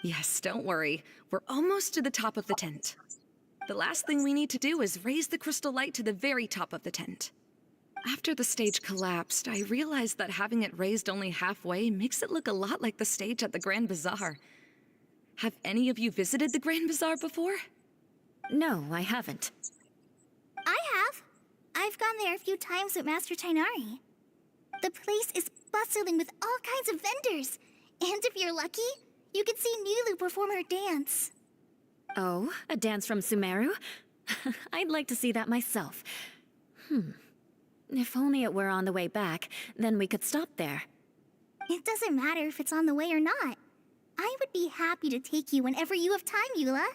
S10: Yes, don't worry. We're almost to the top of the tent. The last thing we need to do is raise the crystal light to the very top of the tent. After the stage collapsed, I realized that having it raised only halfway makes it look a lot like the stage at the Grand Bazaar. Have any of you visited the Grand Bazaar before?
S9: No, I haven't.
S2: I have. I've gone there a few times with Master Tainari. The place is bustling with all kinds of vendors. And if you're lucky, you can see Nilu perform her dance.
S9: Oh, a dance from Sumeru? I'd like to see that myself. If only it were on the way back, then we could stop there.
S2: It doesn't matter if it's on the way or not. I would be happy to take you whenever you have time, Eula.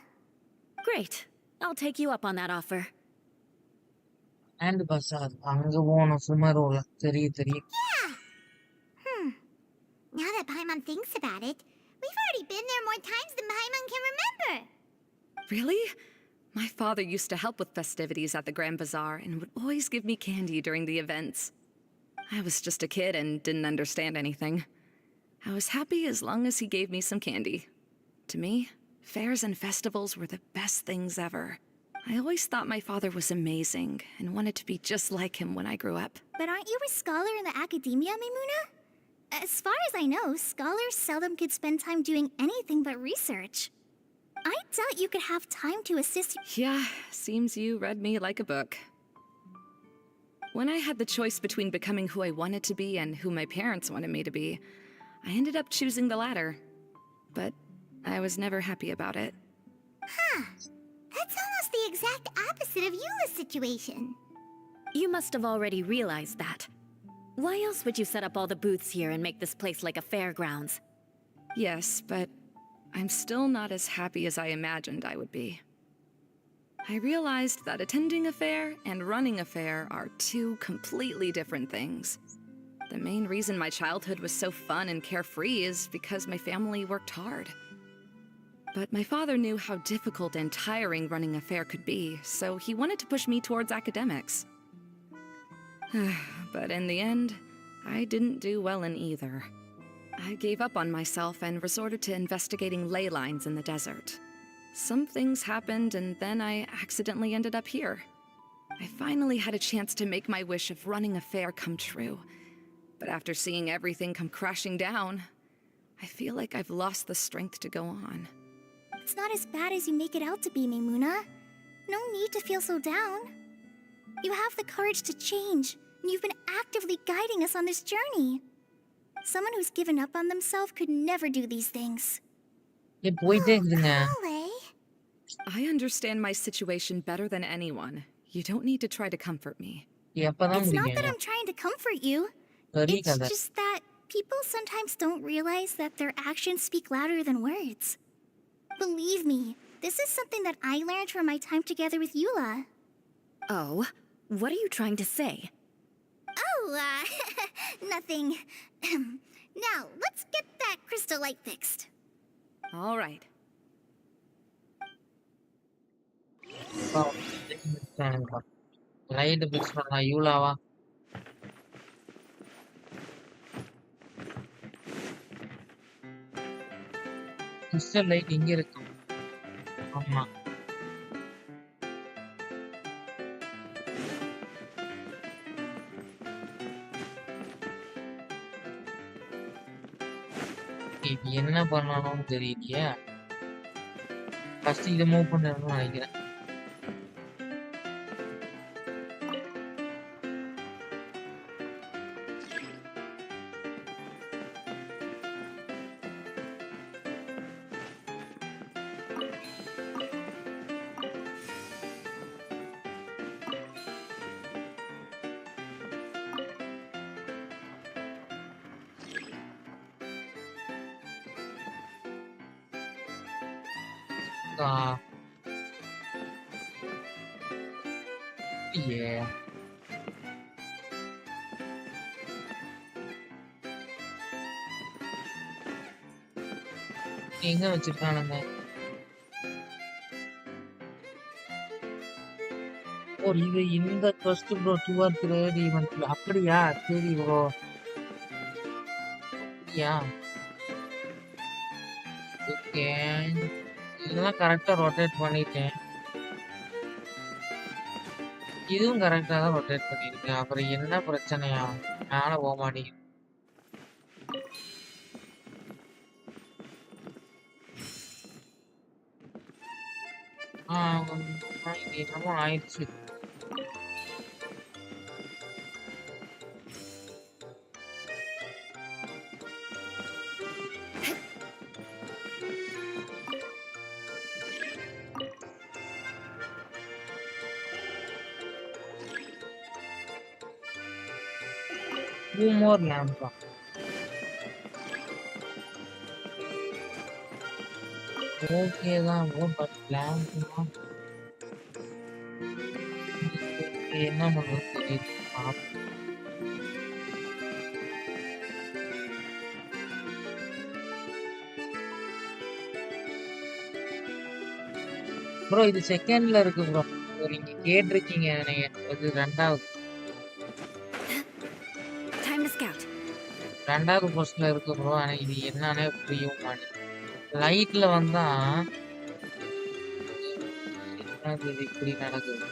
S9: Great. I'll take you up on that offer.
S1: And பசார் அங்க போனோம் சுமரோல. தெரியும்.
S2: Yeah. Now that Paimon thinks about it, we've already been there more times than Paimon can remember.
S10: Really? My father used to help with festivities at the Grand Bazaar and would always give me candy during the events. I was just a kid and didn't understand anything. I was happy as long as he gave me some candy. To me, fairs and festivals were the best things ever. I always thought my father was amazing and wanted to be just like him when I grew up.
S2: But aren't you a scholar in the academia, Maimuna? As far as I know, scholars seldom could spend time doing anything but research. I doubt you could have time to assist.
S10: Yeah, seems you read me like a book. When I had the choice between becoming who I wanted to be and who my parents wanted me to be, I ended up choosing the latter. But I was never happy about it.
S2: Huh. That's almost the exact opposite of Eula's situation.
S9: You must have already realized that. Why else would you set up all the booths here and make this place like a fairgrounds?
S10: Yes, but I'm still not as happy as I imagined I would be. I realized that attending a fair and running a fair are two completely different things. The main reason my childhood was so fun and carefree is because my family worked hard. But my father knew how difficult and tiring running a fair could be, so he wanted to push me towards academics. But in the end, I didn't do well in either. I gave up on myself and resorted to investigating ley lines in the desert. Some things happened, and then I accidentally ended up here. I finally had a chance to make my wish of running a fair come true. But after seeing everything come crashing down, I feel like I've lost the strength to go on.
S2: It's not as bad as you make it out to be, Maimuna. No need to feel so down. You have the courage to change, and you've been actively guiding us on this journey. Someone who's given up on themselves could never do these things.
S1: போயிட்டே இருக்குங்க.
S2: Kale.
S10: I understand my situation better than anyone. You don't need to try to comfort me.
S1: எப்பதான்
S2: It's not that
S1: முடியும்?
S2: I'm trying to comfort you.
S1: சரி
S2: It's
S1: கதை.
S2: just that people sometimes don't realize that their actions speak louder than words. Believe me, This is something that I learned from my time together with Eula.
S9: Oh, what are you trying to say?
S2: Oh, nothing. Now, let's get that crystal light fixed.
S10: All right.
S1: Light fix பண்ணா யூலாவா? Crystal light இங்க இருக்கு. ஆமா. இது என்ன பண்ணணும்னு தெரியலையே. First இதை மூவ் பண்ணணும்னு நினைக்கிறேன். Yeah. எங்க வச்சிருக்கானுங்க? ஓ, இது இந்த ஃபர்ஸ்ட் ப்ரோ 2 ஆர் 3 ஈவென்ட்ல. அப்படியா? சரி ப்ரோ. அப்படியா? ஓகே. இதெல்லாம் கரெக்டா ரொட்டேட் பண்ணிட்டேன். இதுவும் கரெக்டா தான் ரொட்டேட் பண்ணிருக்கேன். அப்புறம் என்ன பிரச்சனையா? மேல போக மாட்டேங்குது. இது என்னமோ ஆயிடுச்சு. Two more lamps. Okay தான் bro, but lamp என்ன பண்ணுறது தெரியல. ப்ரோ இது செகண்ட்ல இருக்கு ப்ரோ. நீங்க கேட்டிருக்கீங்க இது ரெண்டாவது. ரெண்டாவது போஸ்ட்ல இருக்கு ப்ரோ. ஆனா இது என்னன்னே புரியவும் மாட்டேங்குது. லைட்ல வந்தா என்னது இது இப்படி நடக்குது?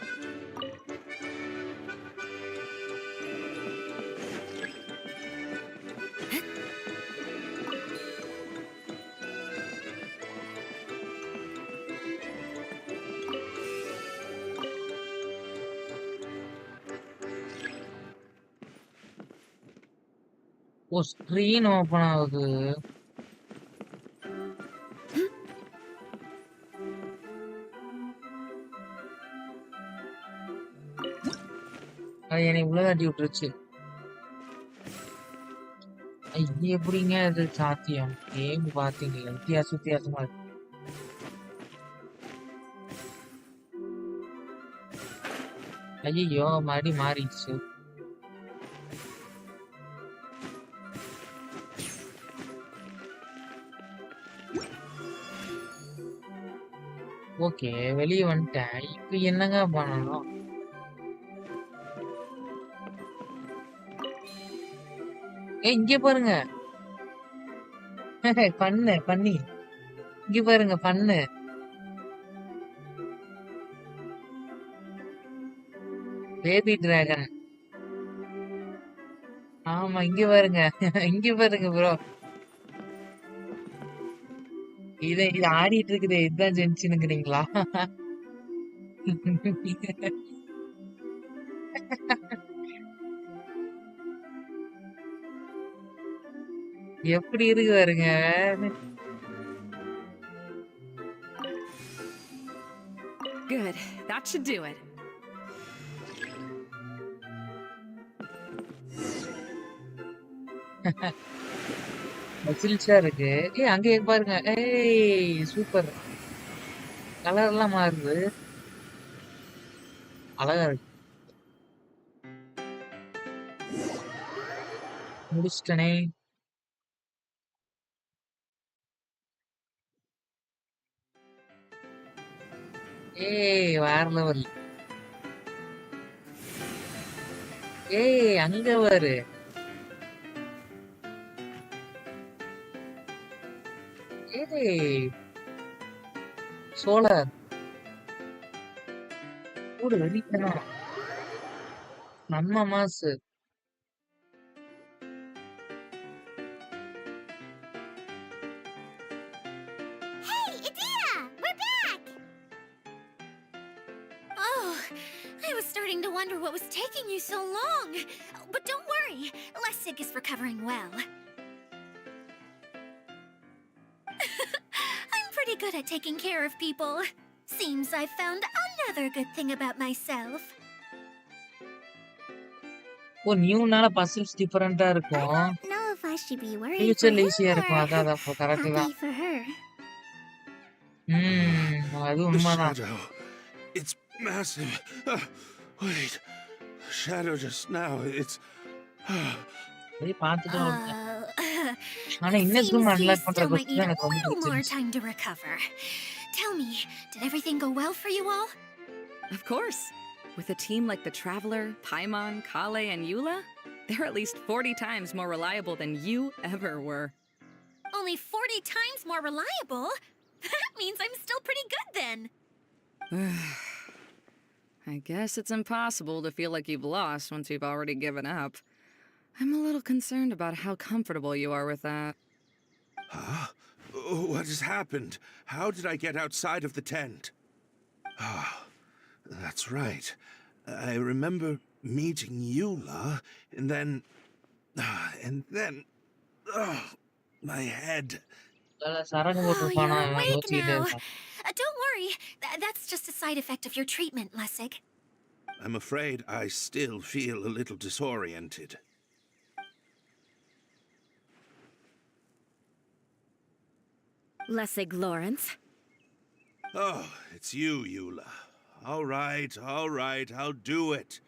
S1: ஓ, ஸ்கிரீன் ஓபன் ஆகுது. அது என்னை உள்ள தட்டி விட்டுருச்சு. இது எப்படிங்க இது சாத்தியம்? கேம் பாத்தீங்களா? வித்தியாசமா இருக்கு. ஐயோ, மறுபடியும் மாறிடுச்சு. ஓகே, வெளியே வந்துட்டேன். இப்ப என்னங்க பண்ணணும்? இங்க பாருங்க. பண்ணி இங்க பாருங்க. Baby dragon. ஆமா, இங்க பாருங்க. இங்க பாருங்க ப்ரோ. இது ஆடிட்டு இருக்குது. இதுதான் ஜென்ஷனுங்கிறீங்களா? எப்படி இருக்கு பாருங்க.
S10: Good. That should do it.
S1: மசில்ஸா இருக்கு. அங்க பாருங்க. ஏய் சூப்பர். கலர்லாம் மாறுது. அழகா இருக்கு. முடிச்சிட்டனே. ஏய் வேற லெவல். ஏய் அங்க பாரு. ஏய் சோலார் கூடு வெடிக்கணும். நம்ம மாசு.
S4: Hey, Idea! We're back! Oh, I was starting to wonder what was taking you so long. But don't worry, Lessig is recovering well. I'm pretty good at taking care of people. Seems I've found another good thing about myself.
S1: Oh நியூனால puzzles டிஃபரெண்டா
S4: I
S1: இருக்கும்.
S4: don't know if I should be worried for
S1: ஃபியூச்சர்ல
S4: him
S1: ஈஸியா
S4: or
S1: இருக்கும். அதான் அப்போ correct
S4: happy
S1: தான்.
S4: for her.
S1: அது
S11: The
S1: உண்மைதான்.
S11: shadow. It's massive. Wait. Shadow just now. It's.
S1: சரி பார்த்துட்டோம். ஆனா
S4: Seems
S1: இன்னும்
S4: you
S1: அன்லாக் பண்ற
S4: still might
S1: question
S4: need a
S1: எனக்கு ரொம்ப
S4: little more
S1: பிடிச்சிருந்துச்சு.
S4: time to recover. Tell me, did everything go well for you all?
S10: Of course. With a team like the Traveler, Paimon, Kale, and Eula, they're at least 40 times more reliable than you ever were.
S4: Only 40 times more reliable? That means I'm still pretty good then.
S10: I guess it's impossible to feel like you've lost once you've already given up. I'm a little concerned about how comfortable you are with that.
S11: Huh? What has happened? How did I get outside of the tent? Ah, that's right. I remember meeting Eula, and then. My head.
S1: சரக்கு
S4: Oh,
S1: போட்டிருப்பானா
S4: you're awake
S1: யோசிச்சுக்கிட்டே
S4: now.
S1: இருப்பான்.
S4: Don't worry. That's just a side effect of your treatment, Lessig.
S11: I'm afraid I still feel a little disoriented.
S9: Lessig Lawrence.
S11: Oh, it's you, Eula. All right, I'll do it.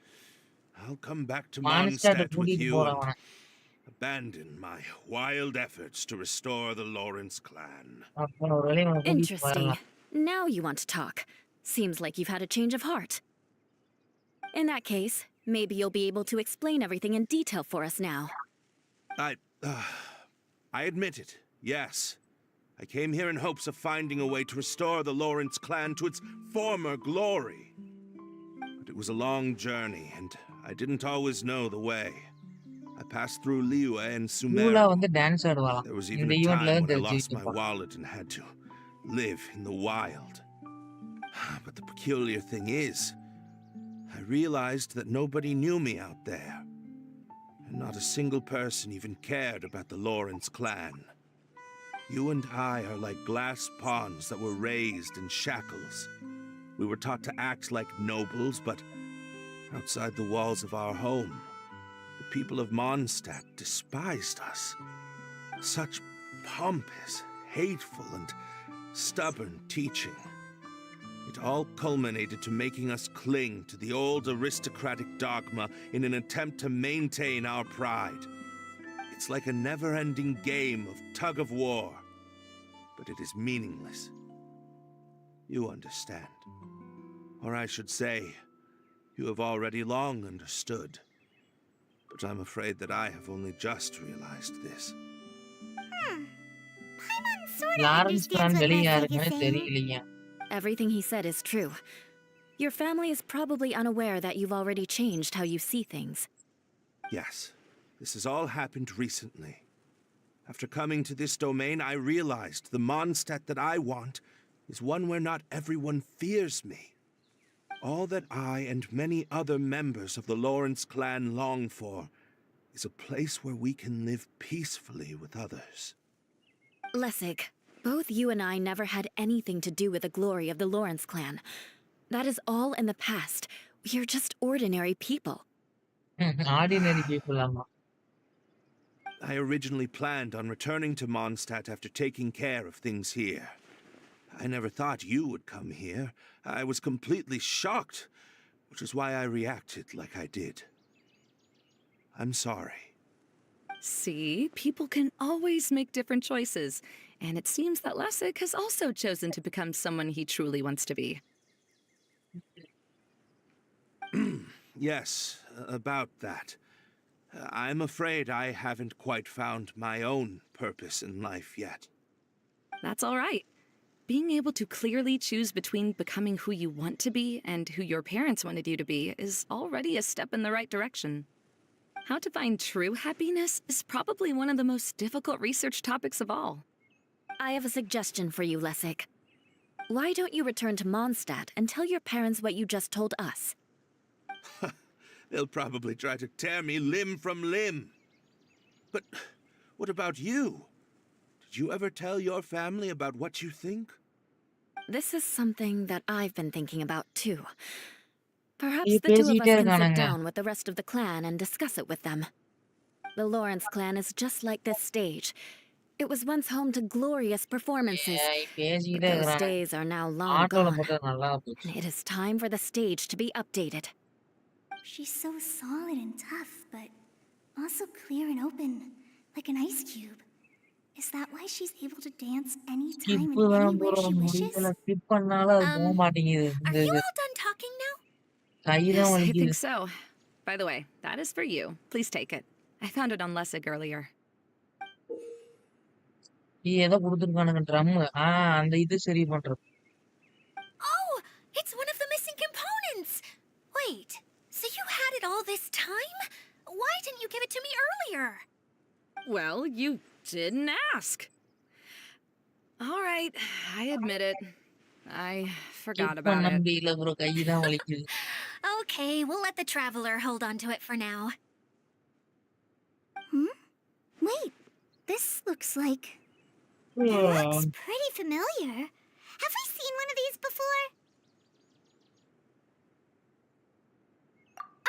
S11: I'll come back to
S1: monster
S11: Mondstadt with
S1: கூட்டிட்டு
S11: you
S1: போறவன.
S11: and abandon my wild efforts to restore the Lawrence clan.
S1: அப்ப ஒரு வேலையை கூட்டிட்டு
S9: Interesting.
S1: வரலாம்.
S9: Now you want to talk. Seems like you've had a change of heart. In that case, maybe you'll be able to explain everything in detail for us now.
S11: I admit it, yes. I came here in hopes of finding a way to restore the Lawrence clan to its former glory. But it was a long journey, and I didn't always know the way. I passed through Liyue and
S1: யூலா
S11: Sumeru.
S1: வந்து dance ஆடுவாளாம்.
S11: There was
S1: இந்த
S11: even a
S1: ஈவென்ட்ல
S11: time
S1: தான்
S11: when I lost my
S1: தெரிஞ்சுக்கிட்டு
S11: wallet and had to live in the wild. But the peculiar thing is, I realized that nobody knew me out there. And not a single person even cared about the Lawrence clan. You and I are like glass pawns that were raised in shackles. We were taught to act like nobles, but outside the walls of our home, the people of Mondstadt despised us. Such pompous, hateful, and stubborn teaching. It all culminated to making us cling to the old aristocratic dogma in an attempt to maintain our pride. It's like a never-ending game of tug-of-war, but it is meaningless. You understand. Or I should say, you have already long understood. But I'm afraid that I have only just realized this.
S4: Paimon sort of
S1: Lawrence
S4: understands
S1: plan
S4: what
S1: வெளிய
S4: Lessig is
S1: யாருக்குமே
S4: saying.
S1: தெரியலையா.
S9: Everything he said is true. Your family is probably unaware that you've already changed how you see things.
S11: Yes, this has all happened recently. After coming to this domain, I realized the Mondstadt that I want is one where not everyone fears me. All that I and many other members of the Lawrence clan long for is a place where we can live peacefully with others.
S9: Lessig, both you and I never had anything to do with the glory of the Lawrence clan. That is all in the past. We are just ordinary people.
S1: Ordinary people ஆமா.
S11: I originally planned on returning to Mondstadt after taking care of things here. I never thought you would come here. I was completely shocked, which is why I reacted like I did. I'm sorry.
S10: See, people can always make different choices, and it seems that Lessig has also chosen to become someone he truly wants to be.
S11: Yes, about that. I'm afraid I haven't quite found my own purpose in life yet.
S10: That's all right. Being able to clearly choose between becoming who you want to be and who your parents wanted you to be is already a step in the right direction. How to find true happiness is probably one of the most difficult research topics of all.
S9: I have a suggestion for you, Lessig. Why don't you return to Mondstadt and tell your parents what you just told us?
S11: They'll probably try to tear me limb from limb. But what about you? Did you ever tell your family about what you think?
S9: This is something that I've been thinking about too. Perhaps
S1: இது
S9: the two of
S1: பேசிக்கிட்டே
S9: us can sit
S1: இருக்கானுங்க.
S9: down with the rest of the clan and discuss it with them. The Lawrence clan is just like this stage. It was once home to glorious performances, but
S1: பேசிக்கிட்டே
S9: those
S1: இருக்கிறானுங்க.
S9: days are now long
S1: ஆட்டோல
S9: gone.
S1: போட்டா நல்லா போச்சு.
S9: It is time for the stage to be updated.
S2: She's so solid and tough, but also clear and open, like an ice cube. Is that why she's able to dance anytime
S1: skip
S2: and
S1: தான்
S2: anywhere
S1: போட
S2: she wishes?
S1: முடியல. Skip பண்ணாலும் அது போக மாட்டேங்குது.
S4: Are you all done talking now?
S1: கை தான்
S10: Yes, I
S1: வலிக்குது.
S10: think so. By the way, that is for you. Please take it. I found it on Lessig earlier.
S1: ஏதோ கொடுத்துருக்கானுங்க ட்ரம். அந்த இது சரி பண்றது.
S4: Oh, it's one of the missing components! Wait, so you had it all this time? Why didn't you give it to me earlier?
S10: Well, you didn't ask. All right, I admit it. I forgot
S1: skip
S10: about
S1: பண்ண
S10: it.
S1: முடியல bro. கை தான் வலிக்குது.
S4: Okay, we'll let the traveler hold on to it for now.
S2: Wait, this looks like... It looks pretty familiar. Have we seen one of these before?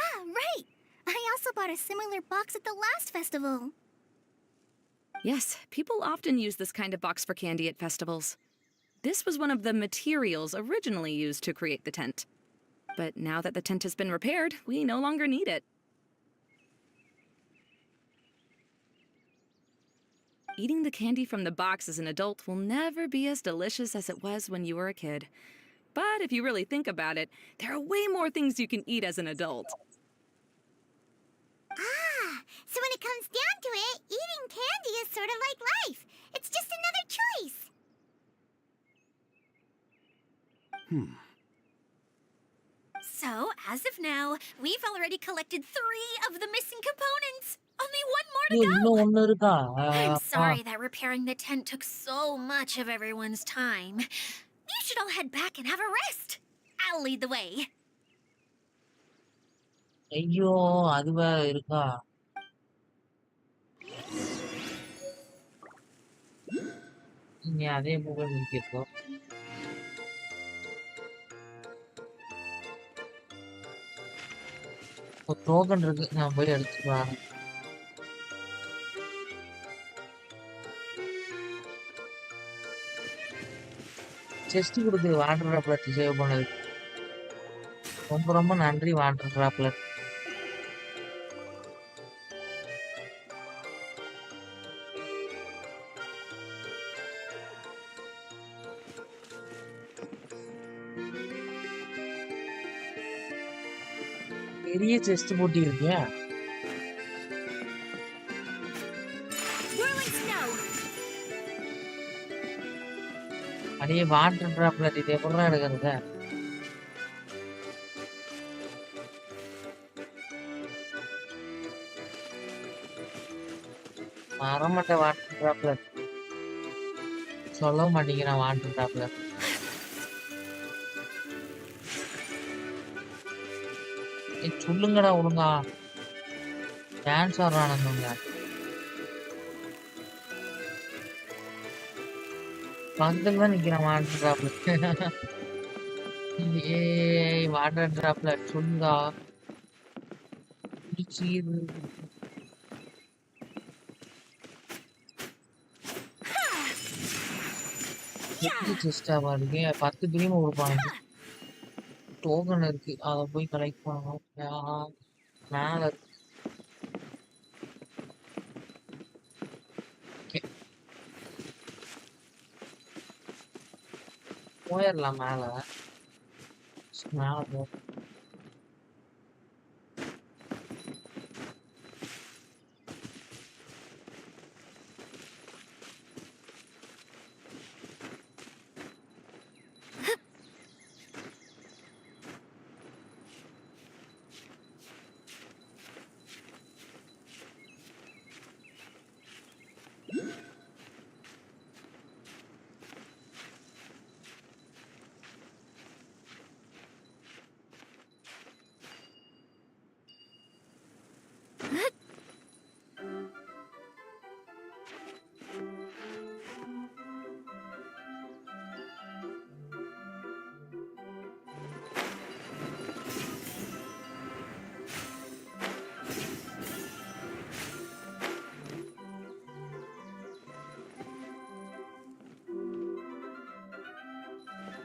S2: Ah, right! I also bought a similar box at the last festival.
S10: Yes, people often use this kind of box for candy at festivals. This was one of the materials originally used to create the tent. But now that the tent has been repaired, we no longer need it. Eating the candy from the box as an adult will never be as delicious as it was when you were a kid. But if you really think about it, there are way more things you can eat as an adult.
S2: Ah, so when it comes down to it, eating candy is sort of like life. It's just another choice.
S4: So, as of now, we've already collected 3 of the missing components. Only one more to
S1: இன்னும்
S4: go.
S1: ஒண்ணு இருக்கா?
S4: I'm
S1: அப்பா.
S4: sorry that repairing the tent took so much of everyone's time. You should all head back and have a rest. I'll lead the way.
S1: ஐயோ, அது வேற இருக்கா? நீங்க அதே புகழ் நிக்கிறதோ? ஒரு டோக்கன் இருக்கு. நான் போய் எடுத்துட்டு வரேன். செஸ்ட் கொடுத்து வாட்டர் ட்ராப்லெட் சேவ் பண்ணது. ரொம்ப ரொம்ப நன்றி வாட்டர் ட்ராப்லெட். பெரிய செஸ்ட் போட்டி இருக்கியா?
S4: Whirling snow.
S1: அடே வாட்டர் ட்ராப்லெட் இது எப்படிலாம் எடுக்கிறது? வரமாட்டேன் வாட்டர் ட்ராப்லெட். சொல்ல மாட்டேங்கிறான் வாட்டர் ட்ராப்லெட். சொல்லுங்கடா ஒழுங்கா. டான்ஸ் ஆடுறானுங்க. பக்கத்துல தான் நிக்கிறான் வாட்டர் ட்ராப்லெட். ஏய் வாட்டர் ட்ராப்லெட் சொல்லுடா. சீரு. பெரிய செஸ்டாவா இருக்கு. 10 கிரீம் கொடுப்பாங்க. டோக்கன் இருக்கு. அத போய் கலெக்ட் பண்ணணும். மேல இருக்கு. Okay. போயிடலாம் மேல. மேல போ.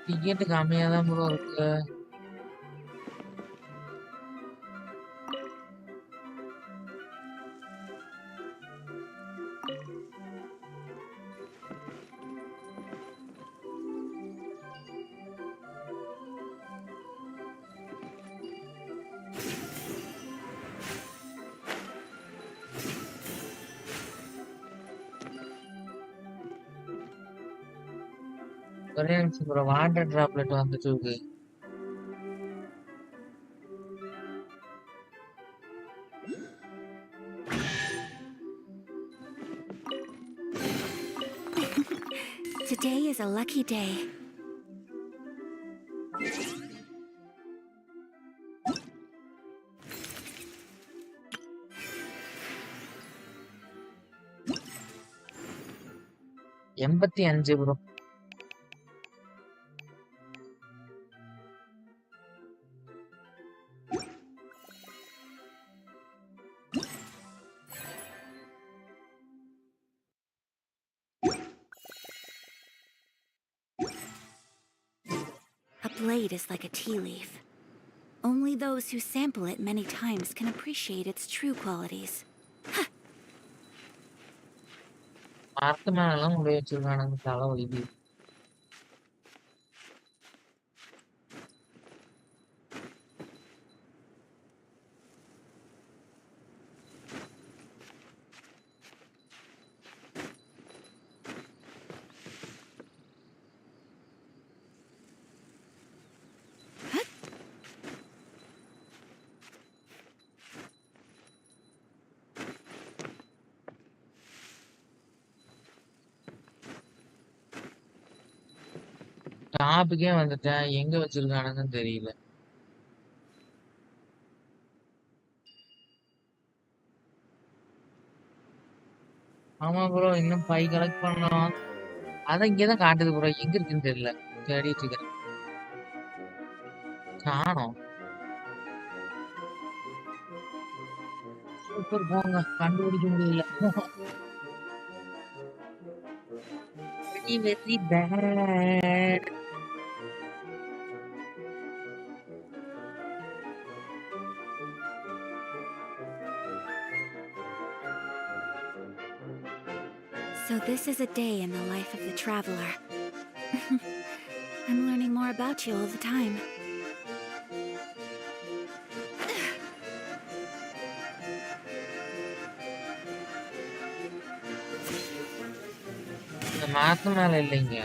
S1: டிக்கெட் கம்மியா தான் ப்ரோ இருக்கு. ஒரே நிமிஷம் ப்ரோ. வாட்டர் டிராப்லெட் வந்துட்டு இருக்கு.
S4: Today is a lucky day.
S1: எண்பத்தி அஞ்சு bro.
S4: A blade is like a tea leaf. Only those who sample it many times can appreciate its true qualities.
S1: மரத்து மேலாம் முடி வச்சிருக்கானுங்க. தலை வலி. டாப்புக்கே வந்துட்டேன். எங்க வச்சிருக்கானுங்கன்னு தெரியல. ஆமா ப்ரோ. இன்னும் 5 கலெக்ட் பண்ணோம். அதான் இங்கதான் காட்டுது ப்ரோ. எங்க இருக்குன்னு தெரியல. தேடிட்டு இருக்கேன். காணோம். சூப்பர் போங்க. கண்டுபிடிக்க முடியல. Very very bad.
S4: So this is a day in the life of the traveler. I'm learning more about you all the time.
S1: இந்த மரத்து மேல இல்லைங்க.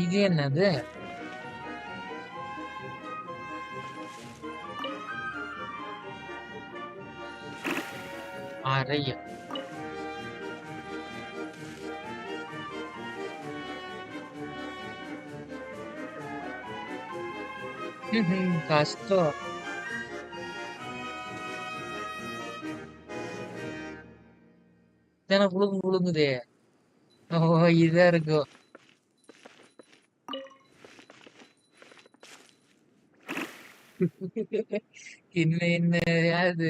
S1: இது என்னது? அறைய கஷ்டம். இத்தனை புழுங்குதே. ஓ, இதா இருக்கும். என்னது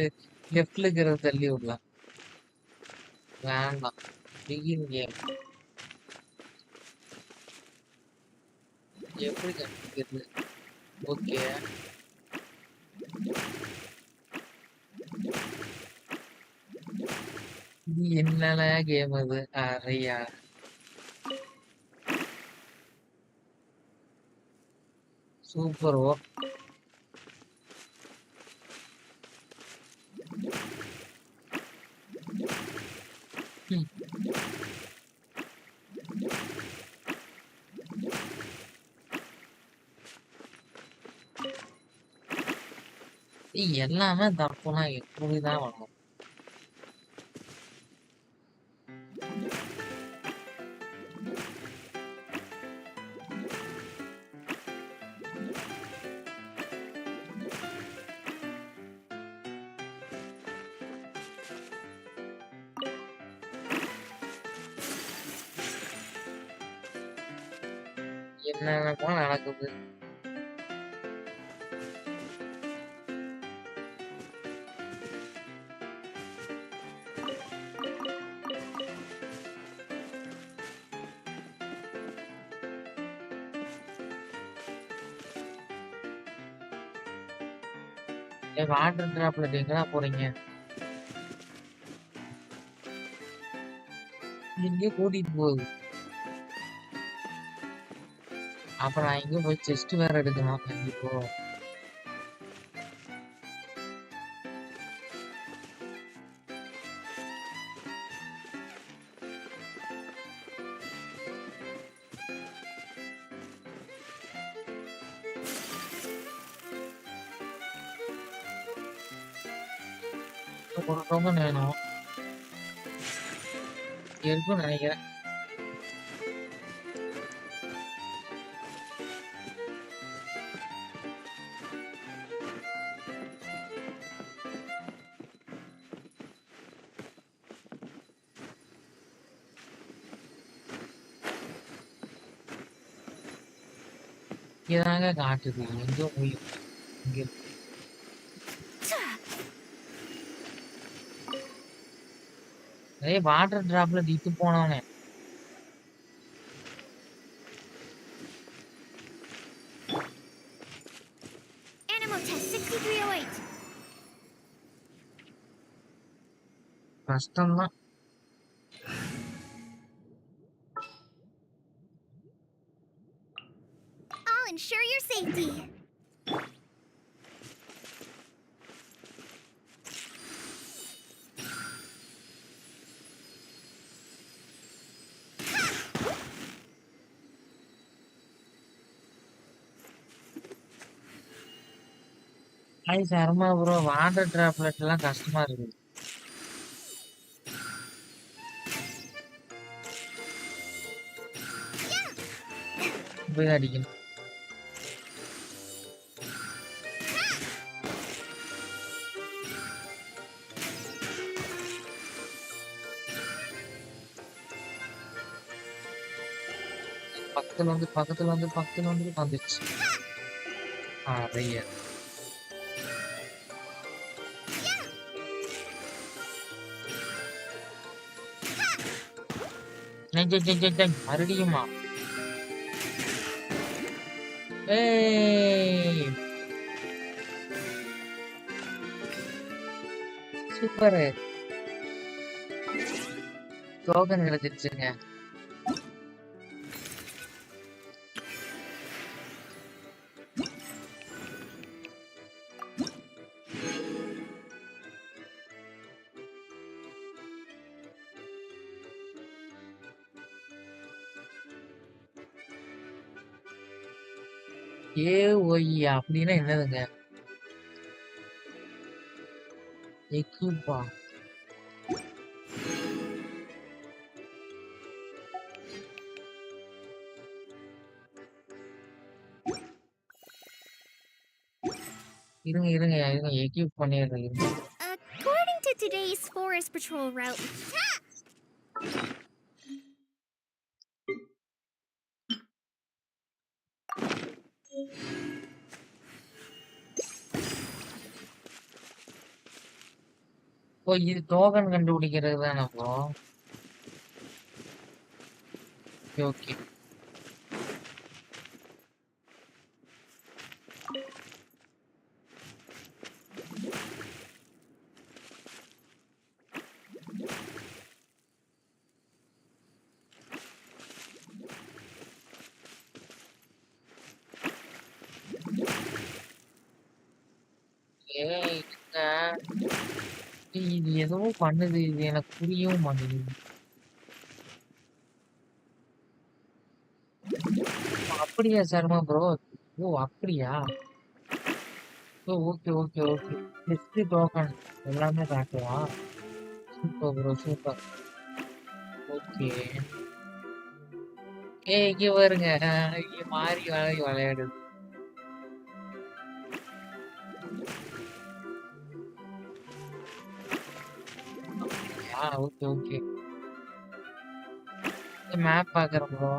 S1: லெஃப்ட்ல இருக்கிறத தள்ளி விடலாம். வேண்டாம். பிகின் கேம் எப்படி கண்டுபிடிக்கிறது? ஓகே. இது என்னல கேம் அது? அறையா சூப்பர். ஓ, ம். எல்லாமே தப்புனா எப்படிதான் வரும்? என்னென்னமோ நடக்குது. வாட்டர் டிராப்ல எங்கடா போறீங்க? எங்கேயோ கூட்டிட்டு போகுது. அப்ப நான் எங்க போய் செஸ்ட் வேற எடுக்கணும் இப்போ. ஒரு டோக்கன் வேணும். இருக்குன்னு நினைக்கிறேன். இதாங்க காட்டுது. எங்க போய் இங்க இருக்கு. வாட்டர் டிராப்ல திட்டு போனவனே.
S4: Animal test 6308.
S1: கஷ்டம்தான்.
S4: I'll ensure your safety.
S1: I Sharma bro, water droplet எல்லாம் கஷ்டமா இருக்குது. போய் அடிக்கணும். பக்கத்துல வந்து வந்துச்சு. அறைய மறுபடியுமா? ஏய் சூப்பர். டோக்கன் கிடைச்சிருச்சுங்க. ஏ ஒய் அப்படின்னா என்னதுங்க? எக்குப்பா. இருங்க இருங்க இருங்க எக்யூப் பண்ணிடுறேன் இருங்க.
S4: According to today's forest patrol route.
S1: ஓ இது டோக்கன் கண்டுபிடிக்கிறது தானே ப்ரோ? Okay okay. ஏய் இருங்க. இது ஏதோ பண்ணுது, இது எனக்கு புரியவும் மாட்டேங்குது. அப்படியா சர்மா ப்ரோ? ஓ அப்படியா? Oh okay okay okay. Test token எல்லாமே காட்டுவா. Super bro super. ஓகே. ஏய் இங்க பாருங்க, இங்க மாறி மாறி விளையாடுது. Okay okay. மேப் பாக்குறேன் ப்ரோ.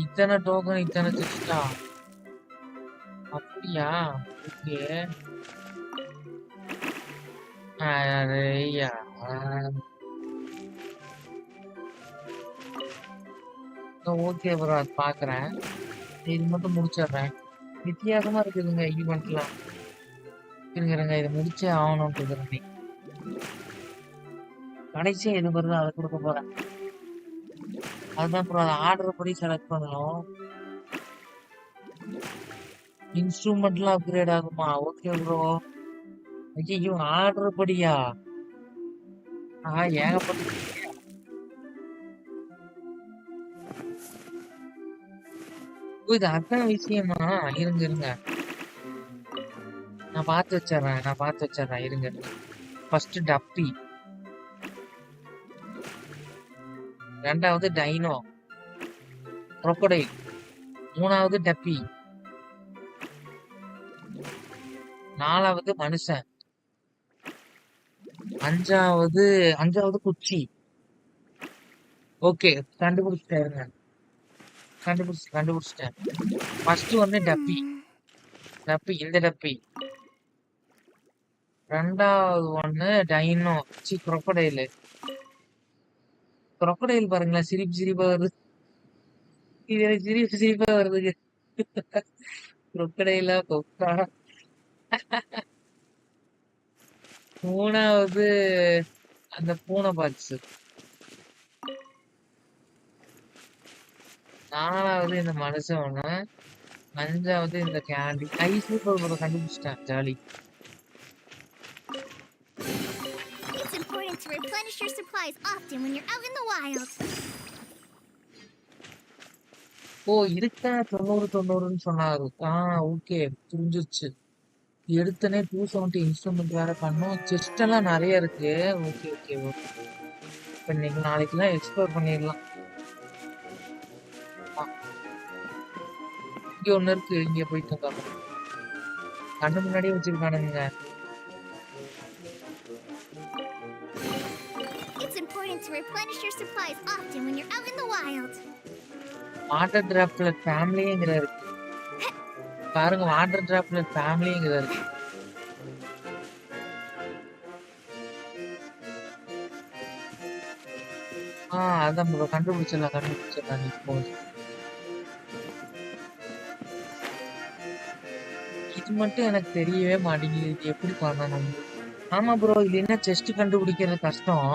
S1: இத்தனை டோக்கன் இத்தனை செஸ்டா? அப்படியா? ஓகே. ஐயா. ஓகே ப்ரோ அது பாக்குறேன். இது மட்டும் முடிச்சிடுறேன். வித்தியாசமா இருக்குதுங்க ஈவெண்ட்லாம். இருங்க இருங்க இதை முடிச்சே ஆகணும்னு இருக்கிறேன். கடைசியா எது வருதோ அதை கொடுக்க போறேன். அதுதான் ப்ரோ, அதை ஆர்டர் படி செலக்ட் பண்ணணும். இன்ஸ்ட்ருமெண்ட்லாம் அப்கிரேட் ஆகுமா? Okay bro. ஐயோ ஆர்டர் படியா? ஏகப்பட்ட இது அதான் விஷயமா? இருங்க இருங்க நான் பார்த்து வச்சிடுறேன் இருங்க. ஃபர்ஸ்ட் டப்பி, ரெண்டாவது டைனோ crocodile, மூணாவது டப்பி, நாலாவது மனுஷன், அஞ்சாவது குச்சி. ஓகே கண்டுபிடிச்சிட்டேன். ஃபர்ஸ்ட் வந்து டப்பி, இந்த டப்பி. ரெண்டாவது ஒண்ணு டைனோ crocodile. crocodile பாருங்களேன், சிரிப்பா வருது. இது எனக்கு சிரிப்பா வருதுங்க. crocodile கொக்கா. மூணாவது அந்த பூனை பாக்ஸ், நாலாவது இந்த மனுஷன் ஒண்ணு, அஞ்சாவது இந்த கேண்டி. சூப்பர் கண்டுபிடிச்சிட்டேன், jolly.
S4: It's important to replenish your supplies often when you're out in the wild.
S1: ஓ இருக்கா 90 சொன்னாரு. ஓகே புரிஞ்சிருச்சு. எடுத்தனே 270 இன்ஸ்ட்ருமெண்ட் வேற பண்ணும். செஸ்ட் எல்லாம் நிறைய இருக்கு. Okay okay okay. இப்ப இன்னைக்கு நாளைக்குலாம் எக்ஸ்ப்ளோர் பண்ணிடலாம். இங்க ஒண்ணு இருக்கு, இங்க போயிட்டு இருக்காங்க. கண்ணு முன்னாடியே வச்சிருக்கானுங்க.
S4: It's important to replenish your supplies often when you're out in the wild.
S1: Water droplet ஃபேமிலிங்கிறாரு பாருங்க, வாட்டர் டிராப்லெட் ஃபேமிலிங்கிறாரு. அதான் ப்ரோ கண்டுபிடிச்சிடலாம் இப்போ. இது மட்டும் எனக்கு தெரியவே மாட்டேங்குது, இது எப்படி பண்ணணும்? ஆமா ப்ரோ, இது என்ன செஸ்ட் கண்டுபிடிக்கிறது கஷ்டம்.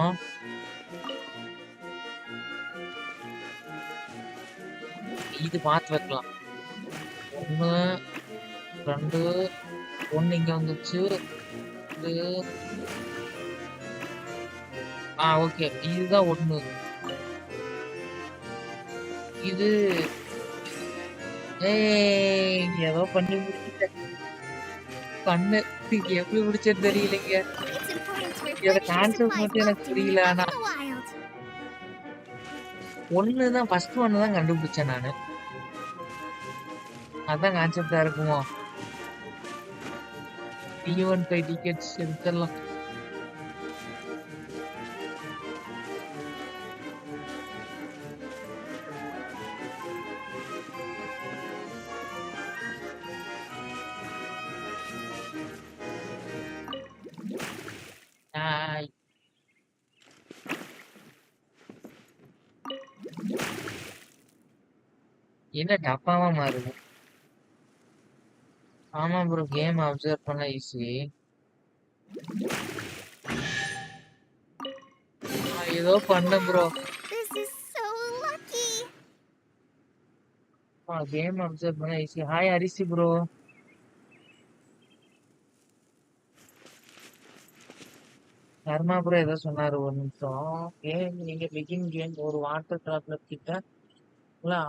S1: இது பார்த்து வைக்கலாம். 1 2 1 இங்க வந்துச்சு. ஓகே இதுதான் 1. இது ஏதோ பண்ணி முடிச்சிட்டேன். கண்ணு எப்படி முடிச்சது தெரியலைங்க. இதோட கான்செப்ட் மட்டும் எனக்கு புரியல. ஆனா 1 தான், ஃபர்ஸ்ட் 1 தான் கண்டுபிடிச்சேன் நானு. அதான் கான்செப்டா இருக்குமோ? ஈவன் 5 டிக்கெட்ஸ் எடுத்துடலாம். ஆய். என்ன டப்பாவா மாறுது? ஆமா ப்ரோ, கேம் அப்சர்வ் பண்ண ஈஸி. ஏதோ பண்ண bro.
S4: This is so lucky.
S1: Game observe பண்ண ஈஸி. ஹாய் அரிசி ப்ரோ. தர்மா ப்ரோ ஏதோ சொன்னாரு, ஒரு நிமிஷம். கேம் நீங்க பிகின் கேம் ஒரு வாட்டர் டிராப்லெட் கிட்ட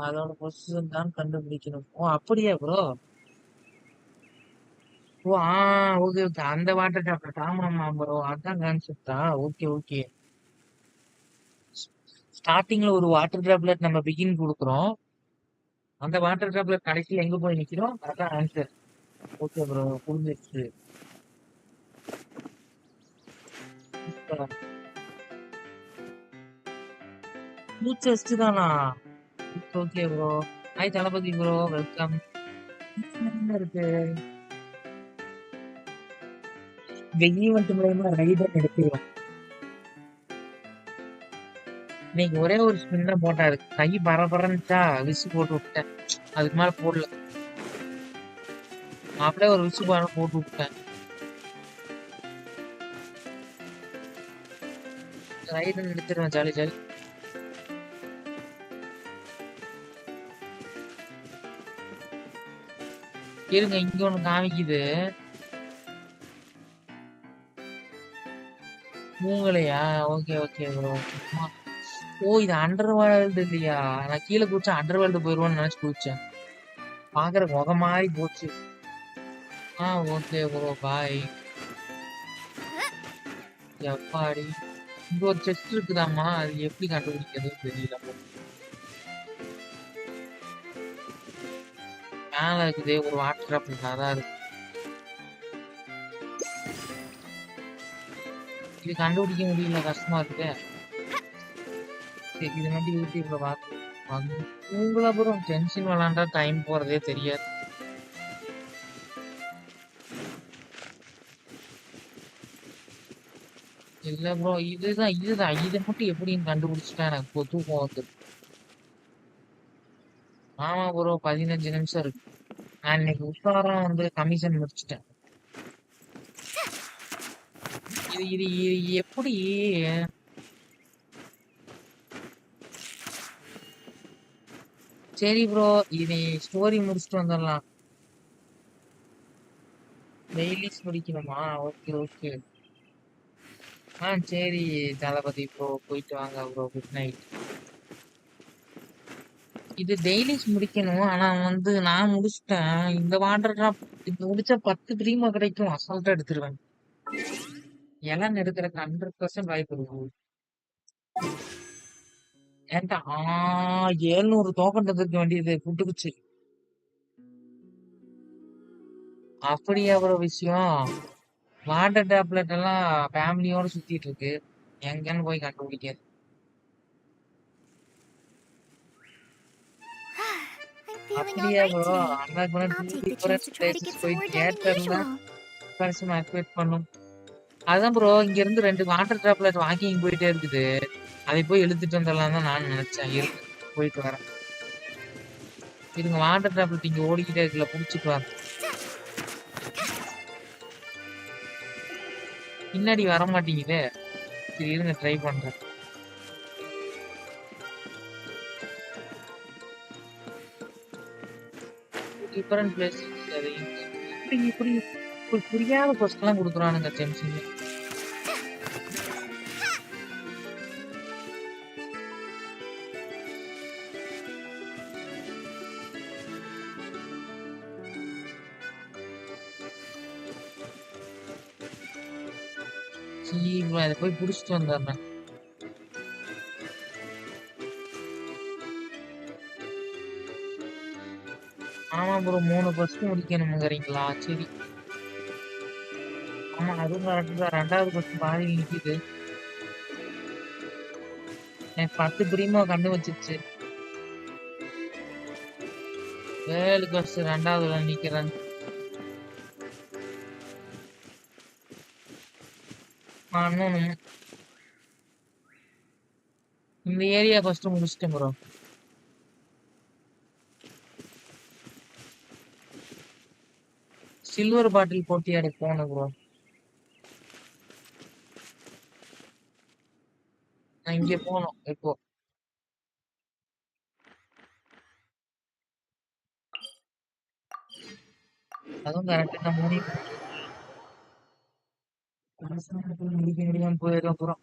S1: அதோட பொசிஷன் தான் கண்டுபிடிக்கணும். ஓ அப்படியா ப்ரோ? ஓ ஓகே ஓகே, அந்த வாட்டர் டிராப்லெட். ஆமா ஆமா ப்ரோ, அதான் கான்செப்டா. Okay okay. ஸ்டார்டிங்ல ஒரு வாட்டர் டிராப்லெட் நம்ம பிகின் கொடுக்குறோம். அந்த வாட்டர் டிராப்லெட் கடைசியில் எங்க போய் நிக்கிறோம், அதான் ஆன்சர். ஓகே ப்ரோ, புரிஞ்சிருச்சு. டெஸ்ட் தானா? Okay bro. ஹாய் தளபதி ப்ரோ, வெல்கம். இருக்கு வெயில் மட்டும் மூலமா ரைடர் எடுத்துருவோம். இன்னைக்கு ஒரே ஒரு ஸ்பின் தான் போட்டாரு, கை பரபரன்னுச்சா விசு போட்டு விட்டேன். அதுக்கு மேல போடல, அப்படியே ஒரு விசு போட்டு விட்டேன். ரைடர் எடுத்துருவேன், ஜாலி ஜாலி. இருங்க, இங்க ஒண்ணு காமிக்குது. மூங்கலையா? Okay okay bro. ஓ இது அண்டர் வேர்ல்டு இல்லையா? நான் கீழே குதிச்சா அண்டர் வேர்ல்டு போயிருவோம்னு நினைச்சு குதிச்சேன். பாக்குற முக மாதிரி போச்சு. ஓகே ப்ரோ, பாய். எப்பாடி இங்க ஒரு செஸ்ட் இருக்குதாமா, அது எப்படி கண்டுபிடிக்கிறது தெரியல. மேல இருக்குது ஒரு வாட்டர் டிராப், அதான் இருக்கு. இது கண்டுபிடிக்க முடியல, கஷ்டமா இருக்கு. சரி, இது மட்டும் யூடியூப்ல பார்த்து உங்களை அப்புறம் டென்ஷன் விளாண்டா டைம் போறதே தெரியாது. இல்ல ப்ரோ, இதுதான் இதை மட்டும் எப்படின்னு கண்டுபிடிச்சிட்டா எனக்கு தூக்கம் வந்து. ஆமா ப்ரோ, 15 நிமிஷம் இருக்கு. நான் இன்னைக்கு உத்தாரம் வந்து கமிஷன் முடிச்சிட்டேன். இது இது இது எப்படி? சரி ப்ரோ, இது ஸ்டோரி முடிச்சுட்டு வந்துடலாம். டெய்லிஸ் முடிக்கணுமா? Okay okay. சரி தளபதி ப்ரோ, போயிட்டு வாங்க ப்ரோ, குட் நைட். இது டெய்லிஸ் முடிக்கணும், ஆனா வந்து நான் முடிச்சிட்டேன். இந்த வாட்டர் டிராப் இது முடிச்சா 10 பிரீமா கிடைக்கும், அசால்ட்டா எடுத்துருவேன். எல்லாம் எடுக்கிறதுக்கு 100% வாய்ப்பு இருக்கு. ஏன்டா 700 டோக்கன் எடுக்க வேண்டியது புட்டுக்குச்சு. அப்படியா ஒரு விஷயம்? வாட்டர் டேப்லெட் எல்லாம் ஃபேமிலியோட சுத்திட்டு இருக்கு, எங்கன்னு போய் கண்டுபிடிக்காது. அப்படியா ப்ரோ? அன்லாக் பண்ண 2 டிஃபரன்ஸ் பிளேசஸ் போய் தியேட்டர்ல பர்சன் ஆக்டிவேட் பண்ணும். அதான் ப்ரோ, இங்க இருந்து 2 வாட்டர் டிராப்லெட் வாக்கிங் போயிட்டே இருக்குது, அதை போய் இழுத்துட்டு வந்துடலாம் தான் நான் நினைச்சேன். இருக்கு, போயிட்டு வரேன். இருங்க, வாட்டர் டிராப்லெட் இங்க ஓடிக்கிட்டே இருக்குல்ல, புடிச்சிட்டு வரேன். பின்னாடி வர மாட்டேங்குதே. சரி இருங்க, ட்ரை பண்றேன். Different place. இப்படி இப்படி புரியாத கொஸ்டின் எல்லாம் கொடுக்குறானுங்க டென்ஷன். அதை போய் புடிச்சிட்டு வந்துடுறேன். ஆமா ப்ரோ, 3 ஃபர்ஸ்ட் முடிக்கணுங்கிறீங்களா? சரி அதுவும் கரெக்ட் தான். 2வது கொஸ்டின் பாதியில நிக்குது. எனக்கு 10 பிரிமோ கண்ணு வச்சிருச்சு. 7 கொஸ்டின் 2வதுல நிக்கிறேன். இன்னும் இந்த ஏரியா கொஸ்டின் முடிச்சிட்டேன் ப்ரோ. சில்வர் பாட்டில் போட்டியாடு போனேன் ப்ரோ. நான் இங்க போனோம் இப்போ. அதுவும் கரெக்டா நான் முடிக்க முடியாம போயிடும் அப்புறம்.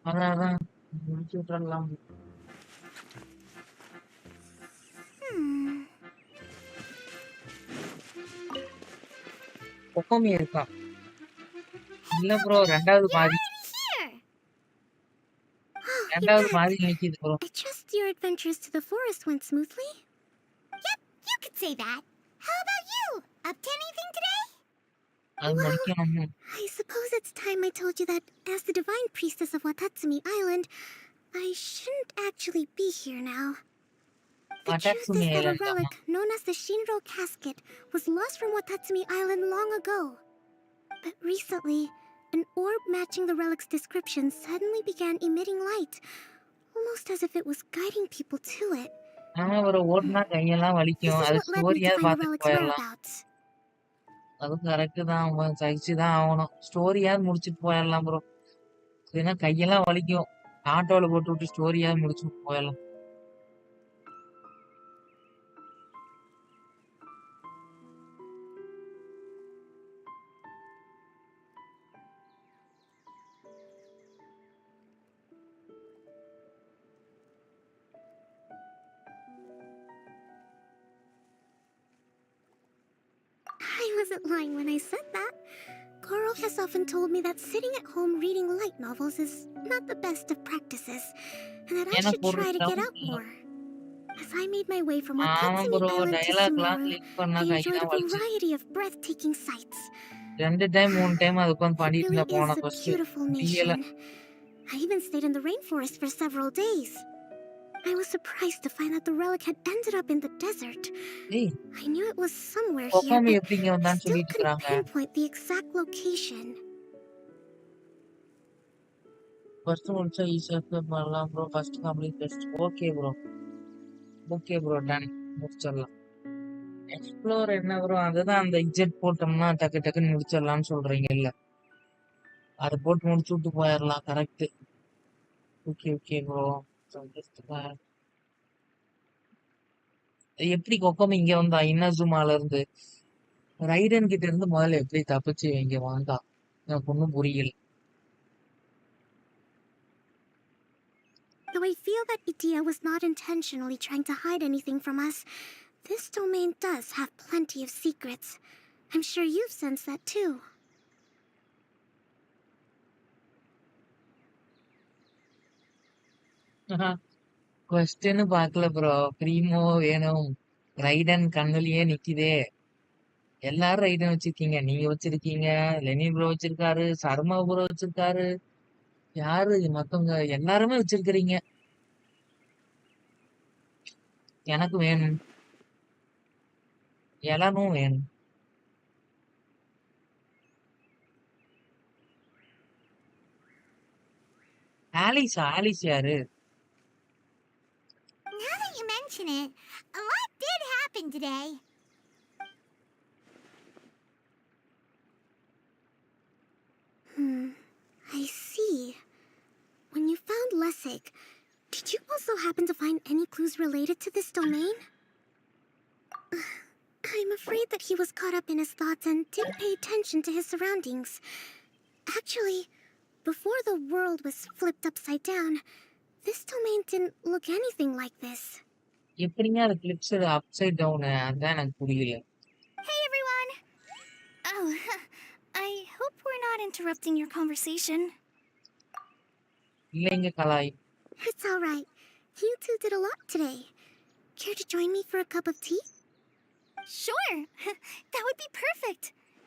S1: அதான் முடிச்சு விட்டுறலாம். கொக்கோமி இருக்கா? இல்ல ப்ரோ, 2வது பாதி.
S4: Here!
S1: 2வது பாதி நிக்குது bro.
S4: I trust your adventures to the forest went smoothly? Yep, you could say that. How about you? Up to anything today?
S1: அது முடிக்கணும்.
S4: I suppose it's time I told you that as the divine priestess of Watatsumi Island, I shouldn't actually be here now. The truth is
S1: Watatsumi
S4: that a
S1: Island
S4: relic known as the Shinro Casket was lost from Watatsumi Island long ago. But recently, an orb matching the relic's description suddenly began emitting light, almost as if it was guiding people to it.
S1: ஆமா bro, ஓடுனா கையெல்லாம்
S4: This
S1: வலிக்கும்.
S4: is
S1: அது
S4: what led me to
S1: ஸ்டோரியாவது
S4: find the
S1: பார்த்துட்டு
S4: relic's
S1: போயிடலாம்.
S4: whereabouts.
S1: அதுவும் correct தான். அவங்க சகிச்சுதான் ஆகணும். ஸ்டோரியாவது முடிச்சுட்டு போயிடலாம் ப்ரோ. ஏன்னா கையெல்லாம் வலிக்கும். ஆட்டோல போட்டு விட்டு ஸ்டோரியாவது முடிச்சுட்டு போயிடலாம்.
S4: I wasn't lying when I said that. Goro has often told me that sitting at home reading light novels is not the best of practices, and that I should try to get out more. As I made my way from
S1: ஆமா
S4: Watatsumi
S1: bro,
S4: Island to
S1: டயலாக்லாம்
S4: Sumeru,
S1: click பண்ணா
S4: I enjoyed
S1: கையெல்லாம்
S4: a
S1: வலிச்சு.
S4: variety of breathtaking sights.
S1: 2 time 3 time அது உட்காந்து
S4: It
S1: பண்ணிட்டு
S4: really
S1: இருந்தா போன
S4: is a
S1: first
S4: beautiful
S1: முடியல.
S4: nation. I even stayed in the rainforest for several days. I was surprised to find that the relic had ended up in the desert.
S1: ஏய்,
S4: I knew it was somewhere here,
S1: கொக்கோமி
S4: but
S1: எப்படி இங்க
S4: I
S1: வந்தான்னு
S4: still
S1: சொல்லிட்டு
S4: couldn't
S1: இருக்காங்க.
S4: pinpoint the exact location.
S1: First முடிச்சா ஈஸியா பண்ணலாம் bro. First complete test. Okay bro, okay bro, done. முடிச்சிடலாம். எக்ஸ்ப்ளோர் என்ன ப்ரோ? அதுதான் அந்த இஜெட் போட்டோம்னா டக்கு டக்குன்னு முடிச்சிடலாம்னு சொல்றீங்க இல்ல? அதை போட்டு முடிச்சு விட்டு போயிடலாம். கரெக்ட். Okay okay bro. எப்படி கொக்கோமி இங்க வந்தா? இன்னசுமால இருந்து ரைடன் கிட்ட இருந்து முதல்ல எப்படி தப்பிச்சு இங்க வந்தா? எனக்கு ஒன்றும் புரியல.
S4: Though I feel that Itia was not intentionally trying to hide anything from us, this domain does have plenty of secrets. I'm sure you've sensed that too.
S1: Question பாக்கல ப்ரோ. பிரீமோ வேணும். ரைடன் கண்ணுலயே நிக்குதே. எல்லாரும் ரைடன் வச்சிருக்கீங்க. நீங்க வச்சிருக்கீங்க, லெனின் ப்ரோ வச்சிருக்காரு, Sharma bro வச்சிருக்காரு. யாரு மத்தவங்க? எல்லாருமே வச்சிருக்கிறீங்க. எனக்கு வேணும். எலனும் வேணும். ஆலிஸ் யாரு?
S2: Now that you mention it, a lot did happen today.
S4: I see. When you found Lessig, did you also happen to find any clues related to this domain? I'm afraid that he was caught up in his thoughts and didn't pay attention to his surroundings. Actually, before the world was flipped upside down, this domain didn't look anything like this.
S1: எப்படிங்க அது clips upside down? அதான் எனக்கு புரியல.
S2: Hey everyone! Oh, I hope we're not interrupting your conversation.
S1: இல்லைங்க கலாய்.
S4: It's all right. You two did a lot today. Care to join me for a cup of tea?
S2: Sure! That would be perfect!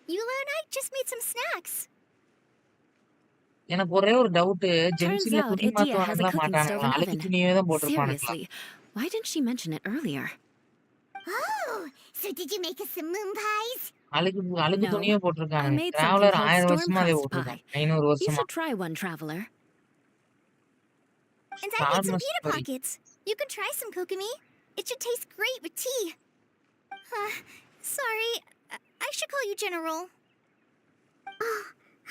S4: Eula and I just made some snacks.
S1: எனக்கு ஒரே ஒரு doubt,
S9: Turns
S1: ஜென்சின்ல
S9: out
S1: துணி
S9: Idia has a
S1: மாத்துவானுங்களா
S9: cooking stove
S1: மாட்டானுங்களா?
S9: and
S1: அழுக்கு
S9: oven.
S1: துணியே தான் போட்டிருப்பானுங்களா?
S9: Seriously, why didn't she mention it earlier?
S2: Oh, so did you make us some moon pies?
S1: அழுக்கு
S9: No,
S1: துணியே
S9: I
S1: போட்டிருக்கானுங்க.
S9: made something
S1: traveller
S9: called
S1: 1000
S9: storm
S1: வருஷமா அதை
S9: crust
S1: போட்டிருக்கான்.
S9: pie.
S1: 500
S9: You
S1: வருஷமா.
S9: should try one, traveler.
S4: And I made some
S1: Farmer's
S4: pita
S1: Curry.
S4: pockets. You can try some, Kokomi. It should taste great with tea. Sorry, I should call you General.
S2: Oh,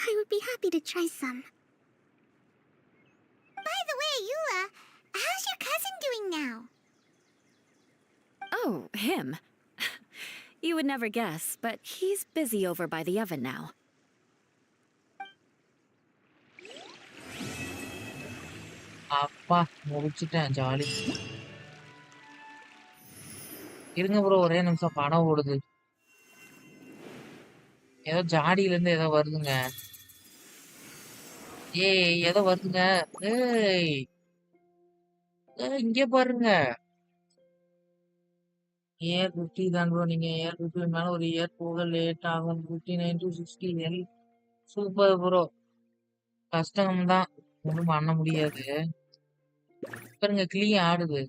S2: I would be happy to try some. By the way, Eula, how's your cousin doing now?
S9: Oh, him. You would never guess, but he's busy over by the oven now.
S1: அப்பா முடிச்சிட்டேன், jolly. இருங்க bro, ஒரே நிமிஷம், படம் ஓடுது. ஏதோ ஜாடியில இருந்து ஏதோ வருதுங்க. ஏய், ஏதோ வருதுங்க. ஏய், இங்கே பாருங்க. ஏர் 50 தான் ப்ரோ. நீங்க ஏர் 50 மேல ஒரு ஏர் போக லேட் ஆகும். 59 to 60 எல். Super bro. கஷ்டம் தான், ஒன்றும் பண்ண முடியாது. பாருங்க, கிளி ஆடுது.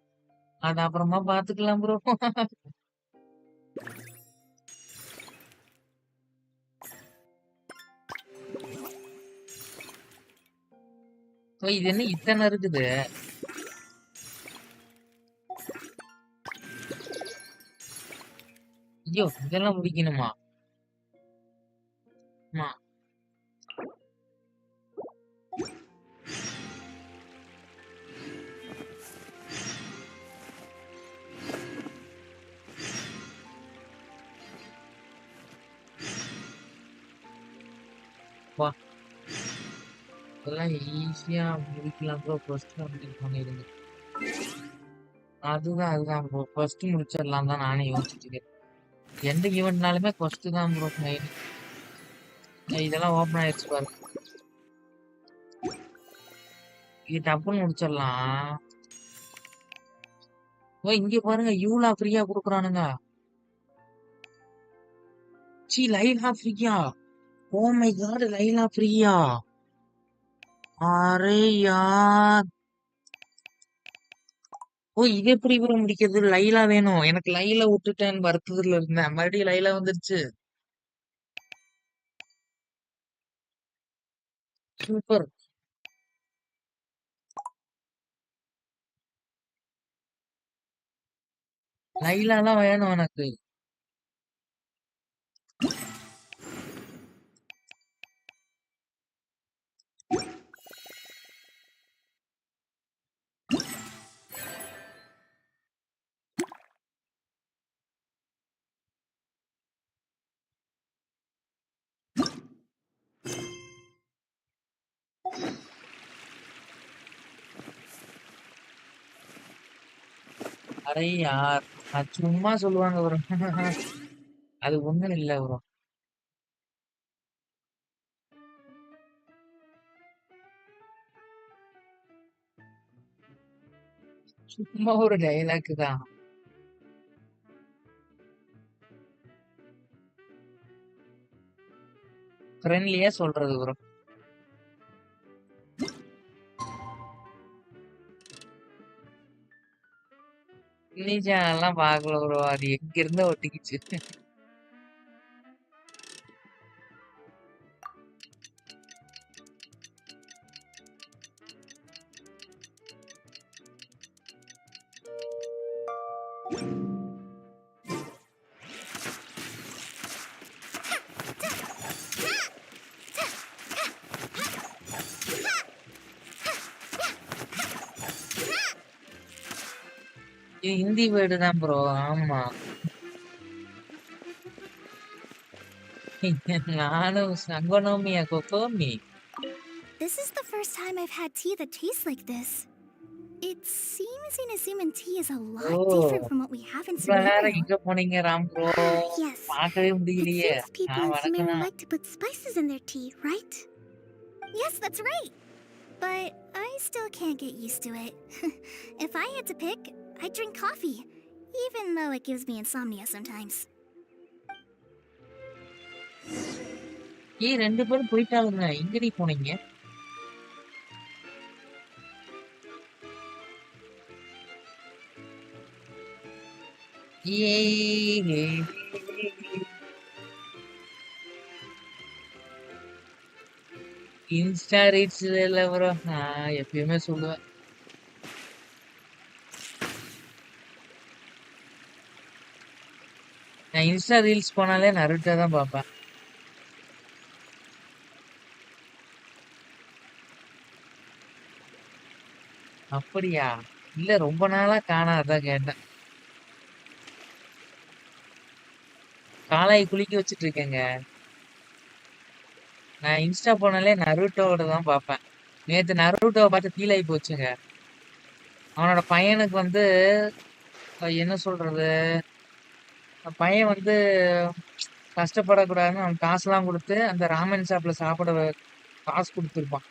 S1: அது அப்புறமா பாத்துக்கலாம் ப்ரோ. இது என்ன இத்தனை இருக்குது? ஐயோ, இதெல்லாம் முடிக்கணுமா? ஆமா. வா, இதெல்லாம் ஈஸியா முடிக்கலாம் ப்ரோ. ஃபர்ஸ்ட் கம்ப்ளீட் பண்ணிடுங்க. அதுதான் ப்ரோ, ஃபர்ஸ்ட் முடிச்சிடலாம் தான் நானே யோசிச்சுட்டு இருக்கேன். எந்த ஈவெண்ட்னாலுமே ஃபர்ஸ்ட் தான் ப்ரோ மெயின். இதெல்லாம் ஓப்பன் ஆயிடுச்சு பாருங்க. இது டப்புன்னு முடிச்சிடலாம். ஓ, இங்க பாருங்க, யூலா ஃப்ரீயா குடுக்குறானுங்க. லைலா ஃப்ரீயா? ஓ மை காட், லைலா ஃப்ரீயா? அரே யார். ஓ, இது எப்படி ப்ரோ முடிக்கிறது? லைலா வேணும் எனக்கு. லைலா விட்டுட்டேன், வருத்தத்துல இருந்தேன். மறுபடியும் லைலா வந்துருச்சு. சூப்பர். லைலா தான் வேணும் எனக்கு. அரே யார், அது சும்மா சொல்லுவாங்க ப்ரோ. அது ஒண்ணும் இல்ல ப்ரோ. சும்மா ஒரு டைலாக் தான். ஃப்ரெண்ட்லியா சொல்றது ப்ரோ. எல்லாம் பாக்கல ப்ரோ, அது எங்க இருந்தோ ஒட்டிக்கிச்சு. இது ஹிந்தி வேர்டு தான் ப்ரோ. ஆமா. நானும் சங்கனோமியா கொக்கோமி.
S4: This is the first time I've had tea that tastes like this. It seems Inazuman tea is a lot different from what we have in
S1: இவ்வளவு நேரம்
S4: Sumeru.
S1: எங்க போனீங்க ராம் ப்ரோ?
S2: Yes.
S1: பார்க்கவே
S2: It
S1: முடியலையே.
S2: seems people in
S1: வணக்கம்.
S2: Sumeru like to put spices in their tea, right?
S4: Yes, that's right. But I still can't get used to it. If I had to pick, I'd drink coffee, even though it gives me insomnia sometimes.
S1: ஏய் 2 பேரும் போயிட்டாளுங்க. எங்கடி போனீங்க? ஏய் Insta reels இல்ல bro. நான் எப்பயுமே சொல்லுவேன். நான் இன்ஸ்டா ரீல்ஸ் போனாலே நருட்டோ தான் பார்ப்பேன். அப்படியா? இல்ல ரொம்ப நாளா காணோம் அதான் கேட்டேன். காளாயை குளிக்க வச்சுட்டு இருக்கேங்க. நான் இன்ஸ்டா போனாலே நருட்டோவோட தான் பார்ப்பேன். நேத்து நருட்டோவை பார்த்து ஃபீல் ஆகி போச்சுங்க. அவனோட பையனுக்கு வந்து என்ன சொல்றது? பையன் வந்து கஷ்டப்படக்கூடாதுன்னு அவன் காசுலாம் கொடுத்து அந்த ராமன் ஷாப்ல சாப்பிட காசு கொடுத்துருப்பான்.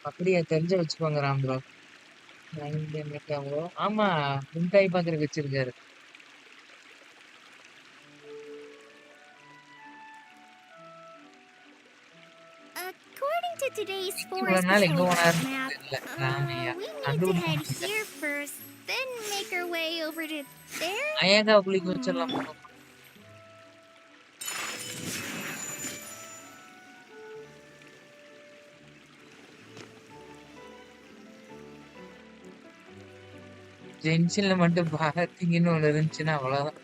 S1: அப்படியே தெரிஞ்ச வச்சுக்கோங்க ராம் ப்ரோ. ஆமா, மிட்டாய் பாக்குறதுக்கு வச்சிருக்காரு.
S4: According to today's
S1: இவ்வளவு
S4: forest
S1: நாள் எங்க
S4: patrol
S1: போனாருன்னு
S4: map,
S1: தெரியல ராமையா.
S4: we need to
S1: கண்டுபிடிக்க
S4: head
S1: முடியல.
S4: here first, then make our way over to there.
S1: அயன்காவை குளிக்க வச்சிடலாம். ஜென்ஷன்ல மட்டும் பார்க்கிங்னு ஒண்ணு இருந்துச்சுன்னா அவ்வளவுதான்.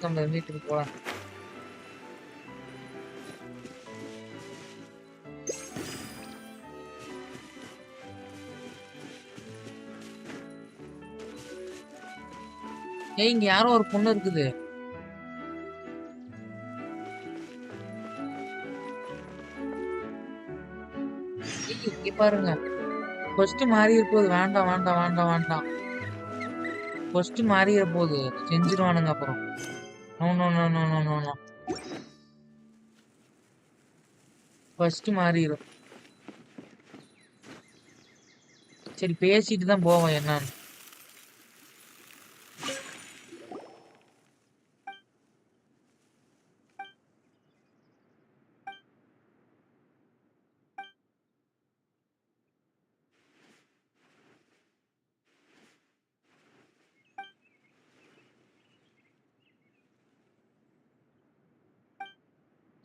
S1: நம்ம வீட்டுக்கு போலாம். ஏய் இங்க யாரோ ஒரு பொண்ணு இருக்குது. ஏய், இங்க பாருங்க. ஃபர்ஸ்ட் மாறிட போகுது. வேண்டாம் வேண்டாம் வேண்டாம் வேண்டாம். ஃபர்ஸ்ட் மாறிட போகுது. செஞ்சிருவானுங்க அப்புறம். No no no no no no no. First மாறிடும். சரி பேசிட்டு தான் போவோம் என்னன்னு.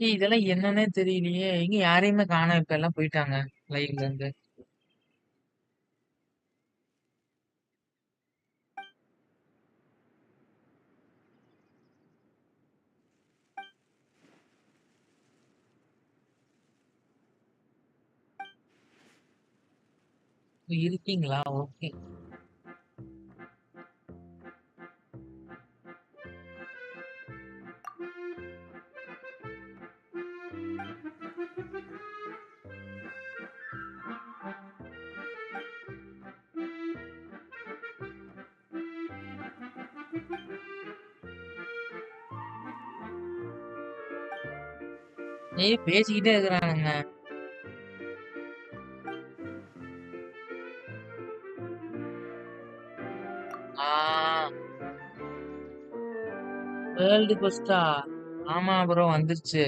S1: ஏய் இதெல்லாம் என்னன்னே தெரியலையே. எங்க யாரையுமே காணோம். இப்ப எல்லாம் போயிட்டாங்க லைவ்ல இருந்து. இருக்கீங்களா? ஓகே. ஏய் பேசிக்கிட்டே இருக்கிறானுங்க. ஆ வேர்ல்டு ஃபர்ஸ்டா? ஆமா ப்ரோ வந்துருச்சு.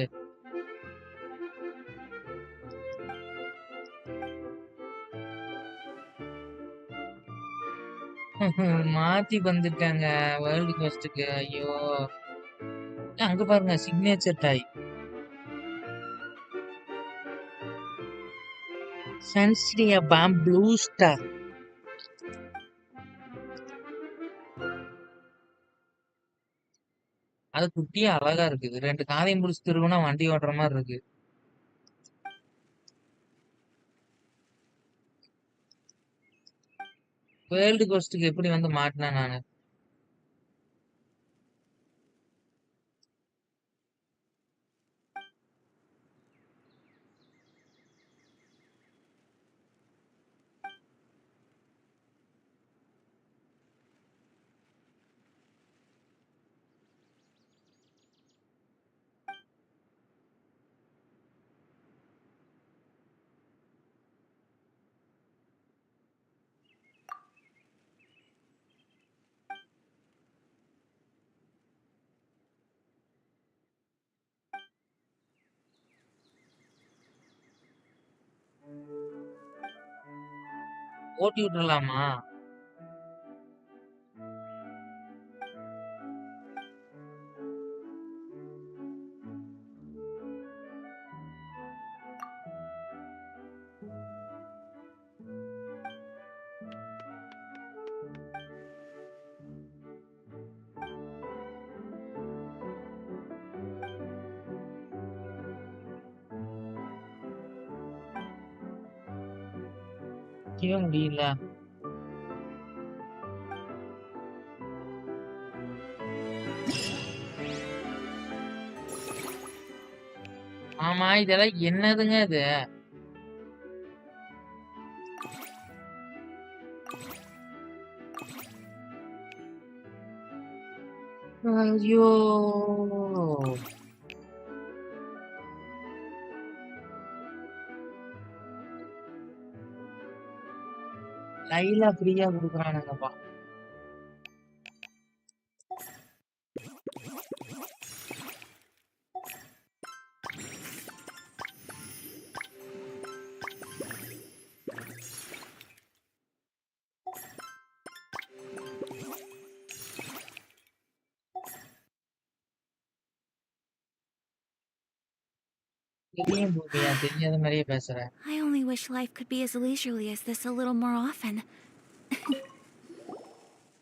S1: மாத்தி வந்துட்டாங்க வேர்ல்டு ஃபர்ஸ்டுக்கு. ஐயோ அங்க பாருங்க சிக்னேச்சர் டாய். சன்ஸ்ரியா பாம் ப்ளூ ஸ்டார். அது குட்டியா அழகா இருக்குது. 2 காதையும் புடிச்சு திருகுனா வண்டி ஓட்டுற மாதிரி இருக்கு. வேர்ல்டு கோஸ்டுக்கு எப்படி வந்து மாட்டினேன் நானு. ஓட்டி விட்டுறலாமா? வைக்கவே முடியல. ஆமா, இதெல்லாம் என்னதுங்க இது? ஐயோ! லைலா ஃப்ரீயா குடுக்குறானுங்கப்பா. தெரியும் பூமியா, தெரியாத மாதிரியே பேசுற.
S4: I only wish life could be as leisurely as this a little more often.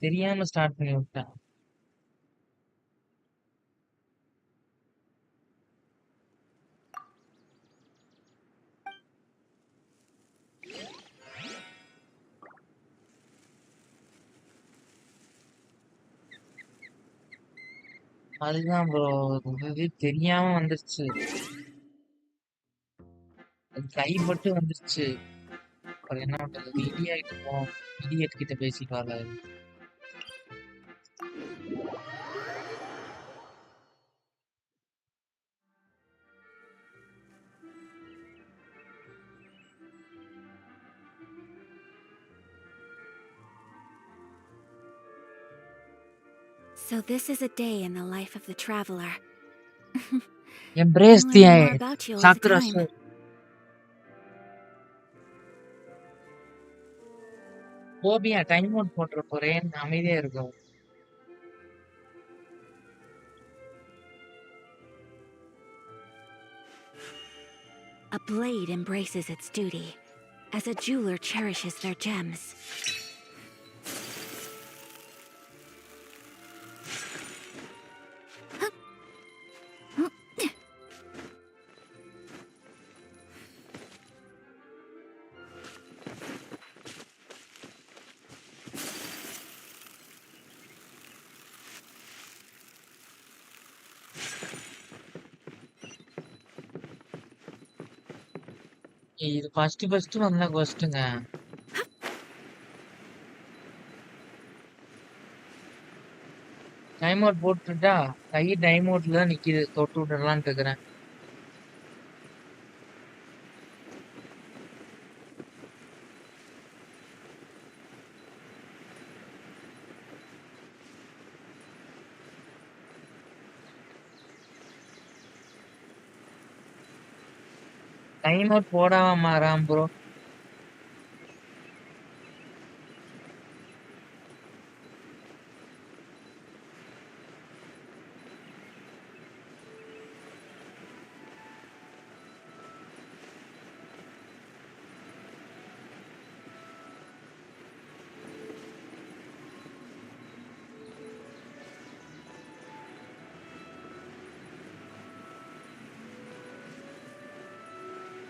S1: தெரியாம ஸ்டார்ட் பண்ணி விட்டேன். அதுதான் ப்ரோ, இது தெரியாம வந்துருச்சு. அது கைப்பட்டு வந்துருச்சு. அப்புறம் என்ன பண்றது? இடியட் கிட்ட பேசிட்டு வரல.
S4: So this is a day in the life of the traveler.
S1: Embrace
S4: I'm
S1: the
S4: learning more about you all the
S1: chakra.
S4: time.
S1: கோபியா டைம் அவுட் போட்டுற போறேன், அமைதியா இருக்கும்.
S4: A blade embraces its duty, as a jeweler cherishes their gems.
S1: இது first வந்த கொஸ்டுங்க. Time out போட்டுட்டா கை time அவுட்ல தான் நிக்குது. தொட்டு விடலான்னு இருக்கிறேன். டைம் அவுட் போடாம மாறாம் ப்ரோ.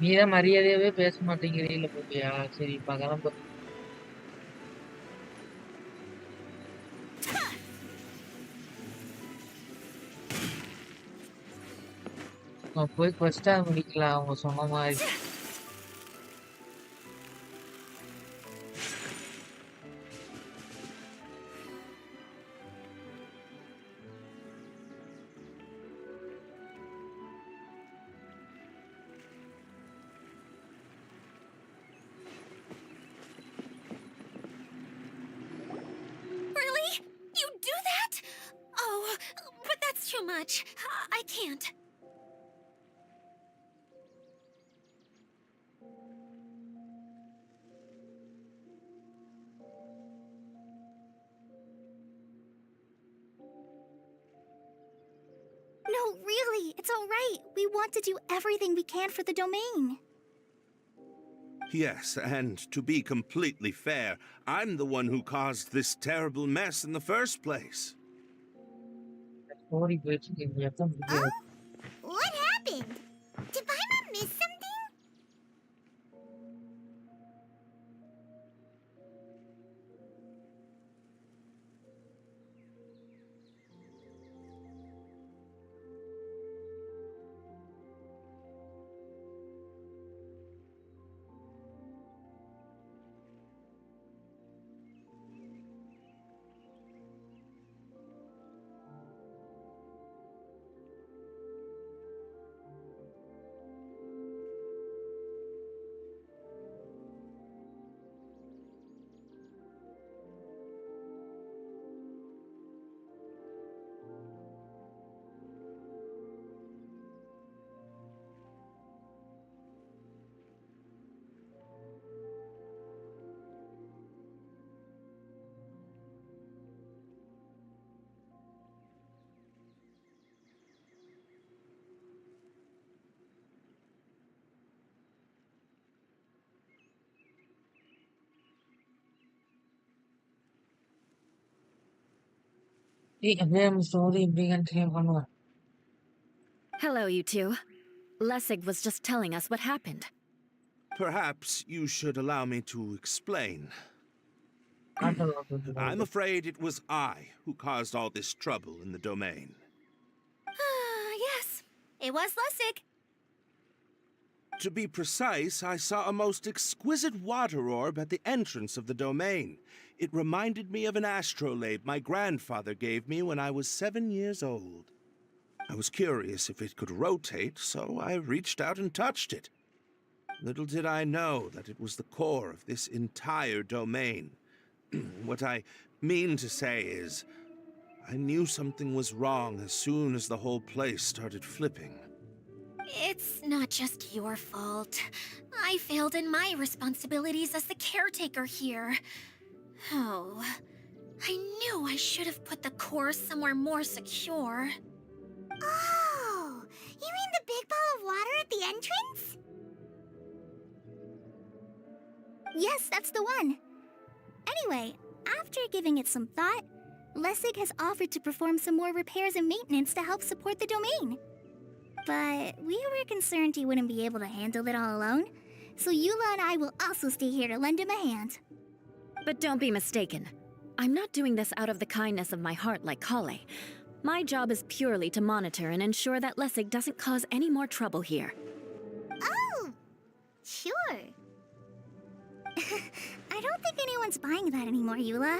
S1: நீதான் மரியாதையாவே பேச மாட்டேங்கிறீங்கள பூபியா. சரி இப்ப கிளம்பு. போய் கொஸ்டா முடிக்கலாம் அவங்க சொன்ன மாதிரி.
S4: Really? You do that? Oh, but that's too much. I can't.
S2: really, it's all right. We want to do everything we can for the domain.
S11: Yes, and to be completely fair, I'm the one who caused this terrible mess in the first place.
S1: Story போயிட்டு இருக்கு எப்ப முடிக்கிறது?
S2: What happened? Did Paimon miss something?
S1: ஏய் அப்படியே story இப்படி continue பண்ணுவேன்.
S9: Hello, you two. Lessig was just telling us what happened.
S11: Perhaps you should allow me to explain. I'm afraid it was I who caused all this trouble in the domain.
S4: Yes, it was Lessig.
S11: To be precise, I saw a most exquisite water orb at the entrance of the domain. It reminded me of an astrolabe my grandfather gave me when I was 7 years old. I was curious if it could rotate, so I reached out and touched it. Little did I know that it was the core of this entire domain. What I mean to say is, I knew something was wrong as soon as the whole place started flipping.
S4: It's not just your fault. I failed in my responsibilities as the caretaker here. Oh, I knew I should have put the core somewhere more secure.
S2: Oh, you mean the big ball of water at the entrance? Yes, that's the one. Anyway, after giving it some thought, Lessig has offered to perform some more repairs and maintenance to help support the domain. But we were concerned he wouldn't be able to handle it all alone, so Eula and I will also stay here to lend him a hand.
S9: But don't be mistaken. I'm not doing this out of the kindness of my heart like Kale. My job is purely to monitor and ensure that Lessig doesn't cause any more trouble here.
S2: Oh, sure. I don't think anyone's buying that anymore, Eula.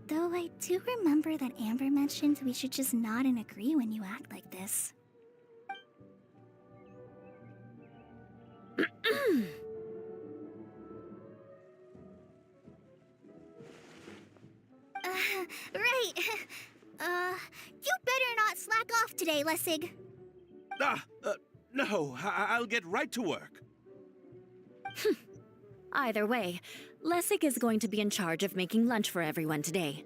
S2: Though I do remember that Amber mentioned we should just nod and agree when you act like this. Right. You better not slack off today, Lessig.
S11: No, I'll get right to work.
S9: Either way, Lessig is going to be in charge of making lunch for everyone today.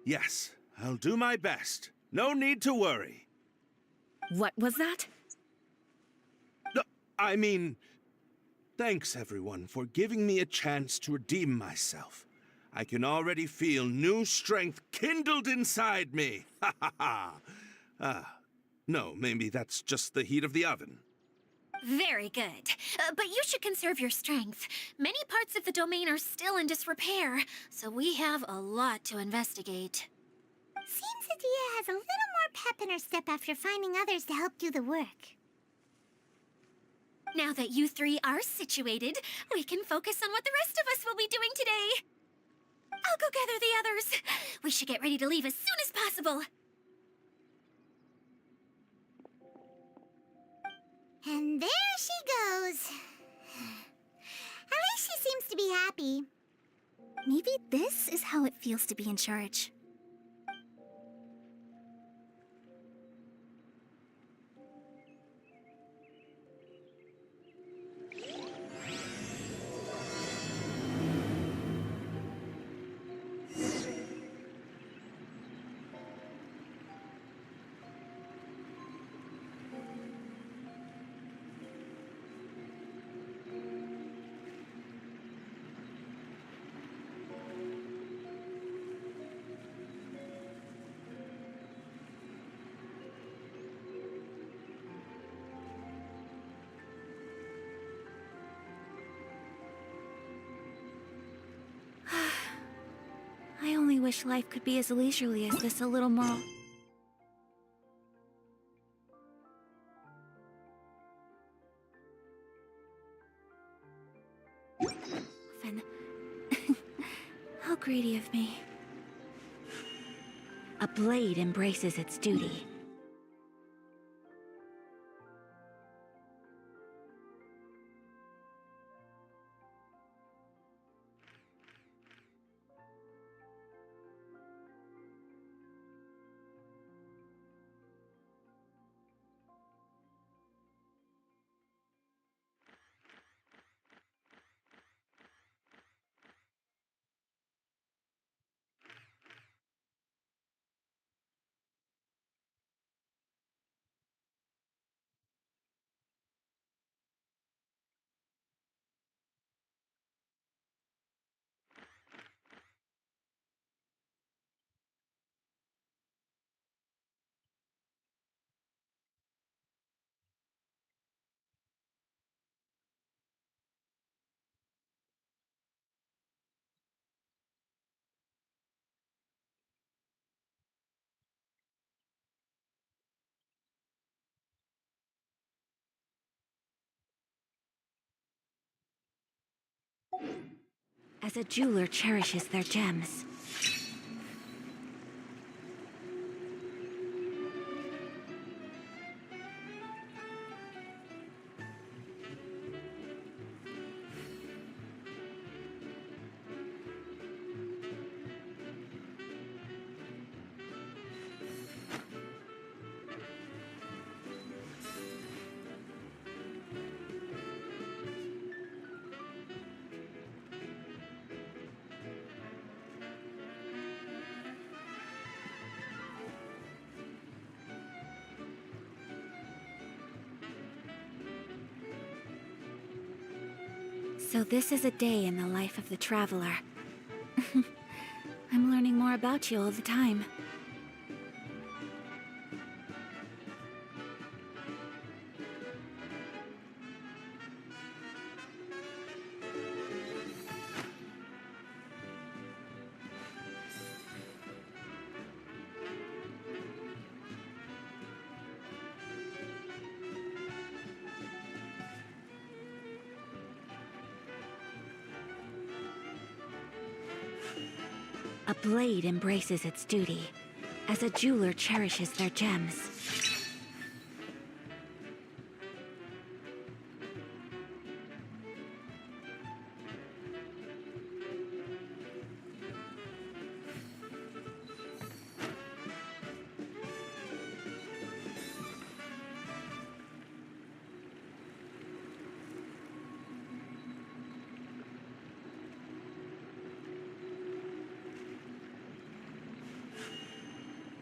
S11: Yes, I'll do my best. No need to worry.
S9: What was that?
S11: No, I mean, thanks everyone for giving me a chance to redeem myself. I can already feel new strength kindled inside me. Ha ha ha. No, maybe that's just the heat of the oven.
S4: Very good. But you should conserve your strength. Many parts of the domain are still in disrepair, so we have a lot to investigate.
S2: Seems Adia has a little more pep in her step after finding others to help do the work.
S4: Now that you three are situated, we can focus on what the rest of us will be doing today. I'll go gather the others. We should get ready to leave as soon as possible.
S2: And there she goes. At least she seems to be happy. Maybe this is how it feels to be in charge.
S4: only wish life could be as leisurely as this a little more. Often. How greedy of me. A blade embraces its duty. As a jeweler cherishes their gems. So this is a day in the life of the traveler. I'm learning more about you all the time. A blade embraces its duty, as a jeweler cherishes their gems.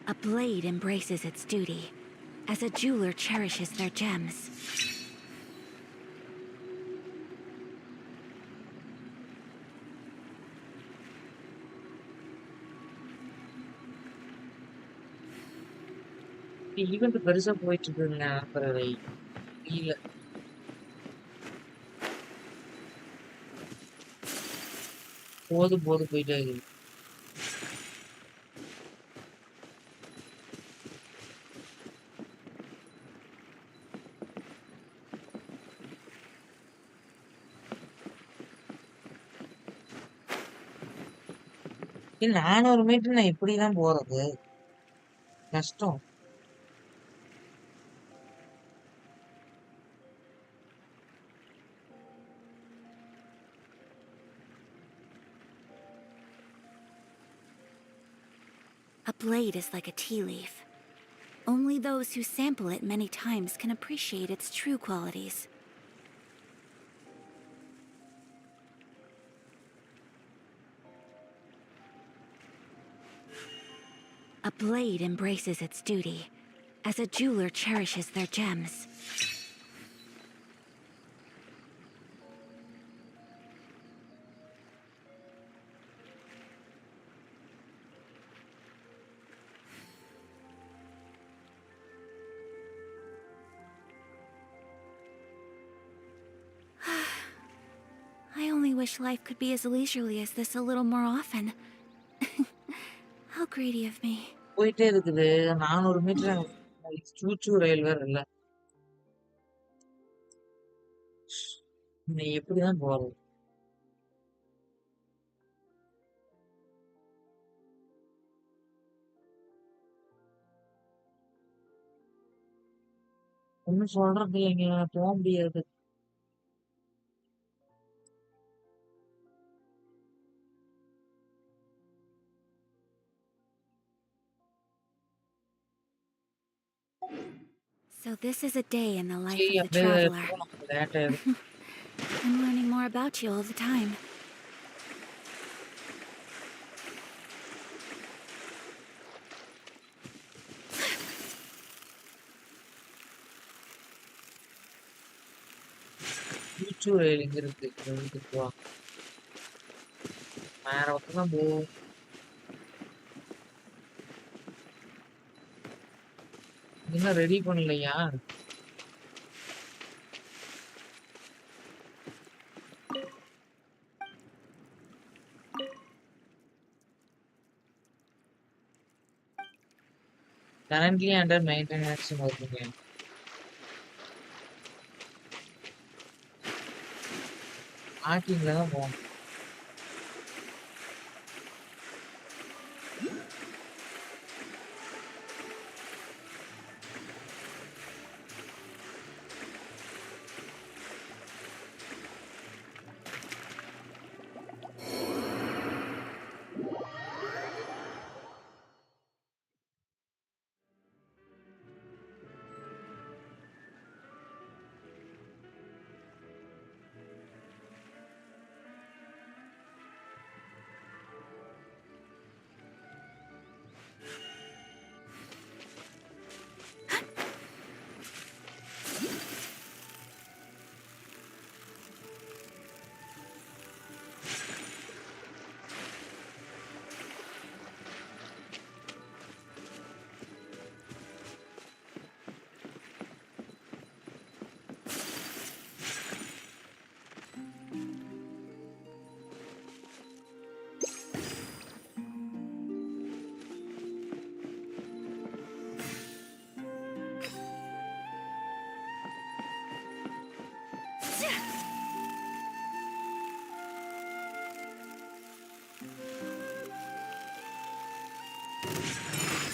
S4: A blade embraces its duty, as a jeweler cherishes their gems.
S1: Event பெருசா போயிட்டு இருக்குங்க பிறவை இல்ல போதும் போதும் போயிட்டே இருக்கு. இது 400 metre நான் எப்படிதான் போறது கஷ்டம்.
S4: A blade is like a tea leaf. Only those who sample it many times can appreciate its true qualities. A blade embraces its duty, as a jeweler cherishes their gems. I only wish life could be as leisurely as this a little more often. How greedy of me.
S1: போயிட்டே இருக்குது 400 metre. சூச்சு ரயில் வேற இல்ல. நீ எப்படிதான் போறது? ஒண்ணும் சொல்றது இல்லைங்க, போக முடியாது.
S4: So this is a day in the life
S1: சரி,
S4: of the
S1: அப்படியே
S4: traveler.
S1: போலாம். லேட் ஆயிடும்.
S4: I'm learning more about you all the time.
S1: சூச்சு ரயில் இங்க இருக்கு. இதுக்கு வா. வேற பக்கம் தான் போகும். இன்னும் ரெடி பண்ணலையா? Currently under maintenance working. ஆர்டிங்ல தான் போகணும்.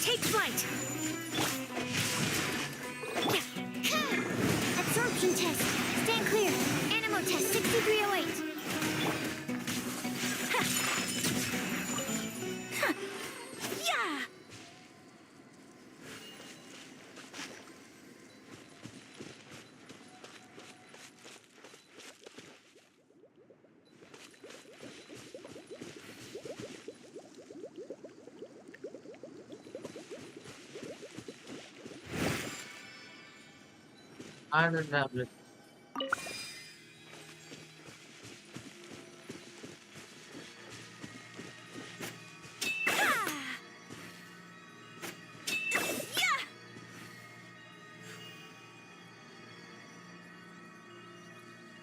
S4: Take flight! Absorption test. Stand clear. Animo test 6308. Yeah!
S1: Iron tablet.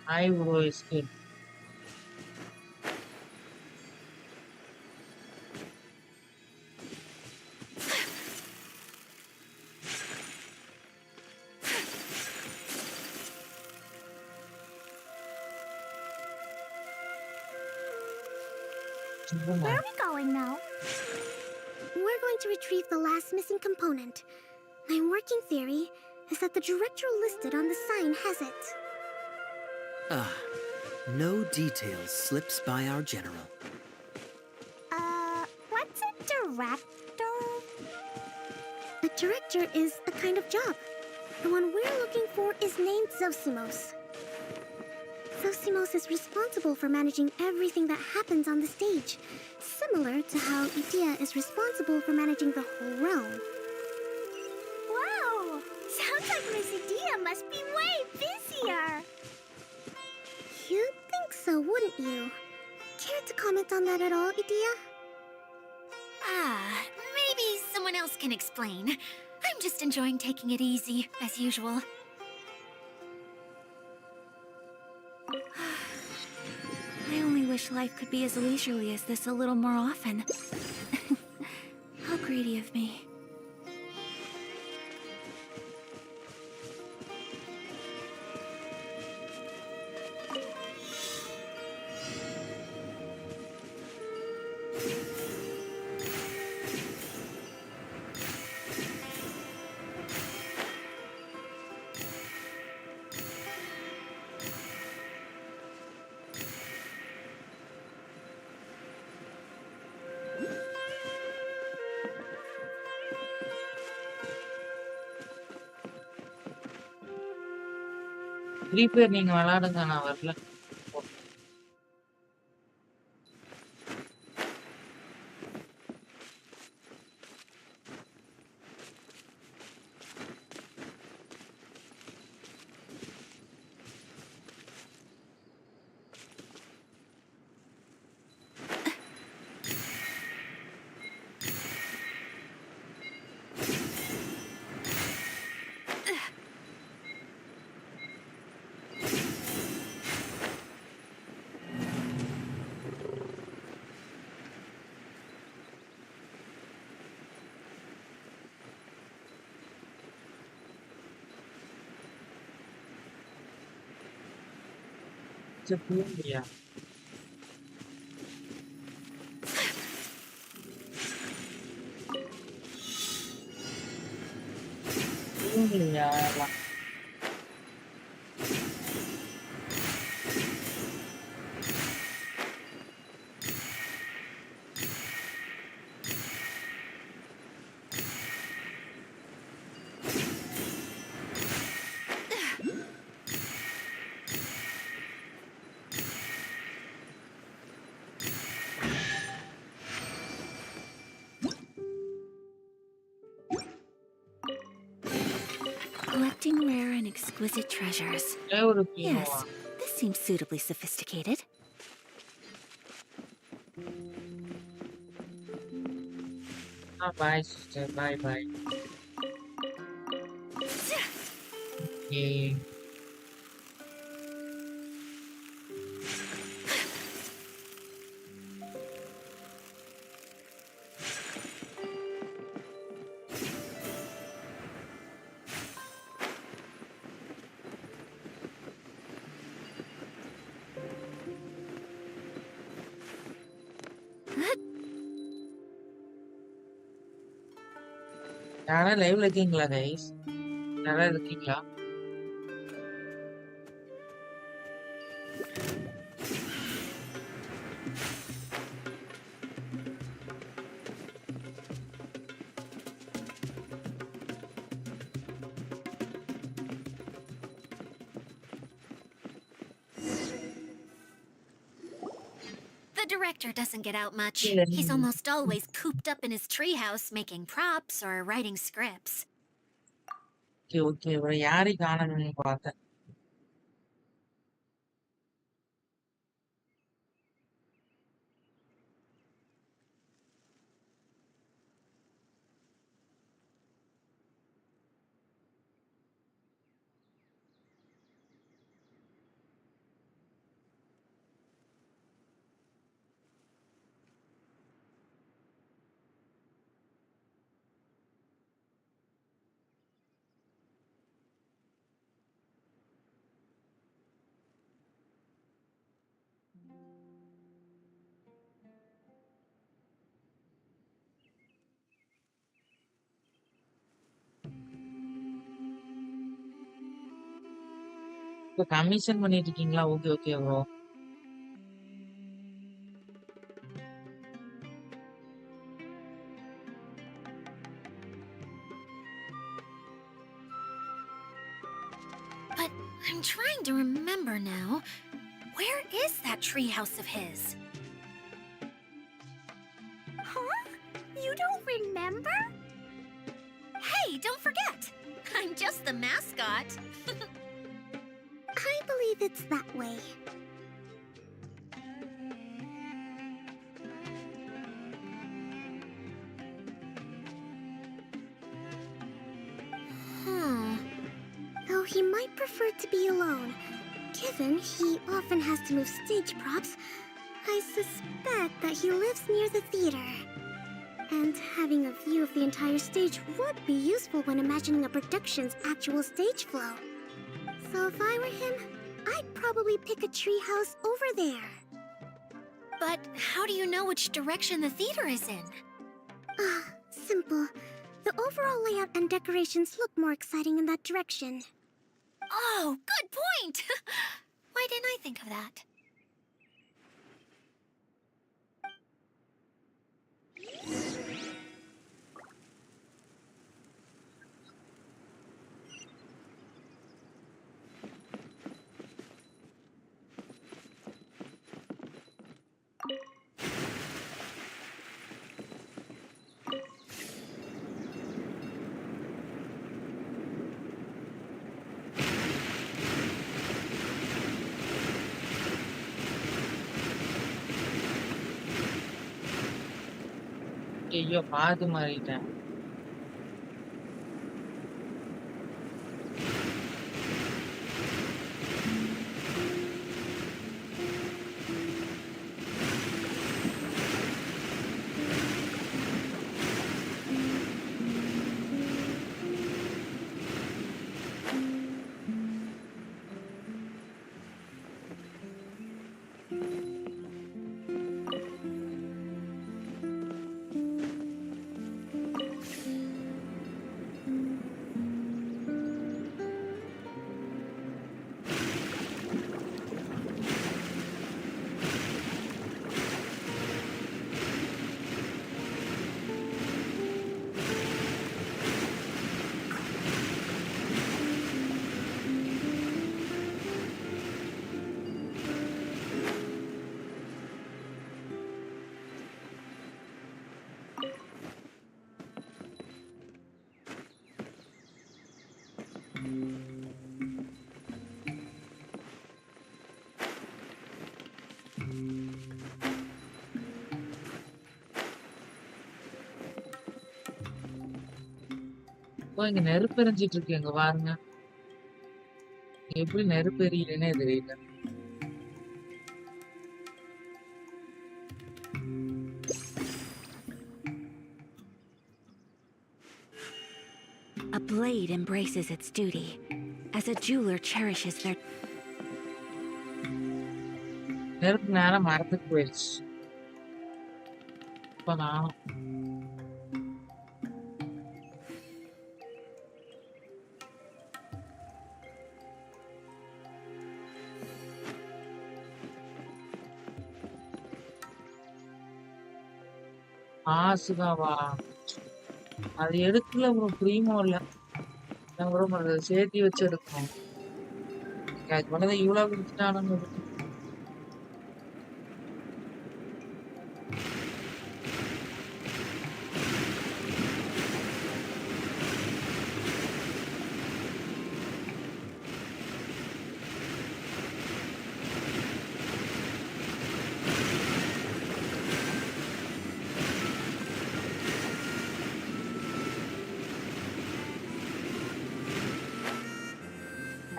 S1: I will escape.
S2: Where are we going now?
S12: We're going to retrieve the last missing component. My working theory is that the director listed on the sign has it.
S8: Ah, no details slips by our general.
S12: What's a director? A director is a kind of job. The one we're looking for is named Zosimos. Zosimos is responsible for managing everything that happens on the stage, similar to how Idea is responsible for managing the whole realm.
S2: Wow! Sounds like Miss Idea must be way busier.
S12: You'd think so, wouldn't you? Care to comment on that at all, Idea?
S4: Maybe someone else can explain. I'm just enjoying taking it easy, as usual. I only wish life could be as leisurely as this a little more often. greedy of me.
S1: Free fire நீங்க விளையாடுங்க, நான் வரல. தூங்கலையா? தூங்கலையா எல்லாம்?
S4: Collecting rare and exquisite treasures.
S1: ஒரு
S4: Yes, this seems suitably sophisticated.
S1: Bye sister, bye bye. Okay. யாரா லைவ்ல இருக்கீங்களா கைஸ்? யாரா இருக்கீங்களா?
S4: The director doesn't get out much. He's almost always cooped up in his treehouse making props or writing scripts.
S1: Okay okay, இவரை யாரை காணணும்னு பார்த்தேன். இப்போ commission பண்ணிட்டு இருக்கீங்களா? Okay okay bro.
S4: But I'm trying to remember now. Where is that treehouse of his?
S12: Huh? You don't remember?
S4: Hey, don't forget! I'm just the mascot.
S12: I believe it's that way. Though he might prefer to be alone, given he often has to move stage props, I suspect that he lives near the theater. And having a view of the entire stage would be useful when imagining a production's actual stage flow. So if I were him, I'd probably pick a treehouse over there.
S4: But how do you know which direction the theater is in?
S12: Ah, simple. The overall layout and decorations look more exciting in that direction.
S4: Oh, good point! Why didn't I think of that?
S1: ஐயோ பாத்து மாறிட்டேன். இப்போ இங்க நெருப்பு எரிஞ்சிட்டு இருக்கு, இங்க பாருங்க. எப்படி நெருப்பு எரியலன்னே தெரியல.
S9: A blade embraces its duty, as a jeweler cherishes their...
S1: நெருப்பு நேரம் மரத்துக்கு போயிடுச்சு. இப்ப நான் ஆசுகாவா அது எடுக்கல ப்ரோ, ப்ரீமோ இல்ல. நான் ப்ரோ அதை சேர்த்தி வச்சு எடுக்கணும். அதுக்கு பண்ணதை இவ்வளவு கொடுத்துட்டானுங்க.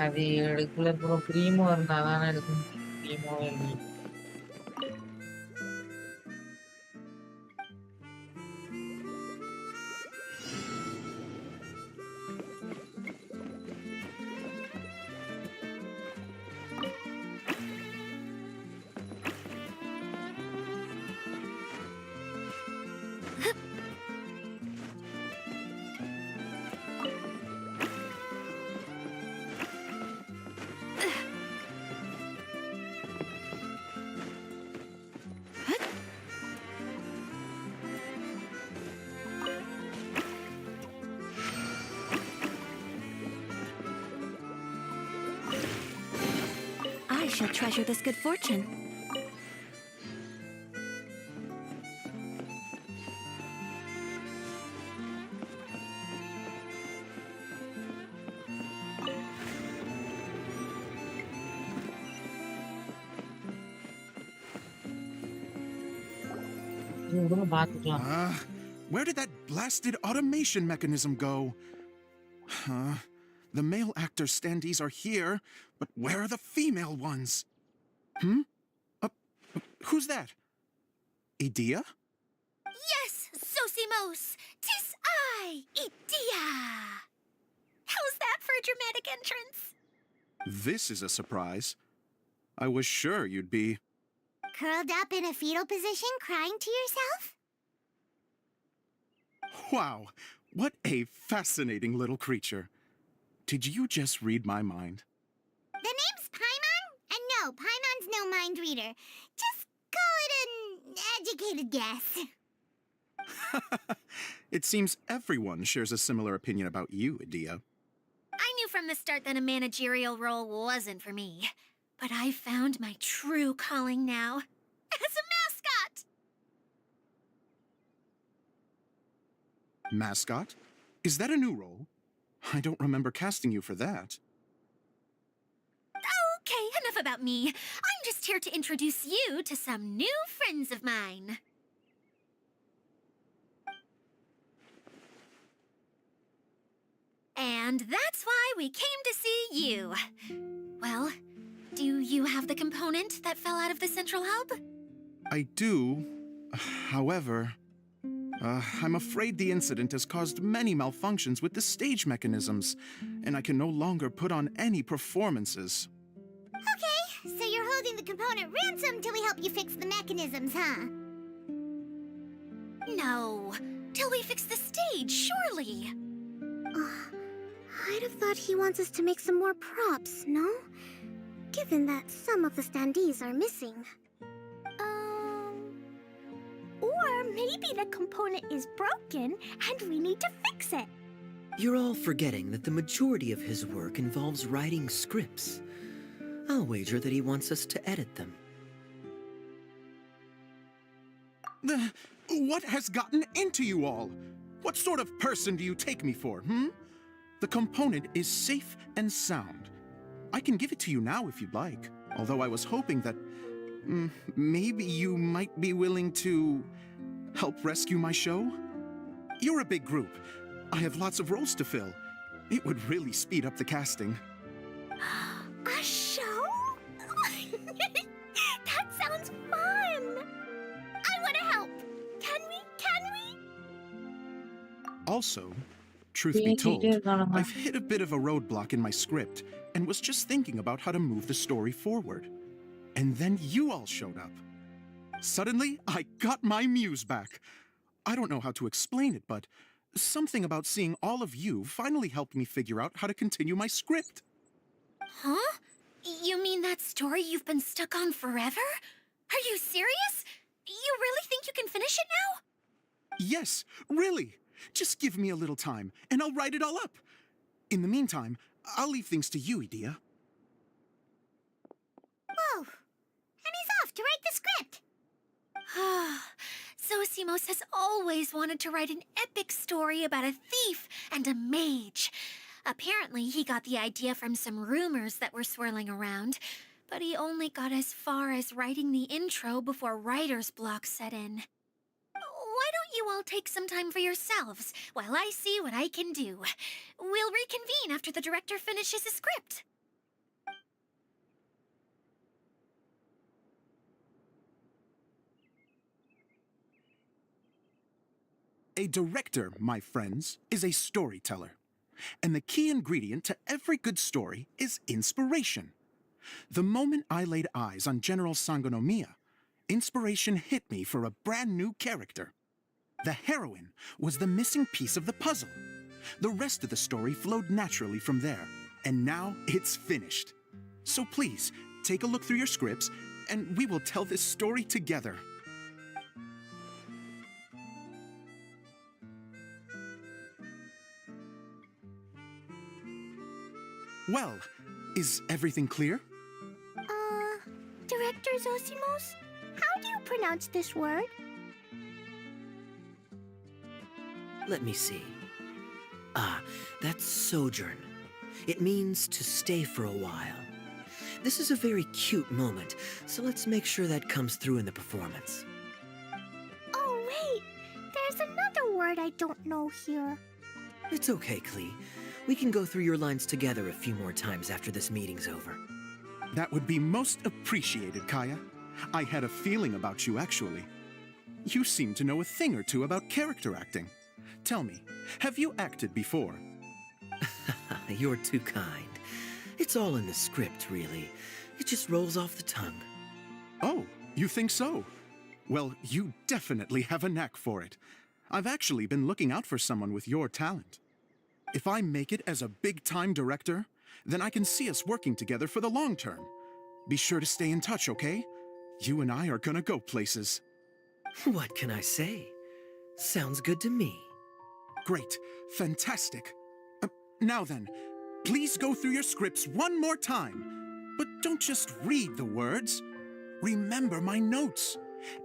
S1: அது எடுக்கல ப்ரோ, ப்ரீமோ இருந்தாதானே எடுக்கணும். ப்ரீமோ இல்லை.
S9: I shall treasure this good fortune.
S13: Where did that blasted automation mechanism go? Huh? The male actor standees are here, but where are the female ones? Who's that? Idea?
S4: Yes! Sosimos! Zosimos! 'Tis I, Idia! How's that for a dramatic entrance?
S13: This is a surprise. I was sure you'd be...
S12: Curled up in a fetal position, crying to yourself?
S13: Wow, what a fascinating little creature. Did you just read my mind?
S12: The name's Paimon? And no, Paimon's no mind reader. Just call it an educated guess.
S13: It seems everyone shares a similar opinion about you, Idia.
S4: I knew from the start that a managerial role wasn't for me. But I found my true calling now. As a mascot!
S13: Mascot? Is that a new role? I don't remember casting you for that.
S4: Okay, enough about me. I'm just here to introduce you to some new friends of mine. And that's why we came to see you. Well, do you have the component that fell out of the central hub?
S13: I do. However, I'm afraid the incident has caused many malfunctions with the stage mechanisms, and I can no longer put on any performances.
S12: Okay, so you're holding the component ransom till we help you fix the mechanisms, huh?
S4: No, till we fix the stage, surely.
S12: I'd have thought he wants us to make some more props, no? Given that some of the standees are missing. Or maybe the component is broken and we need to fix it.
S8: You're all forgetting that the majority of his work involves writing scripts. I'll wager that he wants us to edit them.
S13: What has gotten into you all? What sort of person do you take me for, The component is safe and sound. I can give it to you now if you'd like, although I was hoping that maybe you might be willing to help rescue my show? You're a big group. I have lots of roles to fill. It would really speed up the casting.
S12: A show? That sounds fun! I want to help! Can we?
S13: Also, truth be told, I've hit a bit of a roadblock in my script and was just thinking about how to move the story forward. And then you all showed up. Suddenly, I got my muse back. I don't know how to explain it, but something about seeing all of you finally helped me figure out how to continue my script.
S4: Huh? You mean that story you've been stuck on forever? Are you serious? You really think you can finish it now?
S13: Yes, really. Just give me a little time, and I'll write it all up. In the meantime, I'll leave things to you, Idia.
S12: Whoa! And he's off to write the script!
S4: Zosimos has always wanted to write an epic story about a thief and a mage. Apparently, he got the idea from some rumors that were swirling around, but he only got as far as writing the intro before writer's block set in. Why don't you all take some time for yourselves while I see what I can do? We'll reconvene after the director finishes his script.
S13: A director, my friends, is a storyteller. And the key ingredient to every good story is inspiration. The moment I laid eyes on General Sangonomiya, inspiration hit me for a brand new character. The heroine was the missing piece of the puzzle. The rest of the story flowed naturally from there, and now it's finished. So please, take a look through your scripts, and we will tell this story together. Well, is everything clear?
S12: Director Zosimos, how do you pronounce this word?
S8: Let me see. That's sojourn. It means to stay for a while. This is a very cute moment, so let's make sure that comes through in the performance.
S12: Oh, wait! There's another word I don't know here.
S8: It's okay, Klee. We can go through your lines together a few more times after this meeting's over.
S13: That would be most appreciated, Kaya. I had a feeling about you, actually. You seem to know a thing or two about character acting. Tell me, have you acted before?
S8: You're too kind. It's all in the script, really. It just rolls off the tongue.
S13: Oh, you think so? Well, you definitely have a knack for it. I've actually been looking out for someone with your talent. If I make it as a big-time director, then I can see us working together for the long term. Be sure to stay in touch, okay? You and I are gonna go places.
S8: What can I say? Sounds good to me.
S13: Great. Fantastic. Now then, please go through your scripts one more time. But don't just read the words. Remember my notes.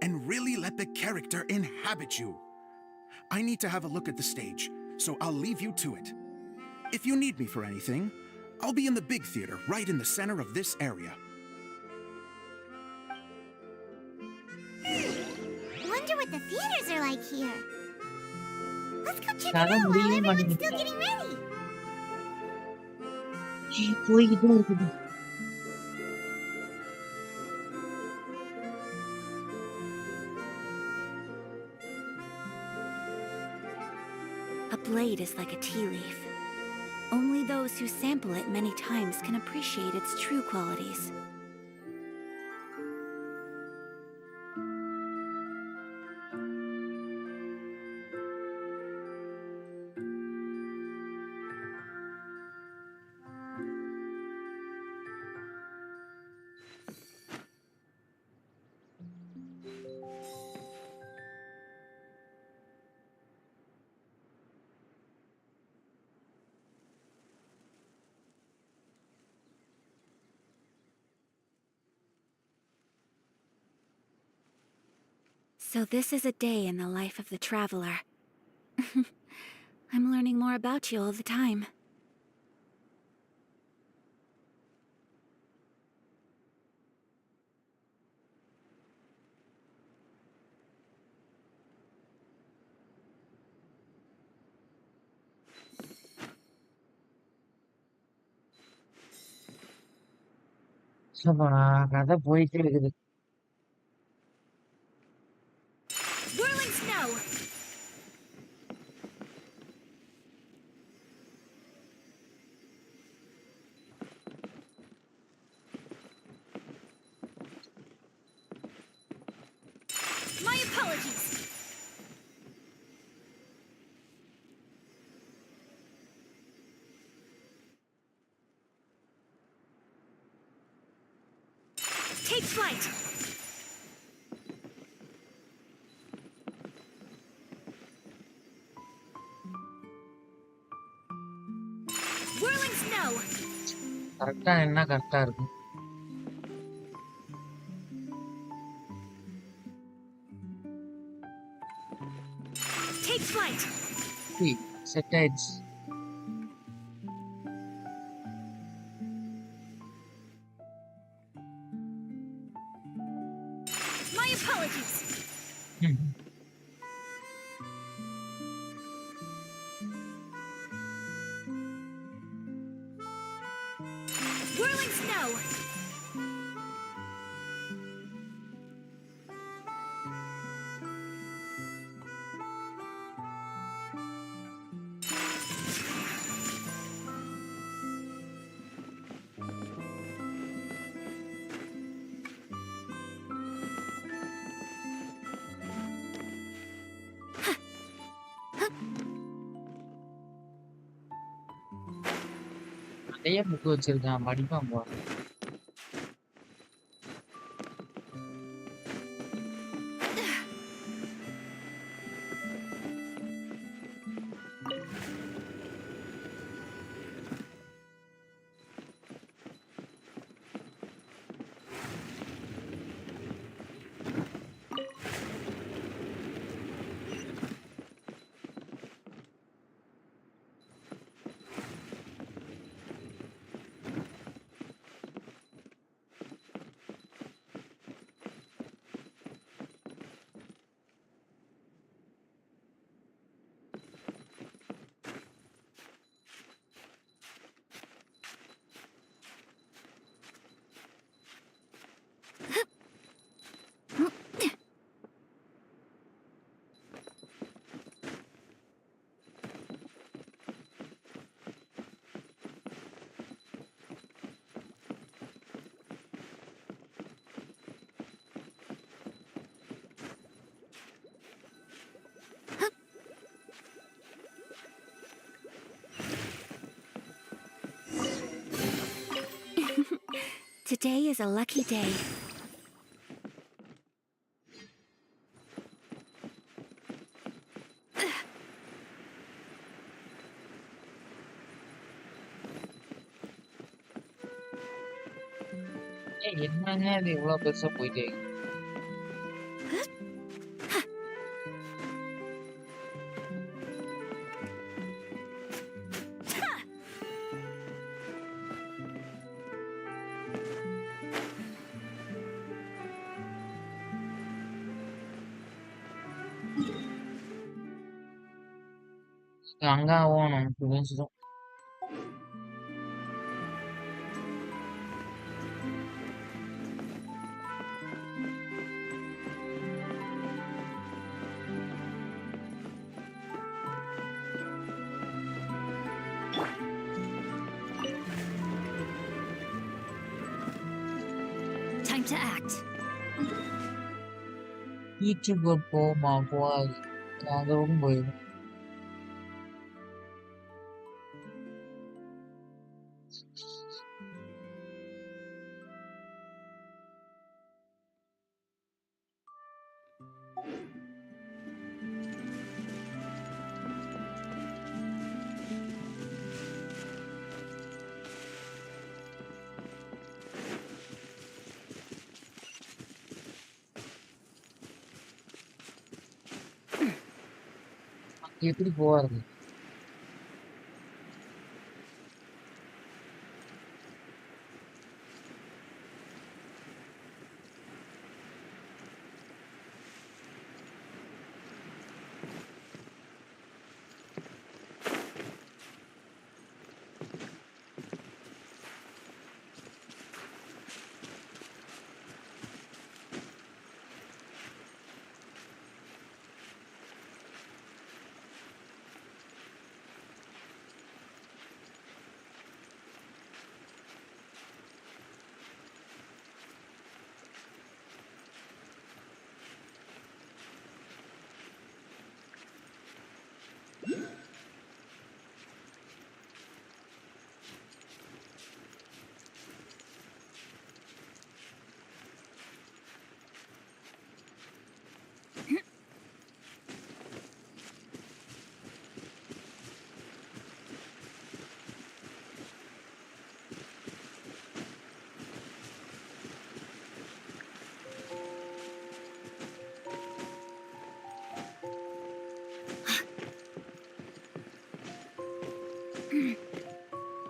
S13: And really let the character inhabit you. I need to have a look at the stage, so I'll leave you to it. If you need me for anything, I'll be in the big theater right in the center of this area.
S12: Wonder what the theaters are like here. Let's go check it
S1: கதை
S12: out while
S1: முடியவே
S12: everyone's
S1: மாட்டேங்குது.
S12: still getting ready.
S1: போய்கிட்டே இருக்குது.
S9: A blade is like a tea leaf. Only those who sample it many times can appreciate its true qualities. So this is a day in the life of the traveler. I'm learning more about you all the time.
S1: கதை போயிட்டே இருக்குது.
S4: Whirling snow! My apologies! Take flight! Whirling snow!
S1: கரெக்டா என்ன கரெக்டா இருக்கும்.
S4: Take flight!
S1: Set ஆயிடுச்சு.
S4: My apologies! Whirling snow!
S1: நிறைய book வச்சிருக்கான், படிப்பான் போல.
S4: Today is a lucky day.
S1: என்னங்க இது இவ்வளவு பெருசா போயிட்டே இருக்கு? அங்க போகணும் புரிஞ்சுதும்.
S4: Time to act.
S1: வீட்டுக்கு போமா போகாது. அதுவும் போயிடும். எப்படி போறது?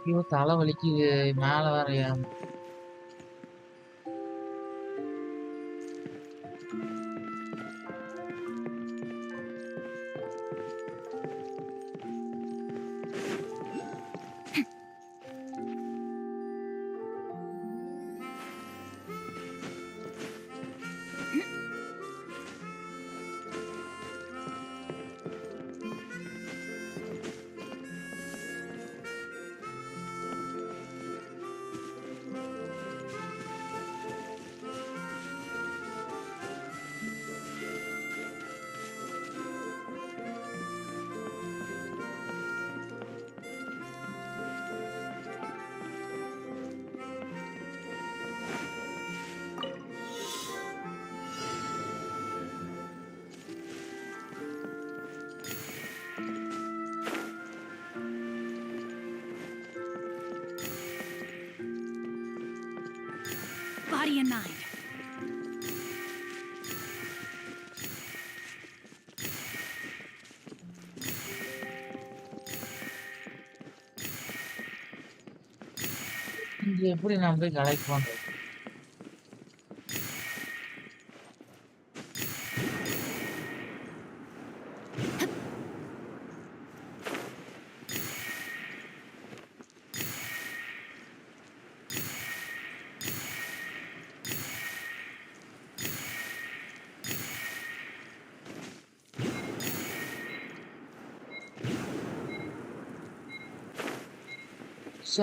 S1: ஐயோ தலை வலிக்குது. மேல வேற ஏறணும்.
S4: Body and mind.
S1: இங்க எப்படி நான் போய் கலெக்ட் பண்றது?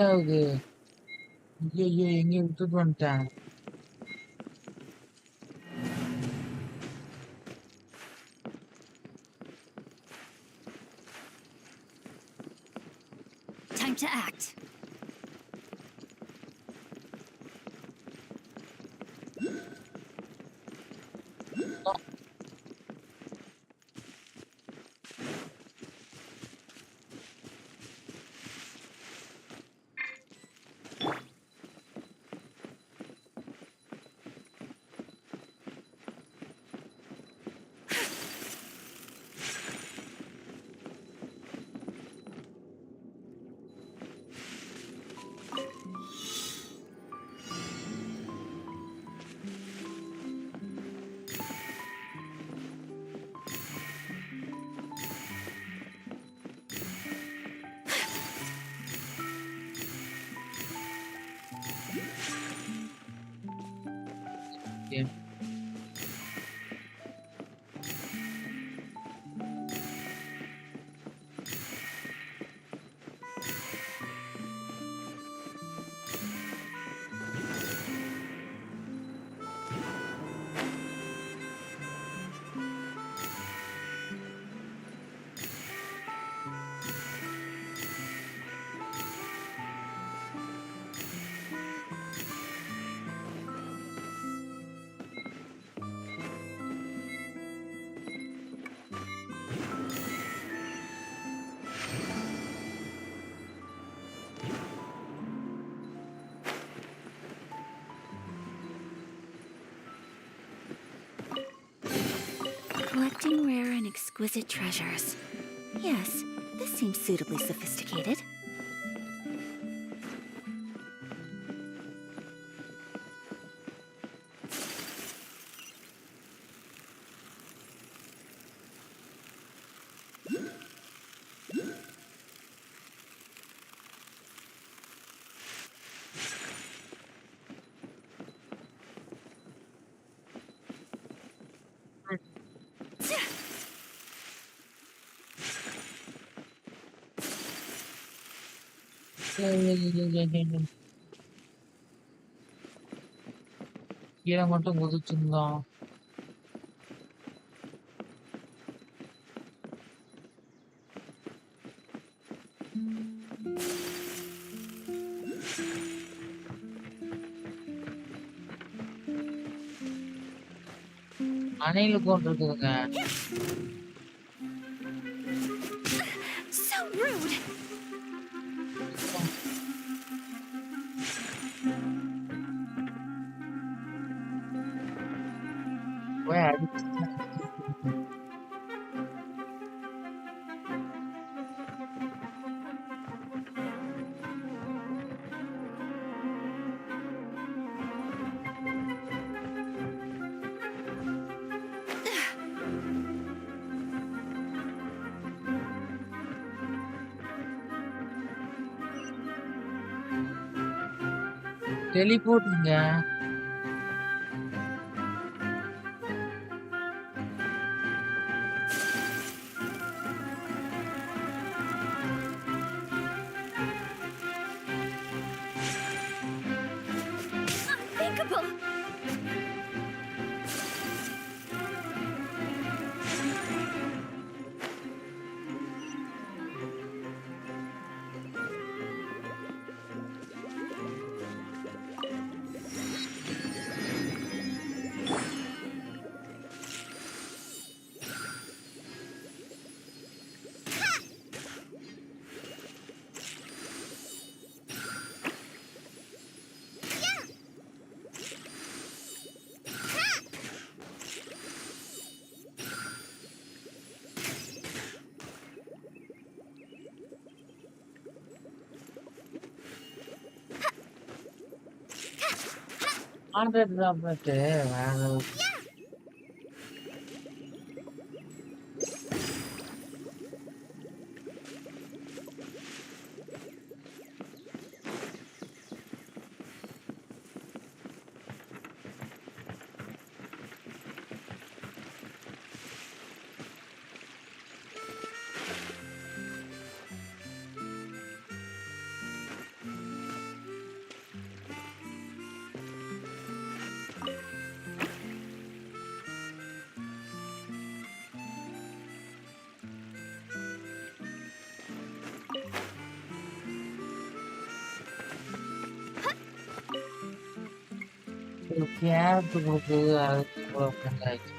S1: ஆகுது. ஐயோ எங்கேயும் விட்டுட்டு வந்துட்டேன்.
S4: Time to act. Collecting rare and exquisite treasures. Yes, this seems suitably sophisticated.
S1: கீழே மட்டும் குதிச்சிருந்தோம். அணையில கொண்டு இருக்குதுங்க.
S4: So rude!
S1: போய் அடிச்சு டெலிபோர்ட்ங்க.
S4: Unthinkable!
S1: ஆண்ட்ராய்டு தான் பட்டு வேற ஒரு கேப் கொடுக்குது. அதுக்கு இவ்வளோ ஆயிடுச்சு.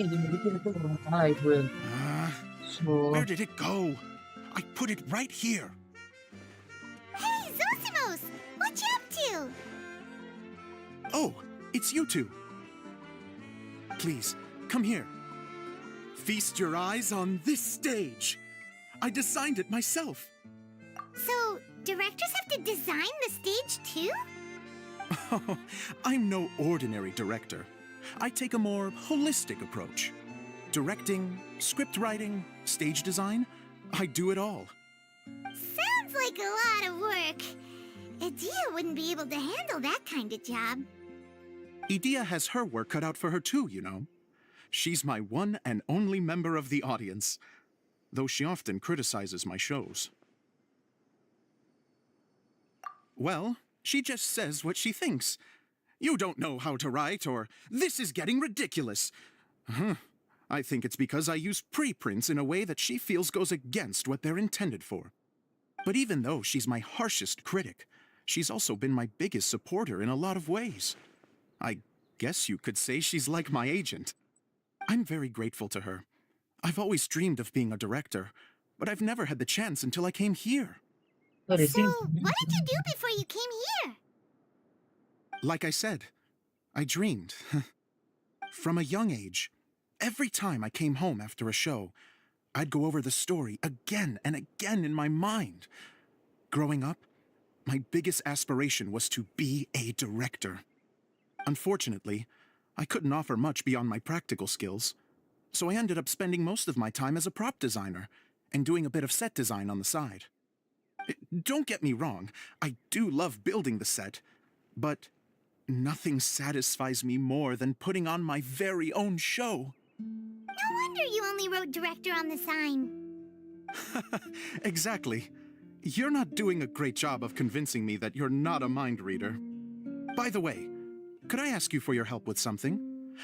S1: இது முடிக்கிறதுக்கு ரொம்ப நாள் ஆகி போயிருக்கு.
S13: Where did it go? I put it right here.
S12: Hey, Zosimos! What you up to?
S13: Oh, it's you two. Please, come here. Feast your eyes on this stage. I designed it myself.
S12: So, directors have to design the stage too?
S13: I'm no ordinary director. I take a more holistic approach. Directing, script writing, stage design, I do it all.
S12: Sounds like a lot of work. Adia wouldn't be able to handle that kind of job.
S13: Edea has her work cut out for her too, you know. She's my one and only member of the audience, though she often criticizes my shows. Well, she just says what she thinks. You don't know how to write, or this is getting ridiculous. I think it's because I use preprints in a way that she feels goes against what they're intended for. But even though she's my harshest critic, she's also been my biggest supporter in a lot of ways. I guess you could say she's like my agent. I'm very grateful to her. I've always dreamed of being a director, but I've never had the chance until I came here.
S12: So, what did you do before you came here?
S13: Like I said, I dreamed. From a young age, every time I came home after a show, I'd go over the story again and again in my mind. Growing up, my biggest aspiration was to be a director. Unfortunately, I couldn't offer much beyond my practical skills, so I ended up spending most of my time as a prop designer and doing a bit of set design on the side. Don't get me wrong, I do love building the set, but nothing satisfies me more than putting on my very own show.
S12: No wonder you only wrote director on the sign.
S13: Exactly. You're not doing a great job of convincing me that you're not a mind reader. By the way, could I ask you for your help with something?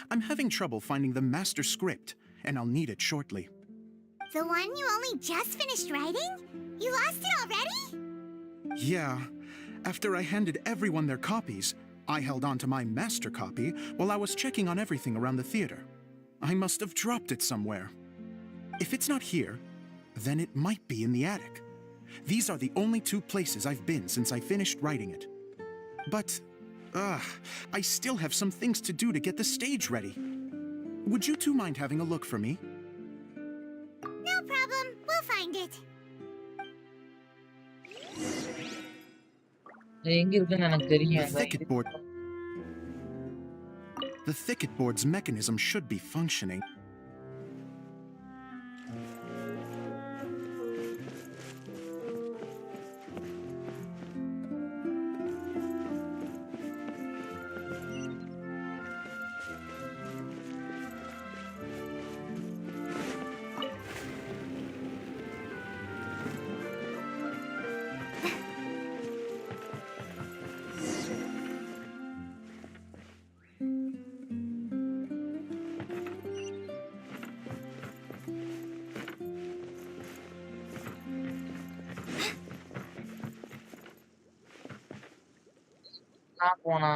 S13: I'm having trouble finding the master script, and I'll need it shortly.
S12: The one you only just finished writing? You lost it already?
S13: Yeah. After I handed everyone their copies, I held on to my master copy while I was checking on everything around the theater. I must have dropped it somewhere. If it's not here, then it might be in the attic. These are the only two places I've been since I finished writing it. But, I still have some things to do to get the stage ready. Would you two mind having a look for me?
S12: No problem. We'll find it.
S13: The thicket board's mechanism should be functioning.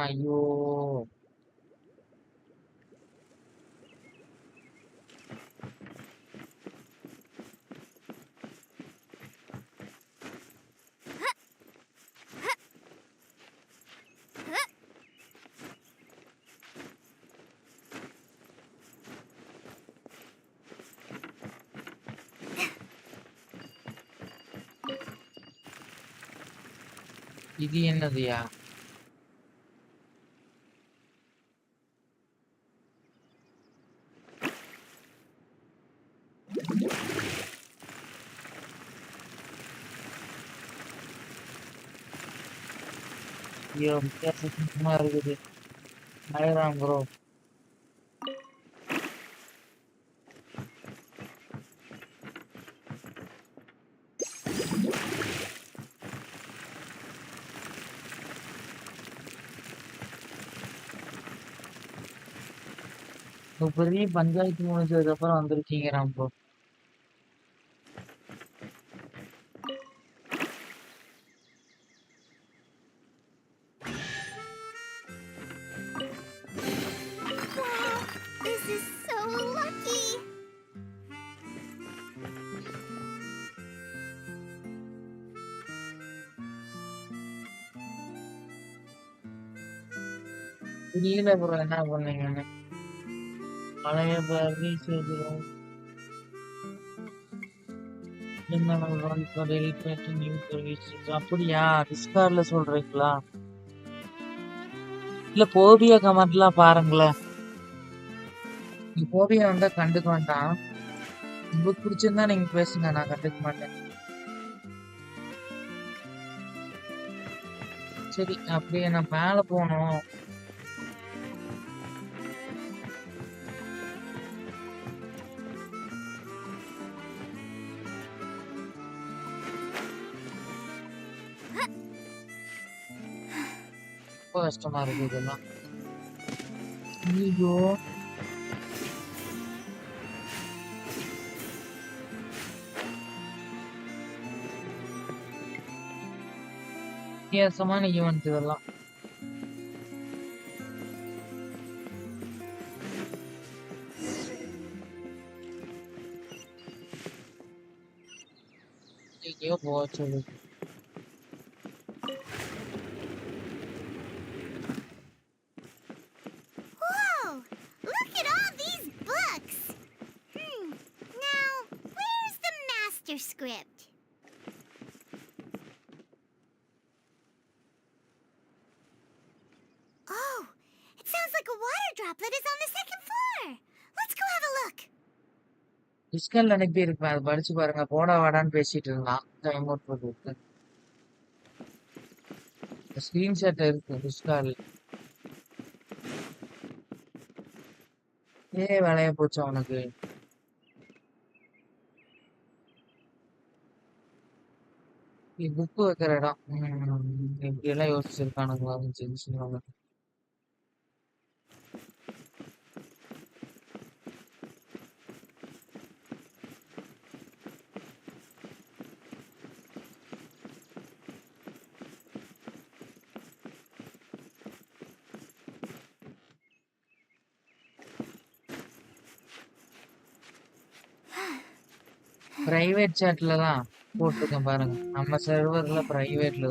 S1: ஐயோ இது என்னதுயா ஐயோ வித்தியாசமா இருக்குது பயதான் bro பெரிய பஞ்சாயத்து முடிஞ்சதுக்கு அப்புறம் வந்திருக்கீங்க bro
S12: This is so lucky.
S1: புரியல ப்ரோ என்ன பண்ணீங்கன்னு பழைய பேரி செய்கிறோம் அப்படியா டிஸ்கார்ட்ல சொல்றீங்களா இல்ல போபியா கமெண்ட்லாம் பாருங்களேன் நீ போபியா வந்தா கண்டுக்க வேண்டாம் உங்களுக்கு பிடிச்சிருந்தா நீங்க பேசுங்க நான் கண்டுக்க மாட்டேன் சரி அப்படியே நான் மேல போனோம் ரொம்ப கஷ்டமா இருக்கு இதெல்லாம் ஐயோ வித்தியாசமான ஈவெண்ட் இதெல்லாம் எங்கேயோ போச்சு.
S12: Whoa! Look at all these books! Now, where's the master script? Oh, it sounds like a water droplet is on the second floor. Let's go have a look.
S1: Discal அனுப்பி இருப்பேன், அதை படிச்சு பாருங்க. போடா வாடான்னு பேசிட்டு இருந்தான். டைம் அவுட் போட்டு ஸ்கிரீன்ஷாட் இருக்கு டிஸ்கால். வேலையா போச்சு அவனுக்கு. புக்கு வைக்கிற இடம். இப்படி எல்லாம் யோசிச்சிருக்கானுங்களா ஜென்ஷன்? பிரைவேட் சாட்ல தான் போட்டிருக்கேன் பாருங்க. நம்ம சர்வர்ல பிரைவேட்ல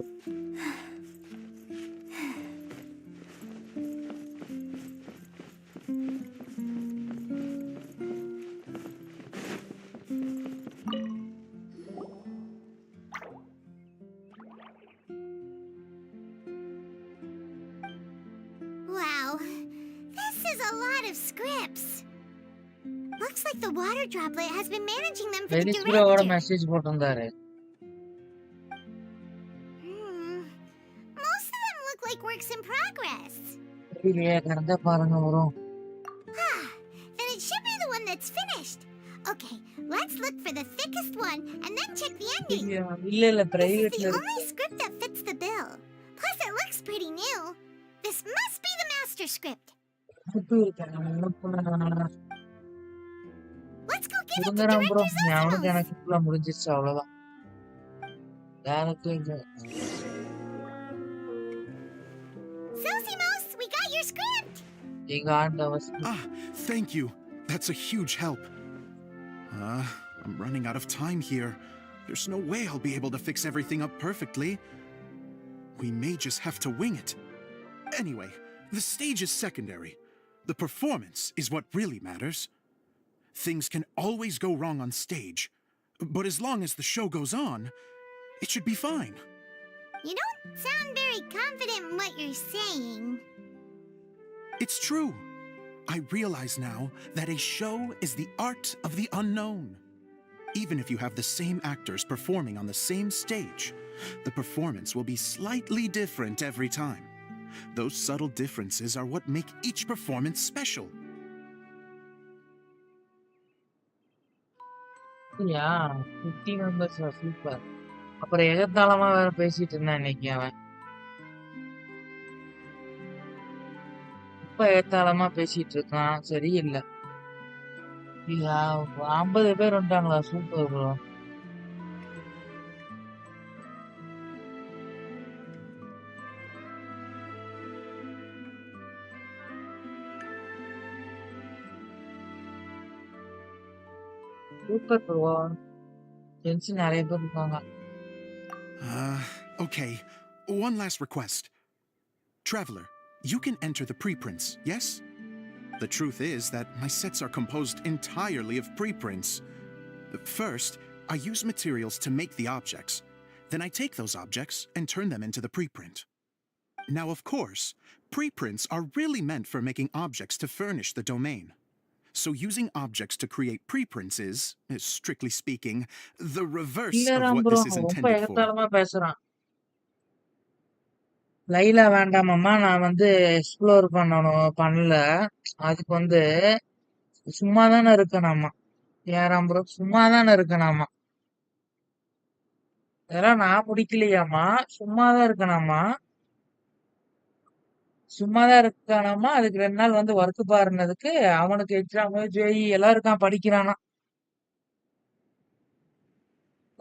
S12: Wow, this is a lot of scripts. Looks like the water droplet has been managing them for the
S1: வெரிஸ்பிரோட
S12: director.
S1: Message போட்டிருந்தாரு.
S12: Most of them look like works in progress.
S1: கரெக்டா பாருங்க வரும்.
S12: Then it should be the one that's finished. Okay, let's look for the thickest one and then check the ending.
S1: இல்ல
S12: This is
S1: பிரைவேட்ல
S12: the only script that fits the bill. Plus, it looks pretty new. This must be the master script. Let's go give it to
S1: bro.
S12: Director
S1: அவனுக்கு
S12: Zosimos.
S1: எனக்கு ஃபுல்லா முடிஞ்சிருச்சு, அவ்வளவுதான்.
S12: Zosimos, we got your script.
S13: Thank you. That's a huge help. I'm running out of time here. There's no way I'll be able to fix everything up perfectly. We may just have to wing it. Anyway, the stage is secondary. The performance is what really matters. Things can always go wrong on stage, but as long as the show goes on, it should be fine.
S12: You don't sound very confident in what you're saying.
S13: It's true. I realize now that a show is the art of the unknown. Even if you have the same actors performing on the same stage, the performance will be slightly different every time. Those subtle differences are what make each performance special.
S1: Yeah, 15 members are super. அப்புறம் எகத்தாளமா வேற பேசிட்டு இருந்தான் இன்னைக்கு அவன். இப்ப எகத்தாளமா பேசிட்டு இருக்கான், சரியில்லை. 50 பேர் வந்துட்டாங்களா? Super bro. Super bro. Gentian நிறைய பேர் இருக்காங்க.
S13: Okay, one last request. Traveler, you can enter the preprints, yes? The truth is that my sets are composed entirely of preprints. First, I use materials to make the objects. Then I take those objects and turn them into the preprint. Now, of course, preprints are really meant for making objects to furnish the domain. So using objects to create preprints is, strictly speaking, the reverse of what this is
S1: ரொம்ப
S13: intended for.
S1: எகத்தாளமா பேசுறான். லைலா வேண்டாமம்மா, நான் explore பண்ணல. அதுக்கு சும்மா தானே இருக்கணாமா. ஏறாம் bro, சும்மா தானே இருக்கணாமா. இதெல்லாம் நான் பிடிக்கலையாமா, சும்மாதான் இருக்கணாமா. சும்மாதான் இருக்கானாமா. அதுக்கு 2 நாள் ஒர்க் பாருனதுக்கு அவனுக்கு எக்ஸாம் ஜேஇ எல்லாம் இருக்கான், படிக்கிறானா.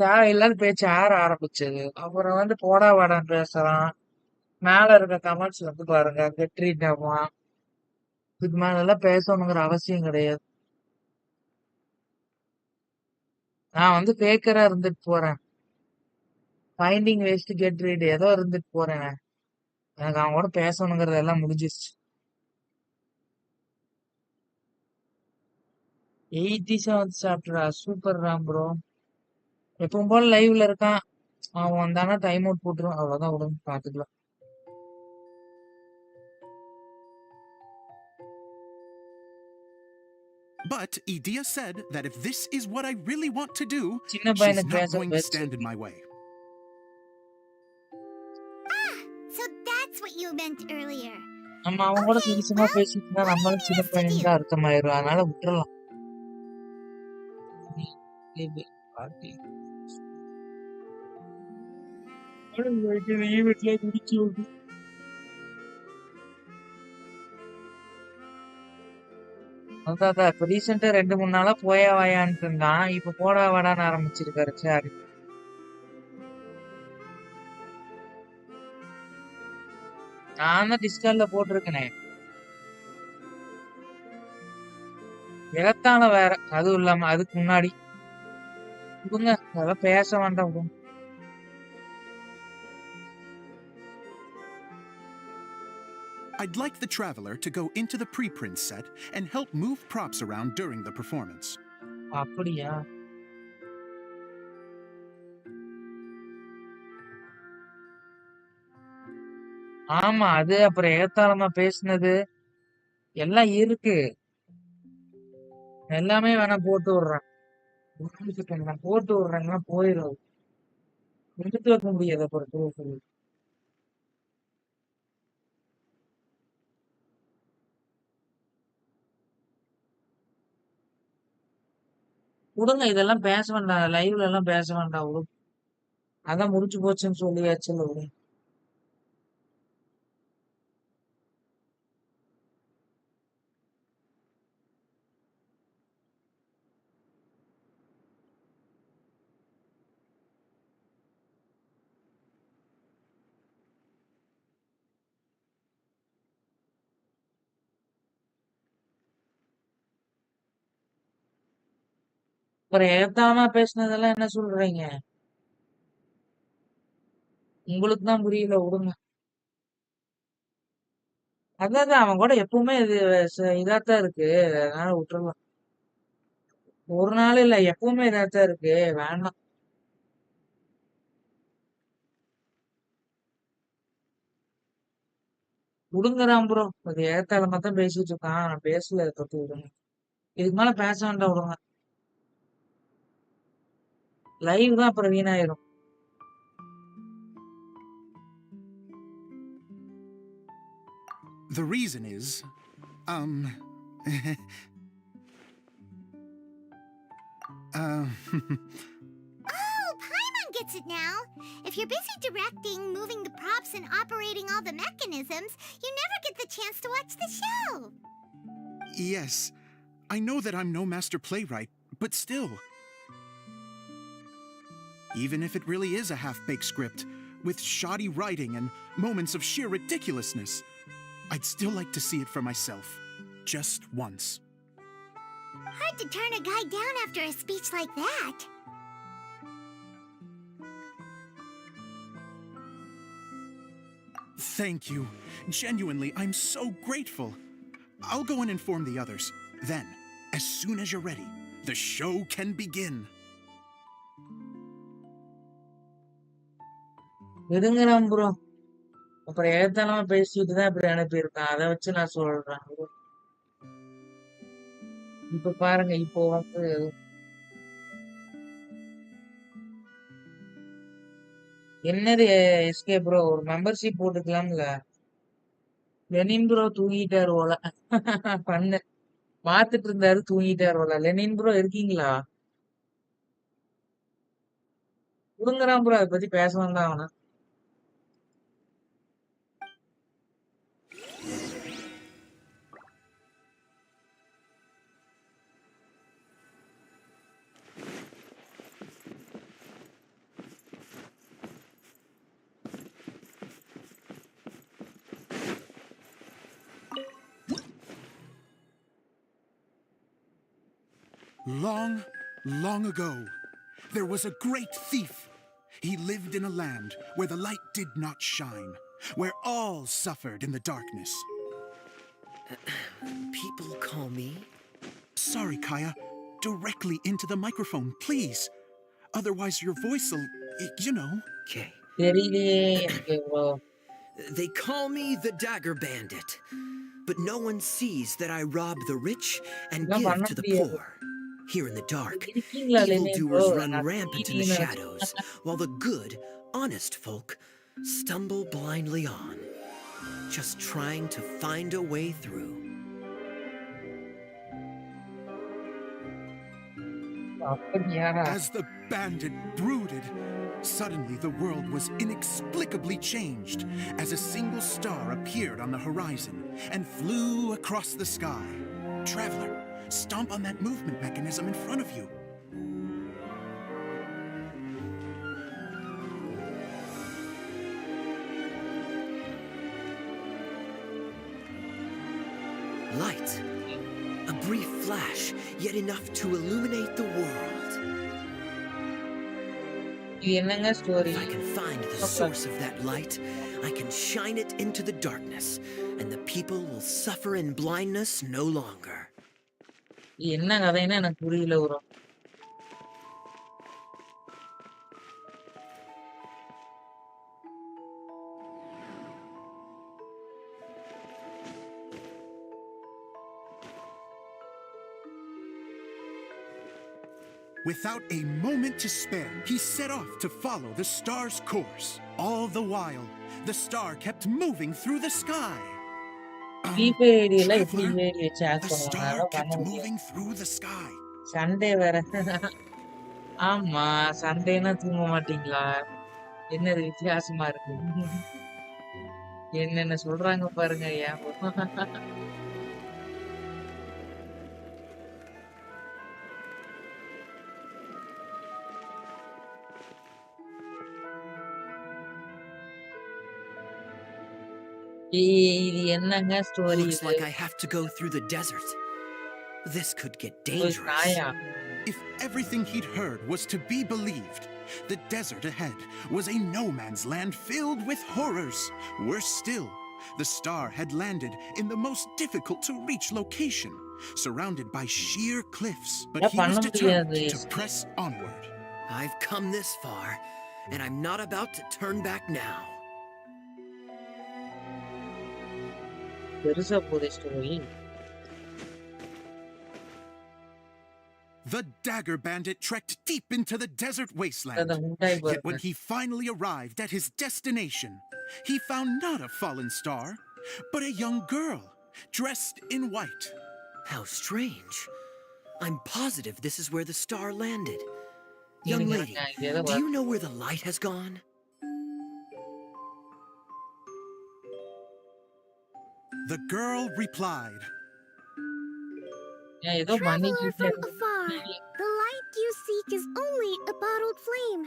S1: தேவையில்லாத பேச்சு ஆற ஆரம்பிச்சது. அப்புறம் போடா வாடான்னு பேசுறான். மேல இருக்க கமெண்ட்ஸ் பாருங்க, கெட்ரிட்டாமா. இதுக்கு மேல எல்லாம் பேசணுங்கிற அவசியம் கிடையாது. நான் ஃபேக்கரா இருந்துட்டு போறேன். ஃபைண்டிங் வேஸ்ட் கெட் ரீட் ஏதோ இருந்துட்டு போறேன். எனக்கு அவன் கூட பேசணுங்கிறது எல்லாம் முடிஞ்சிருச்சு. 87th சாப்டரா? Super Ram bro. எப்பவும் போல லைவ்ல இருக்கான். அவன் வந்தானா டைம் அவுட் போட்டுரும். அவ்வளவுதான், விடுங்க பாத்துக்கலாம்.
S13: But Edea said that if this is what I really want to do,
S1: சின்ன
S13: she's
S1: பையனுக்கு
S13: not
S1: பேச
S13: going to
S1: best.
S13: stand in my way.
S12: Ah, so that's what you meant earlier.
S1: நம்ம அவன் கூட
S12: Okay,
S1: சிரிச்சுமா
S12: well,
S1: பேசிட்டு இருந்தா
S12: what do you
S1: நம்மளும்
S12: need
S1: சின்ன
S12: us to
S1: பையன்
S12: do?
S1: தான் அர்த்தமாயிரும். அதனால விட்டுறலாம். வீட்டுல குடிச்சு விடு. அதான் இப்ப ரீசெண்டா 2-3 நாளா போயா வாயான்ட்டு இருந்தான். இப்ப போடா வாடான்னு ஆரம்பிச்சிருக்காரு. சரி, நான் தான் டிஸ்கார்ட்ல போட்டிருக்கனே. எகத்தான வேற, அதுவும் இல்லாம அதுக்கு முன்னாடி விடுங்க, அதெல்லாம் பேச வேண்டாம் விடுங்க.
S13: I'd like the Traveler to go into the preprint set and help move props around during the performance.
S1: அப்படியா? ஆமா, அது அப்புறம் எகத்தாளமா பேசுனது எல்லாம் இருக்கு. எல்லாமே வேணா போட்டு விடுறேன். நான் போட்டு விடுறேன்னா போயிடும். எடுத்து வைக்க முடியாது அப்புறம் சொல்லி. விடுங்க, இதெல்லாம் பேச வேண்டாம். லைவ்ல எல்லாம் பேச வேண்டாம் விடுங்க. அதான் முடிச்சு போச்சுன்னு சொல்லியாச்சு விடுங்க. அப்புறம் எகத்தாளமா பேசுனதெல்லாம் என்ன சொல்றீங்க? உங்களுக்கு தான் புரியல, விடுங்க. அதான் அவன் கூட எப்பவுமே இது இதாத்தான் இருக்கு. அதனால விட்டுறலாம். ஒரு நாள் இல்ல, எப்பவுமே இதாத்தான் இருக்கு. வேண்டாம். விடுங்கறான் ப்ரோ. அது ஏத்தாளமா தான் பேசிட்டு இருக்கான். நான் பேசல, இதை பத்தி விடுங்க. இதுக்கு மேல பேச வேண்டாம் விடுங்க. லைவ் தான் அப்புறம் வீணாயிரும்.
S13: The reason is, um,
S12: Oh, Paimon gets it now. If you're busy directing, moving the props, and operating all the mechanisms, you never get the chance to watch the show.
S13: yes, I know that I'm no master playwright, but still. Even if it really is a half-baked script, with shoddy writing and moments of sheer ridiculousness, I'd still like to see it for myself, just once.
S12: Hard to turn a guy down after a speech like that.
S13: Thank you. Genuinely, I'm so grateful. I'll go and inform the others. Then, as soon as you're ready, the show can begin.
S1: விடுங்கறான் bro. அப்புறம் ஏத்தாளமா பேசிட்டு தான் இப்படி அனுப்பியிருக்கான். அதை வச்சு நான் சொல்றேன். இப்ப பாருங்க, இப்போ வந்து என்னது எஸ்கே ப்ரோ, ஒரு மெம்பர்ஷிப் போட்டுக்கலாம்ல. லெனின் ப்ரோ தூங்கிட்டாரு போல. பண்ணு பாத்துட்டு இருந்தாரு, தூங்கிட்டாரு போல. லெனின் ப்ரோ இருக்கீங்களா? விடுங்கறான் ப்ரோ, அதை பத்தி பேச வேண்டாம் அவன.
S13: Long, long ago, there was a great thief. He lived in a land where the light did not shine, where all suffered in the darkness.
S8: People call me?
S13: Sorry, Kaya. Directly into the microphone, please. Otherwise your voice'll, you know.
S8: Okay.
S1: தெரியலையே எனக்கு bro.
S8: They call me the Dagger Bandit. But no one sees that I rob the rich and
S1: இதெல்லாம்
S8: give
S1: பண்ண
S8: to the
S1: முடியாது.
S8: poor. Here in the dark,
S1: இருக்கீங்களா இல்லையே bro?
S8: evildoers run
S1: நான்
S8: rampant in the
S1: TD ன்னு
S8: shadows, while the good, honest folk stumble blindly on, just trying to find a way through.
S1: அப்படியா?
S13: As the bandit brooded, suddenly the world was inexplicably changed as a single star appeared on the horizon and flew across the sky. Traveler, stomp on that movement mechanism in front of you.
S8: Light. A brief flash, yet enough to illuminate the world.
S1: இது என்னங்க story?
S8: If I can find the source of that light, I can shine it into the darkness, and the people will suffer in blindness no longer.
S1: என்ன கதைன்னு எனக்கு புரியல bro.
S13: Without a moment to spare, he set off to follow the star's course. All the while, the star kept moving through the sky.
S1: prepaid இல்ல எப்படி
S13: Traveler,
S1: email வச்சு add
S13: the
S1: பண்ணுவாங்க?
S13: star
S1: அதெல்லாம்
S13: kept
S1: பண்ண முடியாது.
S13: moving through the sky.
S1: Sunday வேற. ஆமா, சண்டேனா தூங்க மாட்டீங்களா? என்னது வித்தியாசமா இருக்கு. என்னென்ன சொல்றாங்க பாருங்க ஏன் bro. இது என்னங்க ஸ்டோரி
S8: Looks
S1: இது?
S8: like I have to go through the desert. This could get
S1: ஒரு
S8: dangerous.
S1: நாயா?
S13: If everything he'd heard was to be believed, the desert ahead was a no man's land filled with horrors. Worse still, the star had landed in the most difficult to reach location, surrounded by sheer cliffs, but he was determined to press onward.
S8: I've come this far, and I'm not about to turn back now.
S1: பெருசா போதே story.
S13: The Dagger Bandit trekked deep into the desert wasteland.
S1: அத முட்டாய்
S13: Yet
S1: பாருங்க.
S13: when he finally arrived at his destination, he found not a fallen star, but a young girl, dressed in white.
S8: How strange. I'm positive this is where the star landed. Young
S1: இருங்க,
S8: lady,
S1: இருங்க, இங்க ஏதோ
S8: do you know where the light has gone?
S13: The girl replied,
S1: ஏன் ஏதோ
S12: Traveler
S1: பண்ணிக்கிட்டே
S12: from
S1: இருக்கு.
S12: afar, the light you seek is only a bottled flame.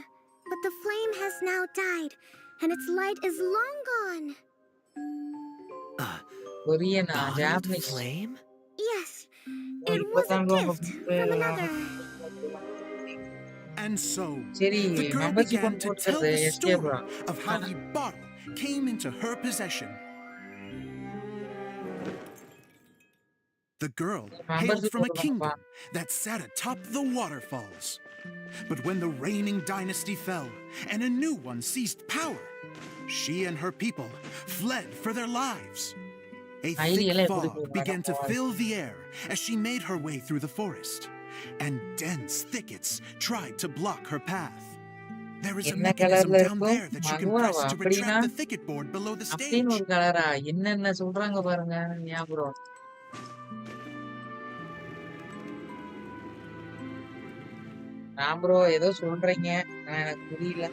S12: But the flame has now died, and its light is long gone.
S1: கொரியனா?
S8: Bottled
S1: Japanese?
S8: flame?
S12: Yes,
S1: oh,
S12: it was a
S1: இப்பதான் bro
S12: gift from another.
S13: and so
S1: சரி,
S13: the girl
S1: membership
S13: began
S1: ஒன்று
S13: to tell
S1: போட்டுக்கிறது
S13: the
S1: escape
S13: story of how the bottle came into her possession. The girl hailed from a kingdom that sat atop the waterfalls. But when the reigning dynasty fell and a new one seized power, she and her people fled for their lives. A thick fog began to fill the air as she made her way through the forest, and dense thickets tried to block her path. There is a
S1: என்ன
S13: mechanism
S1: கலர்ல
S13: down there
S1: இருக்கும்?
S13: that you can
S1: Mahuva
S13: press to
S1: அப்படின்னா
S13: retract the thicket board below the
S1: அப்படின்னு
S13: stage.
S1: ஒரு கலரா? என்னென்ன சொல்றாங்க பாருங்க ஏன் bro. நான் ப்ரோ ஏதோ சொல்றீங்க, ஆனா எனக்கு புரியல.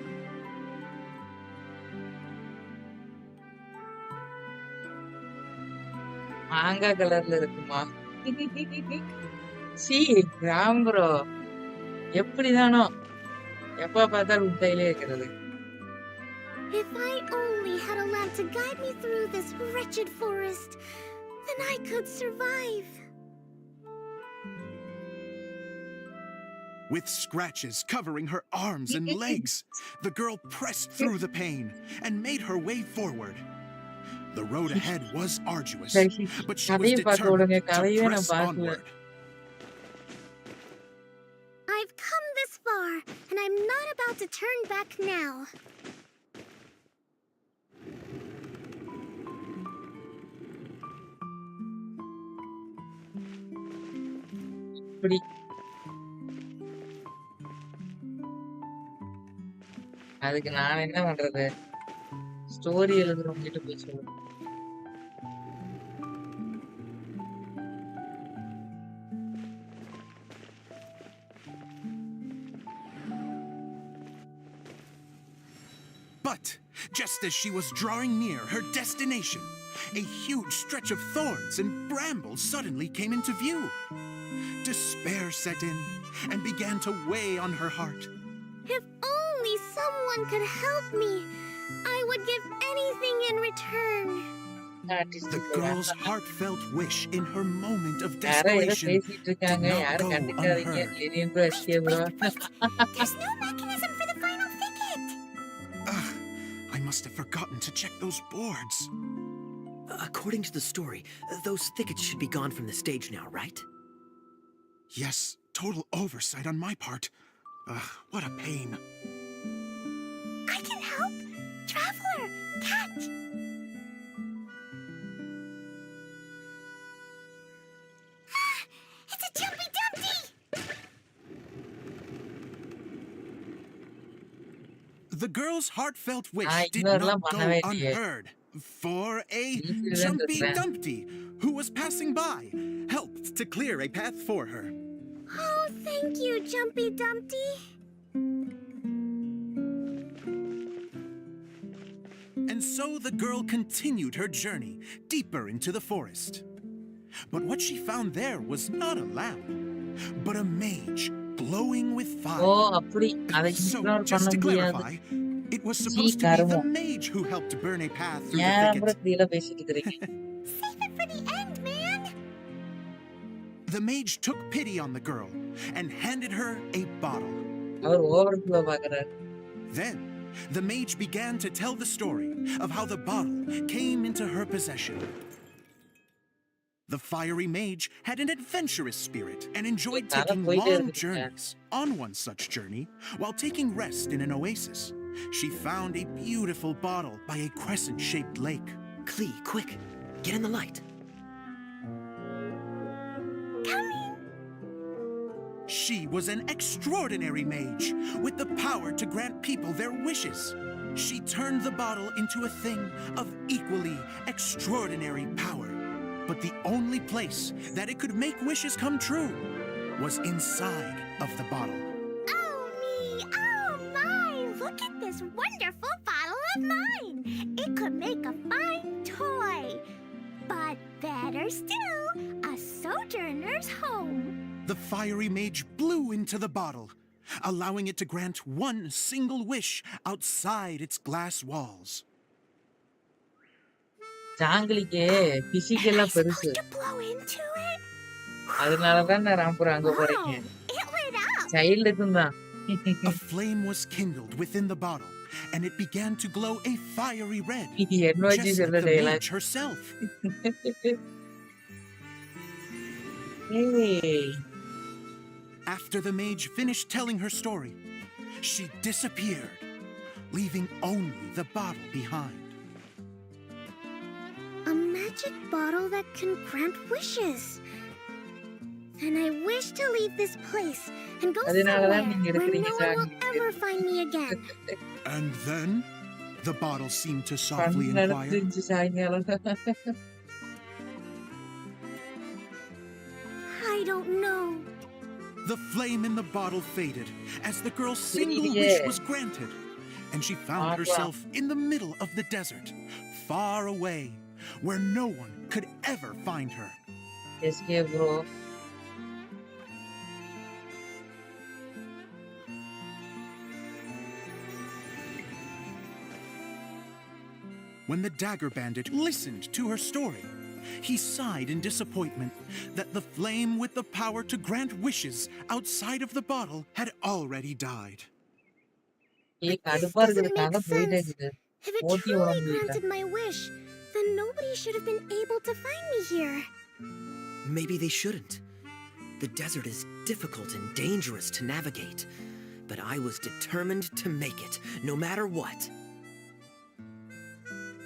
S1: மாங்காய் கலர்ல இருக்குமா? சி ராம் ப்ரோ எப்படிதானோ எப்ப பார்த்தாலும் முட்டையிலே இருக்கிறது.
S12: If I only had a lamp to guide me through this wretched forest, then I could survive.
S13: With scratches covering her arms and legs, the girl pressed through the pain and made her way forward. The road ahead was arduous, but she was determined to press onward.
S12: I've come this far, and I'm not about to turn back now.
S1: இப்படி அதுக்கு நான் என்ன பண்றது? Story எழுதுறவங்க கிட்ட போய் சொல்லணும்.
S13: But just as she was drawing near her destination, a huge stretch of thorns and brambles suddenly came into view. Despair set in and began to weigh on her heart.
S12: If only someone could help me, I would give anything in return.
S13: The girl's heartfelt wish in her moment of desperation did not go unheard.
S12: There's no mechanism for the final thicket.
S13: Ugh, I must have forgotten to check those boards.
S8: According to the story, those thickets should be gone from the stage now, right?
S13: Yes, total oversight on my part. What a pain.
S12: I can help. Traveler, catch. It's a Jumpy Dumpty!
S13: The girl's heartfelt wish did not go unheard, for a Jumpy Dumpty who was passing by helped to clear a path for her.
S12: Oh, thank you, Jumpy Dumpty.
S13: And so the girl continued her journey deeper into the forest. But what she found there was not a lamp, but a mage glowing with fire. So, just to clarify, it was supposed to be the mage who helped burn a path through the thicket.
S12: Save it for the end, man.
S13: The mage took pity on the girl and handed her a bottle. Then, the mage began to tell the story of how the bottle came into her possession. The fiery mage had an adventurous spirit and enjoyed taking long journeys. On one such journey, while taking rest in an oasis, she found a beautiful bottle by a crescent-shaped lake.
S8: Klee, quick, get in the light.
S12: Coming.
S13: She was an extraordinary mage with the power to grant people their wishes. She turned the bottle into a thing of equally extraordinary power. But the only place that it could make wishes come true was inside of the bottle.
S12: Oh me, oh my, look at this wonderful bottle of mine. It could make a fine toy. But better still, a sojourner's home.
S13: The fiery mage blew into the bottle, allowing it to grant one single wish outside its glass walls.
S1: ஜாங்கிலிக்கு பிசிக்கலா பெருசு அதனாலதான் நான் ராம்பூர் அங்க போறீங்க சைல்டுக்கும் தான்
S13: A flame was kindled within the bottle, and it began to glow a fiery red, just like the mage herself.
S1: Hey.
S13: After the mage finished telling her story, she disappeared, leaving only the bottle behind.
S12: A magic bottle that can grant wishes. And I wish to leave this place and go somewhere where no one will ever find me again.
S13: And then, the bottle seemed to softly inquire.
S12: I don't know.
S13: The flame in the bottle faded as the girl's single wish was granted, and she found herself in the middle of the desert, far away, where no one could ever find her.
S1: Escape, bro.
S13: When the dagger bandit listened to her story, He sighed in disappointment that the flame with the power to grant wishes outside of the bottle had already died.
S1: ஏய்
S12: This
S1: கடுப்பா இருக்குது
S12: doesn't
S1: கதை
S12: make
S1: போயிட்டே
S12: sense.
S1: இருக்குது
S12: If it
S1: ஓட்டி விட
S12: truly
S1: முடியல
S12: granted my wish, then nobody should have been able to find me here.
S8: Maybe they shouldn't. The desert is difficult and dangerous to navigate, but I was determined to make it, no matter what.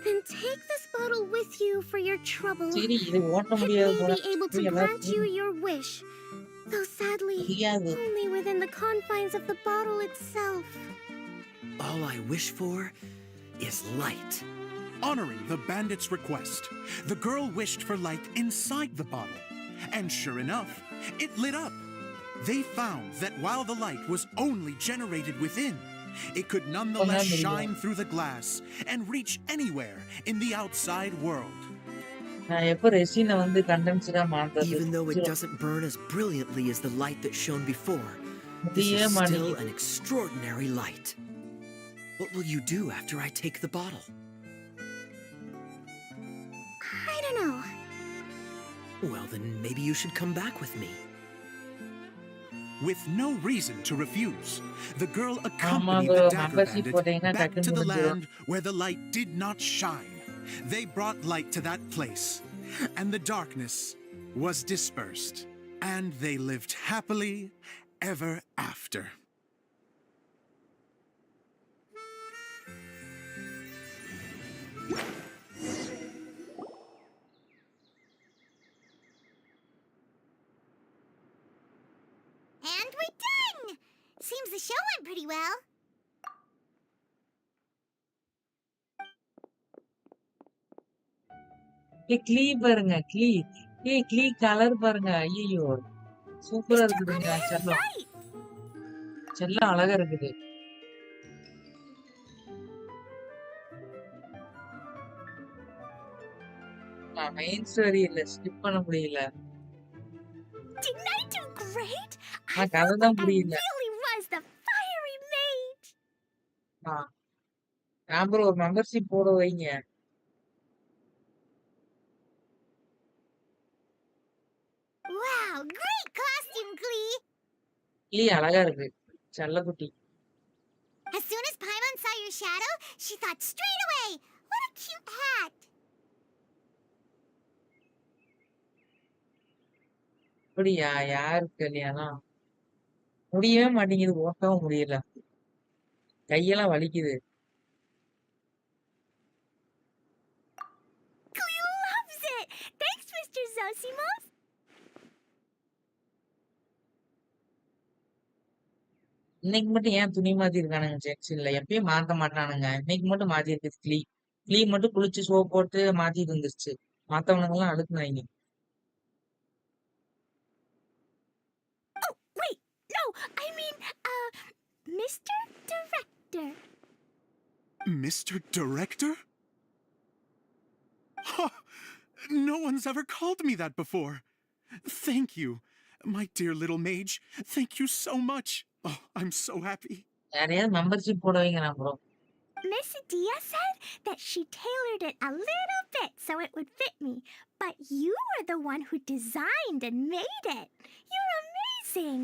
S12: Then take this bottle with you for your trouble.
S1: சரி இது ஓட்ட
S12: It
S1: முடியாது
S12: may
S1: போல
S12: be able to
S1: போய்
S12: grant
S1: எல்லாத்தையும்
S12: you your wish, though sadly,
S1: முடியாது
S12: only within the confines of the bottle itself.
S8: All I wish for is light.
S13: Honoring the bandit's request, the girl wished for light inside the bottle. And sure enough, it lit up. They found that while the light was only generated within, it could nonetheless shine through the glass and reach anywhere in the outside world.
S1: நான் எப்ப ரெசினை வந்து கண்டென்ஸ்டா மாத்துறது
S8: Even though it doesn't burn as brilliantly as the light that shone before, this
S1: முடியே
S8: is still
S1: மாட்டேங்குது
S8: an extraordinary light. What will you do after I take the bottle?
S12: I don't know.
S8: Well, then maybe you should come back with me.
S13: With no reason to refuse, the girl
S1: ஆமா
S13: accompanied
S1: bro
S13: the dagger
S1: membership
S13: bandit
S1: போட்டீங்கன்னா
S13: back
S1: டக்குன்னு
S13: to the
S1: முடிஞ்சிடும்
S13: land where the light did not shine. They brought light to that place, and the darkness was dispersed, and they lived happily ever after.
S2: And we're done! Seems the show went pretty well.
S1: ஏய் க்ளீ பாருங்க க்ளீ ஏய் க்ளீ colour பாருங்க ஐயோ சூப்பரா
S2: Mr.
S1: இருக்குதுங்க
S2: Utter is
S1: செல்லம்
S2: right!
S1: செல்லம் அழகா இருக்குது மெயின் ஸ்டோரி இல்ல ஸ்கிப் பண்ண முடியல
S2: Didn't I do great? I
S1: கதை
S2: felt
S1: தான்
S2: like I
S1: புரியல
S2: really was the fiery mage!
S1: அப்புறம் ஒரு மெம்பர்ஷிப் போட வைங்க
S2: Wow, great costume, Glee!
S1: க்ளீ அழகா இருக்கு செல்லக்குட்டி
S2: As soon as Paimon saw your shadow, she thought straight away, what a cute hat!
S1: அப்படியா யாருக்கு கல்யாணம் முடியவே மாட்டேங்குது ஓட்டவும் முடியல கையெல்லாம் வலிக்குது
S2: Glee loves it! Thanks, Mr. Zosimos!
S1: இன்னைக்கு மட்டும் ஏன் துணி மாத்தி இருக்கானுங்க ஜெக்ஷன்ல எப்பயும் மாத்த மாட்டானுங்க இன்னைக்கு மட்டும் மாத்தி இருக்கு க்ளீ க்ளீ மட்டும் குளிச்சு சோப் போட்டு மாத்திட்டு இருந்துச்சு மத்தவனுங்க எல்லாம் அழுக்குனாங்க
S2: Oh, wait! No, I mean, Mr. Director.
S13: Mr. Director? Huh, no one's ever called me that before. Thank you, my dear little mage. Thank you so much. Oh, I'm so happy.
S1: யாரையாவது membership போட வைங்க bro
S2: Miss Adia said that she tailored it a little bit so it would fit me, but you were the one who designed and made it. You're amazing.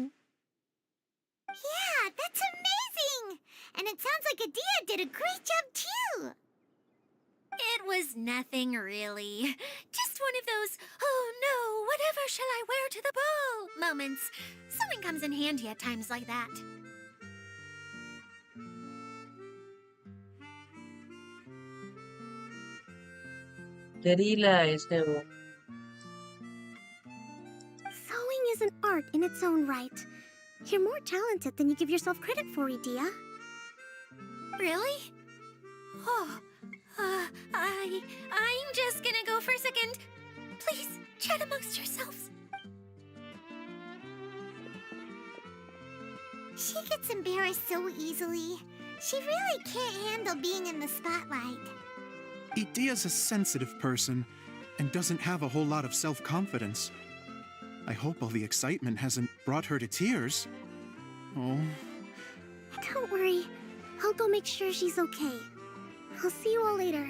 S2: Yeah, that's amazing. And it sounds like Adia did a great job too.
S4: It was nothing really. Just one of those, oh no, whatever shall I wear to the ball moments. Sewing comes in handy at times like that.
S1: தெரியல எஸ்டேவோ
S12: Sewing is an art in its own right. You're more talented than you give yourself credit for, Idia.
S4: Really? Oh, I'm just gonna go for a second. Please, chat amongst yourselves.
S2: She gets embarrassed so easily. She really can't handle being in the spotlight.
S13: Idia's a sensitive person and doesn't have a whole lot of self-confidence. I hope all the excitement hasn't brought her to tears. Oh.
S12: Don't worry. I'll go make sure she's okay. I'll see you all later.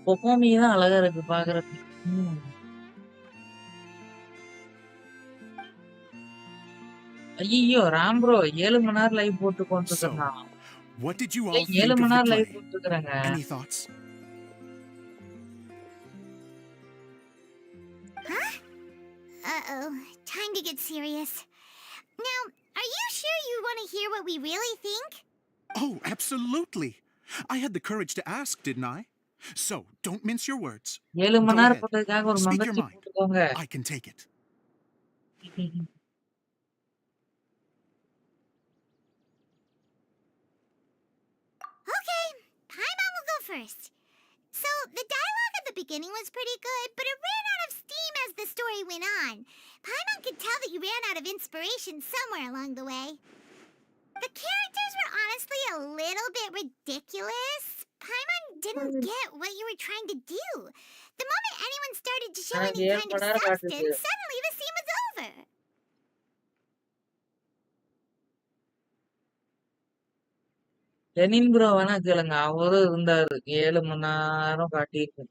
S1: பொக்கோமி தான் அழகா இருக்கு பாக்குறதுக்கு. ம். ஐயோ Ram bro 7 மணி நேரம் live போட்டு
S13: So,
S1: கொண்டிருக்கிறான்.
S13: what did you
S1: இல்ல
S13: all
S1: 7
S13: think of
S1: மணி
S13: the
S1: நேரம் லைவ்
S13: play?
S1: போட்டுருக்காங்க.
S13: Any thoughts?
S12: Huh? Uh-oh. Time to get serious. Now, are you sure you want to hear what we really think?
S13: Oh, absolutely. I had the courage to ask, didn't I? So, don't mince your words.
S1: 7 மணி
S13: Go
S1: நேரம்
S13: ahead.
S1: போட்டதுக்காக ஒரு
S13: Speak your
S1: membership
S13: mind.
S1: போட்டுக்கோங்க.
S13: I can take it.
S12: Okay, Paimon will go first. So, the dialogue at the beginning was pretty good, but it ran out of steam as the story went on. Paimon could tell that you ran out of inspiration somewhere along the way. The characters were honestly a little bit ridiculous. Paimon didn't get what you were trying to do. The moment anyone started to show
S1: எனக்கு
S12: any
S1: 7
S12: kind
S1: money
S12: of
S1: நேரம் காட்டுது.
S12: substance, suddenly the scene was over.
S1: Lenin bro வேணா கேளுங்க. அவரும் இருந்தாரு. 7 மணி நேரம் காட்டியிருக்கு.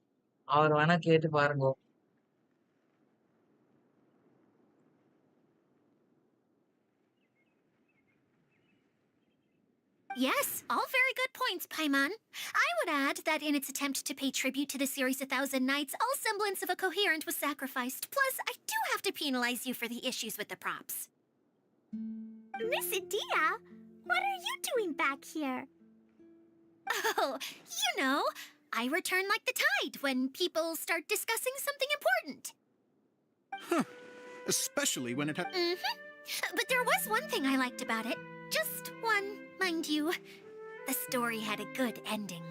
S1: அவர் வேணா கேட்டு பாருங்க.
S4: Yes, all very good points, Paimon. I would add that in its attempt to pay tribute to the series 1,000 Nights, all semblance of a coherent was sacrificed. Plus, I do have to penalize you for the issues with the props.
S12: Miss Adia, what are you doing back here?
S4: Oh, you know, I return like the tide when people start discussing something important.
S13: Huh. Especially when it had.
S4: But there was one thing I liked about it. Just one, mind you. The story had a good ending.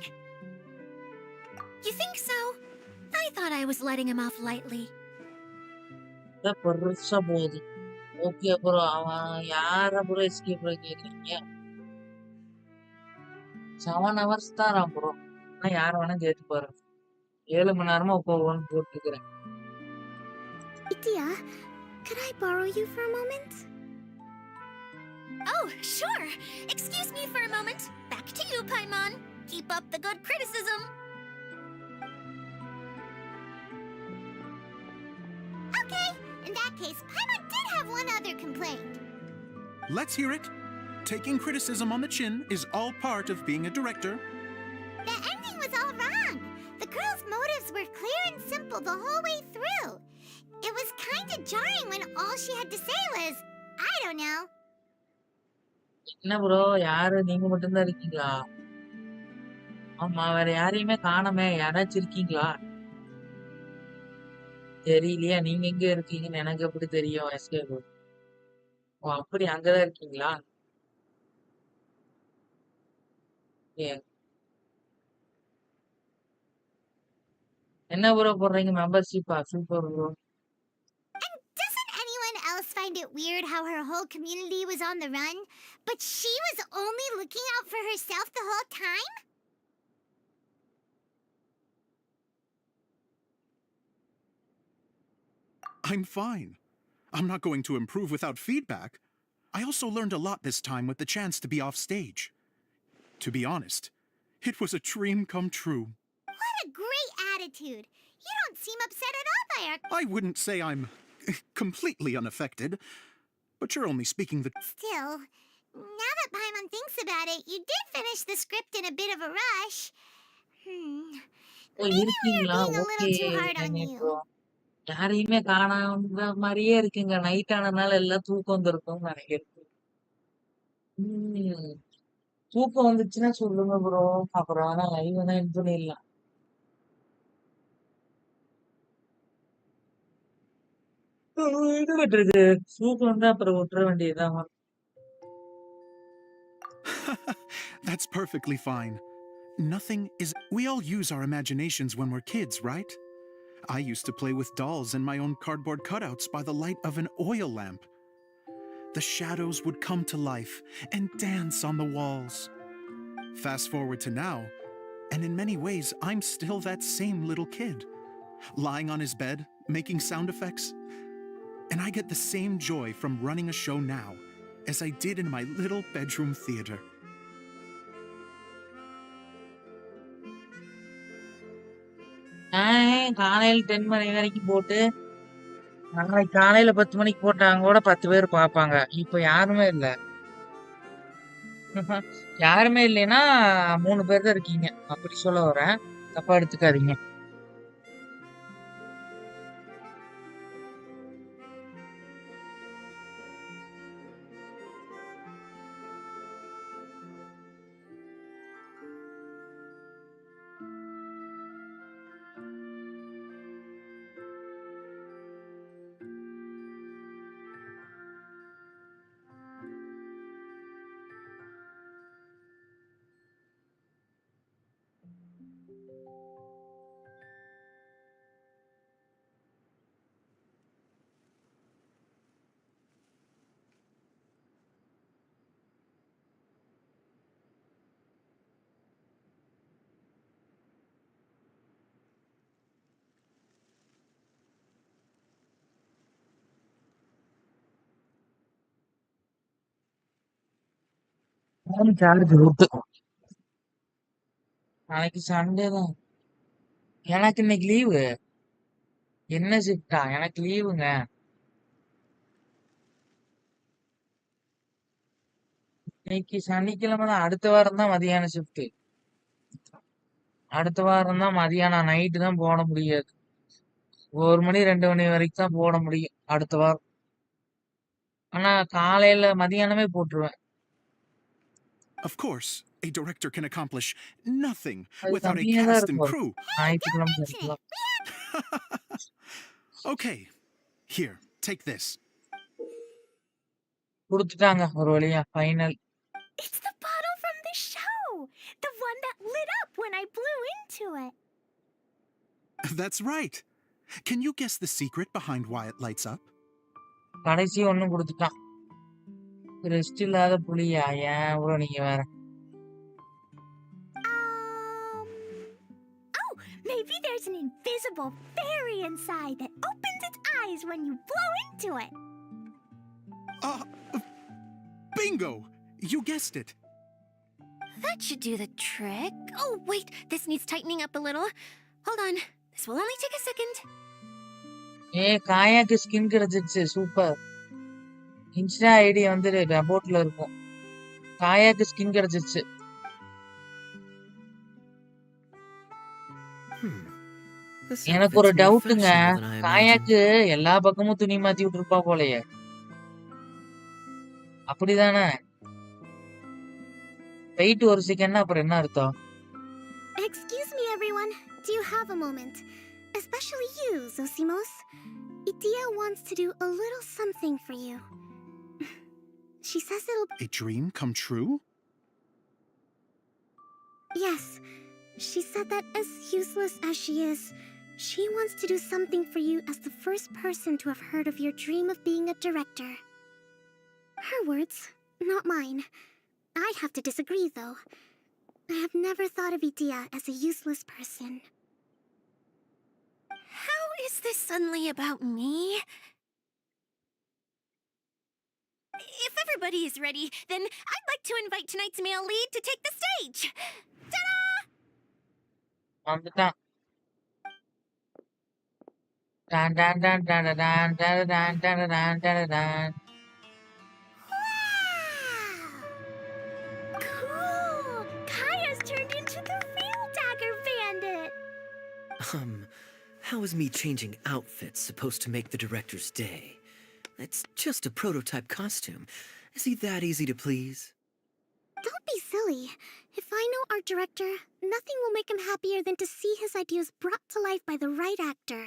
S4: You think so? I thought I was letting him off lightly.
S1: இதான் பெருசா போகுது. Okay bro. அவன் யார bro escape கேக்குறீங்க? 7 hours தான் bro. நான் யார வேணா கேட்டு பாருங்க. 7 மணி நேரமா போகும்னு போட்டுக்கிறேன்.
S12: Adia, could I borrow you for a moment?
S4: Oh, sure. Excuse me for a moment. Back to you, Paimon. Keep up the good criticism.
S12: Okay, in that case, Paimon did have one other complaint.
S13: Let's hear it. Taking criticism on the chin is all part of being a director.
S12: The ending was all wrong. The girl's motives were clear and simple the whole way through. It was kind of jarring when all she had to say was, I don't know.
S1: என்ன bro யாரு நீங்க மட்டும் தான் இருக்கீங்களா? ஆமா வேற யாரையுமே காணோமே. யாராச்சும் இருக்கீங்களா? தெரியலையா? நீங்க எங்க இருக்கீங்கன்னு எனக்கு எப்படி தெரியும்? எஸ்கேப். ஓ அப்படி அங்கதான் இருக்கீங்களா? ஏ, என்ன ப்ரோ போடுறீங்க? மெம்பர்ஷிப்பா? Super bro.
S12: And doesn't anyone else find it weird how her whole community was on the run, but she was only looking out for herself the whole time?
S13: I'm fine. I'm not going to improve without feedback. I also learned a lot this time with the chance to be off stage. To be honest, it was a dream come true.
S12: What a great attitude. You don't seem upset at all by our...
S13: I wouldn't say I'm completely unaffected, but you're only speaking the...
S12: Still, now that Paimon thinks about it, you did finish the script in a bit of a rush.
S1: Oh
S12: Maybe we were
S1: இருக்கீங்களா?
S12: being a
S1: okay.
S12: little too hard on
S1: இப்போ
S12: you.
S1: யாரையுமே காணாம மாதிரியே இருக்குங்க. Night ஆனதுனால எல்லாம் தூக்கம் வந்திருக்கும்னு நினைக்கிறேன். ம். தூக்கம் வந்துச்சுன்னா சொல்லுங்க ப்ரோ. அப்புறம் ஆனா லைவ் வேணா என் பண்ணிடலாம். இது பண்றது தூக்கம் வந்தா அப்புறம் விட்டுற வேண்டியதுதான்.
S13: That's perfectly fine. Nothing is... We all use our imaginations when we're kids, right? I used to play with dolls and my own cardboard cutouts by the light of an oil lamp. The shadows would come to life and dance on the walls. Fast forward to now, and in many ways, I'm still that same little kid, lying on his bed, making sound effects. And I get the same joy from running a show now as I did in my little bedroom theater.
S1: காலையில 10 மணி வரைக்கும் போட்டு நாளைக்கு காலையில 10 மணிக்கு போட்டாங்க கூட 10 பேர் பாப்பாங்க. இப்ப யாருமே இல்ல. யாருமே இல்லைன்னா 3 பேர் தான் இருக்கீங்க. அப்படி சொல்ல வரேன். தப்பா எடுத்துக்காதீங்க. சார்ஜ் விட்டு. நாளைக்கு சண்டே தான். எனக்கு இன்னைக்கு லீவு. என்ன ஷிஃப்ட்டா? எனக்கு லீவுங்க. இன்னைக்கு சனிக்கிழமை தான். அடுத்த வாரம் தான் மதியான ஷிஃப்ட். அடுத்த வாரம் தான் மதியானம் நைட்டு தான் போட முடியாது. 1 மணி 2 மணி வரைக்கும் தான் போட முடியும் அடுத்த வாரம். ஆனா காலையில மதியானமே போட்டுருவேன்.
S13: Of course, a director can accomplish nothing
S1: அது
S13: without a
S1: கம்மியா தான்
S13: cast and
S1: இருக்கும்.
S13: crew.
S1: ஞாயிற்றுக்கிழமை சனிக்கிழமை.
S13: Okay, here, take this.
S1: குடுத்துட்டாங்க ஒரு வழியா final.
S12: It's the bottle from the show! The one that lit up when I blew into it.
S13: That's right. Can you guess the secret behind why it lights up?
S1: கடைசி ஒண்ணும் குடுத்துட்டான். Rest இல்லாத புலியா? ஏன் bro நீங்க வேற.
S12: Oh, maybe there's an invisible fairy inside that opens its eyes when you blow into it.
S13: Uh, bingo! You guessed it.
S4: That should do the trick. Oh, wait, this needs tightening up a little. Hold on, this will only take a second.
S1: காயாக்கு skin கிடைச்சிருச்சு. Super. Insta ID வந்து அபோட்ல இருக்கும். காயாக்கு skin கிடைச்சிருச்சு. எனக்கு ஒரு டவுட்டுங்க. காயாக்கு எல்லா பக்கமும் துணி மாத்தி விட்டுருப்பா போலயே. அப்படிதானே? வெயிட் ஒரு செகண்ட் அப்புறம் என்ன அர்த்தம்?
S12: Excuse me, everyone. Do you have a moment? Especially you, Zosimos. Idia wants to do a little something for you. She says it'll...
S13: A dream come true?
S12: Yes. She said that as useless as she is, she wants to do something for you as the first person to have heard of your dream of being a director. Her words, not mine. I'd have to disagree, though. I have never thought of Idia as a useless person.
S4: How is this suddenly about me? If everybody is ready, then I'd like to invite tonight's male lead to take the stage. Ta-da!
S1: வந்துட்டான். டான் டான் டான் டான் டான் டான் டான் டான் டான் டான் டான்.
S12: Cool! Kaya's turned into the real Dagger Bandit!
S8: How is me changing outfits supposed to make the director's day? It's just a prototype costume. Is he that easy to please?
S12: Don't be silly. If I know our director, nothing will make him happier than to see his ideas brought to life by the right actor.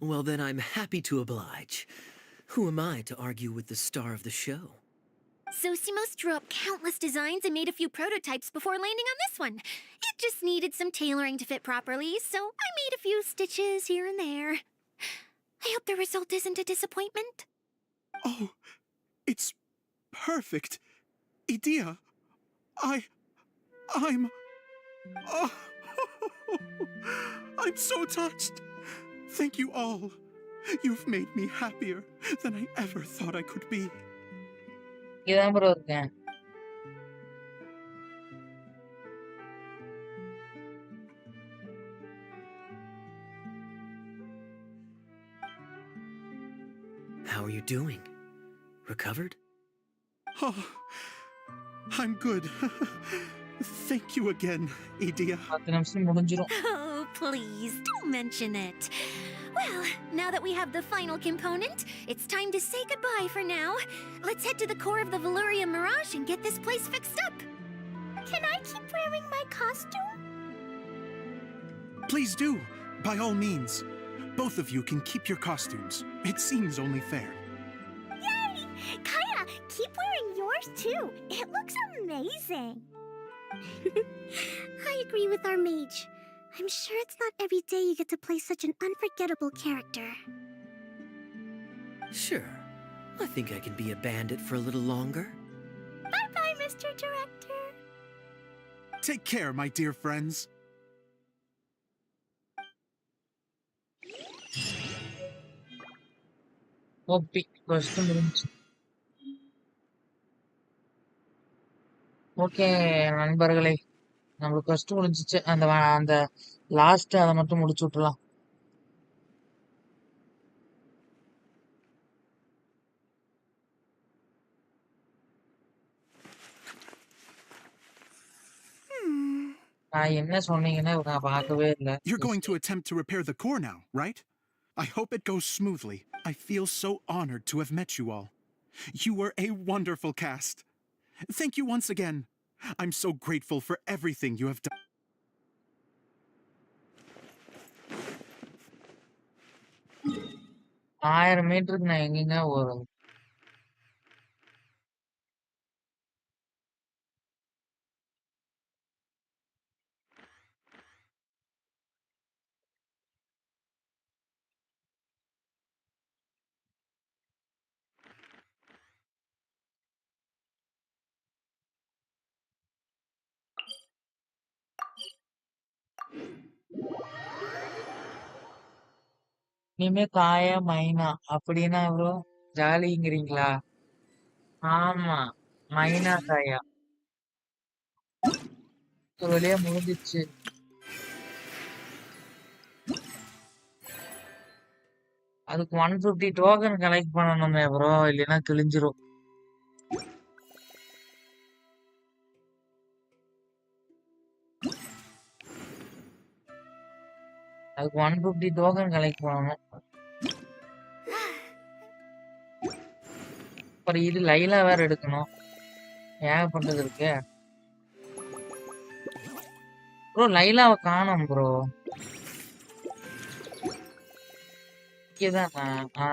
S8: Well, then I'm happy to oblige. Who am I to argue with the star of the show?
S4: Zosimos drew up countless designs and made a few prototypes before landing on this one. It just needed some tailoring to fit properly, so I made a few stitches here and there. I hope the result isn't a disappointment.
S13: Oh, it's perfect. Idia, I'm... Oh, I'm so touched. Thank you all. You've made me happier than I ever thought I could be.
S1: இதான் bro இருக்கேன்.
S8: How are you doing? Recovered?
S13: Oh, I'm good. Thank you again, Idia.
S1: 10 நிமிஷம் முடிஞ்சிரும்.
S4: Oh, please, don't mention it. Well, now that we have the final component, it's time to say goodbye for now. Let's head to the core of the Valuria Mirage and get this place fixed up.
S12: Can I keep wearing my costume?
S13: Please do, by all means. Both of you can keep your costumes. It seems only fair.
S12: Yay! Kaya, keep wearing yours too. It looks amazing. I agree with our mage. I'm sure it's not every day you get to play such an unforgettable character.
S8: Sure. I think I can be a bandit for a little longer.
S12: Bye-bye, Mr. Director.
S13: Take care, my dear friends.
S1: OP first முடிஞ்சுச்சு. Okay நண்பர்களே, நம்மளுக்கு first முடிஞ்சிச்சு. அந்த last அதை மட்டும் முடிச்சு விட்டுலாம். நான் என்ன சொன்னீங்கன்னா நான் பார்க்கவே இல்லை.
S13: You're going to attempt to repair the core now, right? I hope it goes smoothly. I feel so honored to have met you all. You were a wonderful cast. Thank you once again. I'm so grateful for everything you have done.
S1: ஆயிரம் மீட்டருக்கு நான் எங்கெங்க போறது? இனிமே காயா மைனா அப்படின்னா bro ஜாலிங்கிறீங்களா? ஆமா, மைனா காயா ஒரு வழியா முடிஞ்சிச்சு. அதுக்கு 150 டோக்கன் கலெக்ட் பண்ணணுமே ப்ரோ, இல்லைன்னா கிழிஞ்சிரும். அதுக்கு 150 டோக்கன் கலெக்ட் பண்ணணும். அப்புறம் இது லைலா வேற எடுக்கணும். ஏகப்பட்டது இருக்கு ப்ரோ. லைலாவை காணோம் ப்ரோ. இங்கதானா?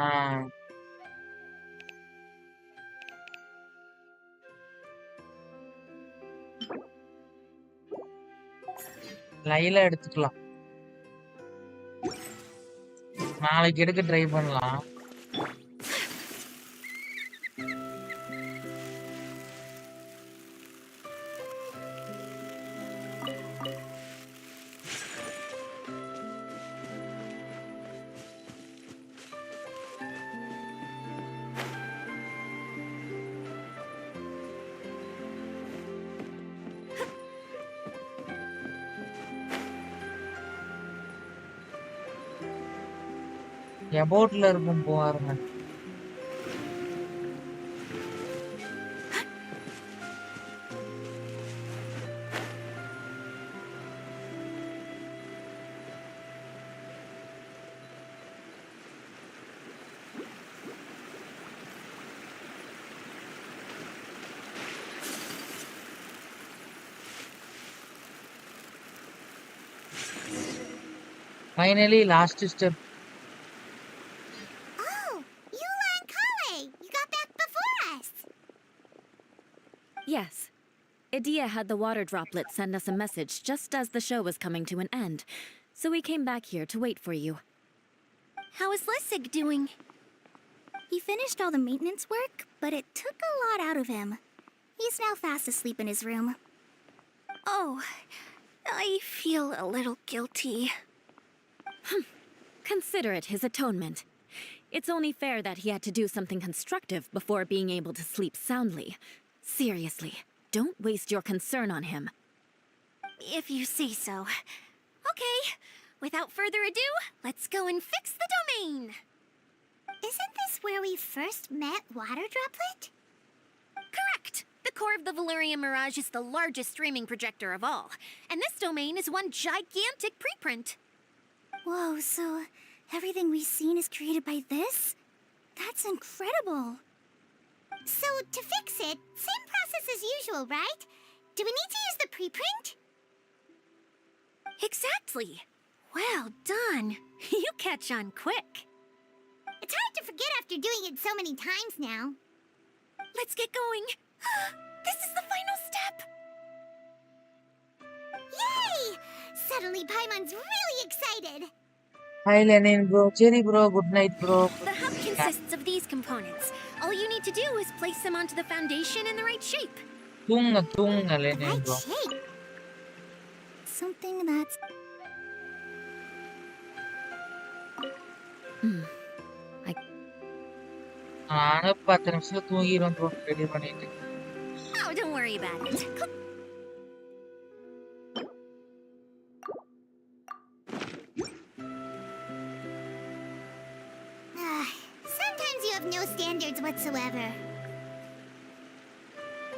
S1: லைலா எடுத்துக்கலாம். நாளைக்கு எடுக்க ட்ரை பண்ணலாம். எபோட்ல இருக்கும் பாருங்க. Finally, last step.
S9: Yes. Idia had the water droplet send us a message just as the show was coming to an end, so we came back here to wait for you.
S12: How is Lessig doing? He finished all the maintenance work, but it took a lot out of him. He's now fast asleep in his room.
S4: Oh, I feel a little guilty.
S9: Consider it his atonement. It's only fair that he had to do something constructive before being able to sleep soundly. Seriously, don't waste your concern on him.
S4: If you say so. Okay, without further ado, let's go and fix the domain.
S12: Isn't this where we first met Water Droplet?
S4: Correct! The core of the Valerian Mirage is the largest streaming projector of all, and this domain is one gigantic preprint.
S12: Whoa, so everything we've seen is created by this? That's incredible. So, to fix it, same process as usual, right? Do we need to use the preprint?
S4: Exactly! Well done! You catch on quick.
S12: It's hard to forget after doing it so many times now.
S4: Let's get going. This is the final step.
S12: Yay! Suddenly Paimon's really excited.
S1: Hi Lenin bro, Cherry bro, good night bro.
S4: The hub consists of these components. All you need to do is place them onto the foundation in the right shape.
S1: Tunga Lenin
S12: Right
S1: bro.
S12: shape. Something that's...
S1: நானும் 10 நிமிஷத்துல தூங்கிடுவேன் bro, ready பண்ணிட்டு.
S4: Oh, don't worry about it.
S12: Sometimes you have no standards whatsoever.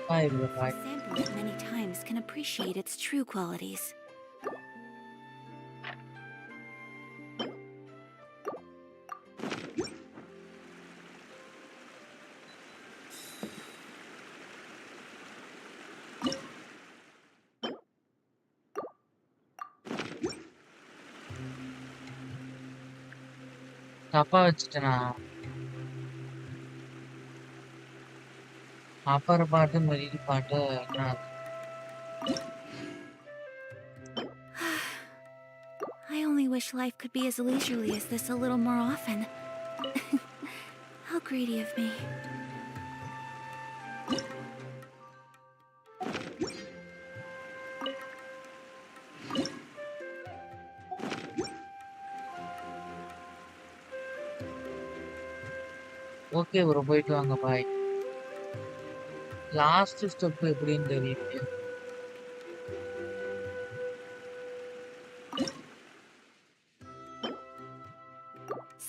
S1: Bye bro, bye.
S4: Sample it many times can appreciate its true qualities.
S1: தப்பா வச்சுட்டேனா? அப்பர் பாட்டு middle பாட்டு என்ன அது?
S4: I only wish life could be as leisurely as this a little more often. How greedy of me.
S1: Okay bro, போயிட்டு வாங்க, பாய். Last step எப்படின்னு தெரியல.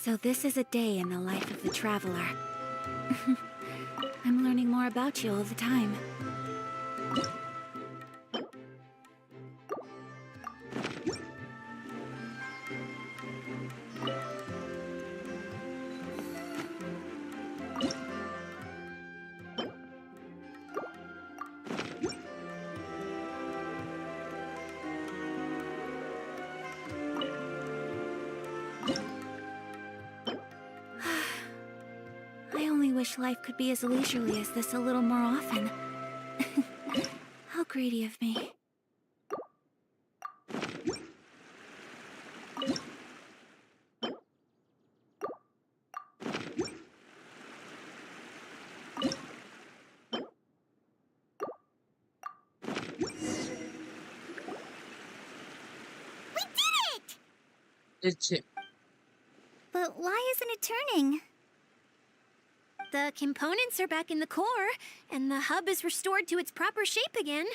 S4: So this is a day in the life of the traveler. I'm learning more about you all the time. I only wish life could be as leisurely as this a little more often. How greedy of me.
S1: It's
S12: But why isn't it turning?
S4: The components are back in the core, and the hub is restored to its proper shape again.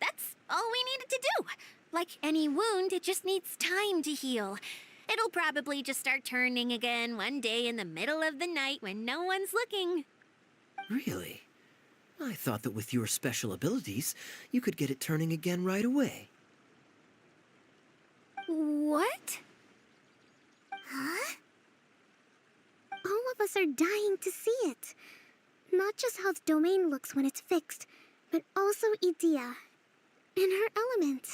S4: That's all we needed to do. Like any wound, it just needs time to heal. It'll probably just start turning again one day in the middle of the night when no one's looking.
S8: Really? I thought that with your special abilities, you could get it turning again right away.
S4: What?
S12: Huh? All of us are dying to see it. Not just how the domain looks when it's fixed, but also Edea. In her element.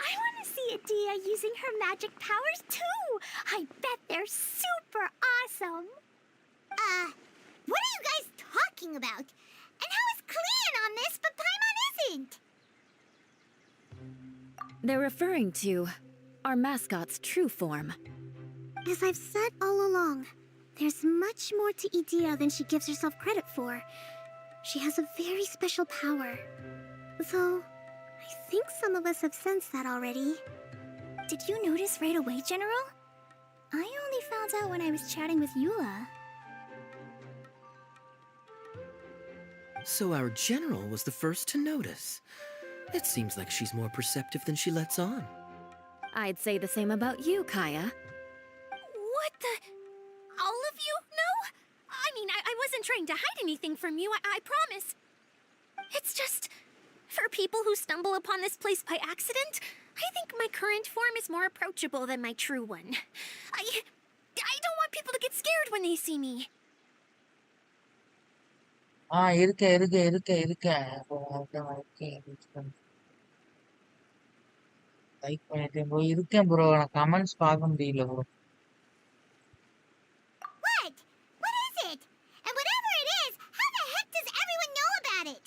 S12: I want to see Edea using her magic powers too! I bet they're super awesome! What are you guys talking about? And how is Kleon on this, but Paimon isn't?
S9: They're referring to our mascot's true form.
S12: As I've said all along, there's much more to Edea than she gives herself credit for. She has a very special power. Though, I think some of us have sensed that already. Did you notice right away, General? I only found out when I was chatting with Eula.
S8: So our general was the first to notice. It seems like she's more perceptive than she lets on.
S9: I'd say the same about you, Kaya.
S4: What the... trying to hide anything from you, I promise. It's just, for people who stumble upon this place by accident, I think my current form is more approachable than my true one. I don't want people to get scared when they see me.
S1: இருக்கேன். Like பண்ணிட்டேன் bro. இருக்கேன் bro. நான் comments பார்க்க முடியல bro.
S12: What? What is it? And whatever it is, how the heck does everyone know about it?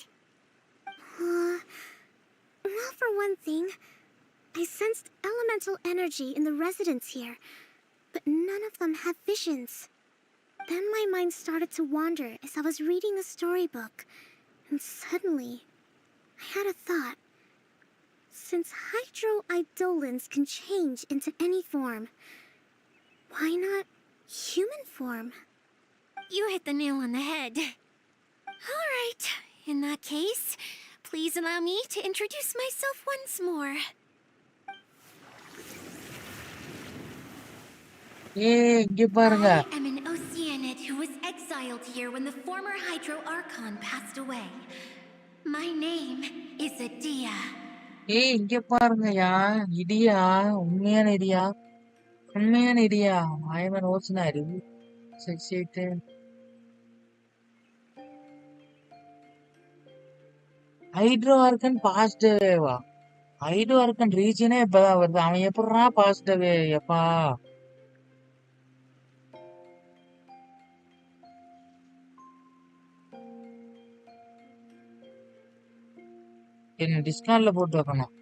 S12: Well, for one thing, I sensed elemental energy in the residents here, but none of them have visions. Then my mind started to wander as I was reading a storybook, and suddenly, I had a thought. Since hydroidolins can change into any form, why not human form?
S4: You hit the nail on the head. All right, in that case, please allow me to introduce myself once more.
S1: இங்க பாருங்க.
S4: I am an Oceanid who was exiled here when the former Hydro Archon passed away. My name is Adia.
S1: இங்க பாருங்கயா. இடியா, உண்மையான இடியா. உண்மையான இடியா. ஆயவன் ஓசினாரு. சரி. Hydro organ பாசிட்டிவா? ஹைட்ரோ ஆர்கன் ரீஜனே இப்பதான் வருது. அவன் எப்படா பாசிட்டிவ்? எப்பா என்ன டிஸ்கார்ட்ல போட்டு வைக்கணும்.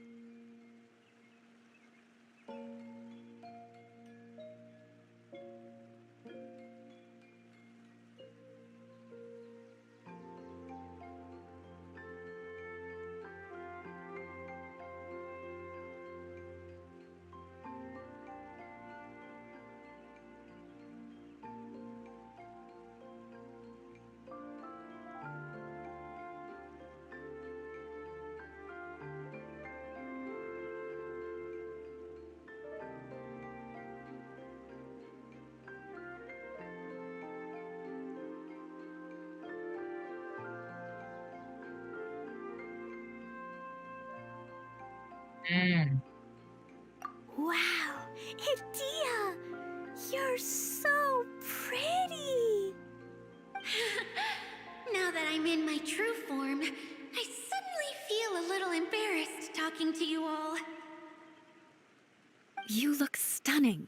S12: Wow, Adia! You're so pretty!
S4: Now that I'm in my true form, I suddenly feel a little embarrassed talking to you all.
S9: You look stunning.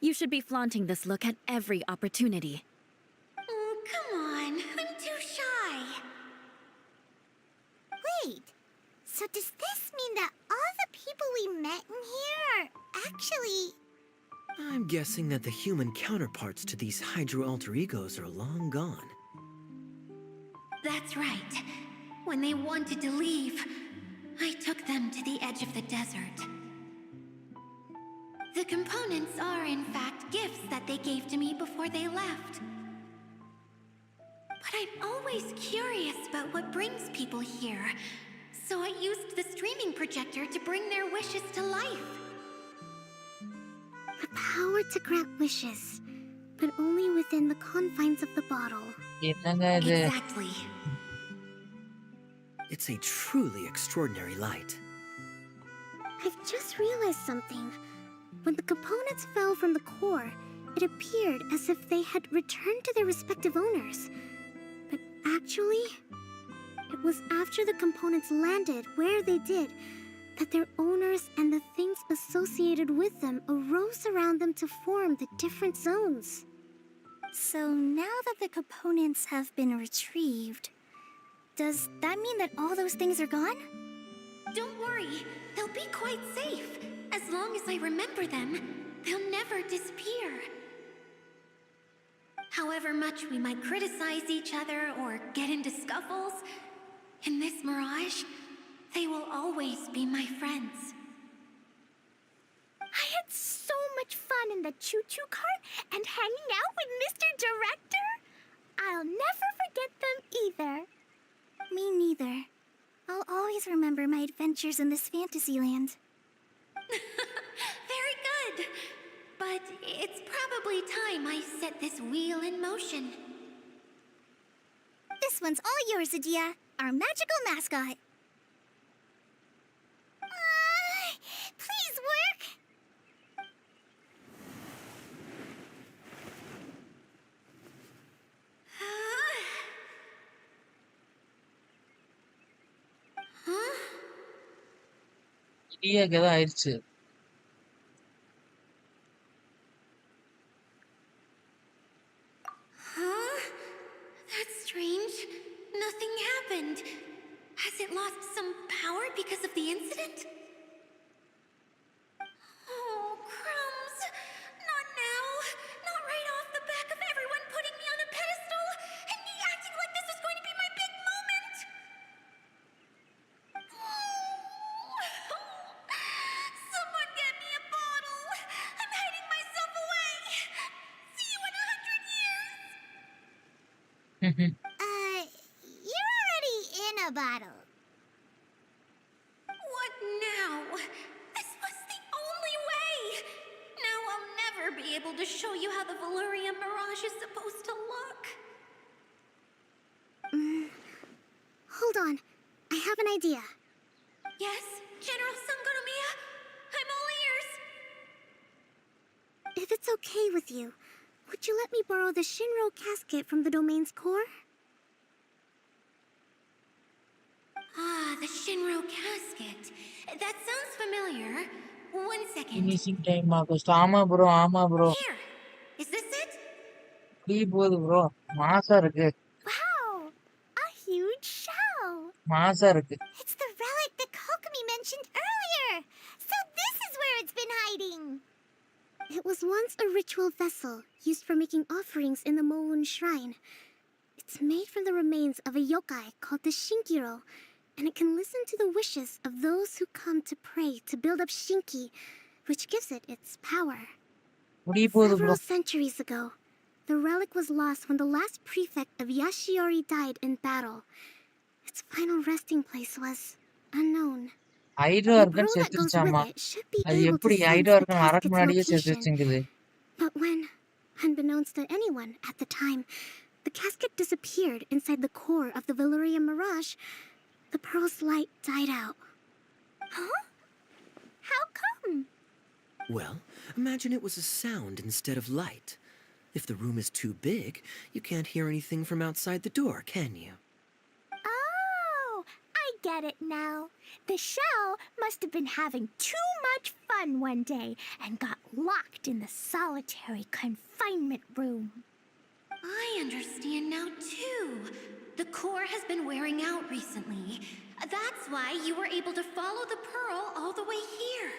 S9: You should be flaunting this look at every opportunity.
S4: Oh, come on. I'm too shy.
S12: Wait, so does this mean that all the people we met in here are actually...
S8: I'm guessing that the human counterparts to these hydro alter egos are long gone.
S4: That's right. When they wanted to leave, I took them to the edge of the desert. The components are, in fact, gifts that they gave to me before they left. But I'm always curious about what brings people here, so I used the streaming projector to bring their wishes to life.
S12: The power to grant wishes, but only within the confines of the bottle.
S4: Exactly.
S8: It's a truly extraordinary light.
S12: I've just realized something. When the components fell from the core, it appeared as if they had returned to their respective owners. But actually, it was after the components landed where they did that their owners and the things associated with them arose around them to form the different zones.
S14: So now that the components have been retrieved, does that mean that all those things are gone?
S4: Don't worry, they'll be quite safe. As long as I remember them, they'll never disappear. However much we might criticize each other or get into scuffles, in this mirage, they will always be my friends.
S12: I had so much fun in the choo-choo cart and hanging out with Mr. Director. I'll never forget them either.
S14: Me neither. I'll always remember my adventures in this fantasy land.
S4: Very good. But it's probably time I set this wheel in motion.
S14: This one's all yours, Adia, our magical mascot. Please work.
S1: இடியாக்கு ஏதோ ஆயிடுச்சு.
S4: Huh? That's strange. Nothing happened. Has it lost some power because of the incident? Oh, crumbs. Not now. Not right off the back of everyone putting me on a pedestal and me acting like this was going to be my big moment. Someone get me a bottle. I'm hiding myself away. See you in 100 years.
S14: You're already in a bottle.
S4: What now? This was the only way. Now I'll never be able to show you how the Valyria Mirage is supposed to look.
S12: Hold on. I have an idea.
S4: Yes, General Sangonomiya? I'm all ears.
S12: If it's okay with you, would you let me borrow the Shinro casket from the domain's core?
S4: Ah, the Shinro casket. That sounds familiar. One second.
S1: Finishing time August. ஆமா bro, ஆமா bro.
S4: Here. Is this it?
S1: இப்படி போகுது bro. மாசா இருக்கு.
S14: Wow! A huge shell!
S1: மாசா இருக்கு.
S14: It's the relic that Kokomi mentioned earlier! So this is where it's been hiding!
S12: It was once a ritual vessel used for making offerings in the Moon Shrine. It's made from the remains of a yokai called the Shinkiro, and it can listen to the wishes of those who come to pray to build up Shinki, which gives it its power.
S1: இப்படி போகுது bro.
S12: Several centuries ago, the relic was lost when the last prefect of Yashiori died in battle. Its final resting place was unknown.
S1: ஐடோ
S12: The
S1: இருக்குன்னு
S12: pearl that goes with
S1: செத்துருச்சாமா.
S12: it should be
S1: அது
S12: able to
S1: எப்படி
S12: sense
S1: ஐடோ
S12: the
S1: இருக்குன்னு வரக்கு
S12: casket's
S1: முன்னாடியே
S12: location.
S1: செத்துச்சுங்குது.
S12: But when, unbeknownst to anyone at the time, the casket disappeared inside the core of the Valyria Mirage, the pearl's light died out.
S14: Huh? How come?
S8: Well, imagine it was a sound instead of light. If the room is too big, you can't hear anything from outside the door, can you?
S14: Oh, I get it now. The shell must have been having too much fun one day and got locked in the solitary confinement room.
S4: I understand now, too. The core has been wearing out recently. That's why you were able to follow the pearl all the way here.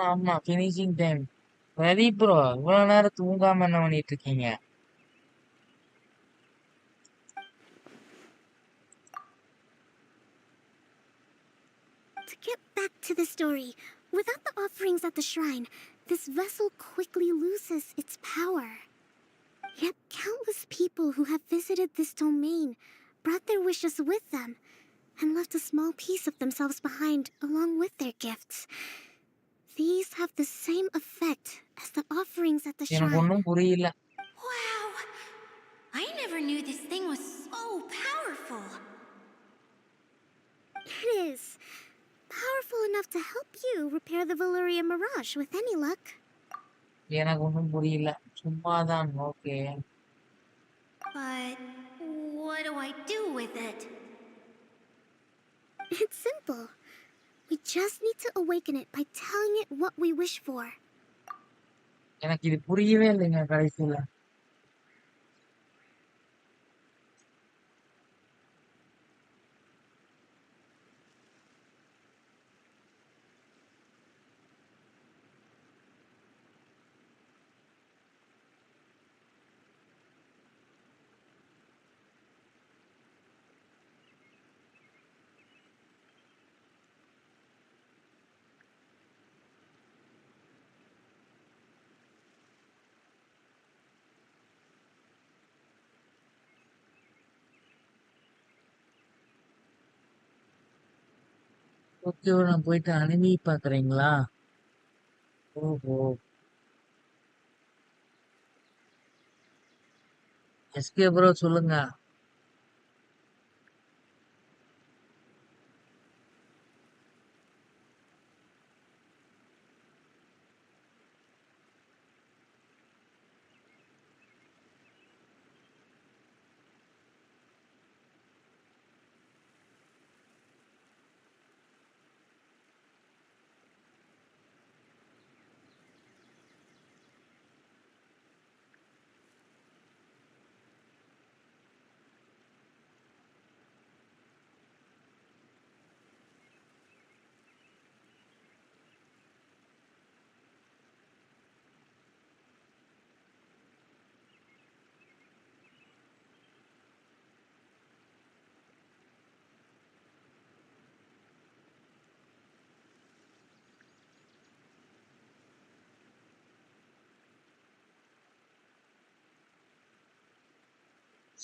S1: ஆமா, finishing time. சரி bro, இவ்வளவு நேரம் தூங்காம என்ன பண்ணிட்டு இருக்கீங்க?
S12: To get back to the story, without the offerings at the shrine, this vessel quickly loses its power. Yet countless people who have visited this domain brought their wishes with them and left a small piece of themselves behind along with their gifts. These have the same effect as the offerings at the
S1: எனக்கு
S12: shrine.
S1: ஒன்றும் புரியல.
S4: Wow! I never knew this thing was so powerful.
S12: It is. Powerful enough to help you repair the Valyria Mirage with any luck.
S1: எனக்கு ஒன்றும் புரியல. சும்மாதான். Okay.
S4: But what do I do with it?
S12: It's simple. We just need to awaken it by telling it what we wish for.
S1: எனக்கு இது புரியவே இல்லைங்க கடைசியில. Okay, நான் போயிட்டு அனிமி பாக்குறீங்களா? ஓஹோ. எஸ்கே ப்ரோ சொல்லுங்க.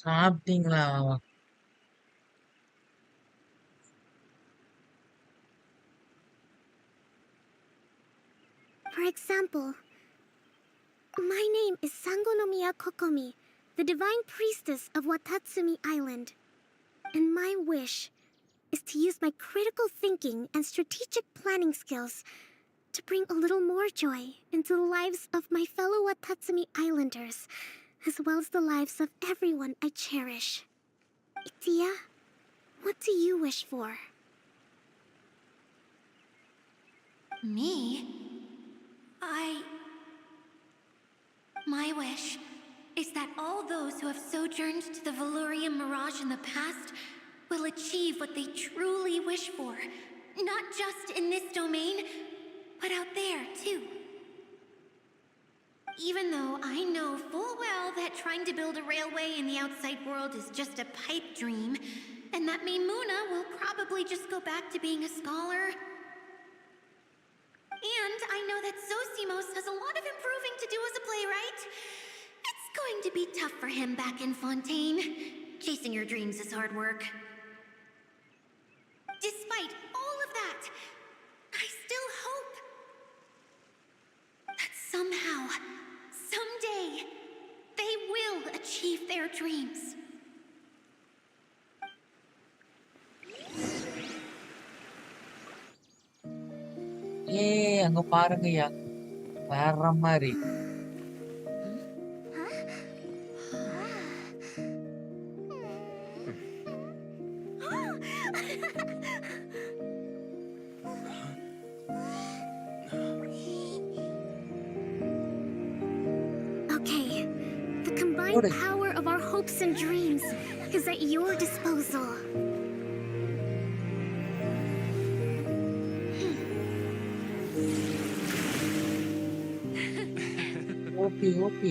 S1: சாப்பிட்டீங்களா?
S12: For example, my name is Sangonomiya Kokomi, the divine priestess of Watatsumi Island. And my wish is to use my critical thinking and strategic planning skills to bring a little more joy into the lives of my fellow Watatsumi Islanders, as well as the lives of everyone I cherish. Itia, what do you wish for?
S4: Me? My wish is that all those who have sojourned to the Valurian Mirage in the past will achieve what they truly wish for. Not just in this domain, but out there, too. Even though I know full well that trying to build a railway in the outside world is just a pipe dream, and that Maimuna will probably just go back to being a scholar. And I know that Zosimos has a lot of improving to do as a playwright. It's going to be tough for him back in Fontaine. Chasing your dreams is hard work. Despite all of that, I still hope that somehow, someday, they will achieve their dreams.
S1: அங்க பாருங்கய்யா, வேற மாதிரி.
S12: Okay, the combined power of our hopes and dreams is at your disposal.
S1: OP.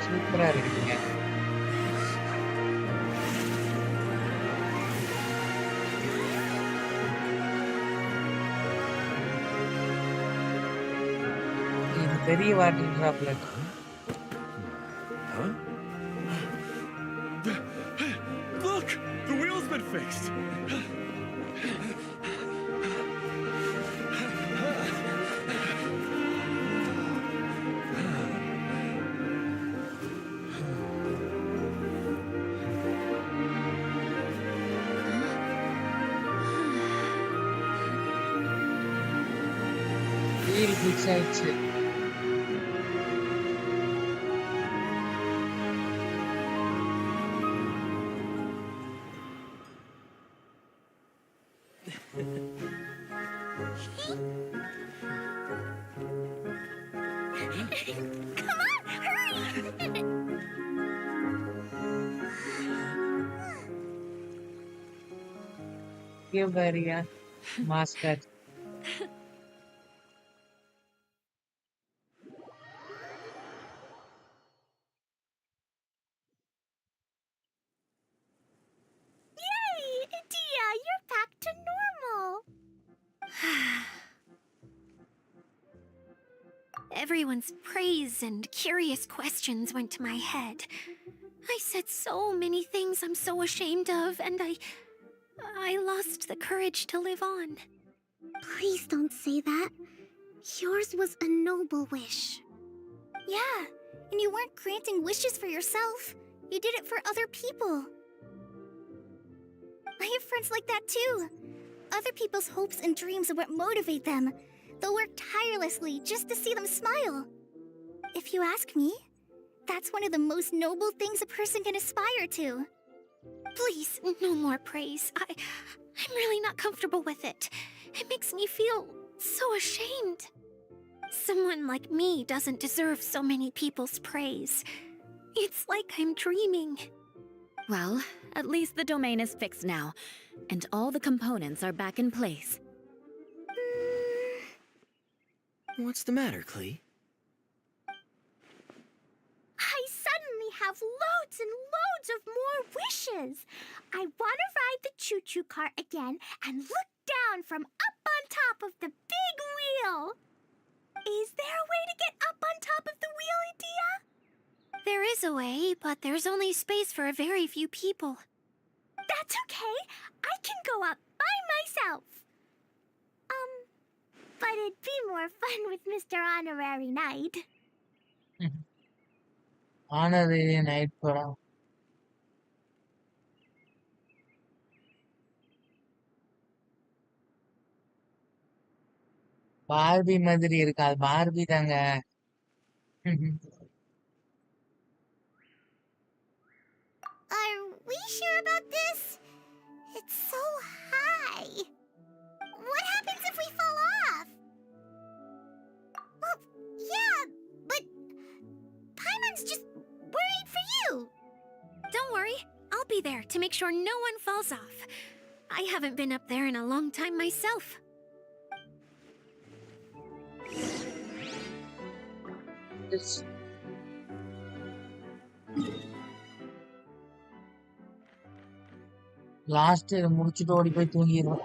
S1: சூப்பரா இருக்குங்க. இது பெரிய water droplet.
S6: Huh? Look! The wheel's been fixed!
S1: Wheel fix ஆயிடுச்சு.
S14: Come on, hurry!
S1: Give Maria mascot.
S14: Yay! Dia, you're back to normal.
S4: Everyone's praise and curious questions went to my head. I said so many things I'm so ashamed of, and I lost the courage to live on.
S12: Please don't say that. Yours was a noble wish.
S14: Yeah, and you weren't granting wishes for yourself. You did it for other people. I have friends like that too. Other people's hopes and dreams are what motivate them. They'll work tirelessly just to see them smile. If you ask me, that's one of the most noble things a person can aspire to.
S4: Please, no more praise. I'm really not comfortable with it. It makes me feel so ashamed. Someone like me doesn't deserve so many people's praise. It's like I'm dreaming.
S9: Well, at least the domain is fixed now, and all the components are back in place.
S8: What's the matter, Klee?
S14: I suddenly is. I want to ride the choo-choo cart again and look down from up on top of the big wheel. Is there a way to get up on top of the wheel, Edea?
S4: There is a way, but there's only space for a very few people.
S14: That's okay. I can go up by myself. But it'd be more fun with Mr. Honorary Knight.
S1: Honorary Knight படம் Barbie மாதிரி இருக்கு. அது Barbie தாங்க.
S12: Are we sure about this? It's so high. What happens if we fall off? Well, yeah, but Paimon's just worried for you.
S4: Don't worry, I'll be there to make sure no one falls off. I haven't been up there in a long time myself.
S1: Last முடிச்சுட்டு ஓடி போய் தூங்கிடுவோம்.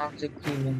S1: objective.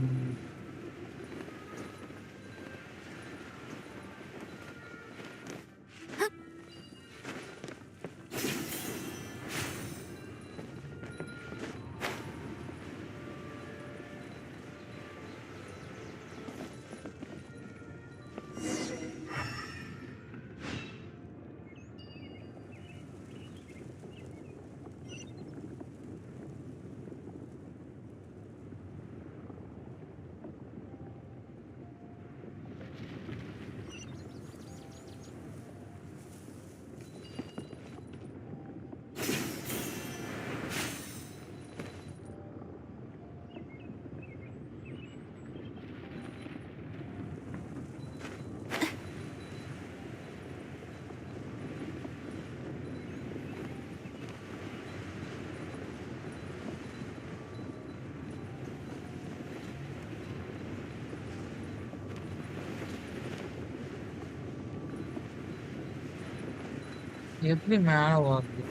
S1: எப்படி மேல வருது?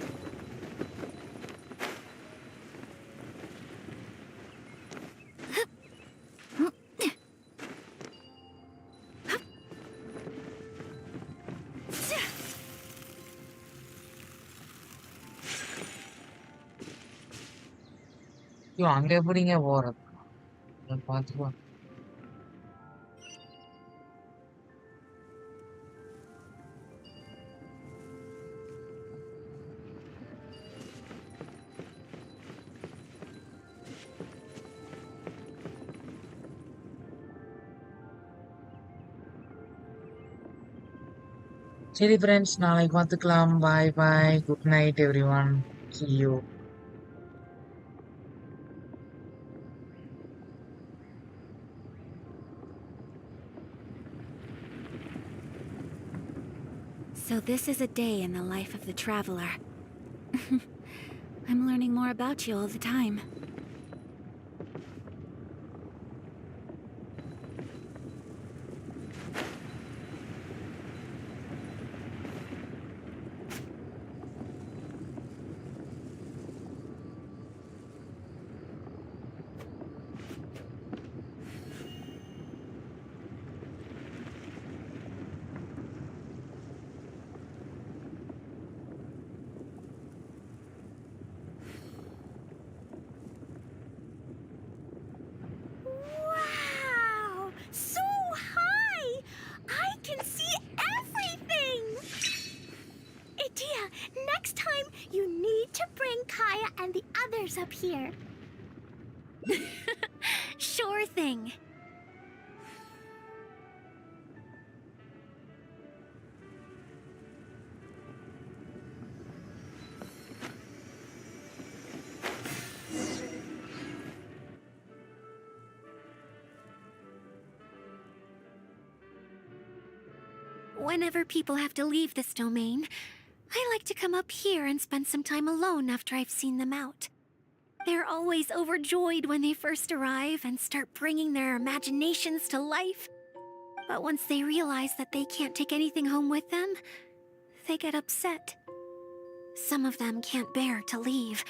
S1: ஐயோ, அங்க எப்படிங்க போறது? பாத்துக்கோ. சரி ஃப்ரெண்ட்ஸ், நாளைக்கு பார்த்துக்கலாம். Bye bye. Good night everyone. See you.
S9: So this is a day in the life of the traveler. I'm learning more about you all the time.
S14: Wow! So high! I can see everything! Idia, next time you need to bring Kaya and the others up here.
S4: Sure thing. Whenever people have to leave this domain, I like to come up here and spend some time alone after I've seen them out. They're always overjoyed when they first arrive and start bringing their imaginations to life. But once they realize that they can't take anything home with them, they get upset. Some of them can't bear to leave.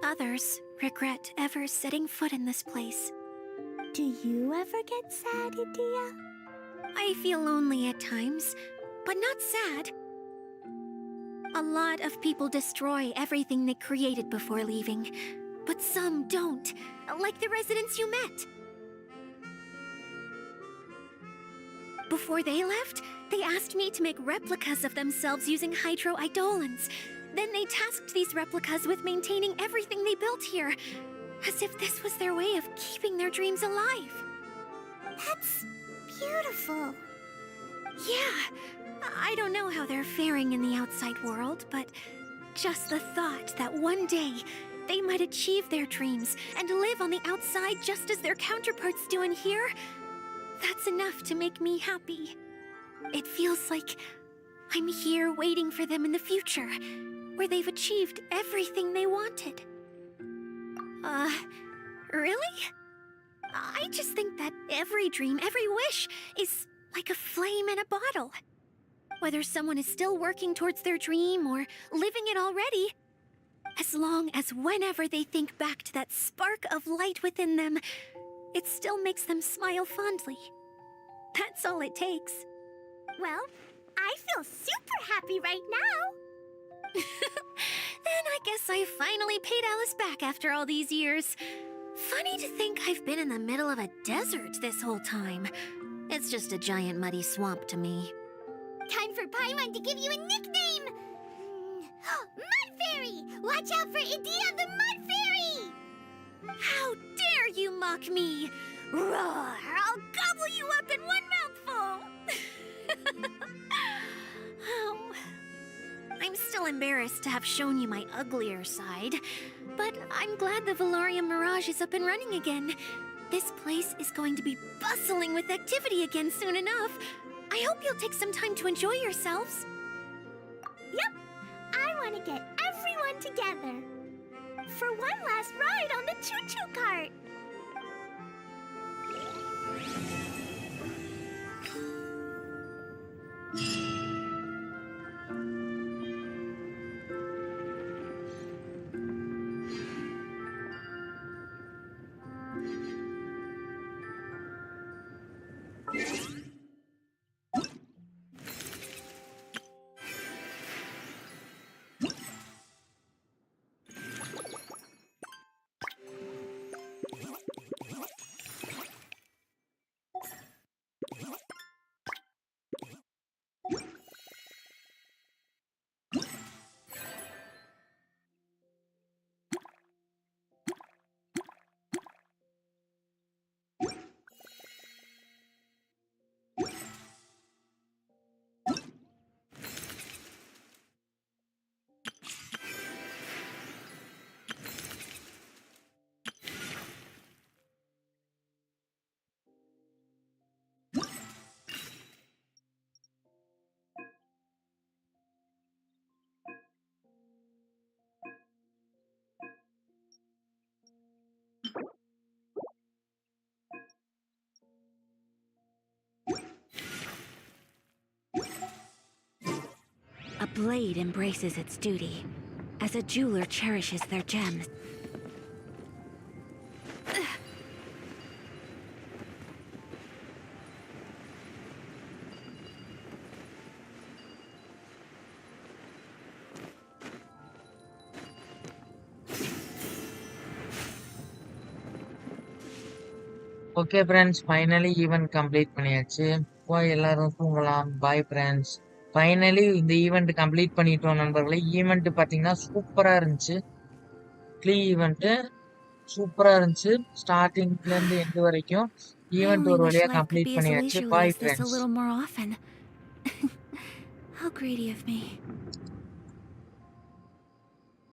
S4: Others regret ever setting foot in this place.
S14: Do you ever get sad, Idia?
S4: I feel lonely at times, but not sad. A lot of people destroy everything they created before leaving, but some don't, like the residents you met. Before they left, they asked me to make replicas of themselves using hydro-eidolons. Then they tasked these replicas with maintaining everything they built here, as if this was their way of keeping their dreams alive.
S14: That's beautiful.
S4: Yeah, I don't know how they're faring in the outside world, but just the thought that one day they might achieve their dreams and live on the outside just as their counterparts do in here, that's enough to make me happy. It feels like I'm here waiting for them in the future, where they've achieved everything they wanted. Really? I just think that every dream, every wish, is like a flame in a bottle. Whether someone is still working towards their dream or living it already, as long as whenever they think back to that spark of light within them, it still makes them smile fondly. That's all it takes.
S14: Well, I feel super happy right now.
S4: Then I guess I finally paid Alice back after all these years. Funny to think I've been in the middle of a desert this whole time. It's just a giant muddy swamp to me.
S14: Time for Paimon to give you a nickname! Mud Fairy! Watch out for Idia the Mud Fairy!
S4: How dare you mock me! Roar! I'll gobble you up in one mouthful! Oh. I'm still embarrassed to have shown you my uglier side, but I'm glad the Valorium Mirage is up and running again. This place is going to be bustling with activity again soon enough. I hope you'll take some time to enjoy yourselves.
S14: Yep, I want to get everyone together for one last ride on the choo-choo cart.
S9: blade embraces its duty, as a jeweler cherishes their gems.
S1: Okay friends, finally event complete பண்ணியாச்சு. போய் எல்லாரும் தூங்கலாம். Bye friends. Finally இந்த event complete பண்ணிட்டோம் நண்பர்களே. Event பார்த்தீங்கன்னா சூப்பரா இருந்துச்சு. ஈவெண்ட் சூப்பரா இருந்துச்சு. ஸ்டார்டிங்ல இருந்து எண்ட் வரைக்கும்
S4: I
S1: ஈவெண்ட்
S4: only
S1: ஒரு
S4: wish
S1: வழியா
S4: life could
S1: complete
S4: be as
S1: பண்ணியாச்சு.
S4: leisurely
S1: bye
S4: as this a
S1: friends.
S4: little more often. How greedy of me.